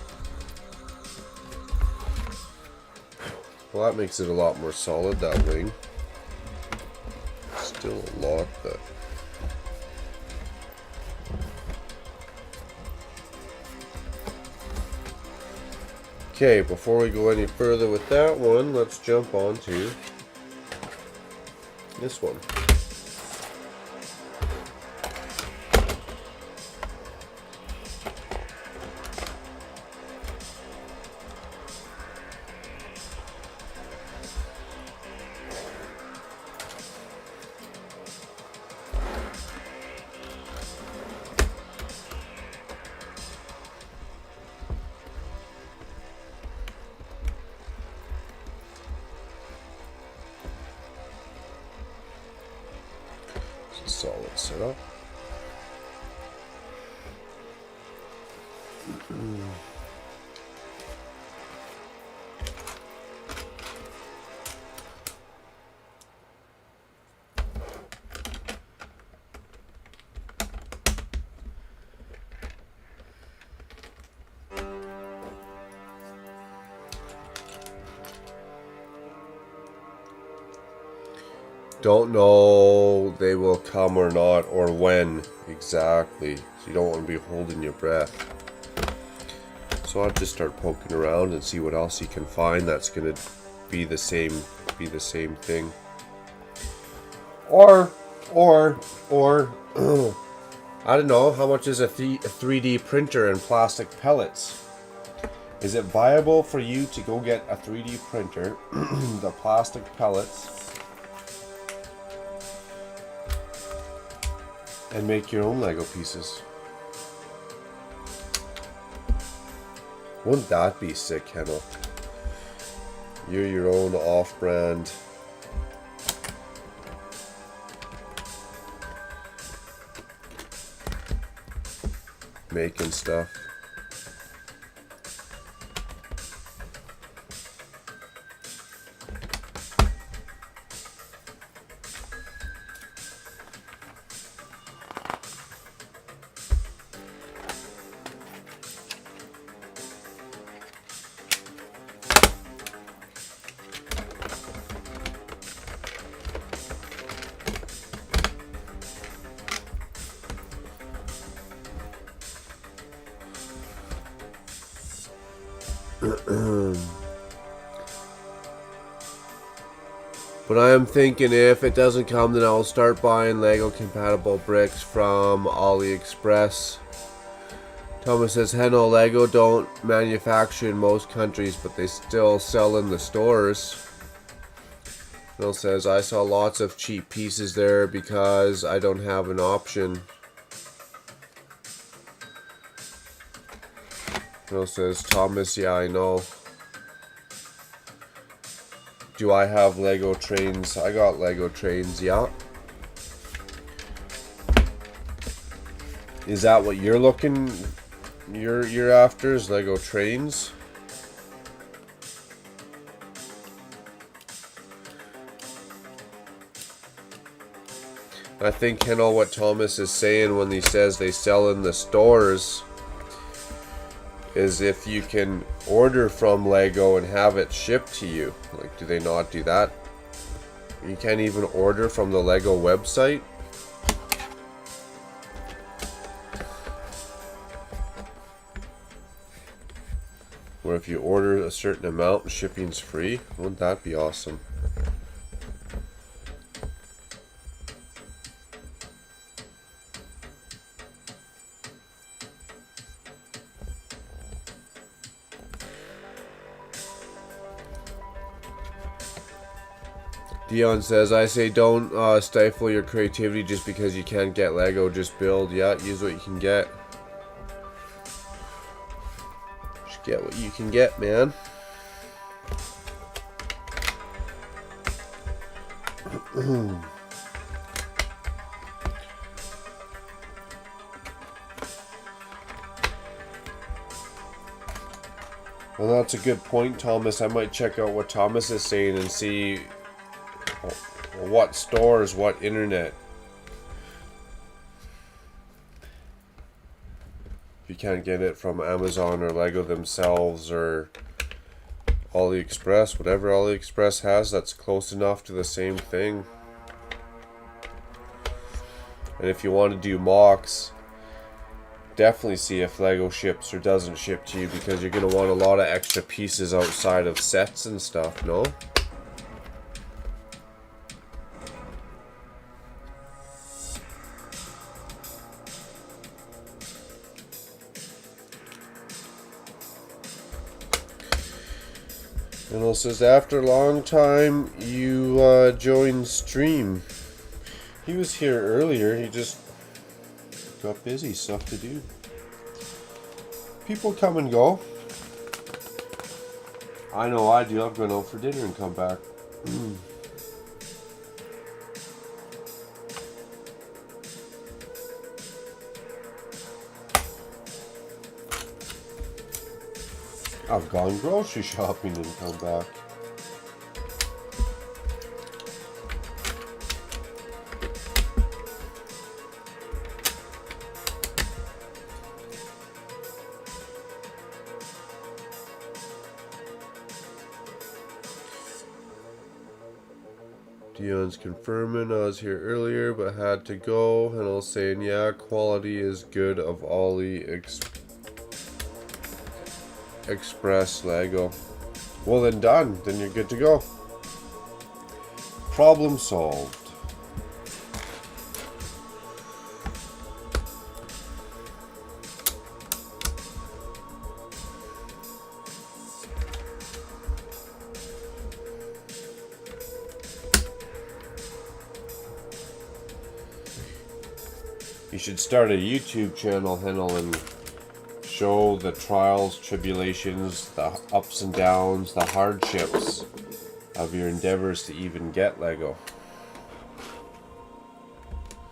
Well, that makes it a lot more solid, that wing. Still a lot, but... Okay, before we go any further with that one, let's jump on to this one. Solid setup. Don't know they will come or not, or when exactly. So you don't want to be holding your breath. So I'll just start poking around and see what else you can find that's going to be the same to be the same thing. Or I don't know, how much is a 3D printer and plastic pellets? Is it viable for you to go get a 3D printer, the plastic pellets, and make your own Lego pieces? Wouldn't that be sick, Kendall? You're your own off-brand making stuff. But I am thinking if it doesn't come, then I'll start buying Lego compatible bricks from AliExpress. Thomas says, Heno, Lego don't manufacture in most countries, but they still sell in the stores. Phil says, I saw lots of cheap pieces there because I don't have an option. Phil says, Thomas, yeah, I know. Do I have Lego trains? I got Lego trains, yeah. Is that what you're looking, you're after, is Lego trains? I think you know what Thomas is saying when he says they sell in the stores is if you can order from Lego and have it shipped to you. Like, do they not do that? You can't even order from the Lego website? Or if you order a certain amount, shipping's free? Wouldn't that be awesome? Dion says, I say don't stifle your creativity just because you can't get Lego. Just build. Yeah, use what you can get. Just get what you can get, man. Well, that's a good point, Thomas. I might check out what Thomas is saying and see what stores, what internet. If you can't get it from Amazon or Lego themselves or AliExpress, whatever AliExpress has that's close enough to the same thing. And if you want to do mocks, definitely see if Lego ships or doesn't ship to you, because you're going to want a lot of extra pieces outside of sets and stuff, no? And it says, after a long time, you joined stream. He was here earlier, he just got busy, stuff to do. People come and go. I know I do, I'm going out for dinner and come back. I've gone grocery shopping and come back. Dion's confirming I was here earlier but had to go, and I was saying, yeah, quality is good of AliExpress Lego. Well then done, then you're good to go. Problem solved. You should start a YouTube channel, Hennel, and show the trials, tribulations, the ups and downs, the hardships of your endeavors to even get Lego.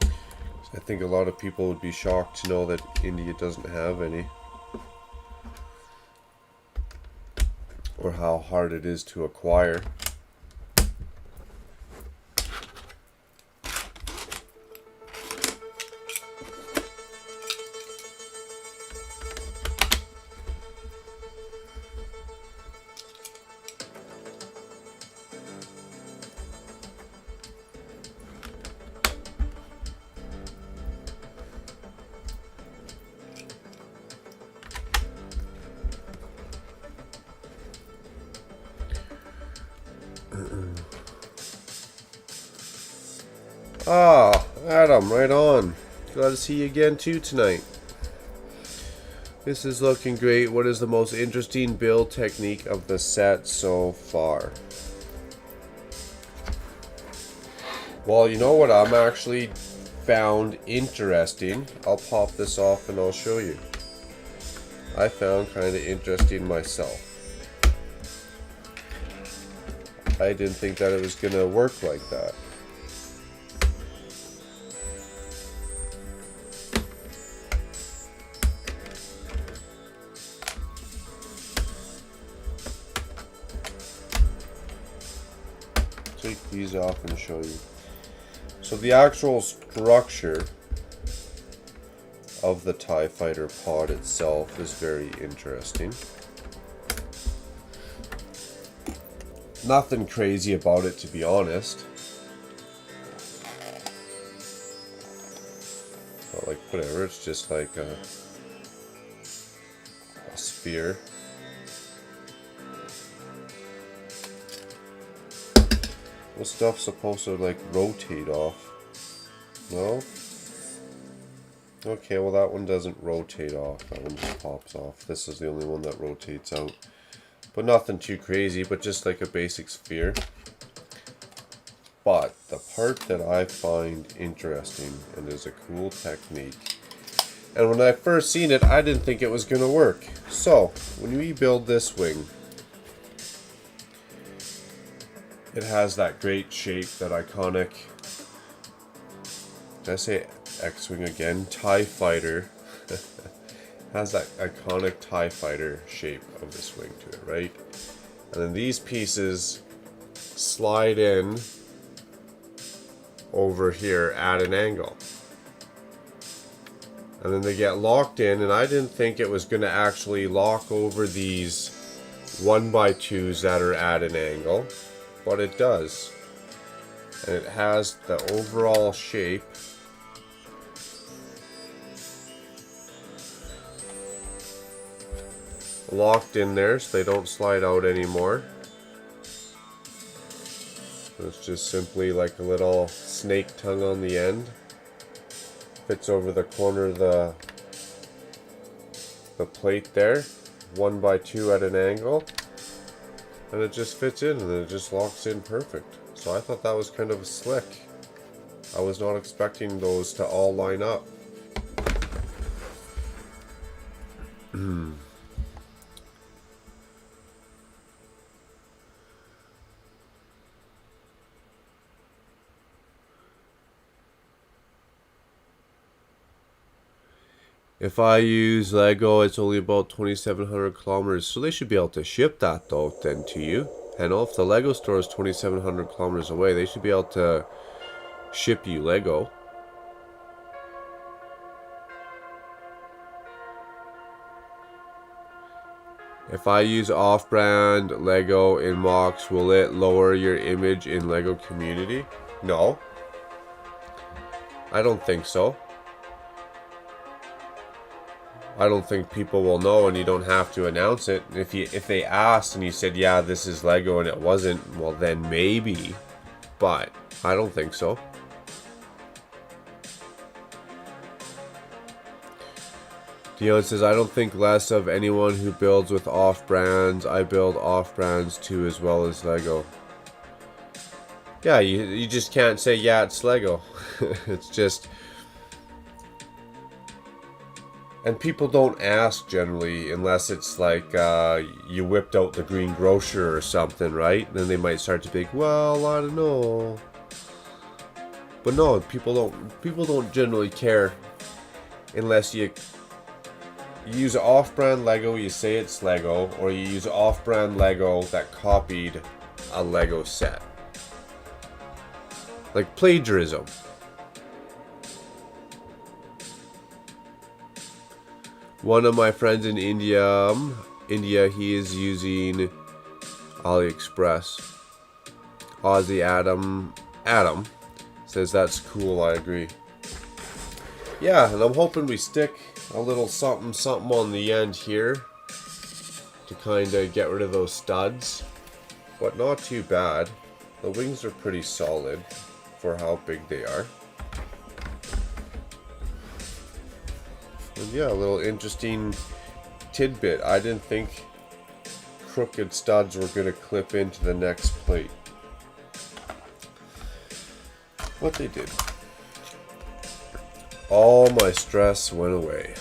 I think a lot of people would be shocked to know that India doesn't have any, or how hard it is to acquire. Ah, Adam, right on. Glad to see you again too tonight. This is looking great. What is the most interesting build technique of the set so far? Well, you know what I'm actually found interesting? I'll pop this off and I'll show you. I found kind of interesting myself. I didn't think that it was going to work like that. Take these off and show you. So the actual structure of the TIE Fighter pod itself is very interesting. Nothing crazy about it, to be honest. But like whatever, it's just like a sphere. This stuff's supposed to like rotate off. No? Okay, well that one doesn't rotate off. That one just pops off. This is the only one that rotates out. But nothing too crazy, but just like a basic sphere. But the part that I find interesting and is a cool technique, and when I first seen it, I didn't think it was going to work. So, when we build this wing, it has that great shape, that iconic, did I say X-Wing again? TIE Fighter. Has that iconic TIE Fighter shape of this wing to it, right? And then these pieces slide in over here at an angle. And then they get locked in, and I didn't think it was going to actually lock over these 1x2s that are at an angle. But it does, and it has the overall shape locked in there, so they don't slide out anymore. It's just simply like a little snake tongue on the end. Fits over the corner of the plate there, 1x2 at an angle. And it just fits in, and it just locks in perfect. So I thought that was kind of slick. I was not expecting those to all line up. If I use Lego, it's only about 2,700 kilometers. So they should be able to ship that though then to you. And if the Lego store is 2,700 kilometers away, they should be able to ship you Lego. If I use off-brand Lego in Mox, will it lower your image in Lego community? No. I don't think so. I don't think people will know, and you don't have to announce it. If they asked and you said, yeah, this is Lego, and it wasn't, well then maybe. but I don't think so. Dion says, I don't think less of anyone who builds with off-brands. I build off-brands too, as well as Lego. Yeah, you just can't say, yeah, it's Lego. It's just... And people don't ask generally, unless it's like you whipped out the Green Grocer or something, right? Then they might start to be like, well, I don't know. But no, people don't generally care unless you use off-brand Lego, you say it's Lego, or you use off-brand Lego that copied a Lego set. Like plagiarism. One of my friends in India, he is using AliExpress. Aussie Adam says that's cool, I agree. Yeah, and I'm hoping we stick a little something on the end here to kind of get rid of those studs, but not too bad. The wings are pretty solid for how big they are. And yeah, a little interesting tidbit. I didn't think crooked studs were going to clip into the next plate, but they did. All my stress went away.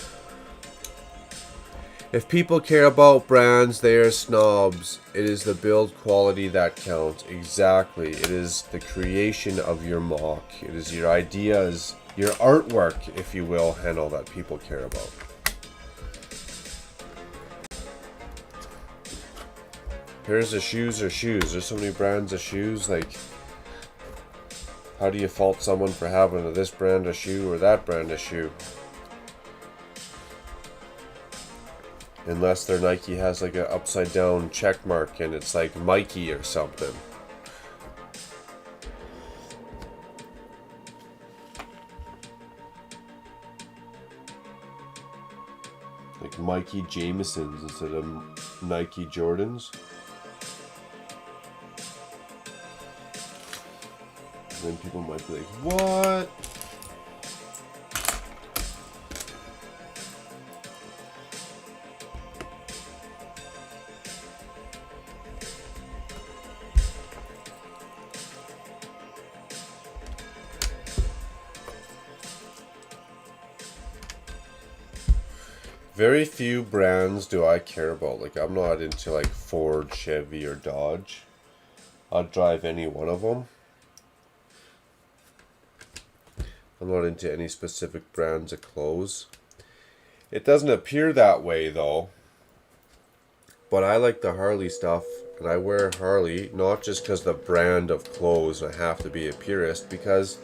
If people care about brands, they are snobs. It is the build quality that counts. Exactly. It is the creation of your mock. It is your ideas, your artwork, if you will, and all that people care about. Pairs of shoes are shoes. There's so many brands of shoes. Like, how do you fault someone for having this brand of shoe or that brand of shoe? Unless their Nike has like an upside down check mark and it's like Mikey or something. Like Mikey Jamesons instead of Nike Jordans. And then people might be like, what? Very few brands do I care about. Like, I'm not into like Ford, Chevy, or Dodge. I'd drive any one of them. I'm not into any specific brands of clothes. It doesn't appear that way though. But I like the Harley stuff, and I wear Harley not just because the brand of clothes. I have to be a purist because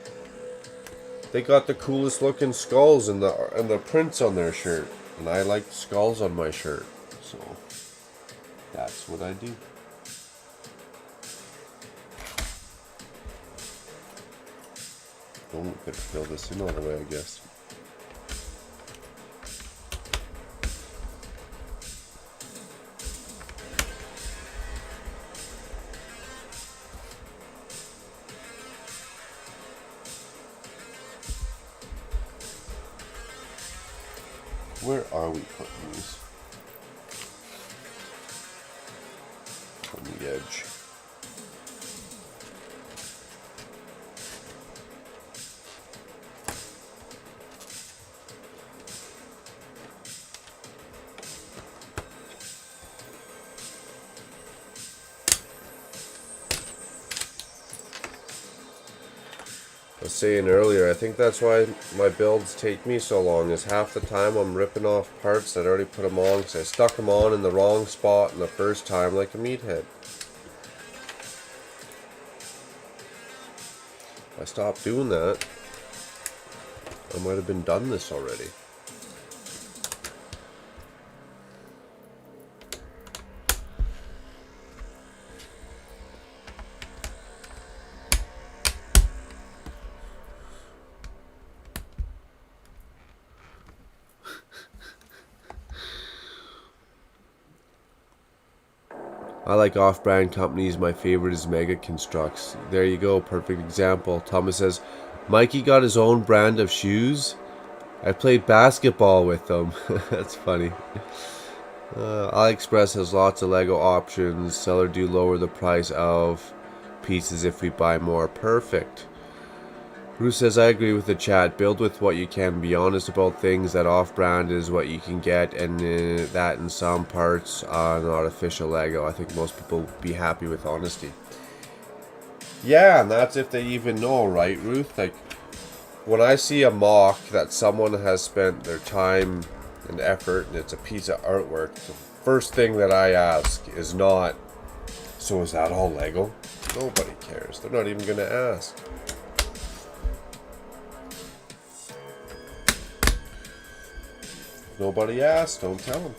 they got the coolest looking skulls and the prints on their shirt. And I like skulls on my shirt, so that's what I do. Oh, gotta fill this in all the way, I guess. Where are we putting these? On the edge. I was saying earlier, I think that's why my builds take me so long, is half the time I'm ripping off parts that I already put them on because I stuck them on in the wrong spot in the first time like a meathead. If I stopped doing that, I might have been done this already. I like off-brand companies. My favorite is Mega Constructs. There you go, perfect example. Thomas says, Mikey got his own brand of shoes. I played basketball with them. That's funny. AliExpress has lots of Lego options. Seller do lower the price of pieces if we buy more. Perfect. Bruce says, I agree with the chat. Build with what you can. Be honest about things. That off-brand is what you can get, and that in some parts are not official Lego. I think most people would be happy with honesty. Yeah, and that's if they even know, right, Ruth? Like, when I see a mock that someone has spent their time and effort, and it's a piece of artwork, the first thing that I ask is not, so is that all Lego? Nobody cares. They're not even going to ask. Nobody asked, don't tell them.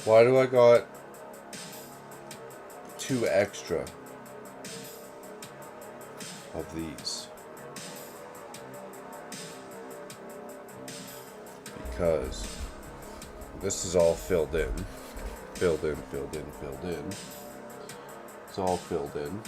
Why do I got 2 extra of these? Because this is all filled in. Filled in. It's all filled in.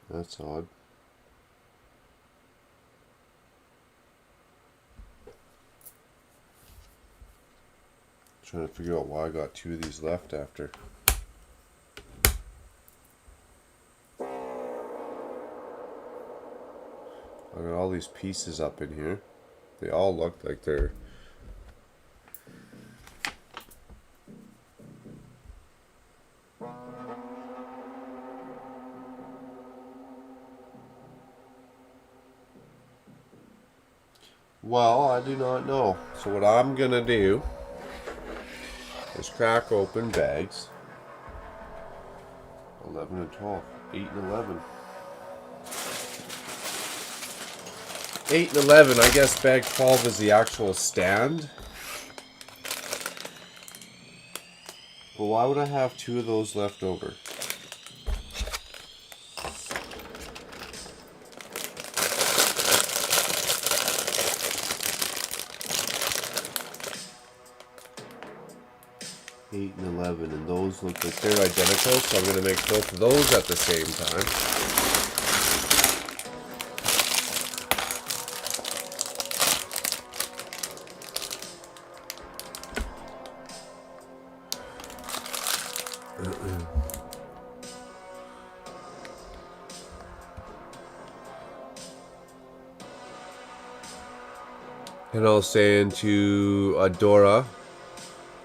That's odd. Trying to figure out why I got 2 of these left after. I got all these pieces up in here. They all look like they're... Well, I do not know. So what I'm gonna do is crack open bags 11 and 12, 8 and 11. 8 and 11, I guess bag 12 is the actual stand. But why would I have 2 of those left over? Eight and 11, and those look like they're identical, so I'm going to make both of those at the same time. And I was saying to Adora,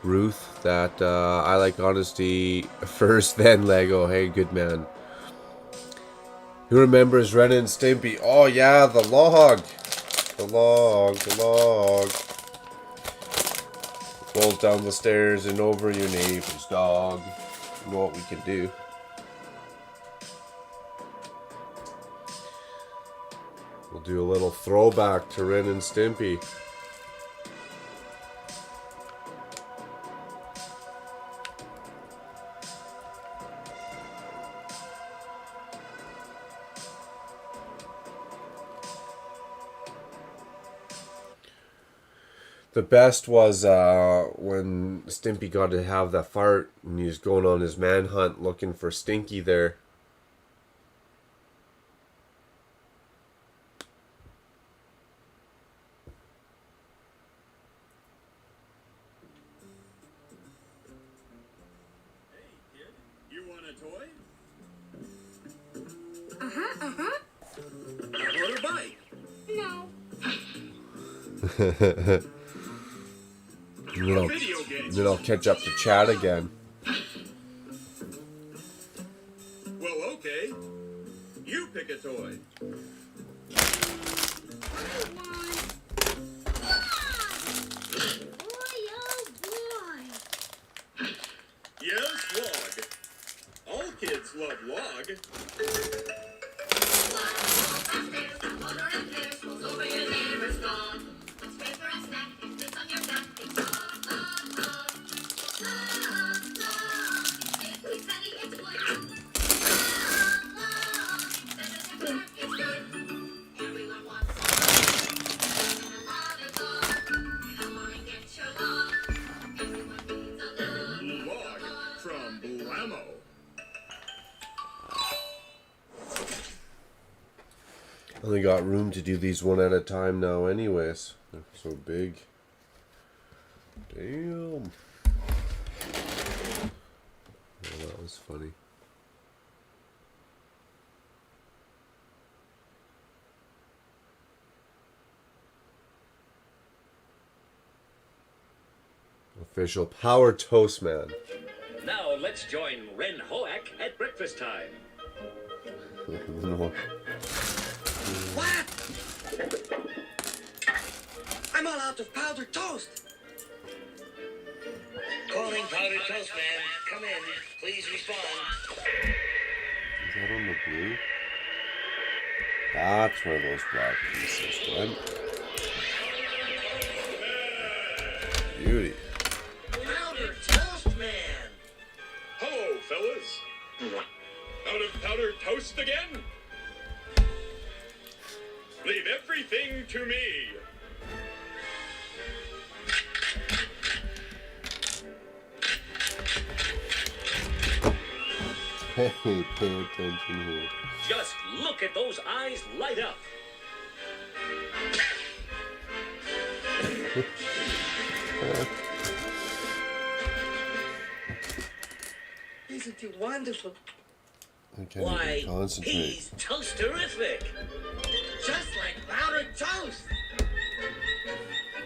Ruth, that I like honesty first, then Lego. Hey, good man. Who remembers Ren and Stimpy? Oh yeah, the log. The log. Rolls down the stairs and over your neighbor's dog. You know what we can do. We'll do a little throwback to Ren and Stimpy. The best was when Stimpy got to have that fart and he was going on his manhunt looking for Stinky there. Uh-huh. How about a bite? No. Then I'll catch up to Chad again. Well, okay. You pick a toy. Boy, oh boy. Yes, log. All kids love log. Log from Blammo. Only got room to do these one at a time now anyways. They're so big. Damn. Oh, that was funny. Official Power Toast Man. Now let's join Ren Hoak at breakfast time. No. What? I'm all out of powdered toast. Calling powdered toast man. Come in. Please respond. Is that on the blue? That's where those black pieces went. Beauty. Powdered toast man. Hello, fellas. Out of powdered toast again? Leave everything to me. Hey, pay attention here. Just look at those eyes light up. Isn't it wonderful? I can't Why, even concentrate. he's toast-terrific. Just like powdered toast.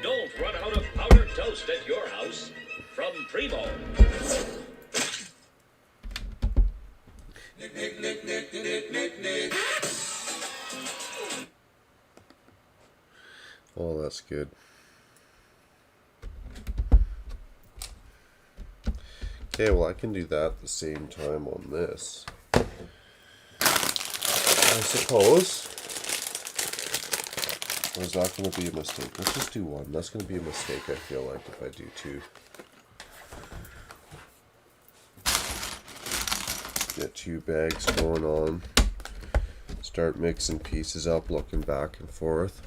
Don't run out of powdered toast at your house. From Primo. Oh, that's good. Okay, well, I can do that at the same time on this. I suppose. Or is that going to be a mistake? Let's just do one. That's going to be a mistake, I feel like, if I do two. Get two bags going on. Start mixing pieces up, looking back and forth.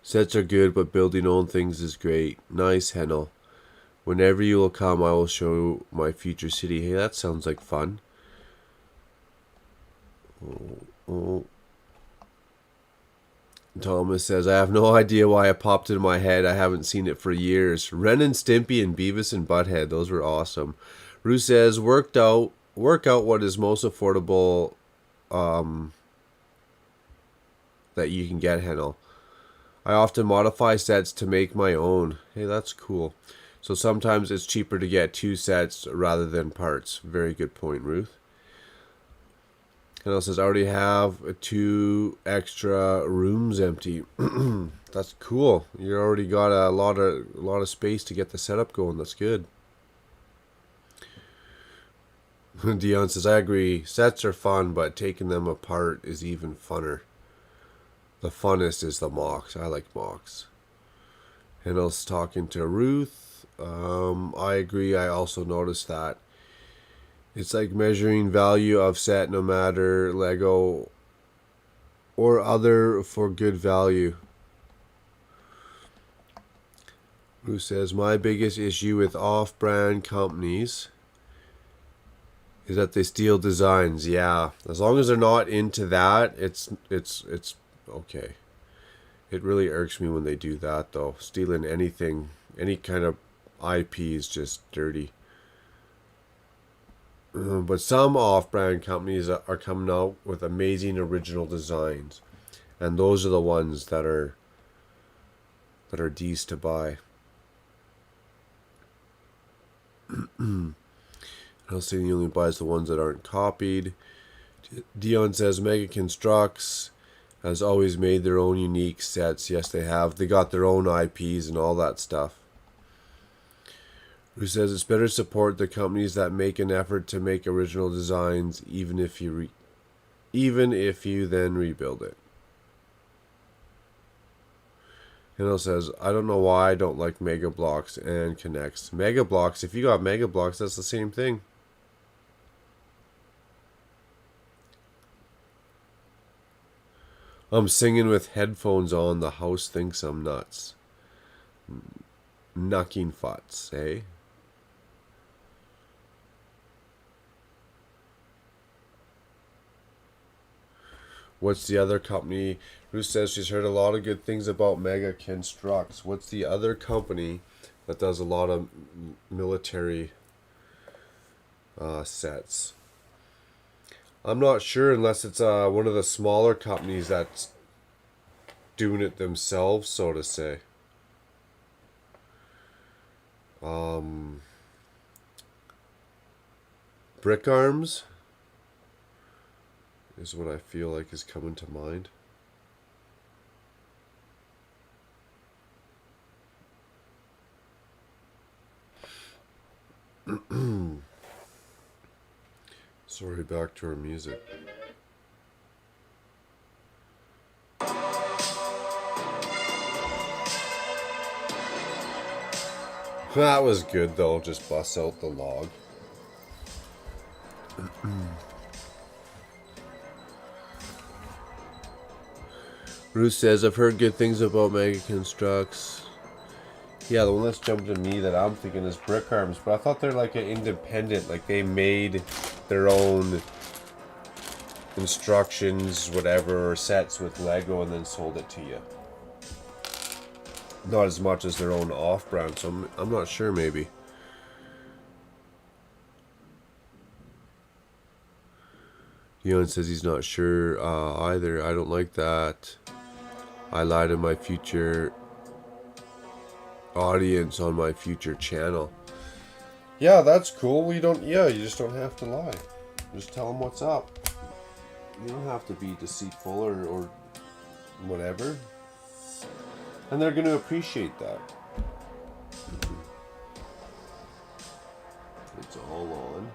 Sets are good, but building own things is great. Nice, Hennel. Whenever you will come, I will show my future city. Hey, that sounds like fun. Oh. Thomas says, I have no idea why it popped into my head. I haven't seen it for years. Ren and Stimpy and Beavis and Butthead. Those were awesome. Rue says, work out what is most affordable that you can get, Hennel. I often modify sets to make my own. Hey, that's cool. So sometimes it's cheaper to get two sets rather than parts. Very good point, Ruth. Hennel says, I already have 2 extra rooms empty. That's cool. You already got a lot of space to get the setup going. That's good. Dion says, I agree. Sets are fun, but taking them apart is even funner. The funnest is the mocks. I like mocks. Hennel's talking to Ruth. I agree. I also noticed that. It's like measuring value of set no matter Lego or other for good value. Ruth says, my biggest issue with off-brand companies is that they steal designs. Yeah, as long as they're not into that, it's okay. It really irks me when they do that, though. Stealing anything, any kind of IP is just dirty. But some off-brand companies are coming out with amazing original designs, and those are the ones that are D's to buy. I'll say he only buys the ones that aren't copied. Dion says Mega Constructs has always made their own unique sets. Yes, they have. They got their own IPs and all that stuff. Who says it's better to support the companies that make an effort to make original designs, even if you then rebuild it. Hino says, I don't know why I don't like Mega Blocks and Connects. Mega Blocks, if you got Mega Blocks, that's the same thing. I'm singing with headphones on. The house thinks I'm nuts. Knucking futs, eh? What's the other company? Who says she's heard a lot of good things about Mega Constructs? What's the other company that does a lot of military sets? I'm not sure unless it's one of the smaller companies that's doing it themselves, so to say. Brick Arms is what I feel like is coming to mind. Sorry, back to our music. That was good though, just bust out the log. Bruce says, I've heard good things about Mega Constructs. Yeah, the one that's jumped to me that I'm thinking is Brick Arms, but I thought they're like an independent, like they made their own instructions, whatever, or sets with Lego and then sold it to you. Not as much as their own off-brand, so I'm not sure, maybe. Dion says he's not sure either. I don't like that. I lie to my future audience on my future channel. Yeah, that's cool. You just don't have to lie. Just tell them what's up. You don't have to be deceitful or whatever. And they're going to appreciate that. It's all on.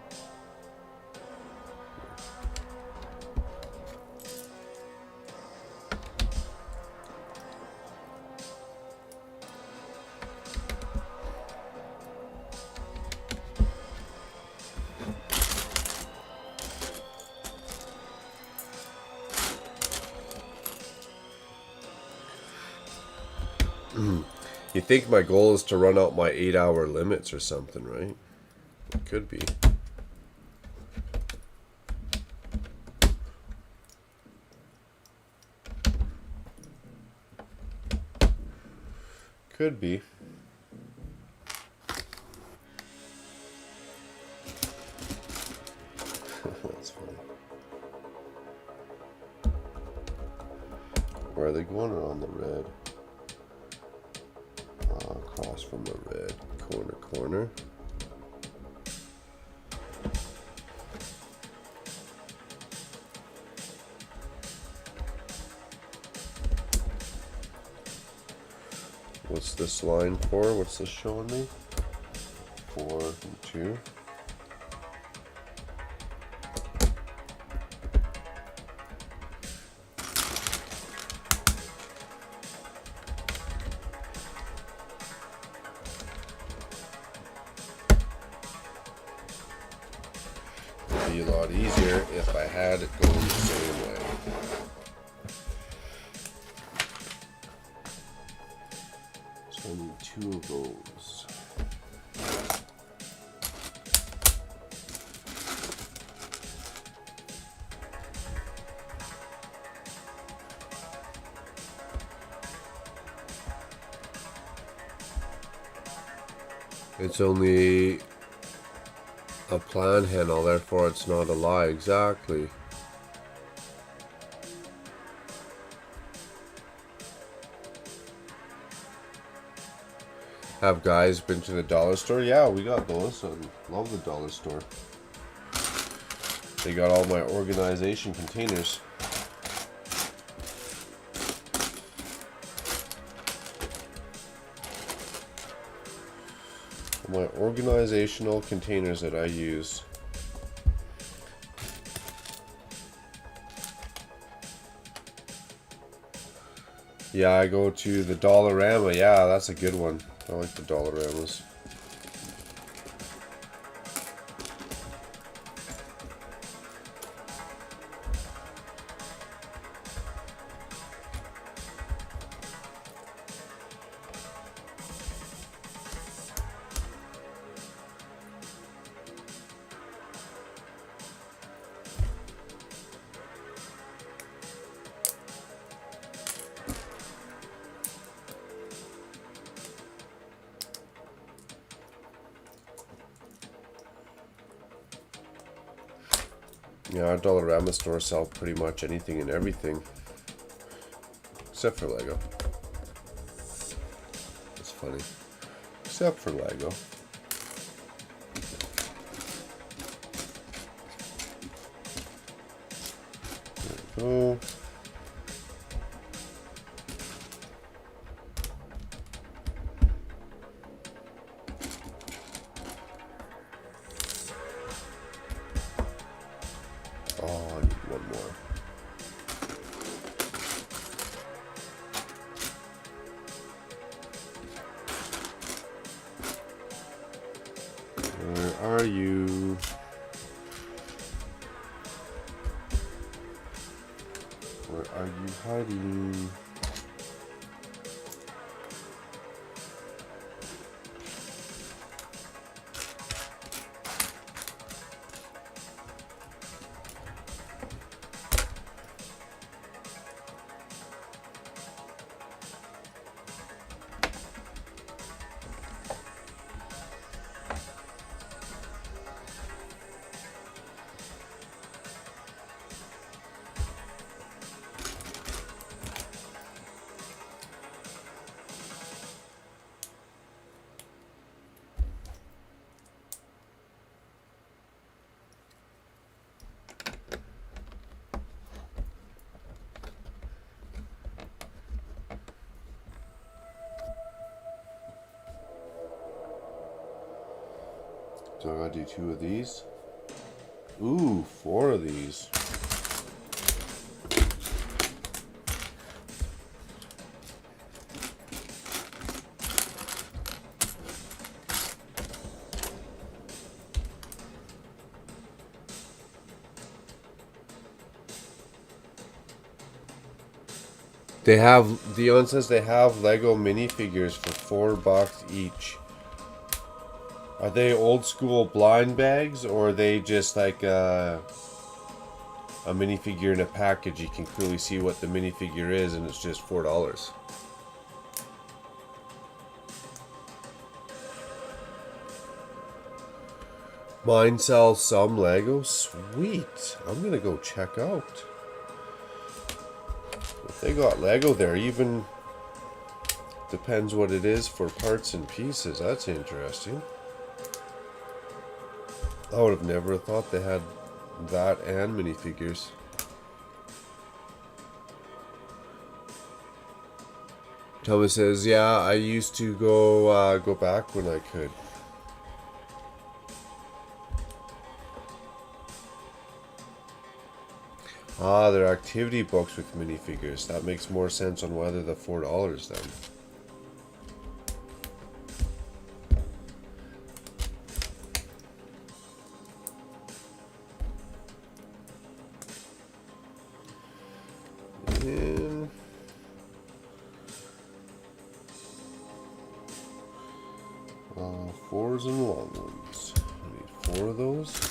You think my goal is to run out my 8-hour limits or something, right? It could be. Could be. That's funny. Where are they going around the red? Across from the red. Corner. What's this line for? What's this showing me? 4 and 2. It'd be a lot easier if I had it going the same way. So I need 2 of those. It's only a plan handle, therefore it's not a lie. Exactly. Have guys been to the dollar store? Yeah, we got those. I love the dollar store. They got all my organization containers. My organizational containers that I use. Yeah, I go to the Dollarama. Yeah, that's a good one. I like the Dollaramas. Yeah, our Dollarama store sells pretty much anything and everything. Except for Lego. That's funny. Except for Lego. There we go. Oh, I need one more. Where are you? Where are you hiding? So I gotta do 2 of these. Ooh, 4 of these. They have, Dion says they have Lego minifigures for $4 each. Are they old school blind bags, or are they just like a minifigure in a package? You can clearly see what the minifigure is, and it's just $4. Mine sells some Lego. Sweet. I'm gonna go check out. If they got Lego there, even depends what it is for parts and pieces. That's interesting. I would have never thought they had that and minifigures. Thomas says, "Yeah, I used to go back when I could." Ah, they're activity books with minifigures. That makes more sense on why they're the $4 then. And 4s and long ones. I need 4 of those.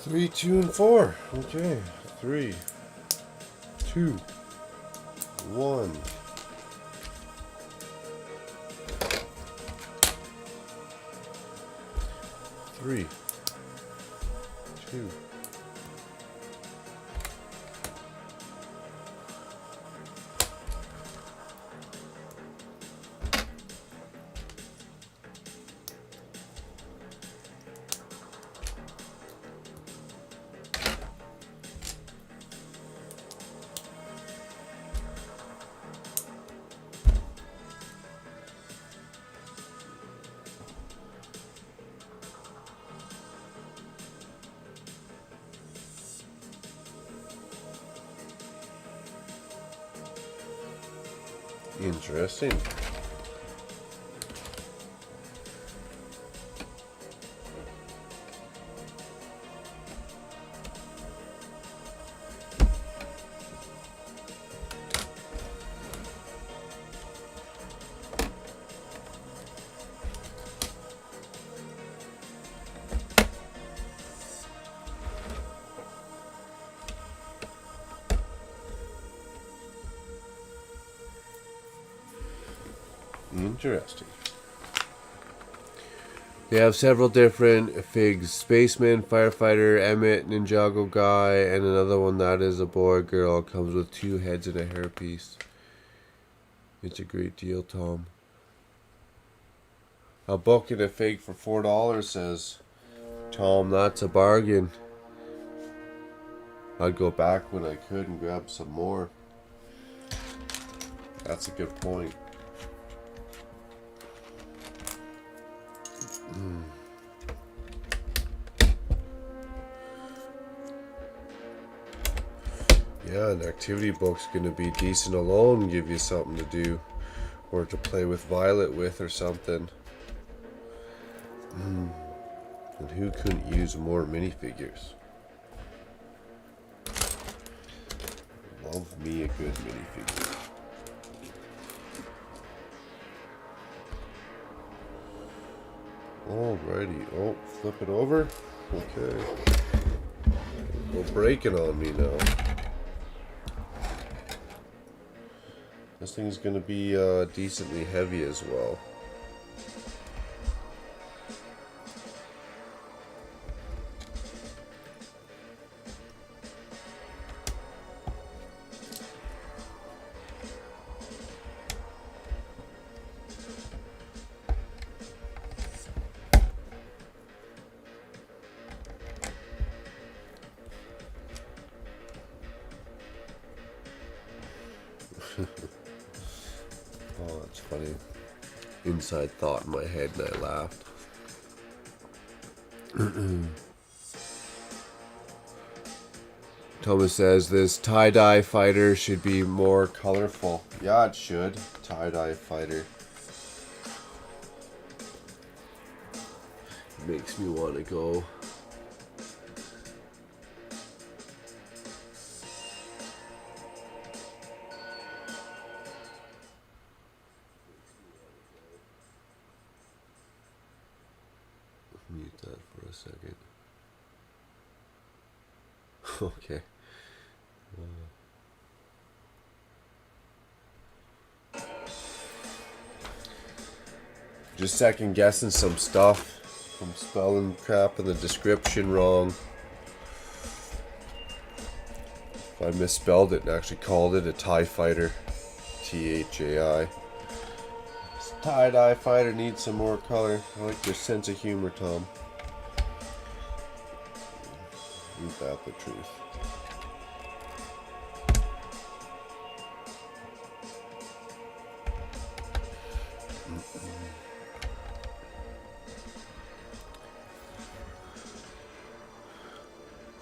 3, 2, and 4. Okay. 3, 2, 1. 3, 2. Interesting. Interesting. They have several different figs: spaceman, firefighter, Emmett, Ninjago guy, and another one that is a boy or girl. Comes with 2 heads and a hairpiece. It's a great deal, Tom. A book and a fig for $4, says Tom. That's a bargain. I'd go back when I could and grab some more. That's a good point. Yeah, an activity book's gonna be decent alone, give you something to do or to play with Violet with or something. And who couldn't use more minifigures? Love me a good minifigure. Alrighty. Oh, flip it over. Okay. Go breaking on me now. This thing's gonna be decently heavy as well. Oh, that's funny. Inside thought in my head, and I laughed. Thomas says this tie-dye fighter should be more colorful. Yeah, it should. Tie-dye fighter. Makes me want to go. Mute that for a second. Okay. Just second guessing some stuff. I'm spelling crap in the description wrong. If I misspelled it and actually called it a TIE Fighter. THAI. This tie-dye fighter needs some more color. I like your sense of humor, Tom. Ain't that the truth?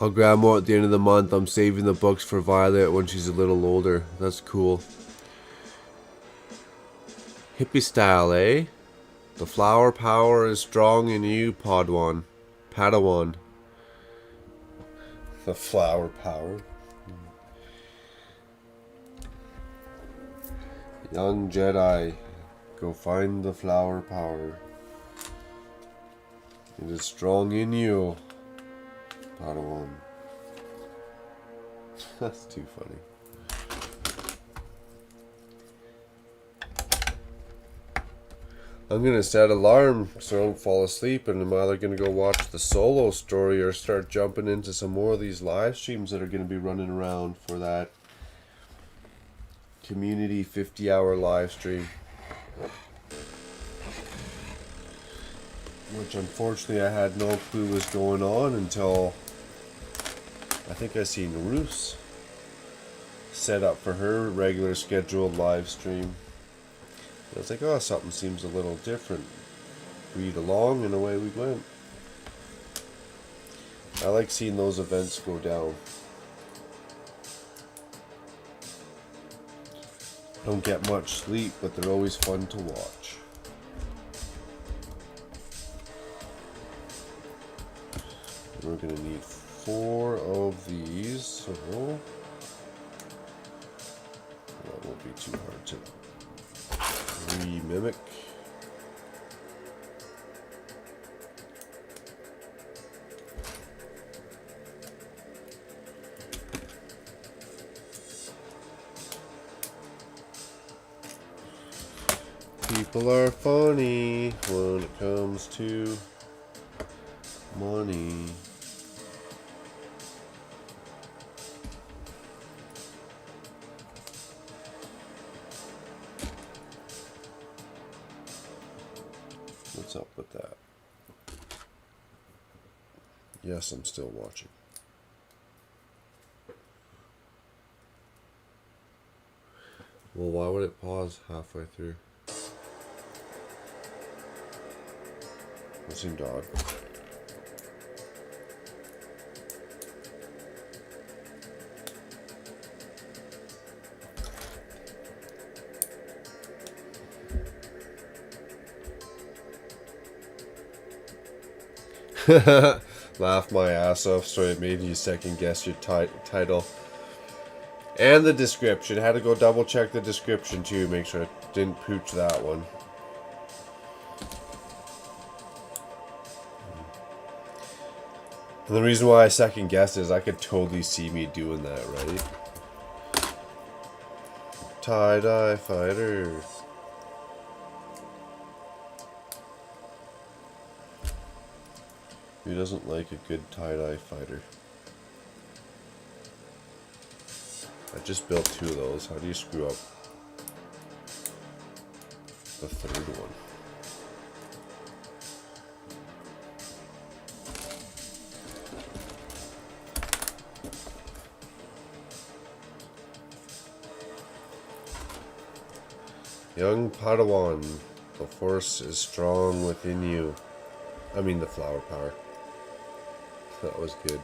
I'll grab more at the end of the month. I'm saving the books for Violet when she's a little older. That's cool. Hippie style, eh? The flower power is strong in you, Padawan. The flower power. Young Jedi, go find the flower power. It is strong in you. Padawan. That's too funny. I'm gonna set alarm so I don't fall asleep, and I'm either gonna go watch the solo story or start jumping into some more of these live streams that are gonna be running around for that community 50-hour live stream. Which unfortunately I had no clue was going on until I think I seen Roos set up for her regular scheduled live stream. I was like, oh, something seems a little different. Read along, and away we went. I like seeing those events go down. Don't get much sleep, but they're always fun to watch. We're going to need 4 of these, so that won't be too hard to re-mimic. People are funny when it comes to money. What's up with that? Yes, I'm still watching. Well, why would it pause halfway through? That seemed odd. Laugh my ass off, so it made you second guess your title and the description. Had to go double check the description too, make sure I didn't pooch that one. And the reason why I second guessed is I could totally see me doing that, right? TIE Fighter. Who doesn't like a good tie-dye fighter? I just built 2 of those. How do you screw up the 3rd one? Young Padawan, the force is strong within you. I mean the flower power. That was good.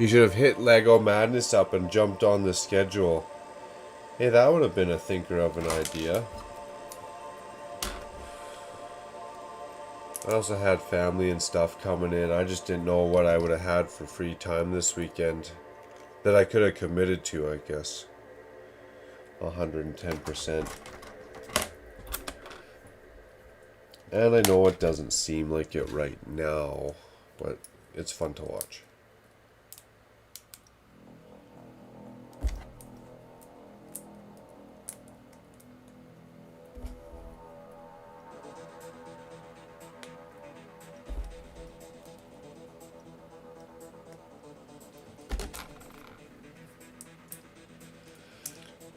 You should have hit Lego Madness up and jumped on the schedule. Hey, that would have been a thinker of an idea. I also had family and stuff coming in. I just didn't know what I would have had for free time this weekend that I could have committed to, I guess. 110%. And I know it doesn't seem like it right now, but it's fun to watch.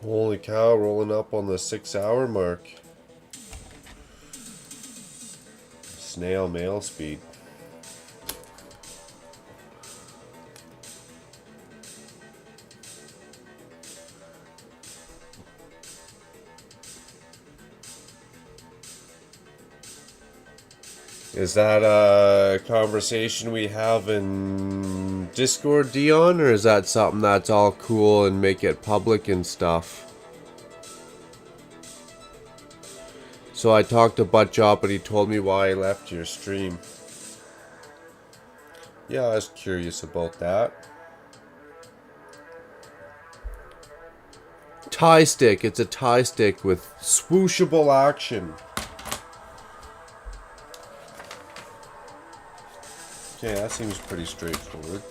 Holy cow, rolling up on the 6-hour mark. Snail mail speed. Is that a conversation we have in Discord, Dion, or is that something that's all cool and make it public and stuff? So I talked to Buttjob, but he told me why he left your stream. Yeah, I was curious about that. Tie stick. It's a tie stick with swooshable action. Okay, that seems pretty straightforward.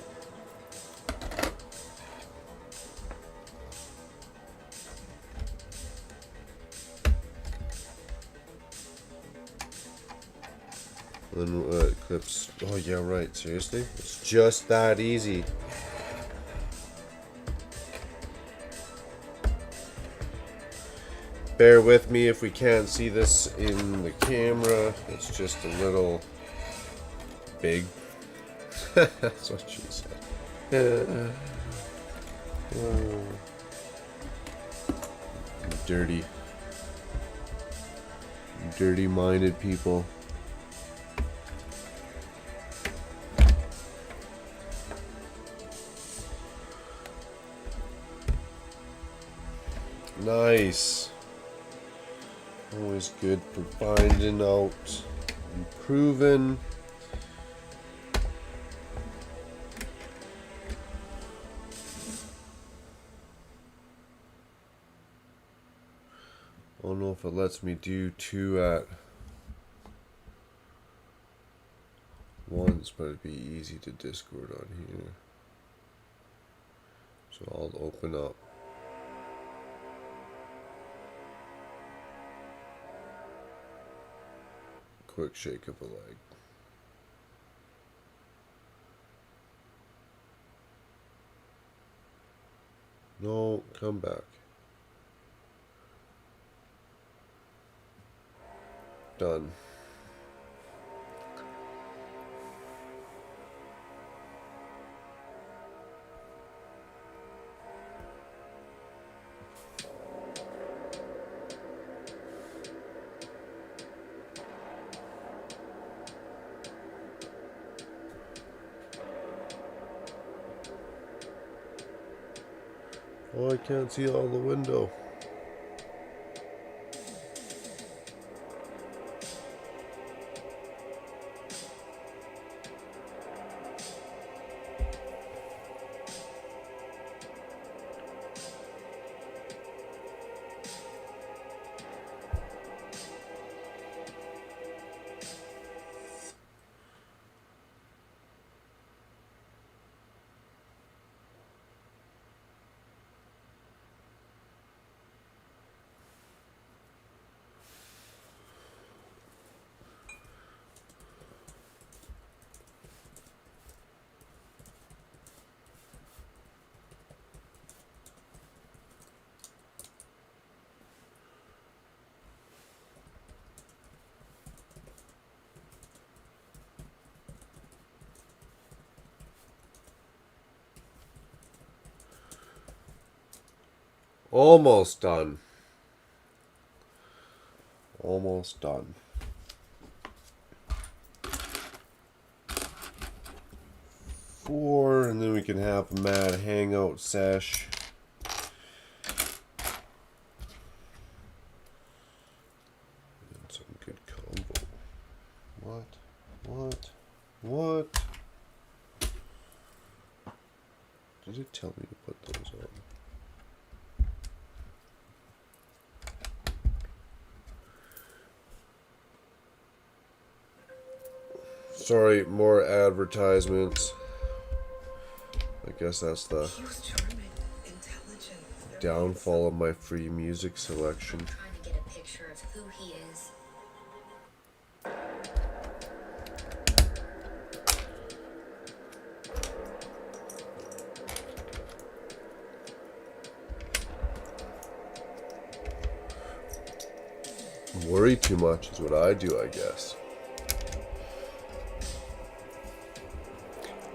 Then clips. Oh yeah, right. Seriously, it's just that easy. Bear with me if we can't see this in the camera. It's just a little big. That's what she said. Dirty. Dirty-minded people. Nice. Always good for finding out, improving. I don't know if it lets me do two at once, but it'd be easy to Discord on here. So I'll open up. Quick shake of a leg. No, come back. Done. Oh, I can't see all the window. Almost done. Almost done. 4, and then we can have a mad hangout sesh. And some good combo. What? Did it tell me to put those on? Sorry, more advertisements. I guess that's the downfall of my free music selection. I'm trying to get a picture of who he is. Worry too much is what I do, I guess.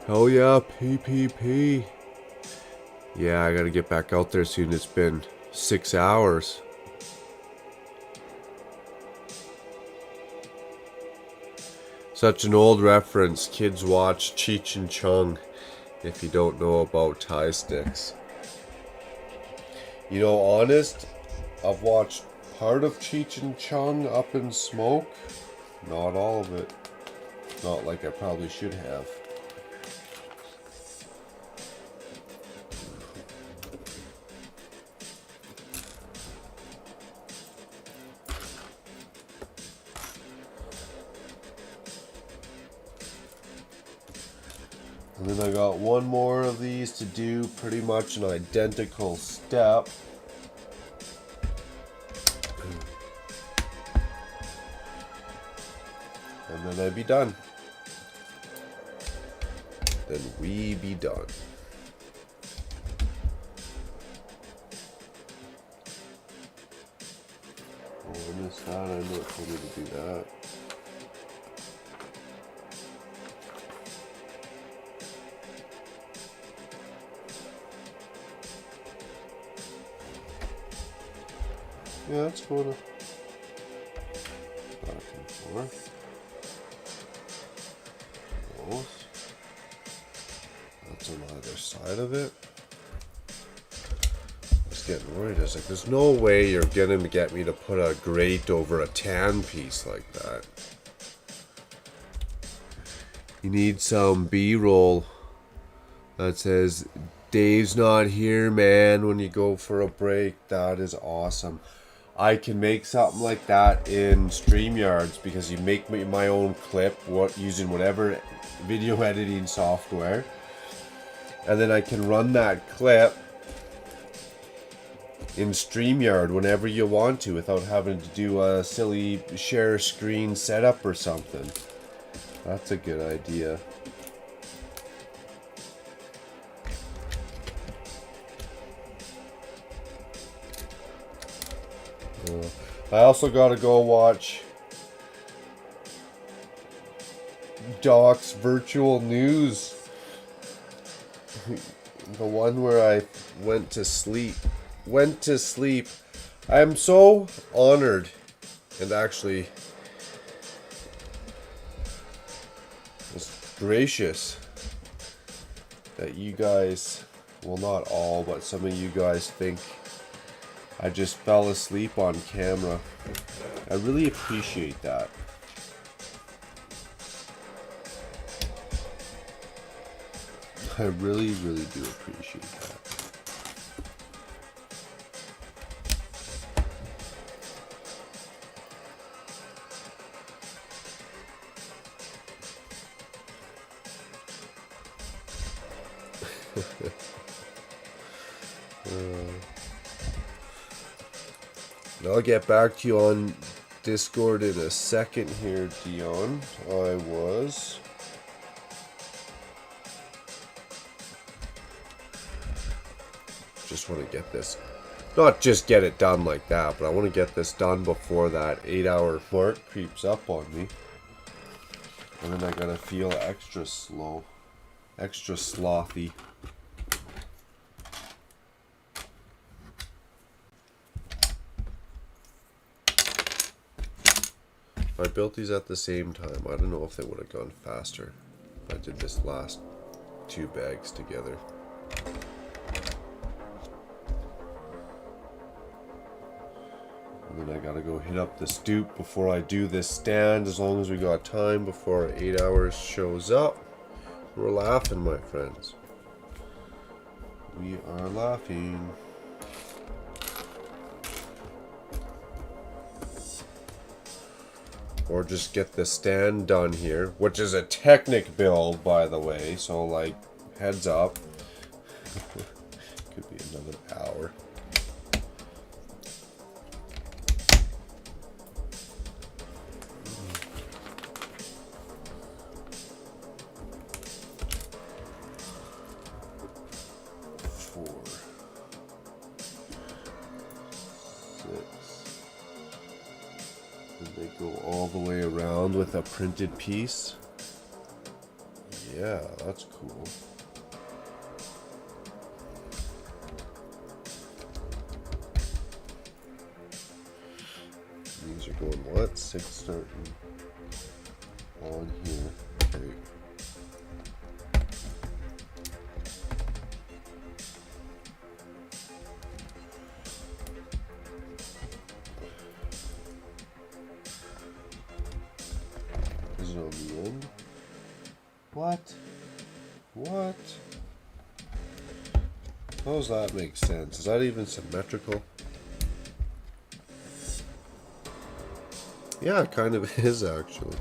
Hell yeah, PPP. Yeah, I gotta get back out there soon. It's been 6 hours. Such an old reference. Kids watch Cheech and Chong if you don't know about tie sticks. You know, honest, I've watched part of Cheech and Chong Up in Smoke. Not all of it. Not like I probably should have. And then I got one more of these to do, pretty much an identical step. And then I'd be done. Then we be done. Oh, I missed that. I know it told me to do that. Yeah, that's cool. Back and forth. Both. That's on either side of it. I was getting worried. I was like, there's no way you're gonna get me to put a grate over a tan piece like that. You need some B-roll that says, Dave's not here, man, when you go for a break. That is awesome. I can make something like that in StreamYards because you make me my own clip using whatever video editing software. And then I can run that clip in StreamYard whenever you want to without having to do a silly share screen setup or something. That's a good idea. I also gotta go watch Doc's virtual news. The one where I went to sleep. I am so honored and actually just gracious that you guys, well, not all, but some of you guys think I just fell asleep on camera. I really appreciate that. I really, really do appreciate that. I'll get back to you on Discord in a second here, Dion. Just want to get this, not just get it done like that, but I want to get this done before that 8-hour mark creeps up on me. And then I gotta feel extra slow, extra slothy. If I built these at the same time, I don't know if they would have gone faster if I did this last 2 bags together. And then I gotta go hit up the stoop before I do this stand, as long as we got time before 8 hours shows up. We're laughing, my friends. We are laughing. Or just get the stand done here, which is a Technic build, by the way, so like, heads up. Could be another hour. With a printed piece. Yeah, that's cool. These are going what? 6 starting on here. Okay. On the end. What? How does that make sense? Is that even symmetrical? Yeah, it kind of is actually.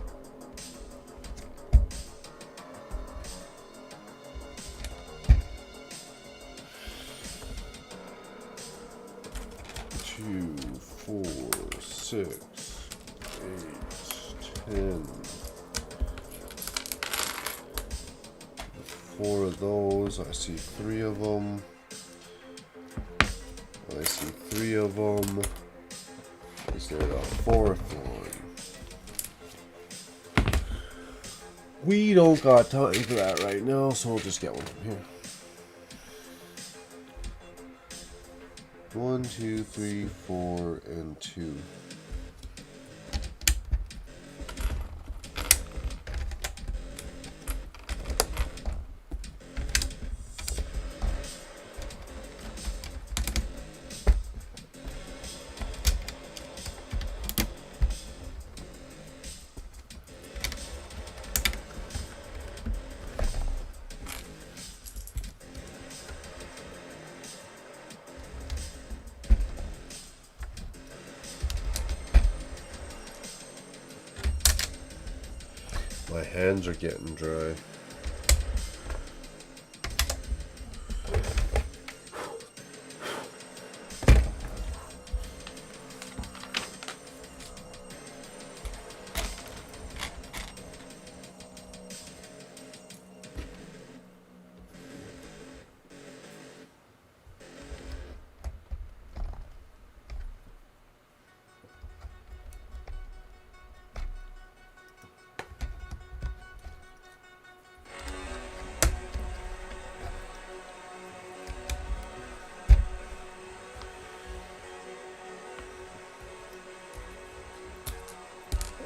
4 of those. I see 3 of them. I see 3 of them. Is there a 4th one? We don't got time for that right now, so we'll just get one from here. 1, 2, 3, 4, and 2. My hands are getting dry.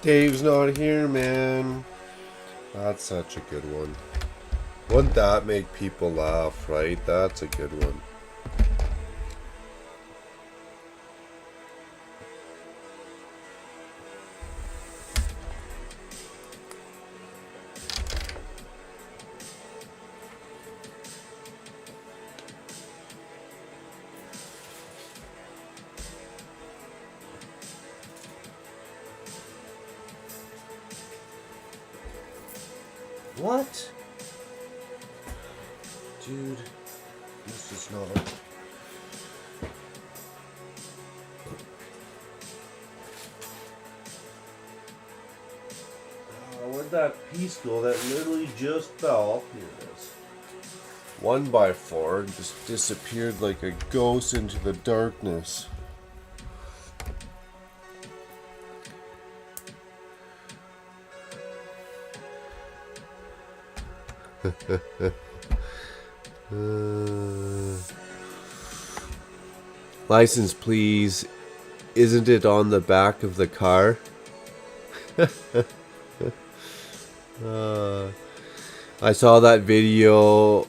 Dave's not here, man. That's such a good one. Wouldn't that make people laugh, right? That's a good one. What? Dude, this is not... Where'd that piece go that literally just fell? Here it is. 1x4 just disappeared like a ghost into the darkness. License, please. Isn't it on the back of the car? I saw that video.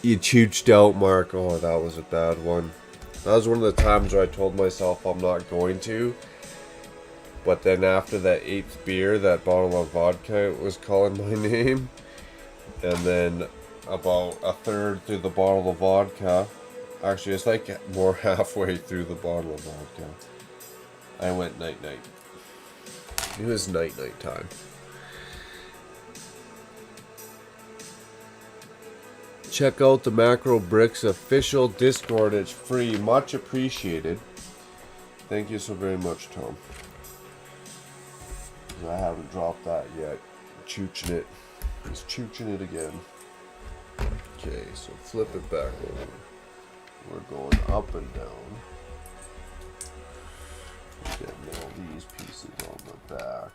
You chooched out, Mark. Oh, that was a bad one. That was one of the times where I told myself I'm not going to. But then after that 8th beer, that bottle of vodka was calling my name. And then about a third through the bottle of vodka, actually it's like more halfway through the bottle of vodka, I went night-night. It was night-night time. Check out the Makro Bricks official Discord. It's free. Much appreciated. Thank you so very much, Tom. I haven't dropped that yet. Chooching it. He's chooching it again. Okay, so flip it back over. We're going up and down. Getting all these pieces on the back.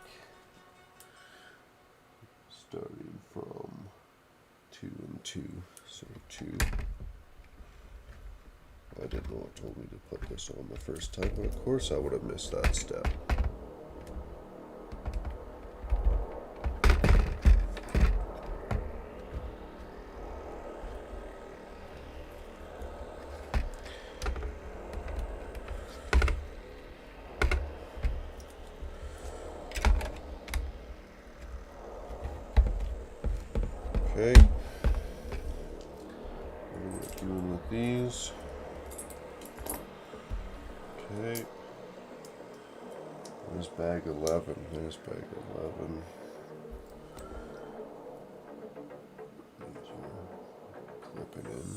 Starting from 2 and 2. So 2. I didn't know it told me to put this on the first time, but of course I would have missed that step. Okay. What are we doing with these? Okay. There's bag 11. There's bag 11. Clip it in.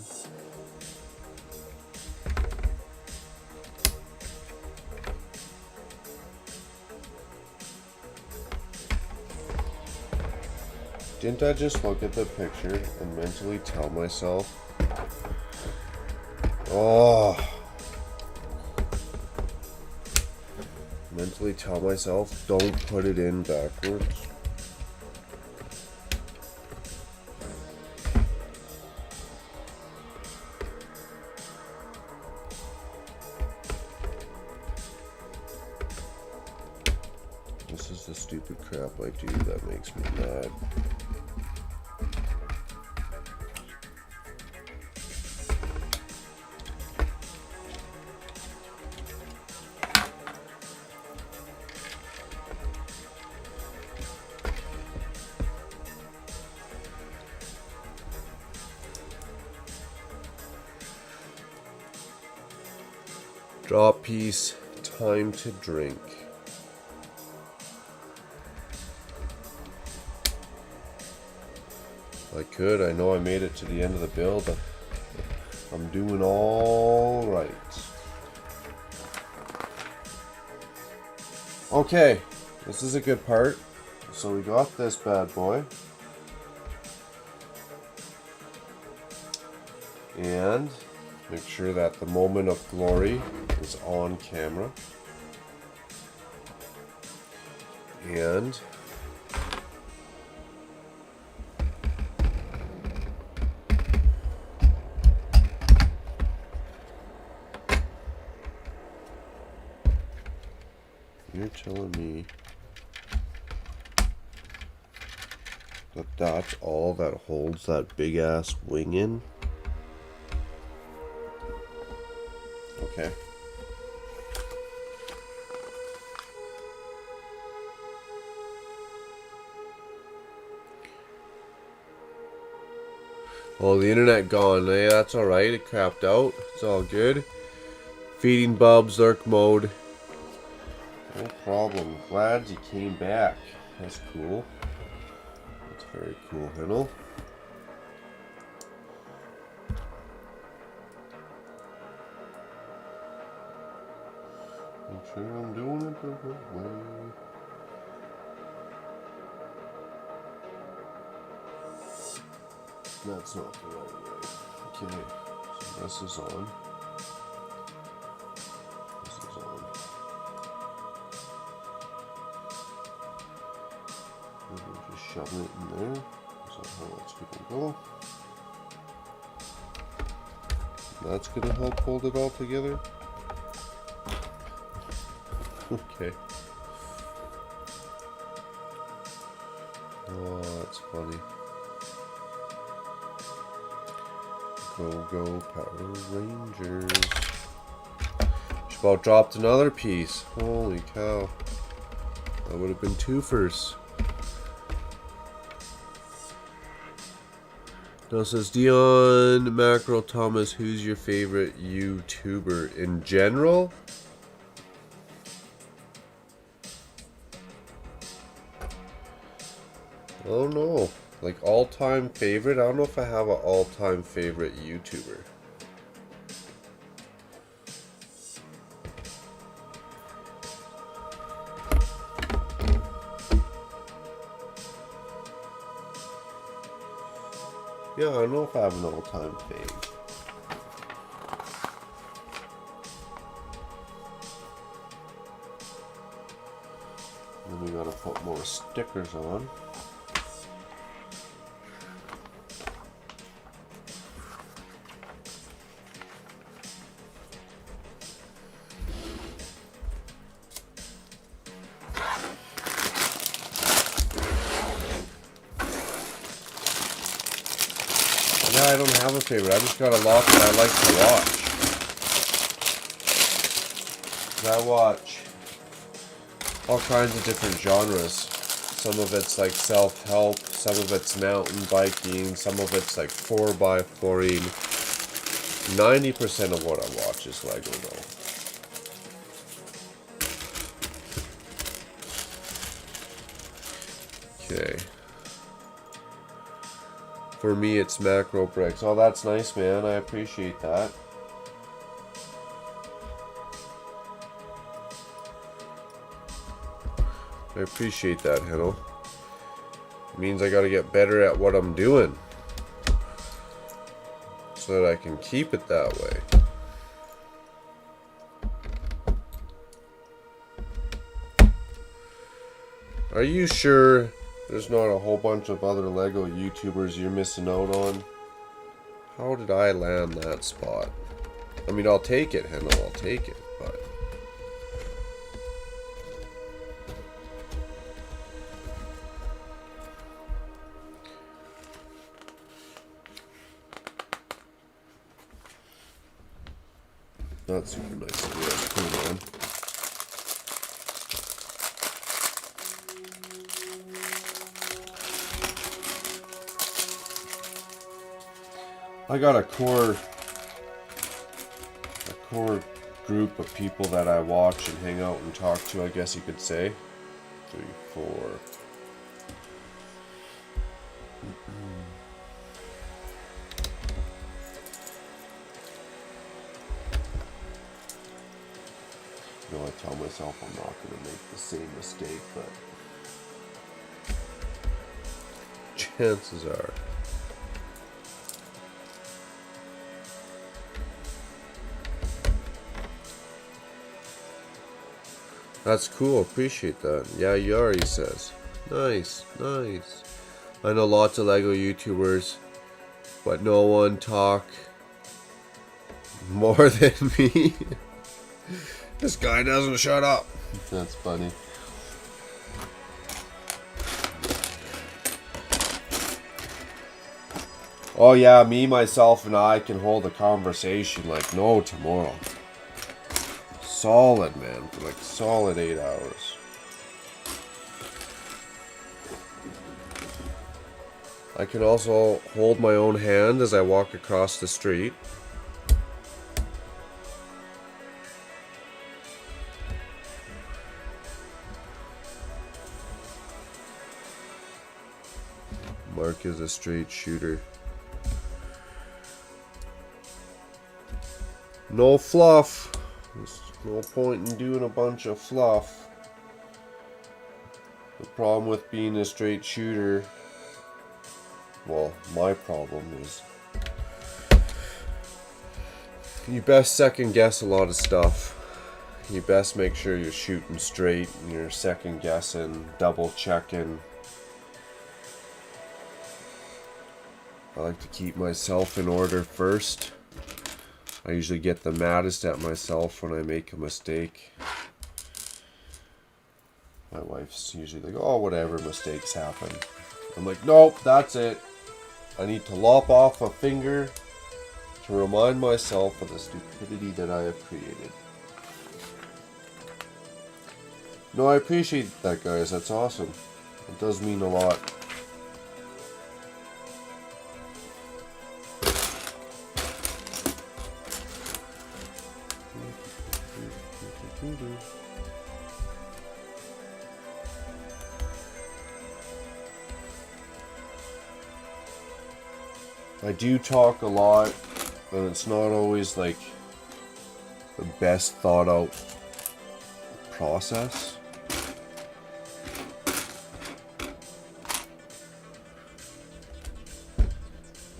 Didn't I just look at the picture and mentally tell myself, oh, mentally tell myself, don't put it in backwards. This is the stupid crap I do that makes me mad. Drop piece, time to drink. I could, I know I made it to the end of the build, but I'm doing all right. Okay, this is a good part. So we got this bad boy. And make sure that the moment of glory is on camera. And you're telling me that that's all that holds that big ass wing in? Okay. Oh, the internet gone. Hey, that's alright. It crapped out. It's all good. Feeding Bubs, lurk mode. No problem. Glad you came back. That's cool. That's very cool, Hennel. Make sure I'm doing it the right way. That's not the right way. Okay, so this is on. This is on. And we're just shoving it in there. So how that's gonna go. That's gonna help hold it all together. Okay. Oh, that's funny. Go Power Rangers. She about dropped another piece. Holy cow. That would have been two firsts. Now says Dion Makro Thomas, who's your favorite YouTuber in general? I don't know. Like all-time favorite? I don't know if I have an all-time favorite YouTuber. Yeah, I don't know if I have an all-time fave. Then we gotta put more stickers on. I don't have a favorite. I just got a lot that I like to watch. I watch all kinds of different genres. Some of it's like self-help, some of it's mountain biking, some of it's like 4x4ing. 90% of what I watch is Lego though. Okay. For me, it's Macro bricks. Oh, that's nice, man. I appreciate that. I appreciate that, Hennel. means I gotta get better at what I'm doing so that I can keep it that way. Are you sure there's not a whole bunch of other Lego YouTubers you're missing out on? How did I land that spot? I mean, I'll take it, Hendo, I'll take it, but... Not super nice of you to put it on. I got a core group of people that I watch and hang out and talk to, I guess you could say. 3, 4. You know, I tell myself I'm not going to make the same mistake, but chances are. That's cool, appreciate that. Yeah, you are, he says. Nice, nice. I know lots of Lego YouTubers, but no one talk more than me. This guy doesn't shut up. That's funny. Oh yeah, me, myself, and I can hold a conversation like no tomorrow. Solid, man, for like solid 8 hours. I can also hold my own hand as I walk across the street. Mark is a straight shooter. No fluff. There's no point in doing a bunch of fluff. The problem with being a straight shooter, well, my problem is you best second guess a lot of stuff. You best make sure you're shooting straight and you're second guessing, double checking. I like to keep myself in order first. I usually get the maddest at myself when I make a mistake. My wife's usually like, oh, whatever, mistakes happen. I'm like, nope, that's it. I need to lop off a finger to remind myself of the stupidity that I have created. No, I appreciate that, guys. That's awesome. It does mean a lot. I do talk a lot, and it's not always like the best thought out process.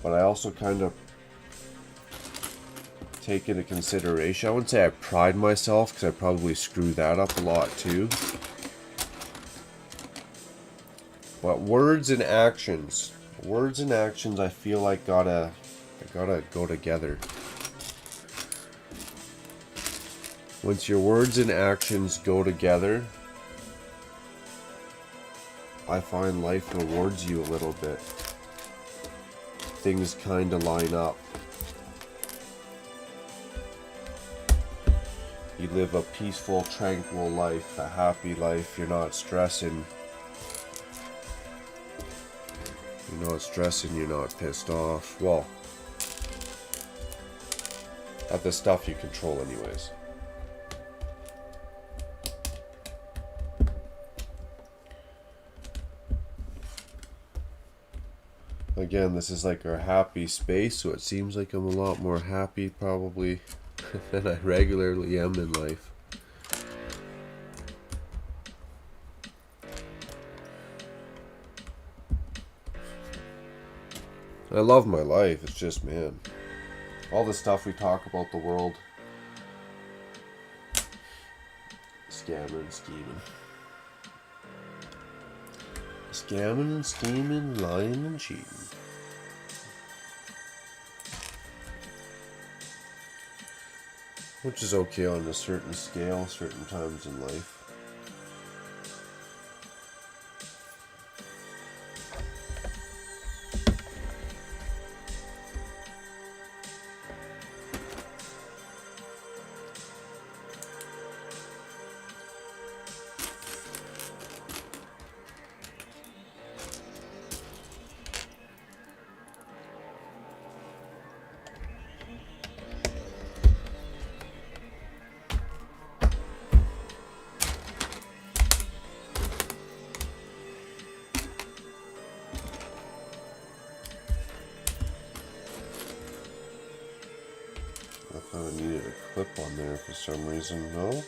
But I also kind of take into consideration. I wouldn't say I pride myself, because I probably screw that up a lot too. But words and actions. Words and actions, I feel like gotta go together. Once your words and actions go together, I find life rewards you a little bit. Things kind of line up. You live a peaceful, tranquil life, a happy life. You're not stressing. You're not stressing, you're not pissed off. Well, at the stuff you control anyways. Again, this is like our happy space, so it seems like I'm a lot more happy probably than I regularly am in life. I love my life. It's just, man, all the stuff we talk about the world. Scamming and scheming. Scamming and scheming, lying and cheating. Which is okay on a certain scale, certain times in life. I thought I needed a clip on there for some reason, no?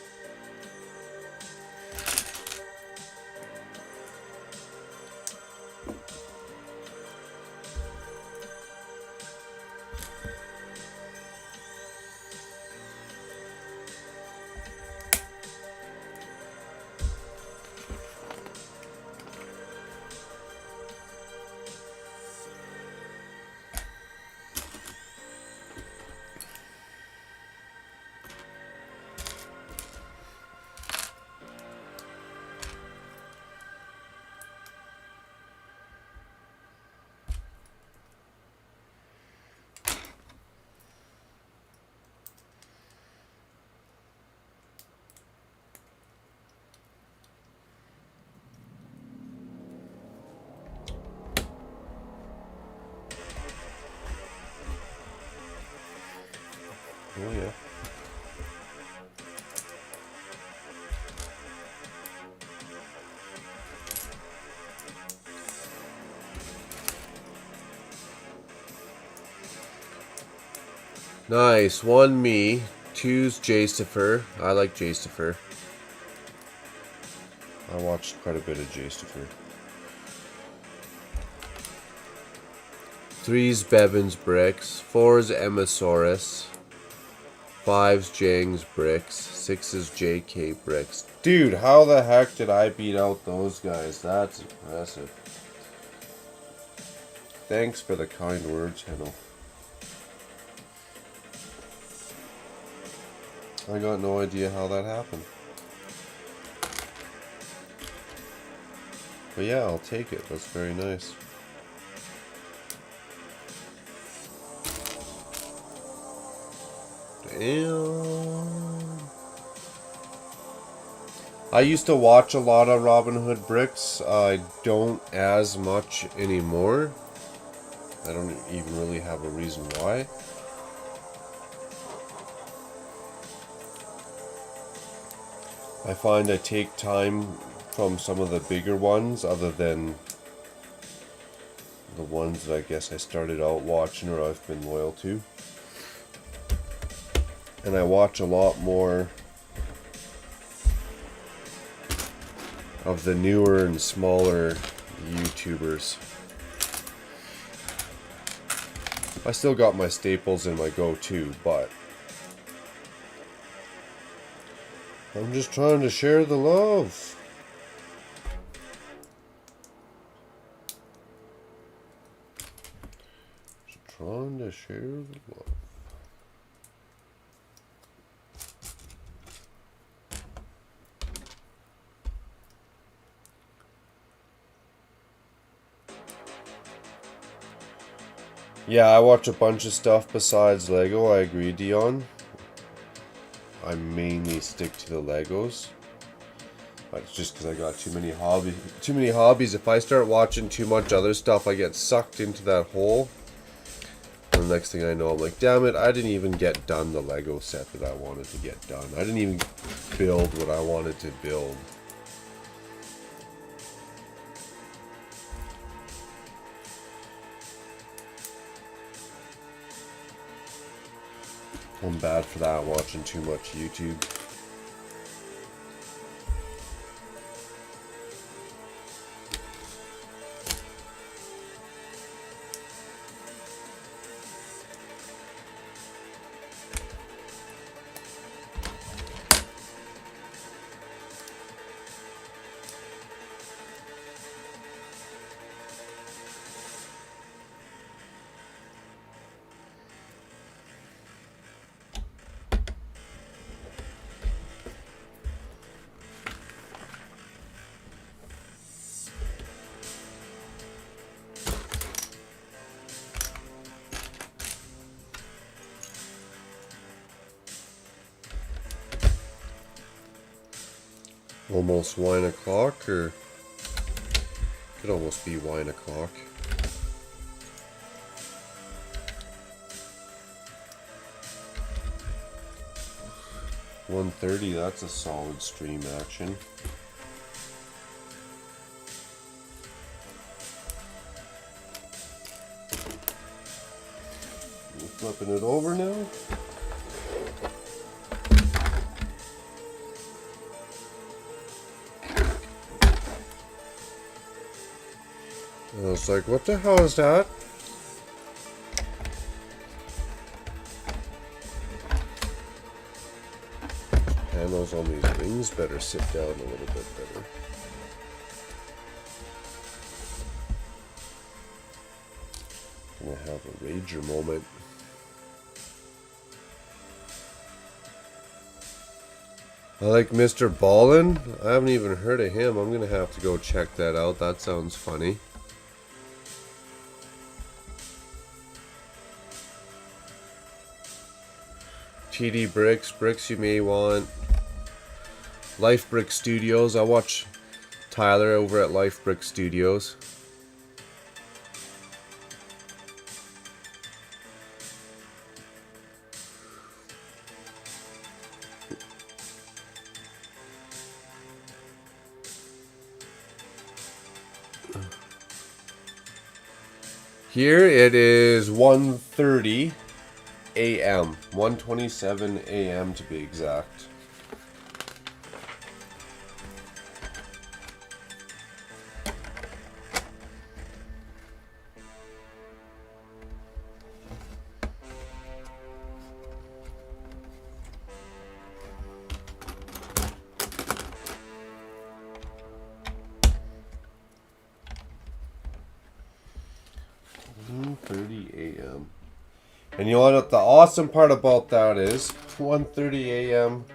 Oh yeah. Nice. 1 me. 2's Jastifer. I like Jastifer. I watched quite a bit of Jastifer. 3's Bevan's Bricks. 4's Emmasaurus. 5's Jang's Bricks. 6's JK Bricks. Dude, how the heck did I beat out those guys? That's impressive. Thanks for the kind words, Hennel. I got no idea how that happened. But yeah, I'll take it. That's very nice. Damn. I used to watch a lot of Robin Hood Bricks. I don't as much anymore. I don't even really have a reason why. I find I take time from some of the bigger ones, other than the ones that I guess I started out watching or I've been loyal to. And I watch a lot more of the newer and smaller YouTubers. I still got my staples and my go-to, but I'm just trying to share the love. Just trying to share the love. Yeah, I watch a bunch of stuff besides Lego. I agree, Dion. I mainly stick to the Legos. But it's just because I got too many hobbies. If I start watching too much other stuff, I get sucked into that hole. And the next thing I know, I'm like, damn it, I didn't even get done the Lego set that I wanted to get done. I didn't even build what I wanted to build. I'm bad for that, watching too much YouTube. Almost wine o'clock, or could almost be wine o'clock. $130, that's a solid stream action. We're flipping it over now. I was like, what the hell is that? Panels on these wings better sit down a little bit better. Gonna have a rager moment. I like Mr. Ballin. I haven't even heard of him. I'm gonna have to go check that out. That sounds funny. TD Bricks you may want. Life Brick Studios. I watch Tyler over at Life Brick Studios. Here it is 1:30 a.m. 1:27 a.m. to be exact. And you know what the awesome part about that is? 1:30 a.m.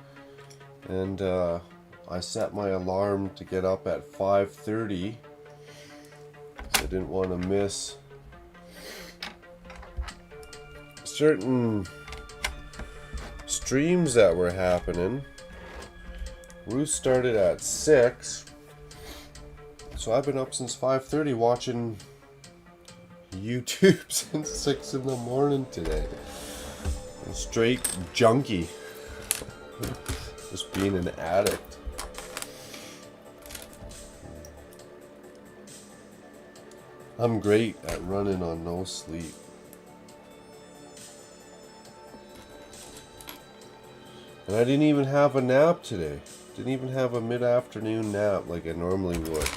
and I set my alarm to get up at 5:30. I didn't want to miss certain streams that were happening. Ruth started at 6, so I've been up since 5:30 watching YouTube since 6 in the morning today. A straight junkie. Just being an addict. I'm great at running on no sleep. And I didn't even have a nap today. Didn't even have a mid-afternoon nap like I normally would.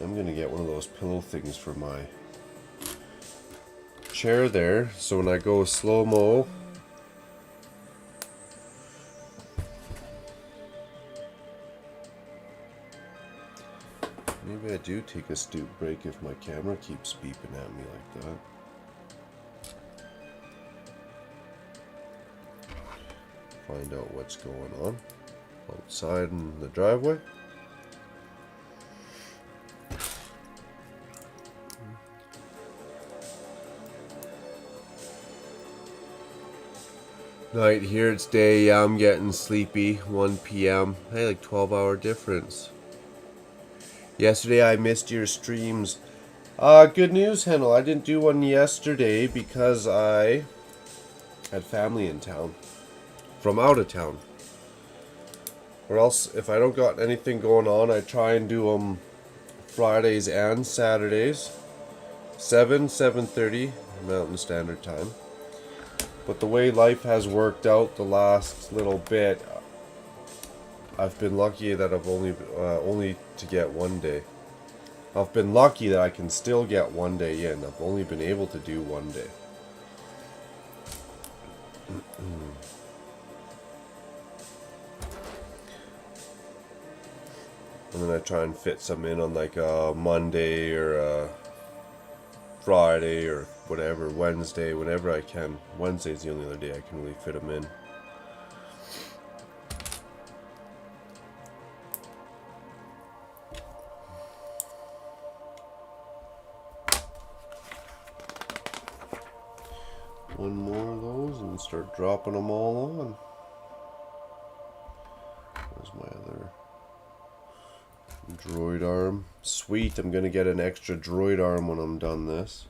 I'm gonna get one of those pillow things for my chair there, so when I go slow-mo, maybe I do take a stoop break if my camera keeps beeping at me like that. Find out what's going on outside in the driveway. Night here, it's day. Yeah, I'm getting sleepy. 1 p.m. Hey, like 12-hour difference. Yesterday I missed your streams. Good news, Hennel. I didn't do one yesterday because I had family in town. From out of town. Or else, if I don't got anything going on, I try and do them Fridays and Saturdays. 7:30 Mountain Standard Time. But the way life has worked out the last little bit, I've been lucky that I've only to get one day. I've been lucky that I can still get one day in. I've only been able to do one day. And then I try and fit some in on like a Monday or a Friday or whatever, Wednesday, whenever I can. Wednesday's the only other day I can really fit them in. One more of those and start dropping them all on. Where's my other droid arm? Sweet, I'm gonna get an extra droid arm when I'm done this.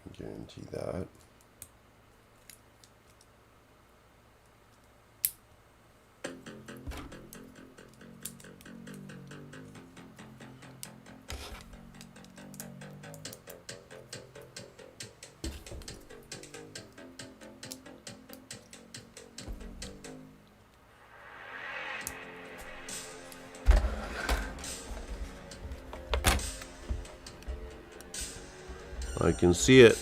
I guarantee that. I can see it.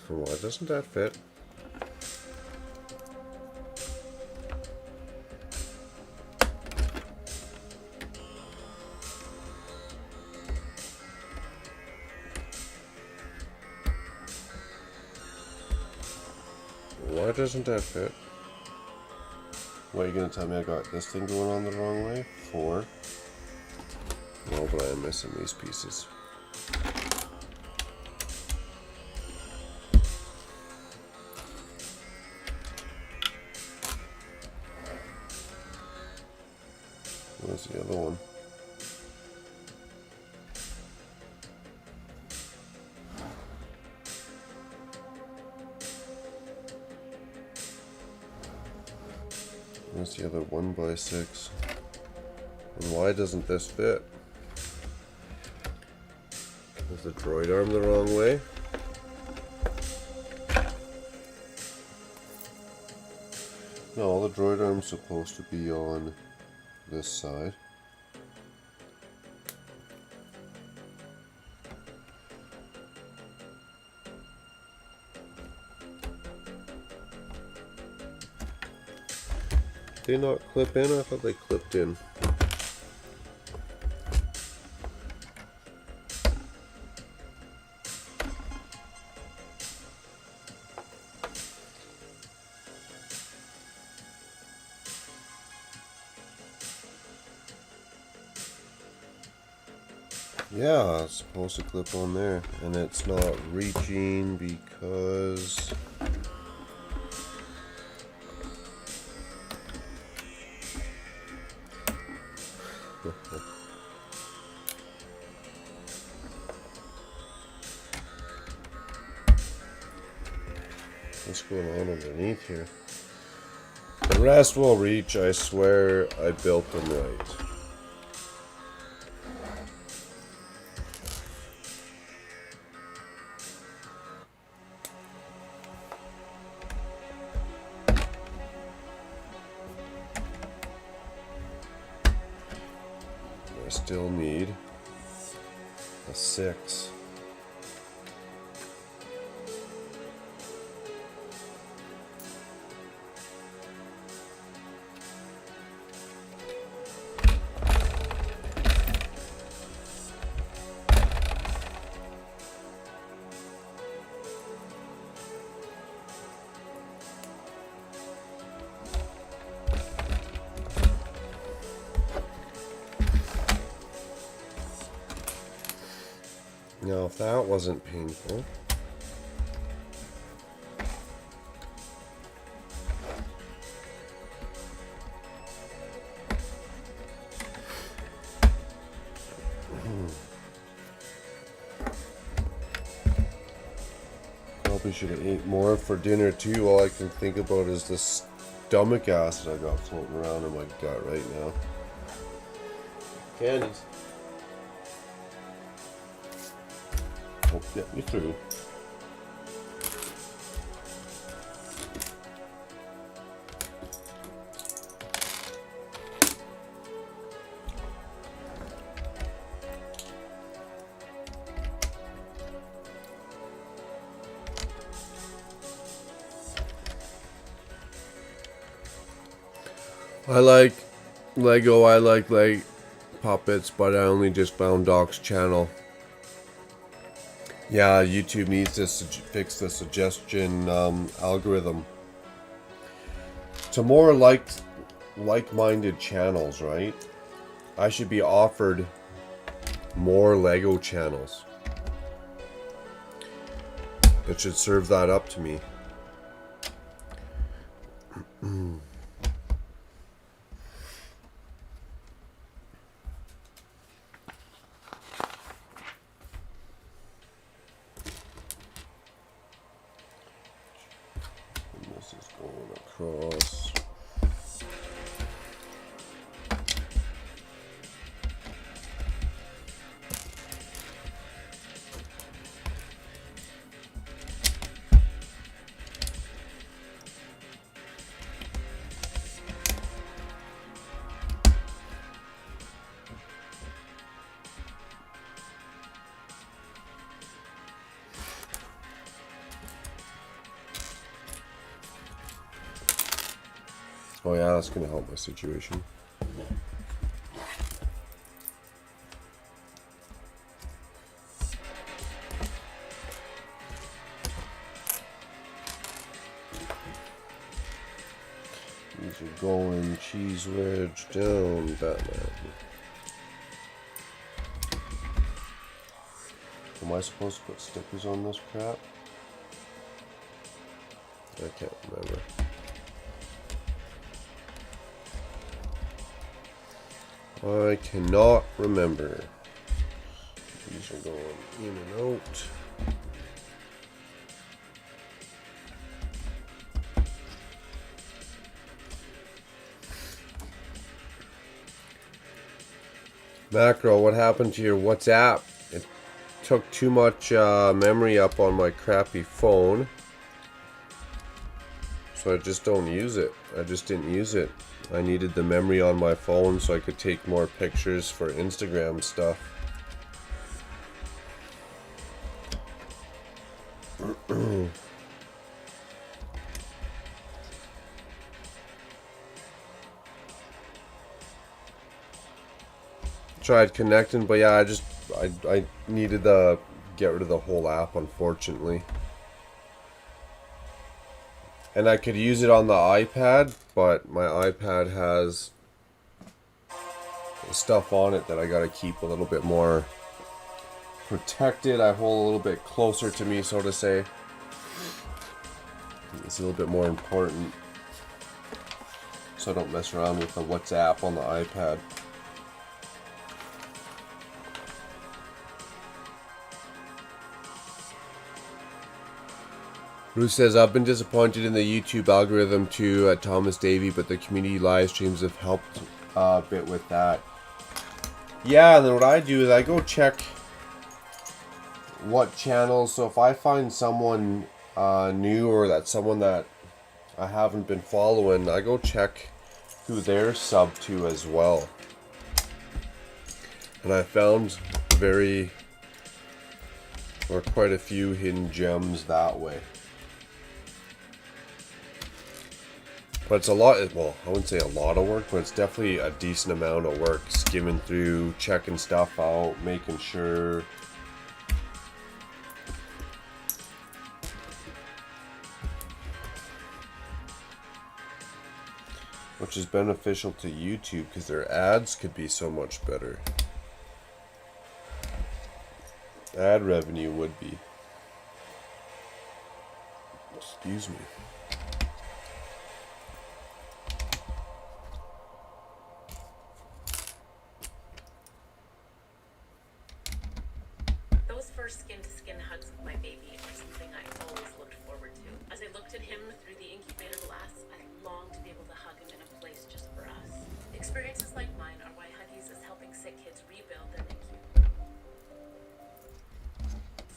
Why doesn't that fit? Why doesn't that fit? What, are you gonna tell me I got this thing going on the wrong way? 4. No, but I am missing these pieces. Where's the other one? Where's the other 1x6? And why doesn't this fit? Is the droid arm the wrong way? No, the droid arm's supposed to be on this side. Did they not clip in? I thought they clipped in. Yeah, it's supposed to clip on there, and it's not reaching because what's going on underneath here? The rest will reach, I swear I built them right. I still need a 6. Now, if that wasn't painful, Definitely should have ate more for dinner too. All I can think about is the stomach acid I got floating around in my gut right now. Candies. Hope get me through. I like Lego, I like puppets, but I only just found Doc's channel. Yeah, YouTube needs to fix the suggestion algorithm to more like-minded channels, right? I should be offered more Lego channels. It should serve that up to me. This is going across. Oh yeah, that's gonna help my situation. These are going cheese wedge down Batman. Am I supposed to put stickers on this crap? I can't remember. I cannot remember. These are going in and out. Makro, what happened to your WhatsApp? It took too much memory up on my crappy phone. So I just don't use it. I just didn't use it. I needed the memory on my phone so I could take more pictures for Instagram stuff. Tried connecting, but yeah, I needed to get rid of the whole app, unfortunately. And I could use it on the iPad, but my iPad has stuff on it that I gotta keep a little bit more protected. I hold a little bit closer to me, so to say. It's a little bit more important, so I don't mess around with the WhatsApp on the iPad. Bruce says, I've been disappointed in the YouTube algorithm too at Thomas Davey, but the community live streams have helped a bit with that. Yeah, and then what I do is I go check what channels. So if I find someone new or that's someone that I haven't been following, I go check who they're sub to as well. And I found quite a few hidden gems that way. But it's a lot, well, I wouldn't say a lot of work, but it's definitely a decent amount of work. Skimming through, checking stuff out, making sure. Which is beneficial to YouTube because their ads could be so much better. Ad revenue would be. Excuse me. Those first skin-to-skin hugs with my baby are something I always looked Experiences like mine are why Huggies is helping sick kids rebuild their NICU.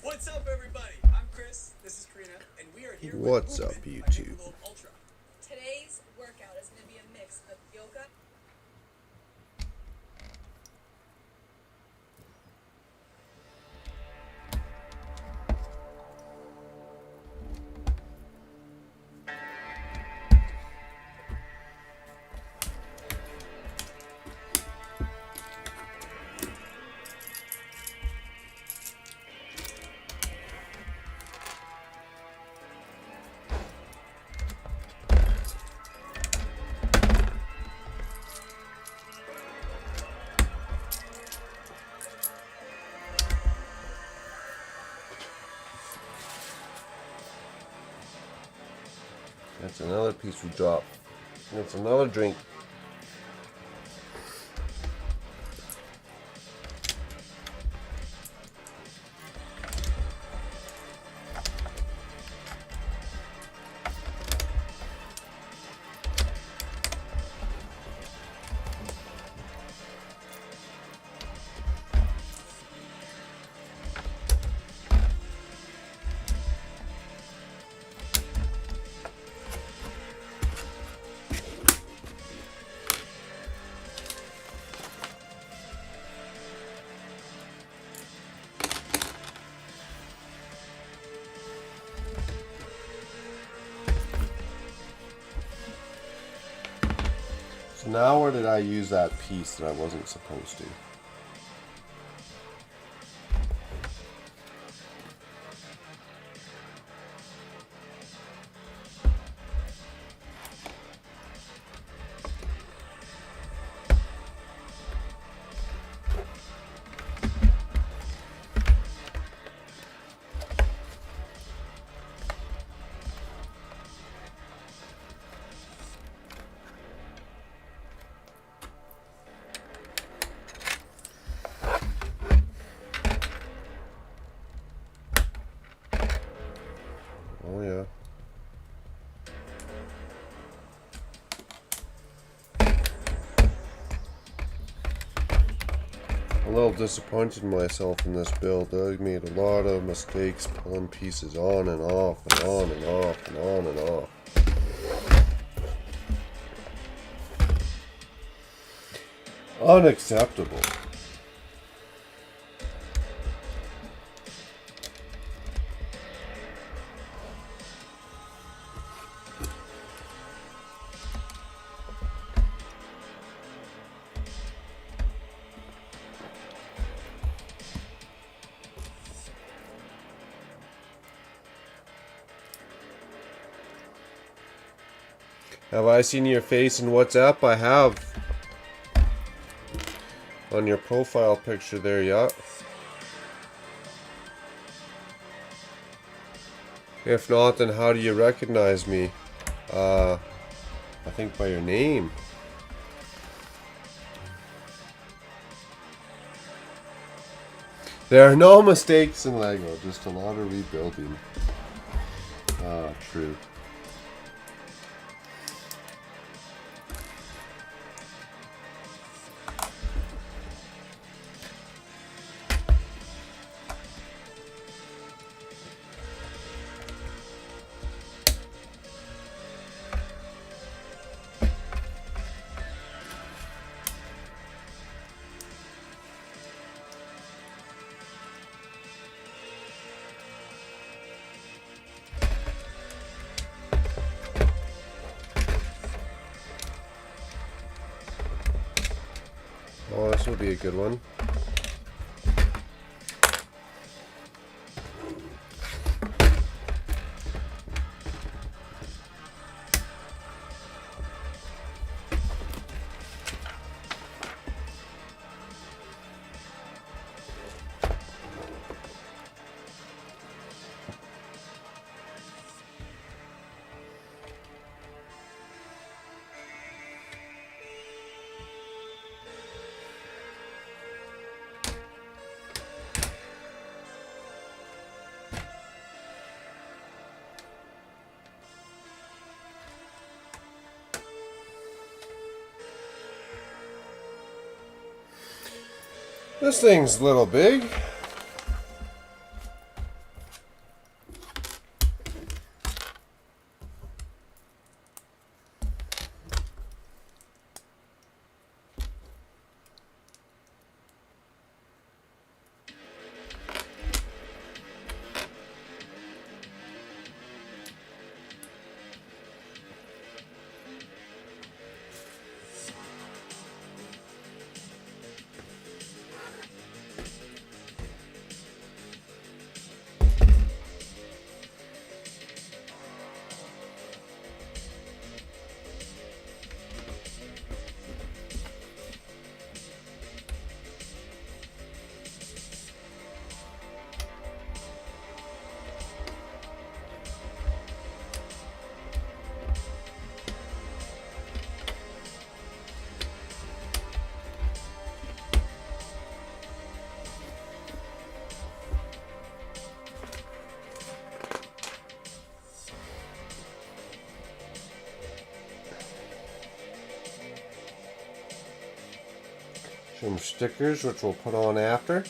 What's up, everybody? I'm Chris. This is Karina, and we are here What's with up, Movement YouTube? by Makro Ultra. Today's workout is going to be a mix of yoga. That's another piece we dropped. That's another drink. So now where did I use that piece that I wasn't supposed to? Oh yeah. A little disappointed in myself in this build. I made a lot of mistakes pulling pieces on and off and on and off and on and off. Unacceptable. Have I seen your face in WhatsApp? I have. On your profile picture there, yeah. If not, then how do you recognize me? I think by your name. There are no mistakes in LEGO, just a lot of rebuilding. True. Oh, this will be a good one. This thing's a little big. Some stickers which we'll put on after.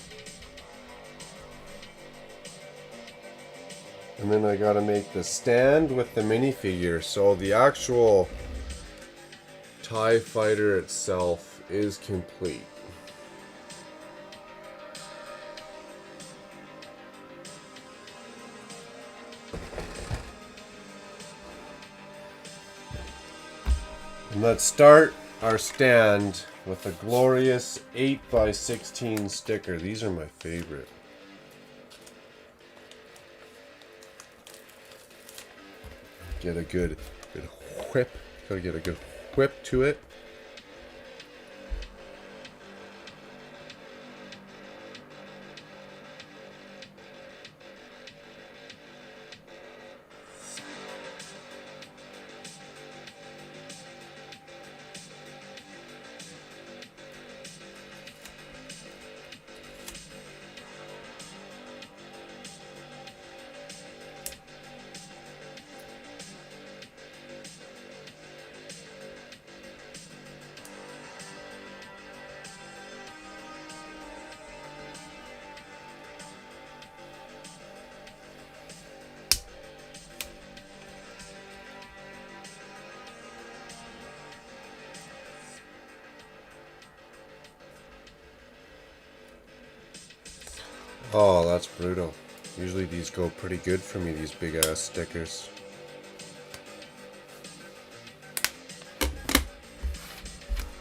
And then I gotta make the stand with the minifigure. So the actual TIE Fighter itself is complete. And let's start our stand with a glorious 8x16 sticker. These are my favorite. Get a good whip. Gotta get a good whip to it. Oh, that's brutal. Usually these go pretty good for me, these big ass stickers.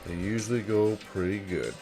They usually go pretty good.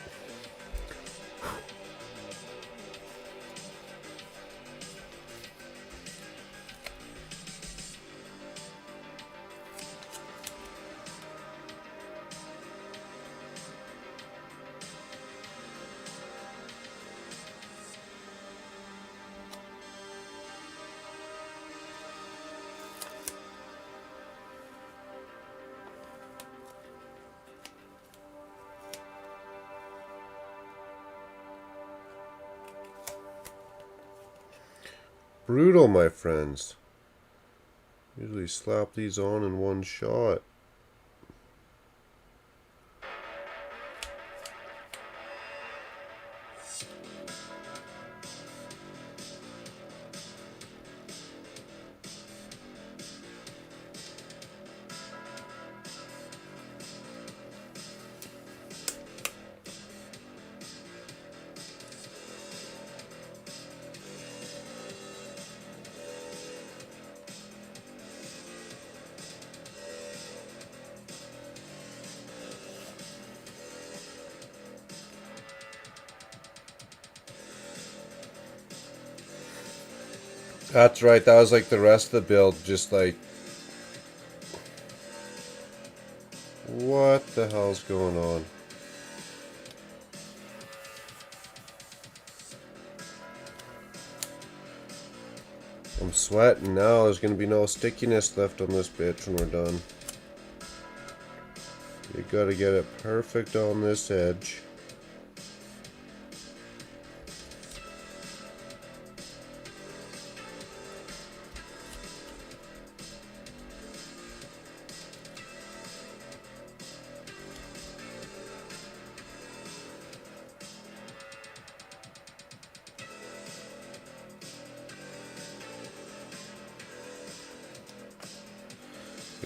Brutal, my friends. Usually slap these on in one shot. That's right, that was like the rest of the build, just like... What the hell's going on? I'm sweating now, there's gonna be no stickiness left on this bitch when we're done. You gotta get it perfect on this edge.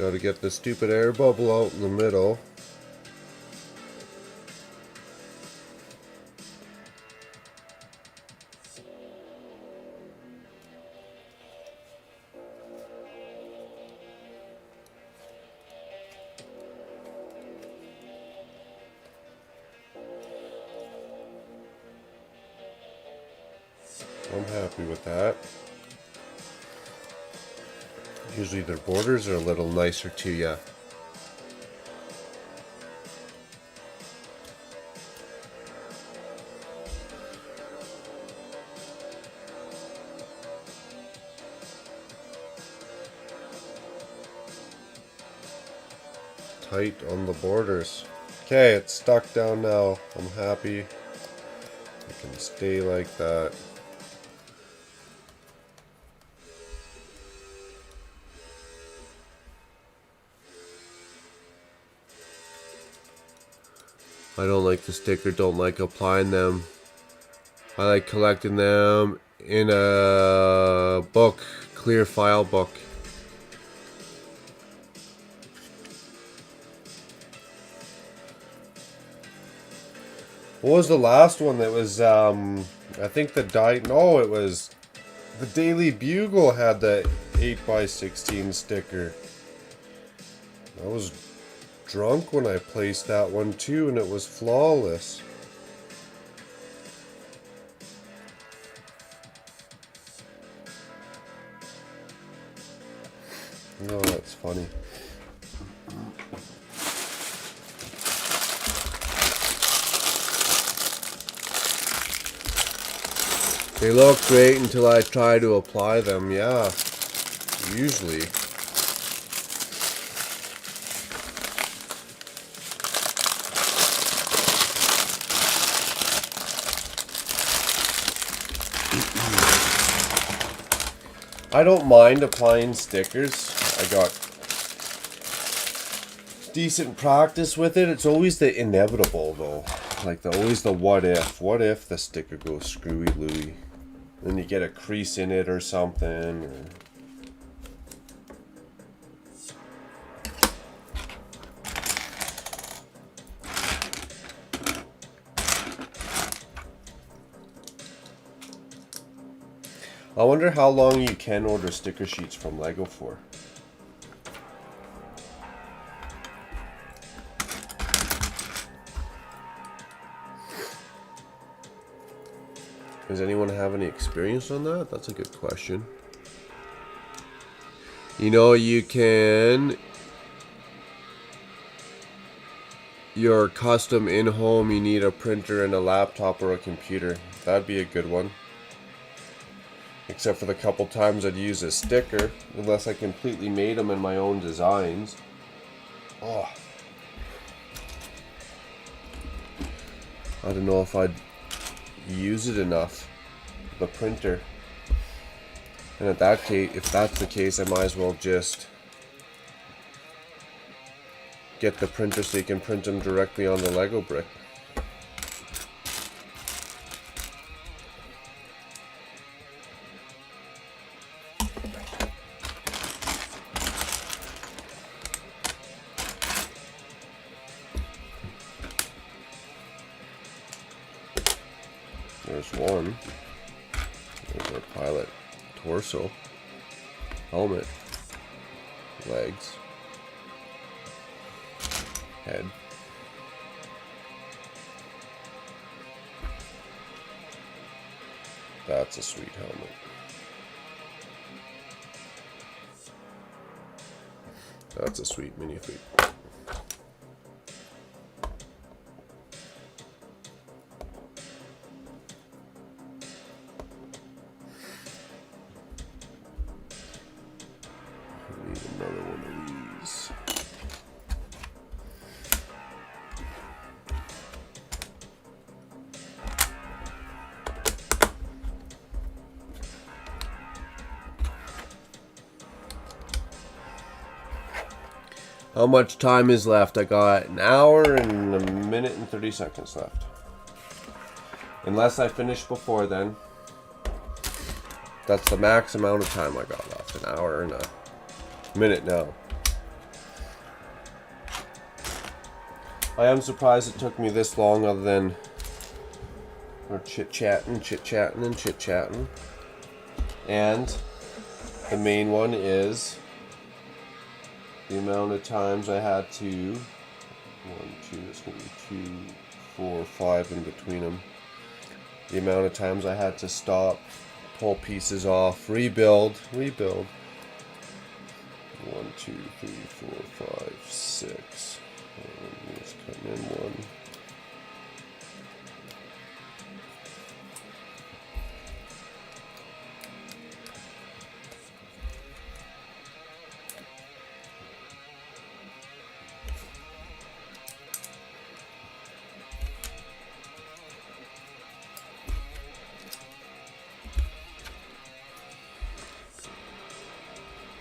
Gotta get the stupid air bubble out in the middle. I'm happy with that. Usually their borders are a little nicer to ya. Tight on the borders. Okay, it's stuck down now. I'm happy. It can stay like that. I don't like the sticker, don't like applying them. I like collecting them in a book, clear file book. What was the last one that was, I think it was the Daily Bugle had the 8x16 sticker. I was drunk when I placed that one too, and it was flawless. Oh, that's funny. They look great until I try to apply them, yeah. Usually. I don't mind applying stickers. I got decent practice with it. It's always the inevitable though. Like always the what if. What if the sticker goes screwy Louie? Then you get a crease in it or something. I wonder how long you can order sticker sheets from Lego for. Does anyone have any experience on that? That's a good question. You know, you can... Your custom in-home, you need a printer and a laptop or a computer. That'd be a good one. Except for the couple times I'd use a sticker, unless I completely made them in my own designs. Oh. I don't know if I'd use it enough, the printer. And at that case, if that's the case, I might as well just get the printer so you can print them directly on the Lego brick. There's one. There's our pilot torso, helmet, legs, head. That's a sweet helmet. That's a sweet minifig. Another one of these. How much time is left? I got an hour and a minute and 30 seconds left. Unless I finish before then. That's the max amount of time I got left. An hour and a minute now. I am surprised it took me this long, other than we're chit-chatting, chit-chatting, and chit-chatting. And the main one is the amount of times I had to, it's going to be 2, 4, 5 in between them. The amount of times I had to stop, pull pieces off, rebuild. 1, 2, 3, 4, 5, 6. Let's cut in 1.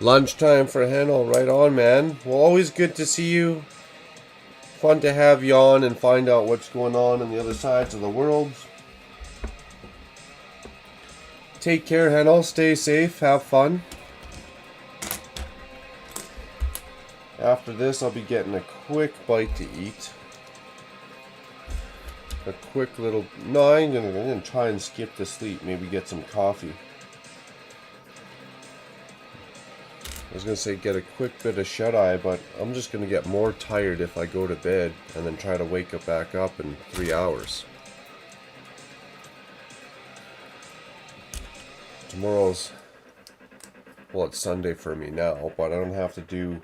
Lunchtime for Hennel, right on, man. Well, always good to see you. Fun to have you on and find out what's going on the other sides of the world. Take care, Hennel. Stay safe. Have fun. After this, I'll be getting a quick bite to eat. A quick little... No, I'm gonna try and skip to sleep. Maybe get some coffee. I was going to say get a quick bit of shut-eye, but I'm just going to get more tired if I go to bed and then try to wake up back up in 3 hours. Tomorrow's... Well, it's Sunday for me now, but I don't have to do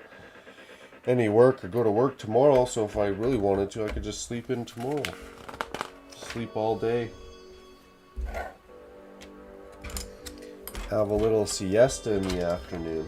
any work or go to work tomorrow, so if I really wanted to, I could just sleep in tomorrow. Sleep all day. Have a little siesta in the afternoon.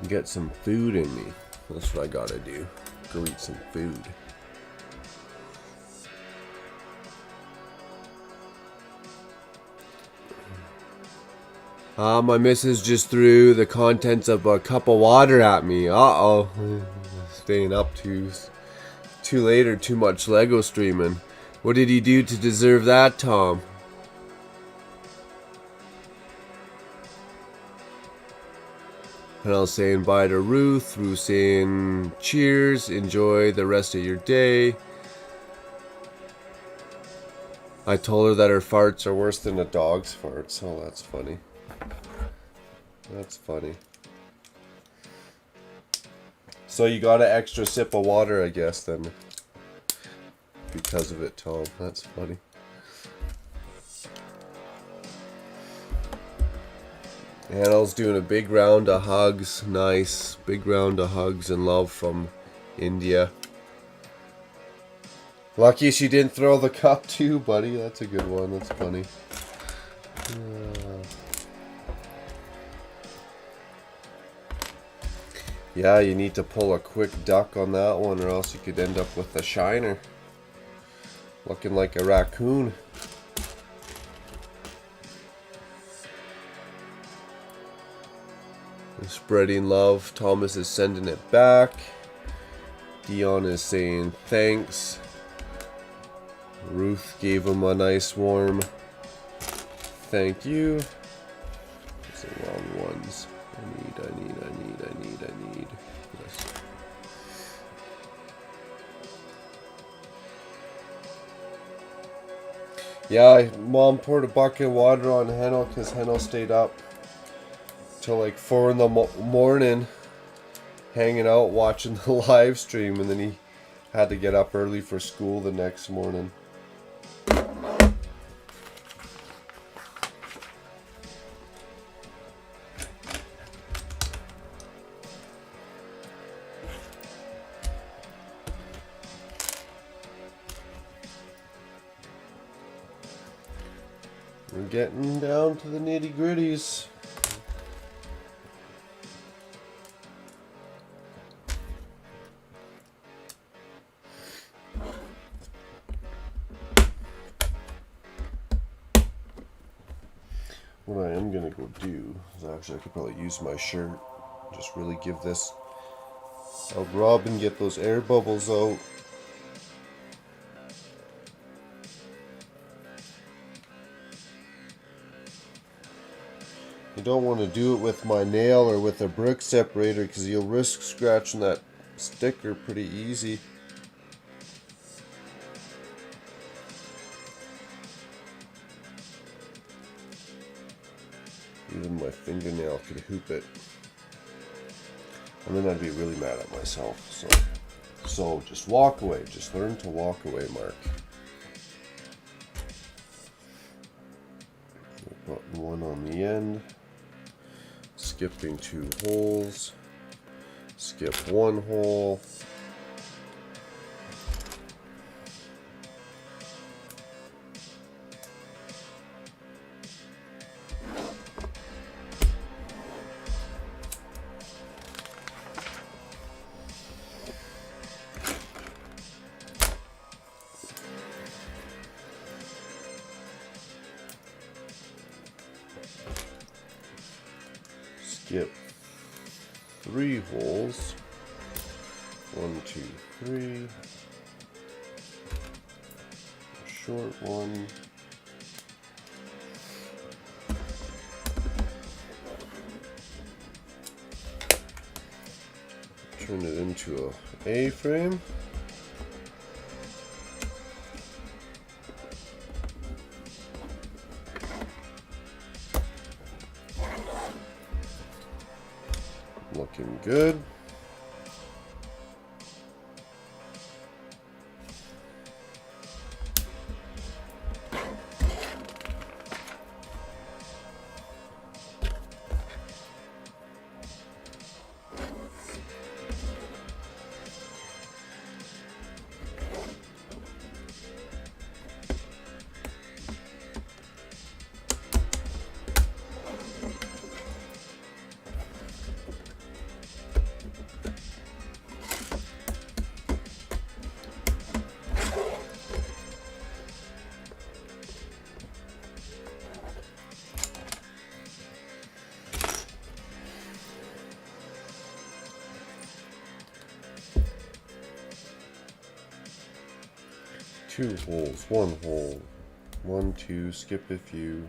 Get some food in me. That's what I gotta do. Go eat some food. My missus just threw the contents of a cup of water at me. Uh-oh. Staying up too late or too much Lego streaming. What did he do to deserve that, Tom? And I was saying bye to Ruth. Ruth saying cheers. Enjoy the rest of your day. I told her that her farts are worse than a dog's farts. Oh, that's funny. That's funny. So you got an extra sip of water, I guess, then. Because of it, Tom. That's funny. Hannah's doing a big round of hugs. Nice. Big round of hugs and love from India. Lucky she didn't throw the cup too, buddy. That's a good one. That's funny. Yeah, you need to pull a quick duck on that one, or else you could end up with a shiner. Looking like a raccoon. Spreading love. Thomas is sending it back. Dion is saying thanks. Ruth gave him a nice warm thank you. It's the wrong ones. I need. Yes. Yeah, Mom poured a bucket of water on Hennel because Hennel stayed up till like 4 in the morning hanging out watching the live stream, and then he had to get up early for school the next morning. We're getting down to the nitty-gritties. what I am gonna go do is actually I could probably use my shirt, just really give this a rub and get those air bubbles out. You don't want to do it with my nail or with a brick separator because you'll risk scratching that sticker pretty easy. Even my fingernail could hoop it. And then I'd be really mad at myself. So just walk away. Just learn to walk away, Mark. Button one on the end. Skipping 2 holes. Skip 1 hole. Skip 3 holes. 1, 2, 3. A short one. Turn it into a A-frame. Looking good. Two holes, 1 hole, 1, 2, skip a few,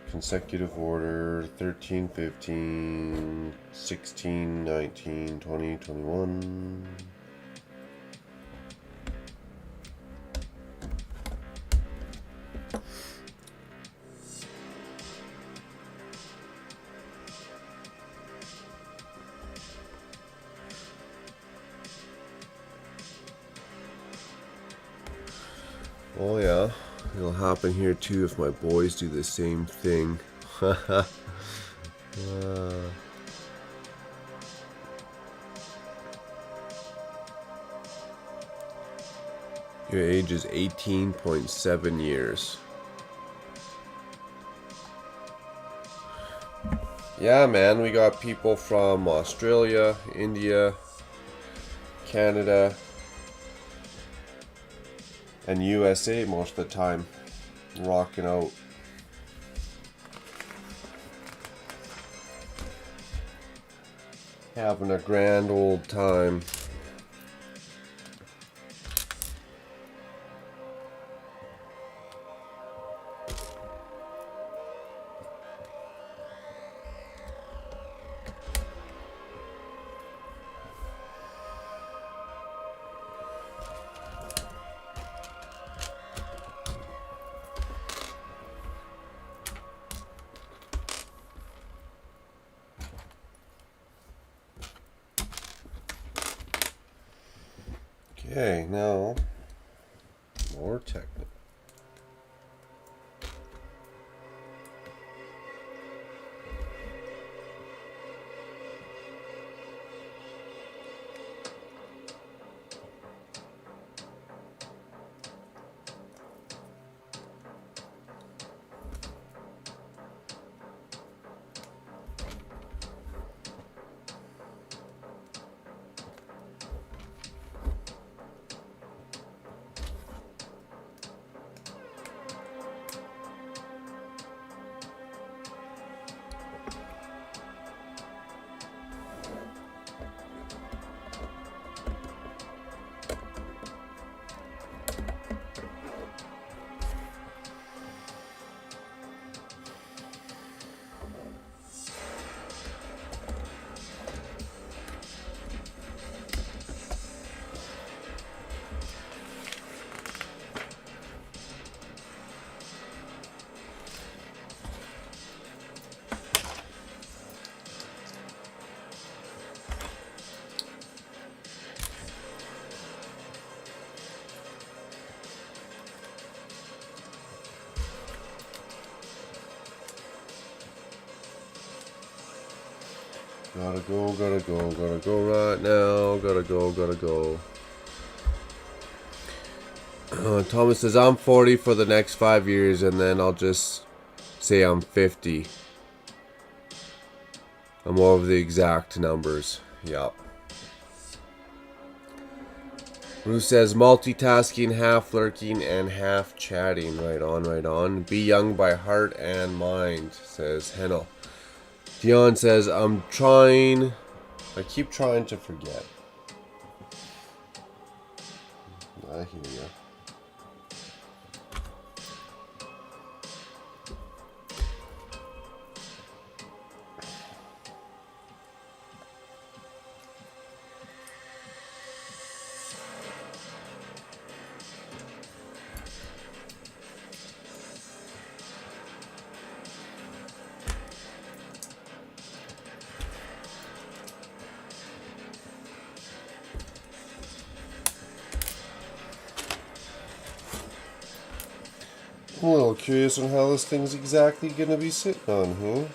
consecutive order, 13, 15, 16, 19, 20, 21. Oh yeah, it'll happen here too if my boys do the same thing. Your age is 18.7 years. Yeah, man, we got people from Australia, India, Canada, and USA most of the time, rocking out. Having a grand old time. Okay, now more technical. Gotta go, gotta go, gotta go right now. Gotta go, gotta go. Thomas says, I'm 40 for the next 5 years, and then I'll just say I'm 50. I'm more of the exact numbers. Yup. Bruce says, multitasking, half lurking, and half chatting. Right on, right on. Be young by heart and mind, says Hennel. Dion says, I keep trying to forget. I hear ya. I'm a little curious on how this thing's exactly gonna be sitting on, huh?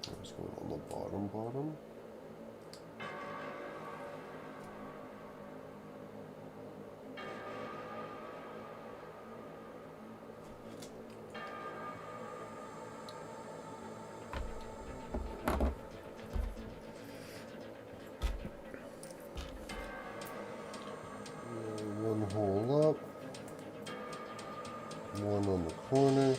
What's going on the bottom? One hole up, one on the corner.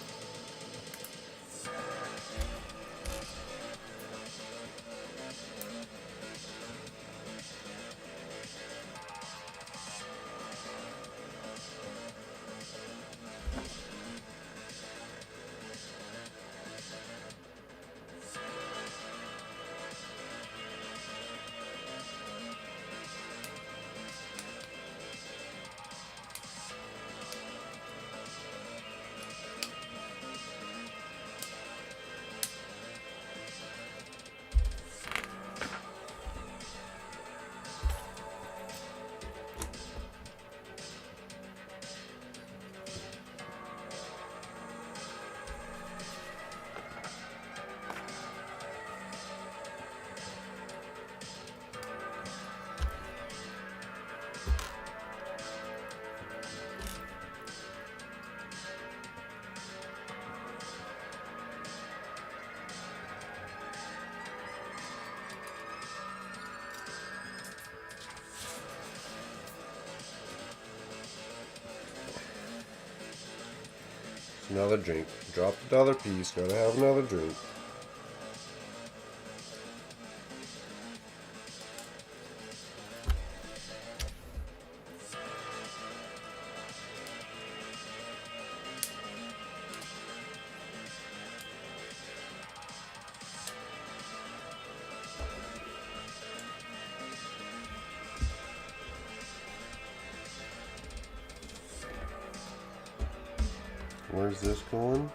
Another drink. Drop the dollar piece. Gotta have another drink. Where's this going?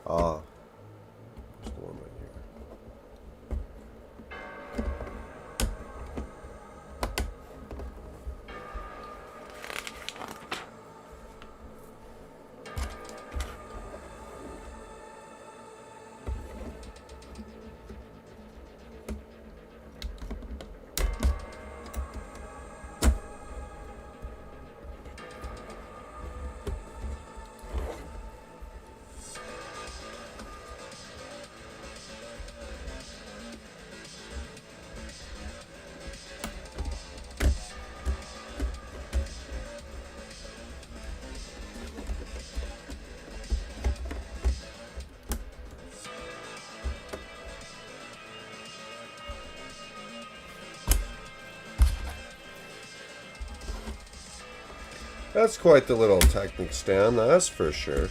Ah, it's going right here. That's quite the little Technic stand, that's for sure.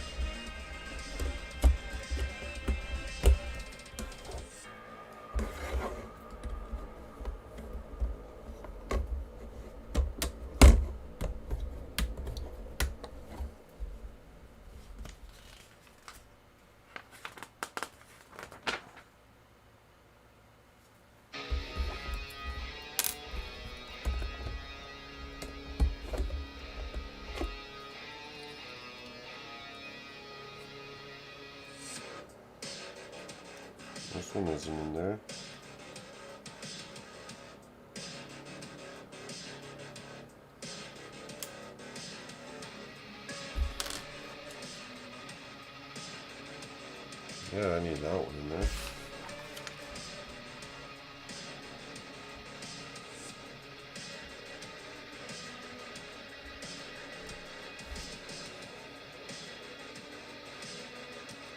This one isn't in there. Yeah, I need that one in there.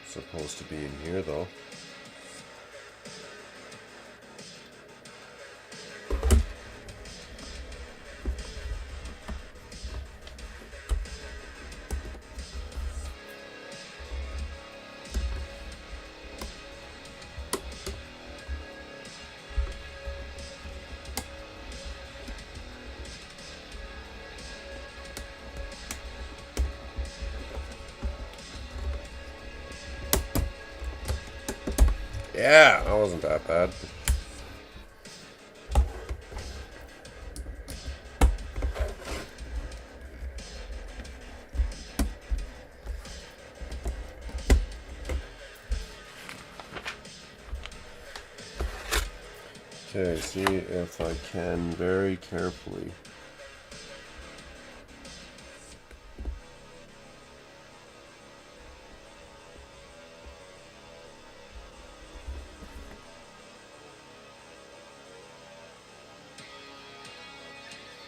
Supposed to be in here though. Yeah, that wasn't that bad. Okay, see if I can very carefully.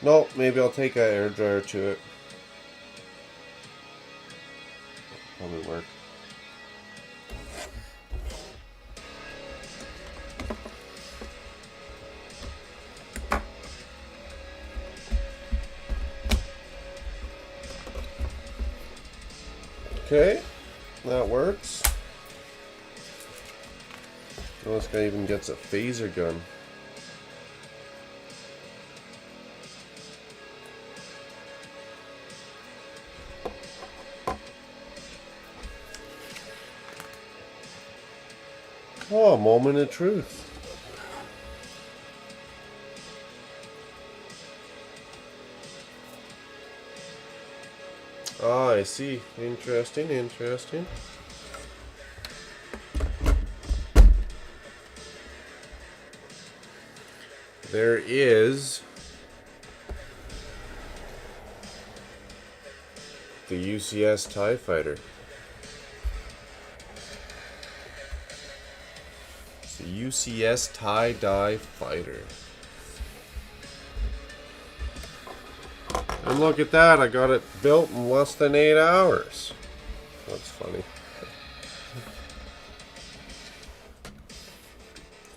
No, maybe I'll take an air dryer to it. Probably work. Okay, that works. Oh, this guy even gets a phaser gun. Oh, a moment of truth. Ah, I see. Interesting, interesting. There is the UCS TIE Fighter. It's the UCS TIE Fighter. And look at that, I got it built in less than 8 hours. That's funny.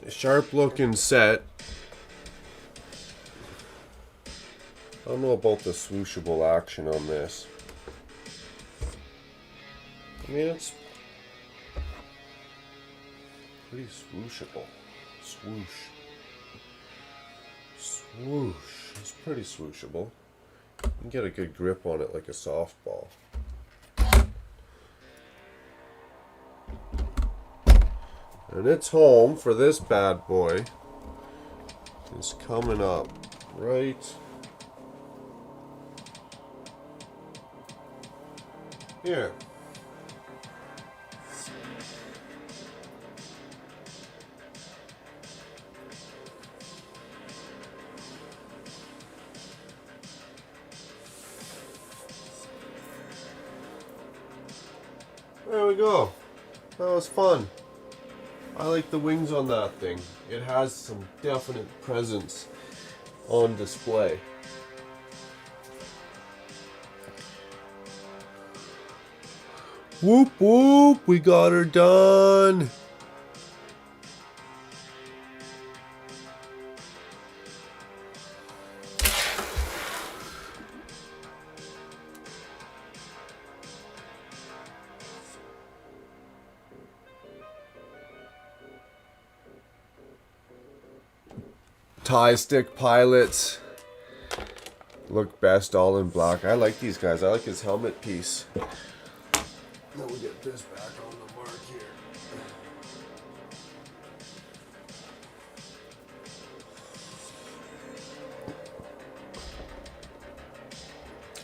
A sharp looking set. I don't know about the swooshable action on this. I mean, it's pretty swooshable. Swoosh. Swoosh. It's pretty swooshable. You can get a good grip on it like a softball. And it's home for this bad boy. It's coming up right here. There we go. That was fun. I like the wings on that thing. It has some definite presence on display. Whoop whoop, we got her done. tie stick pilots. Look best all in black. I like these guys. I like his helmet piece. Now we get this back on the mark here.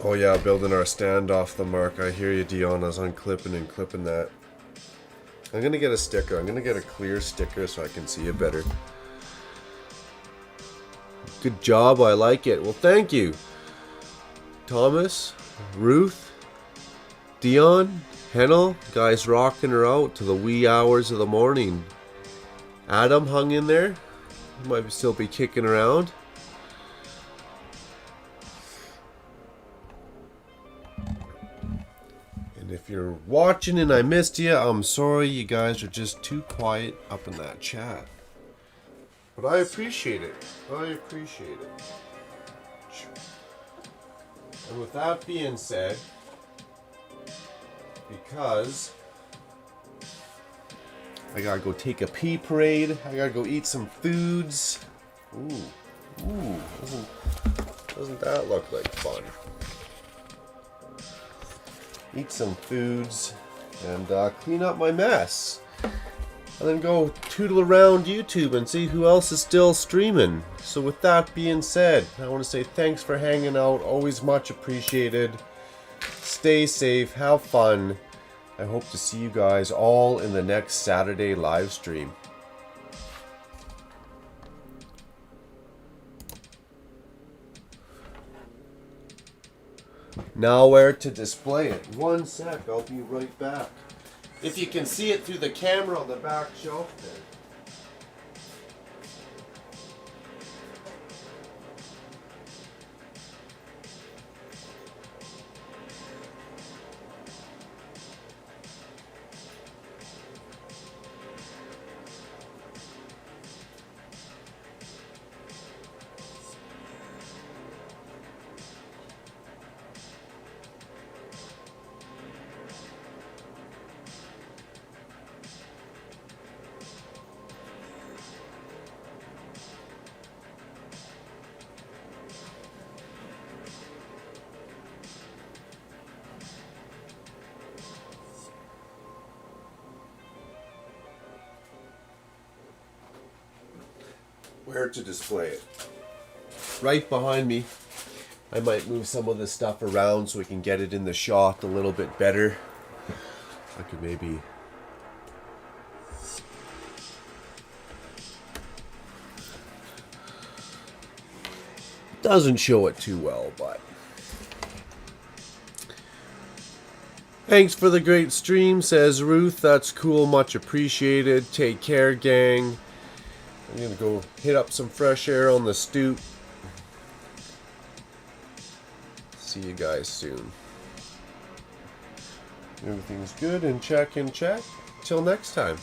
Oh yeah, building our stand off the mark. I hear you, Dion. I was unclipping and clipping that. I'm gonna get a sticker. I'm gonna get a clear sticker so I can see it better. Good job. I like it. Well, thank you, Thomas, Ruth, Dion, Hennel. Guys rocking her out to the wee hours of the morning. Adam hung in there. He might still be kicking around. And if you're watching and I missed you, I'm sorry. You guys are just too quiet up in that chat. But I appreciate it. I appreciate it. And with that being said, because I gotta go take a pee parade, I gotta go eat some foods. Ooh, doesn't that look like fun? Eat some foods and clean up my mess. And then go tootle around YouTube and see who else is still streaming. So with that being said, I want to say thanks for hanging out. Always much appreciated. Stay safe. Have fun. I hope to see you guys all in the next Saturday live stream. Now where to display it? One sec. I'll be right back. If you can see it through the camera on the back shelf there. Where to display it? Right behind me. I might move some of the stuff around so we can get it in the shot a little bit better. I could maybe... Doesn't show it too well, but... Thanks for the great stream, says Ruth. That's cool, much appreciated. Take care, gang. I'm gonna go hit up some fresh air on the stoop. See you guys soon. Everything's good and check. Till next time.